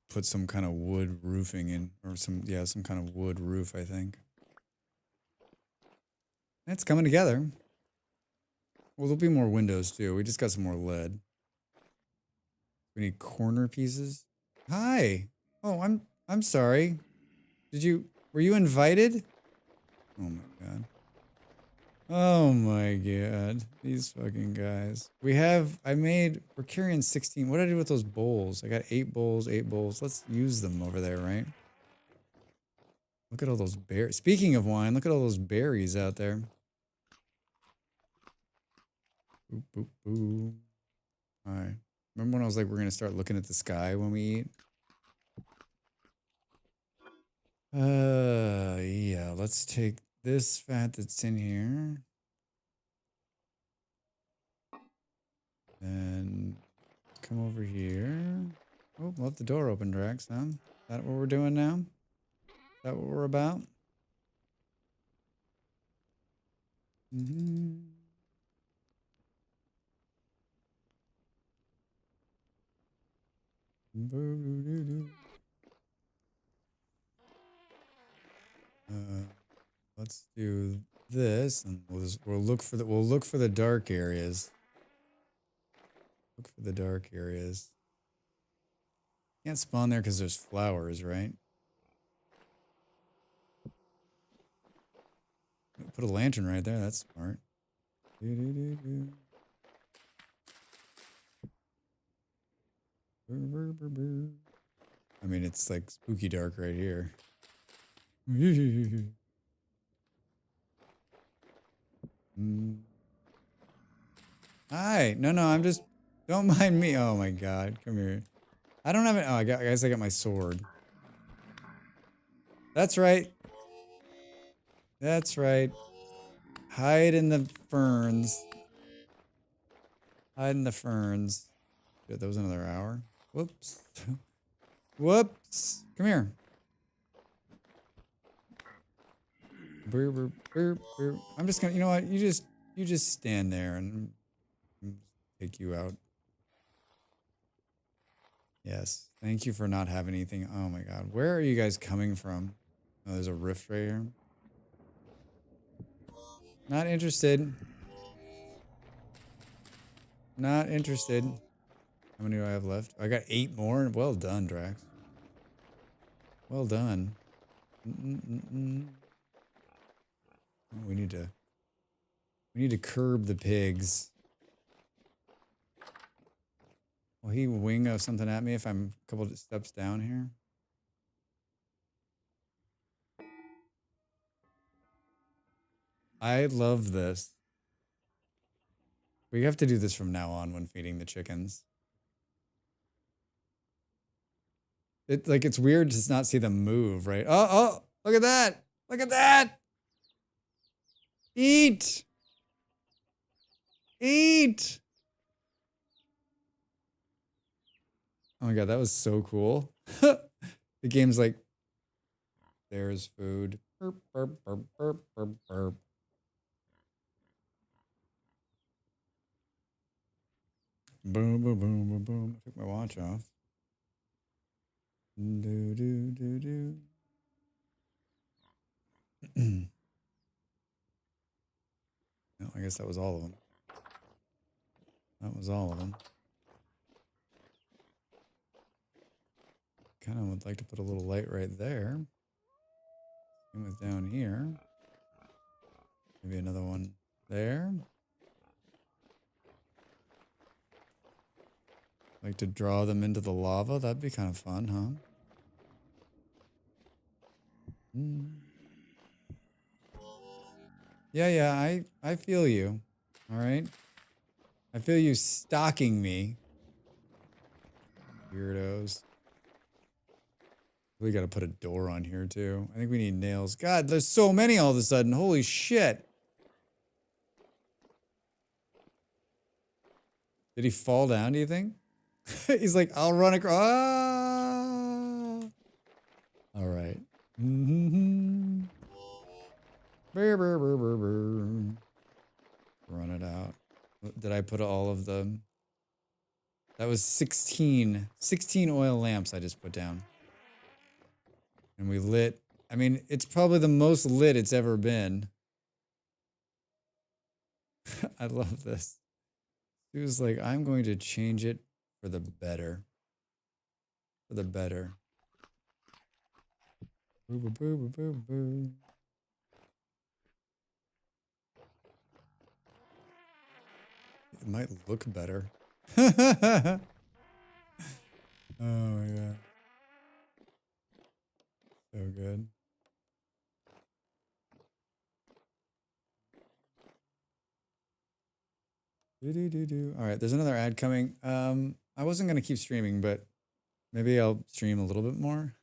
S1: put some kind of wood roofing in, or some kind of wood roof, I think. It's coming together. Well, there'll be more windows too. We just got some more lead. We need corner pieces. Hi. Oh, I'm sorry. Were you invited? Oh my god. Oh my god. These fucking guys. We're carrying 16. What did I do with those bowls? I got 8 bowls. Let's use them over there, right? Look at all those berries. Speaking of wine, look at all those berries out there. Boop, boop, boop. All right. Remember when I was like, we're going to start looking at the sky when we eat? Yeah, let's take this fat that's in here. And come over here. Oh, left the door open, Drax, huh? Is that what we're doing now? Is that what we're about? Mm-hmm. Let's do this, and we'll look for the dark areas. Look for the dark areas. Can't spawn there because there's flowers, right? Put a lantern right there. That's smart. I mean, it's like spooky dark right here. Hi. No, I'm just, don't mind me. Oh my God. Come here. I don't have it. Oh, I guess I got my sword. That's right. That's right. Hide in the ferns. Hide in the ferns. Good, that was another hour. Whoops. Whoops. Come here. Burr, burr, burr, burr. I'm just gonna, you know what? You just stand there and take you out. Yes. Thank you for not having anything. Oh my God. Where are you guys coming from? Oh, there's a rift right here. Not interested. Not interested. How many do I have left? I got 8 more. Well done, Drax. Well done. Oh, we need to curb the pigs. Will he wing something at me if I'm a couple of steps down here? I love this. We have to do this from now on when feeding the chickens. It's weird to not see them move, right? Oh, look at that. Look at that. Eat. Eat. Oh my God, that was so cool. The game's like, there's food. Burp, burp, burp, burp, burp, burp. Boom, boom, boom, boom, boom. I took my watch off. Do, do, do, do. No, I guess that was all of them. That was all of them. Kind of would like to put a little light right there. Same with down here. Maybe another one there. Like to draw them into the lava. That'd be kind of fun, huh? Yeah, I feel you. All right. I feel you stalking me. Weirdos. We got to put a door on here too. I think we need nails. God, there's so many all of a sudden. Holy shit. Did he fall down, do you think? He's like, I'll run across. Ah! All right. Burr, burr, burr, burr, burr. Run it out. Did I put all of them? That was 16 oil lamps I just put down. And we lit. I mean, it's probably the most lit it's ever been. I love this. He was like, I'm going to change it for the better. For the better. Boo, boo, boo, boo, boo, boo. It might look better. Oh my God. So good. All right, there's another ad coming. I wasn't gonna keep streaming, but maybe I'll stream a little bit more.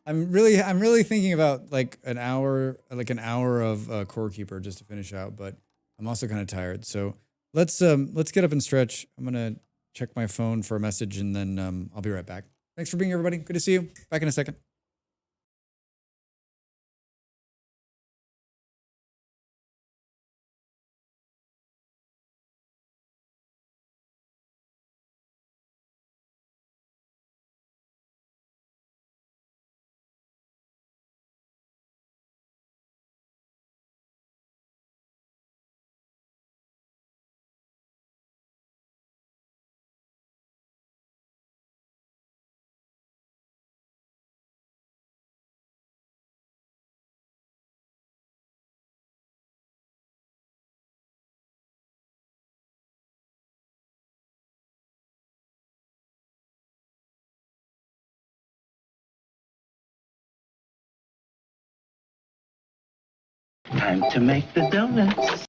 S1: I'm really thinking about like an hour of Core Keeper just to finish out, but I'm also kind of tired. So let's get up and stretch. I'm gonna check my phone for a message and then I'll be right back. Thanks for being here, everybody. Good to see you. Back in a second.
S3: Time to make the donuts.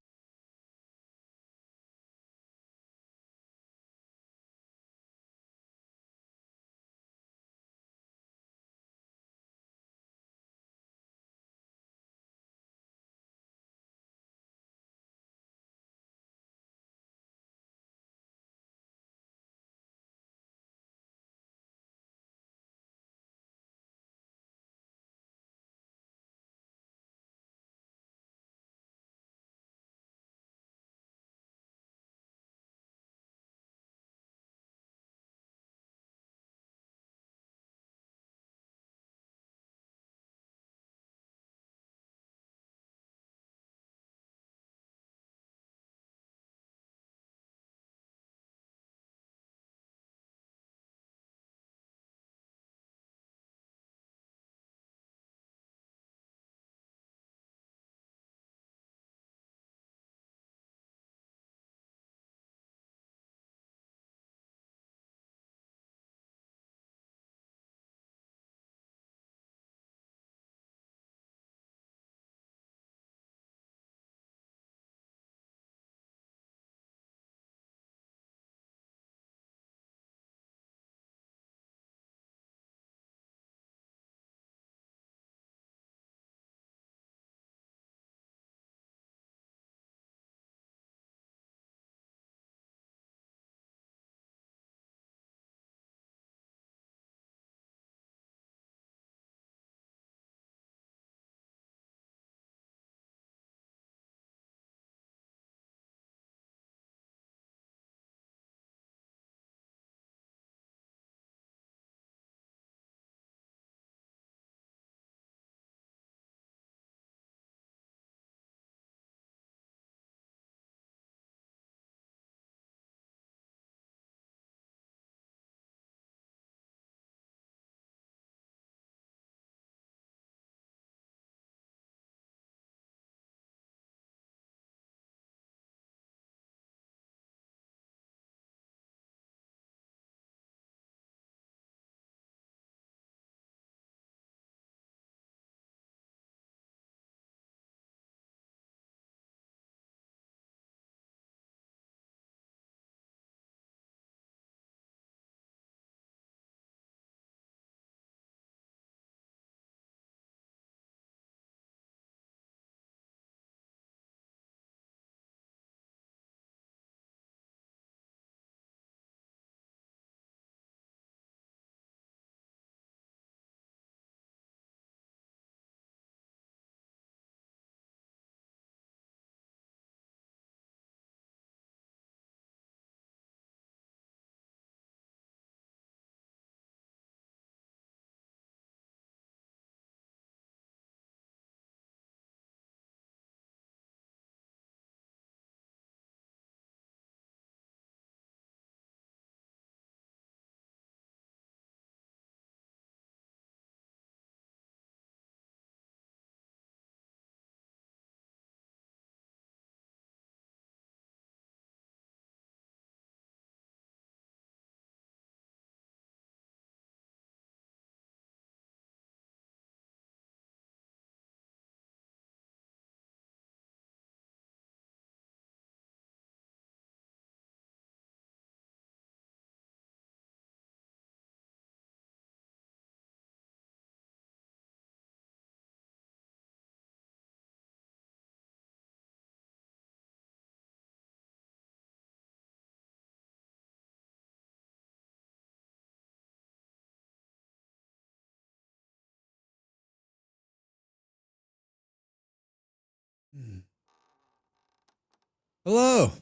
S1: Hello. What's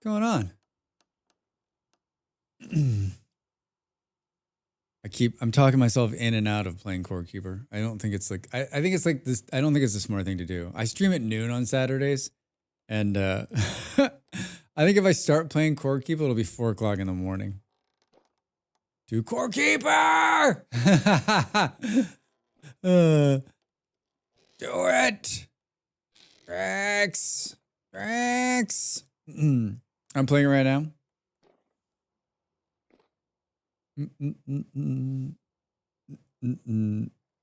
S1: going on? I'm talking myself in and out of playing Core Keeper. I don't think it's like, I think it's like this. I don't think it's a smart thing to do. I stream at noon on Saturdays. And I think if I start playing Core Keeper, it'll be 4 o'clock in the morning. Do Core Keeper! Do it! Drax! Drax! I'm playing it right now.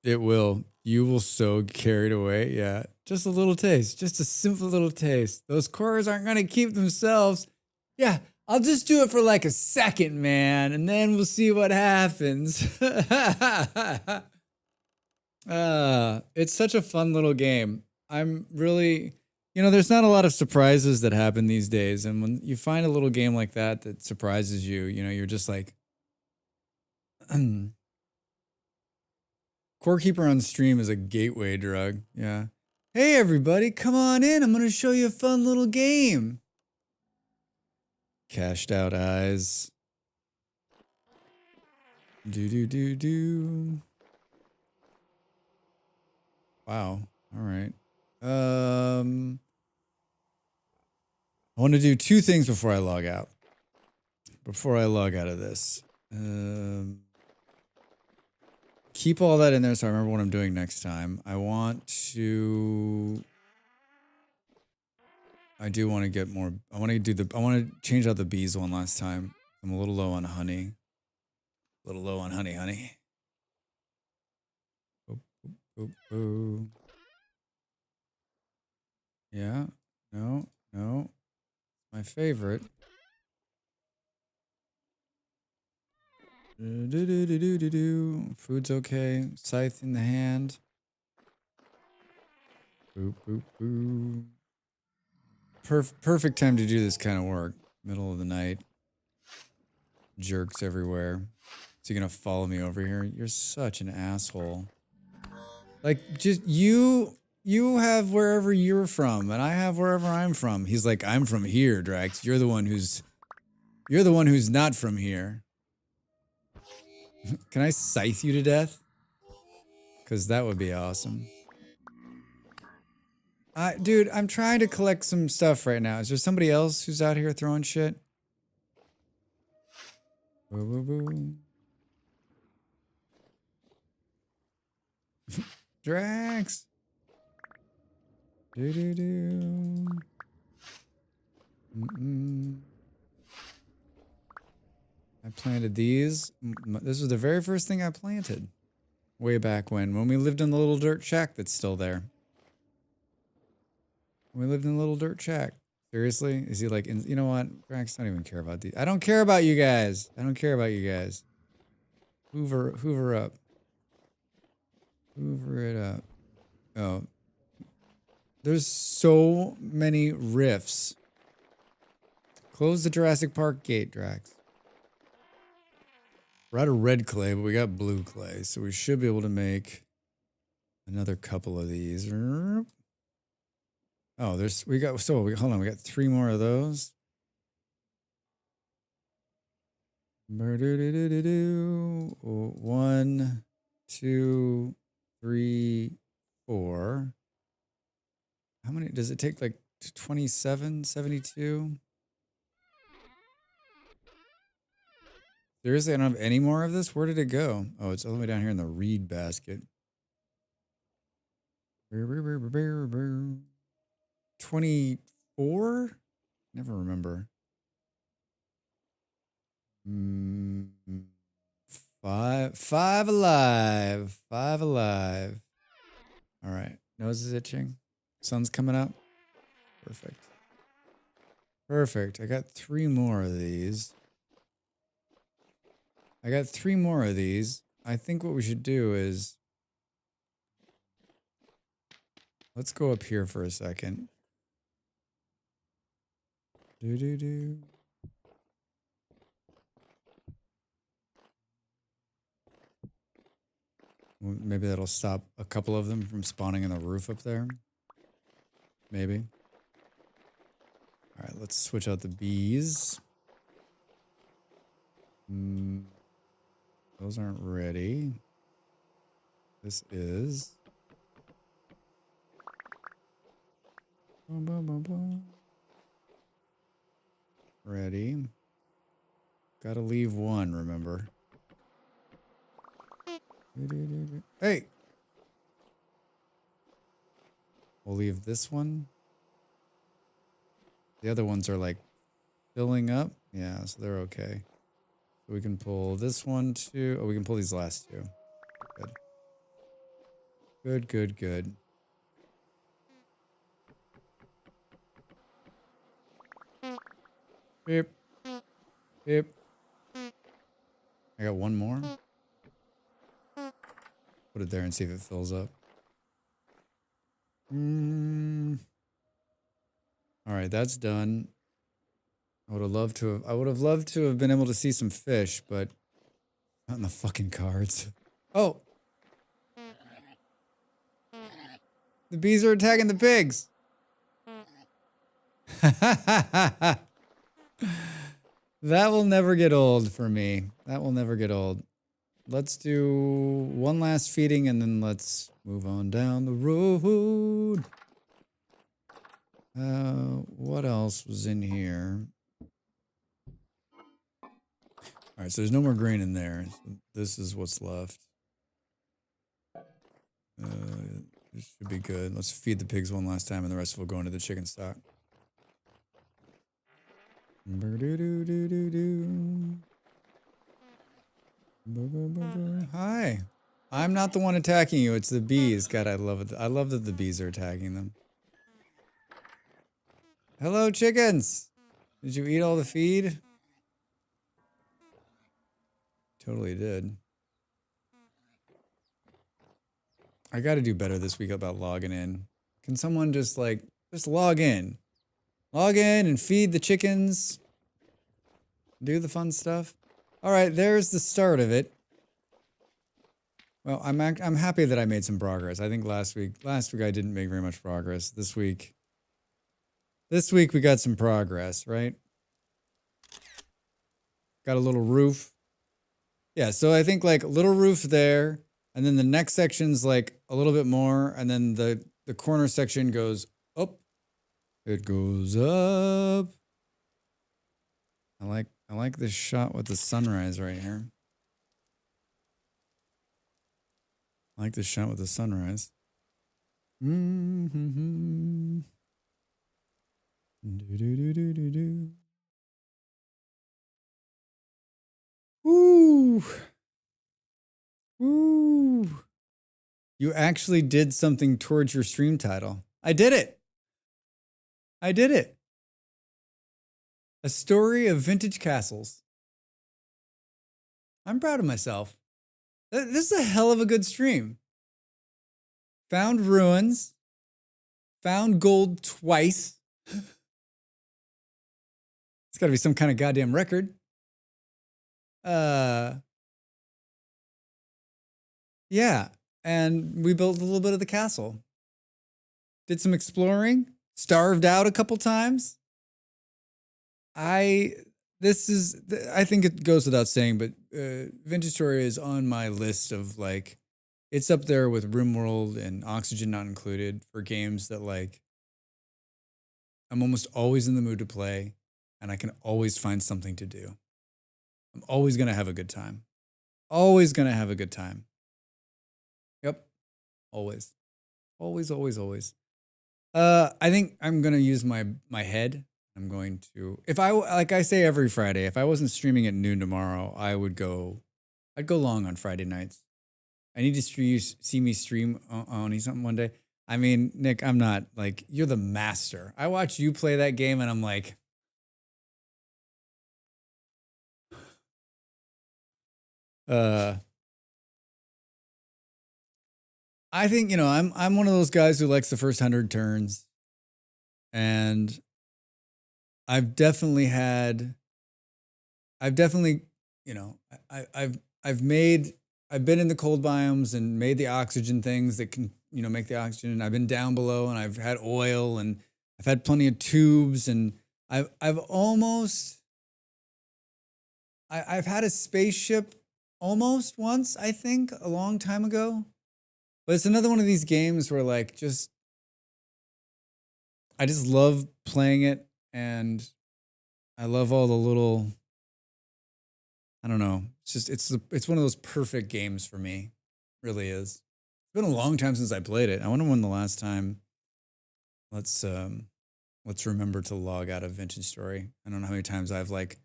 S1: It will. You will so get carried away. Yeah. Just a little taste. Just a simple little taste. Those cores aren't going to keep themselves. Yeah. I'll just do it for like a second, man. And then we'll see what happens. It's such a fun little game. I'm really, there's not a lot of surprises that happen these days. And when you find a little game like that that surprises you, you're just like, Core Keeper on stream is a gateway drug. Yeah. Hey, everybody, come on in. I'm going to show you a fun little game. Cashed out eyes. Do. Wow. All right. I want to do 2 things before I log out. Before I log out of this. Keep all that in there so I remember what I'm doing next time. I do want to get more. I want to change out the bees one last time. I'm a little low on honey. A little low on honey. Oh. Yeah. No. My favorite. Food's okay. Scythe in the hand. Boop. Perfect time to do this kind of work. Middle of the night. Jerks everywhere. So you're gonna follow me over here? You're such an asshole. Like, just you have wherever you're from, and I have wherever I'm from. He's like, I'm from here, Drax. You're the one who's not from here. Can I scythe you to death? Because that would be awesome. Dude, I'm trying to collect some stuff right now. Is there somebody else who's out here throwing shit? Boo. Drax. Do. I planted these. This was the very first thing I planted. Way back when we lived in the little dirt shack that's still there. We lived in a little dirt shack. Seriously? Is he like, you know what? Drax, I don't even care about these. I don't care about you guys. Hoover up. Hoover it up. Oh. There's so many rifts. Close the Jurassic Park gate, Drax. We're out of red clay, but we got blue clay, so we should be able to make another couple of these. Oh, hold on, we got 3 more of those. 1, 2, 3, 4. How many does it take? Like 27, 72? Seriously, I don't have any more of this? Where did it go? Oh, it's all the way down here in the reed basket. 24? Never remember. 5 alive. 5 alive. All right. Nose is itching. Sun's coming up. Perfect. I got 3 more of these. I think what we should do is let's go up here for a second. Maybe that'll stop a couple of them from spawning in the roof up there. maybe. All right, let's switch out the bees. Those aren't ready. This is. Boom, boom, boom, boom. Ready. Gotta leave one, remember. Hey! We'll leave this one. The other ones are like filling up. Yeah, so they're okay. So we can pull this one too. Oh, we can pull these last two. Good. Good, good, good. Beep. Beep. I got one more. Put it there and see if it fills up. All right, that's done. I would have loved to have been able to see some fish, but not in the fucking cards. Oh. The bees are attacking the pigs. That will never get old for me. That will never get old. Let's do one last feeding and then let's move on down the road. What else was in here? All right, so there's no more grain in there. So this is what's left. This should be good. Let's feed the pigs one last time and the rest will go into the chicken stock. Hi. I'm not the one attacking you. It's the bees. God, I love it. I love that the bees are attacking them. Hello, chickens. Did you eat all the feed? Totally did. I got to do better this week about logging in. Can someone just log in? Log in and feed the chickens. Do the fun stuff. All right, there's the start of it. Well, I'm happy that I made some progress. I think last week I didn't make very much progress. This week we got some progress, right? Got a little roof. Yeah, so I think like little roof there, and then the next section's like a little bit more, and then the corner section goes up. It goes up. I like this shot with the sunrise right here. I like this shot with the sunrise. Mm-hmm. Do-do-do-do-do-do. Woo! Woo! You actually did something towards your stream title. I did it. I did it. A story of vintage castles. I'm proud of myself. This is a hell of a good stream. Found ruins. Found gold twice. It's got to be some kind of goddamn record. Yeah, and we built a little bit of the castle. Did some exploring. Starved out a couple times. I think it goes without saying, but Vintage Story is on my list of like, it's up there with RimWorld and Oxygen Not Included for games that like, I'm almost always in the mood to play and I can always find something to do. I'm always going to have a good time. Always going to have a good time. Yep. Always. Always, always, always. I think I'm going to use my head. I'm going to, if I, like I say every Friday, if I wasn't streaming at noon tomorrow, I'd go long on Friday nights. I need to see me stream on something one day. I mean, Nick, I'm not like, you're the master. I watch you play that game and I'm like, I think, I'm one of those guys who likes the first 100 turns. And I've definitely, I've made I've been in the cold biomes and made the oxygen things that can, make the oxygen. I've been down below and I've had oil and I've had plenty of tubes and I've almost I've had a spaceship almost once, I think, a long time ago. But it's another one of these games where I just love playing it, and I love all the little, I don't know. It's one of those perfect games for me. It really is. It's been a long time since I played it. I wonder when the last time. Let's remember to log out of Vintage Story. I don't know how many times I've left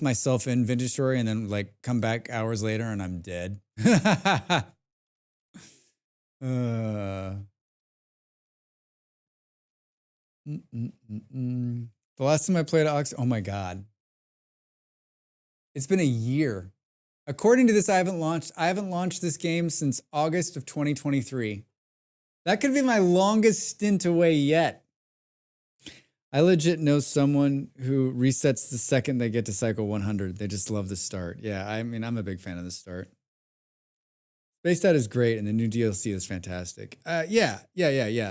S1: myself in Vintage Story and then come back hours later and I'm dead. The last time I played Ox, oh my God. It's been a year. According to this, I haven't launched this game since August of 2023. That could be my longest stint away yet. I legit know someone who resets the second they get to cycle 100. They just love the start. Yeah, I mean, I'm a big fan of the start. Spaced Out is great, and the new DLC is fantastic. Yeah.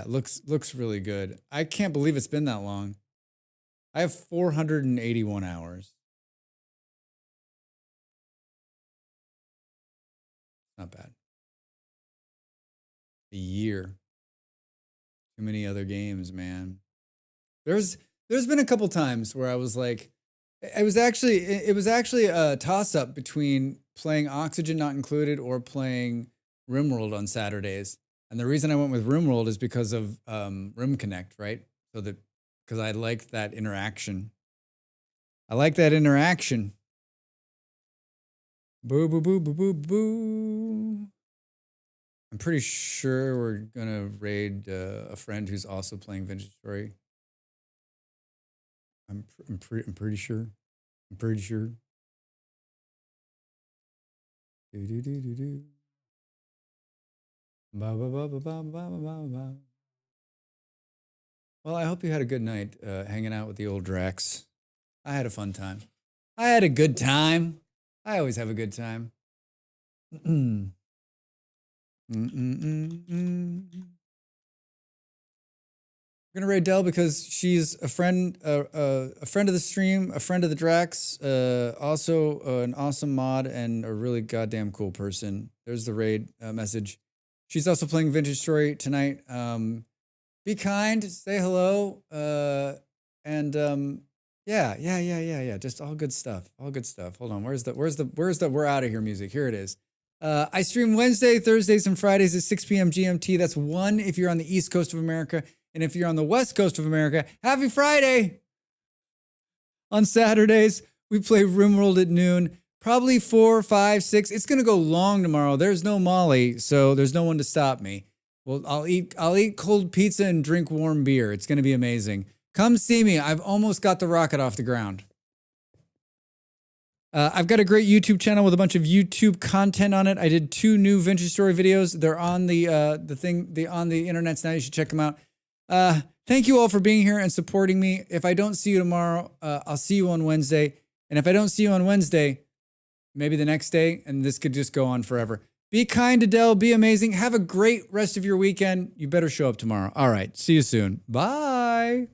S1: Looks really good. I can't believe it's been that long. I have 481 hours. Not bad. A year. Too many other games, man. There's been a couple times where I was like, it was actually a toss up between playing Oxygen Not Included or playing RimWorld on Saturdays. And the reason I went with RimWorld is because of Rim Connect, right? Because I liked that interaction. Boo, boo, boo, boo, boo, boo. I'm pretty sure we're gonna raid a friend who's also playing Vintage Story. I'm pretty sure. Do. Ba, ba, ba, ba, ba, ba, ba, ba. Well, I hope you had a good night hanging out with the old Drax. I had a fun time. I had a good time. I always have a good time. We're gonna raid Dell because she's a friend of the stream, a friend of the Drax, also an awesome mod and a really goddamn cool person. There's the raid message. She's also playing Vintage Story tonight. Be kind, say hello, and yeah. Just all good stuff. Hold on, where's the we're out of here music? Here it is. I stream Wednesday, Thursdays, and Fridays at 6 p.m. GMT. That's 1 if you're on the East Coast of America. And if you're on the West Coast of America, happy Friday! On Saturdays, we play RimWorld at noon. Probably 4, 5, 6. It's going to go long tomorrow. There's no Molly, so there's no one to stop me. Well, I'll eat cold pizza and drink warm beer. It's going to be amazing. Come see me. I've almost got the rocket off the ground. I've got a great YouTube channel with a bunch of YouTube content on it. I did 2 new Vintage Story videos. They're on the on the internet now. You should check them out. Thank you all for being here and supporting me. If I don't see you tomorrow, I'll see you on Wednesday. And if I don't see you on Wednesday, maybe the next day, and this could just go on forever. Be kind to Dell. Be amazing. Have a great rest of your weekend. You better show up tomorrow. All right. See you soon. Bye.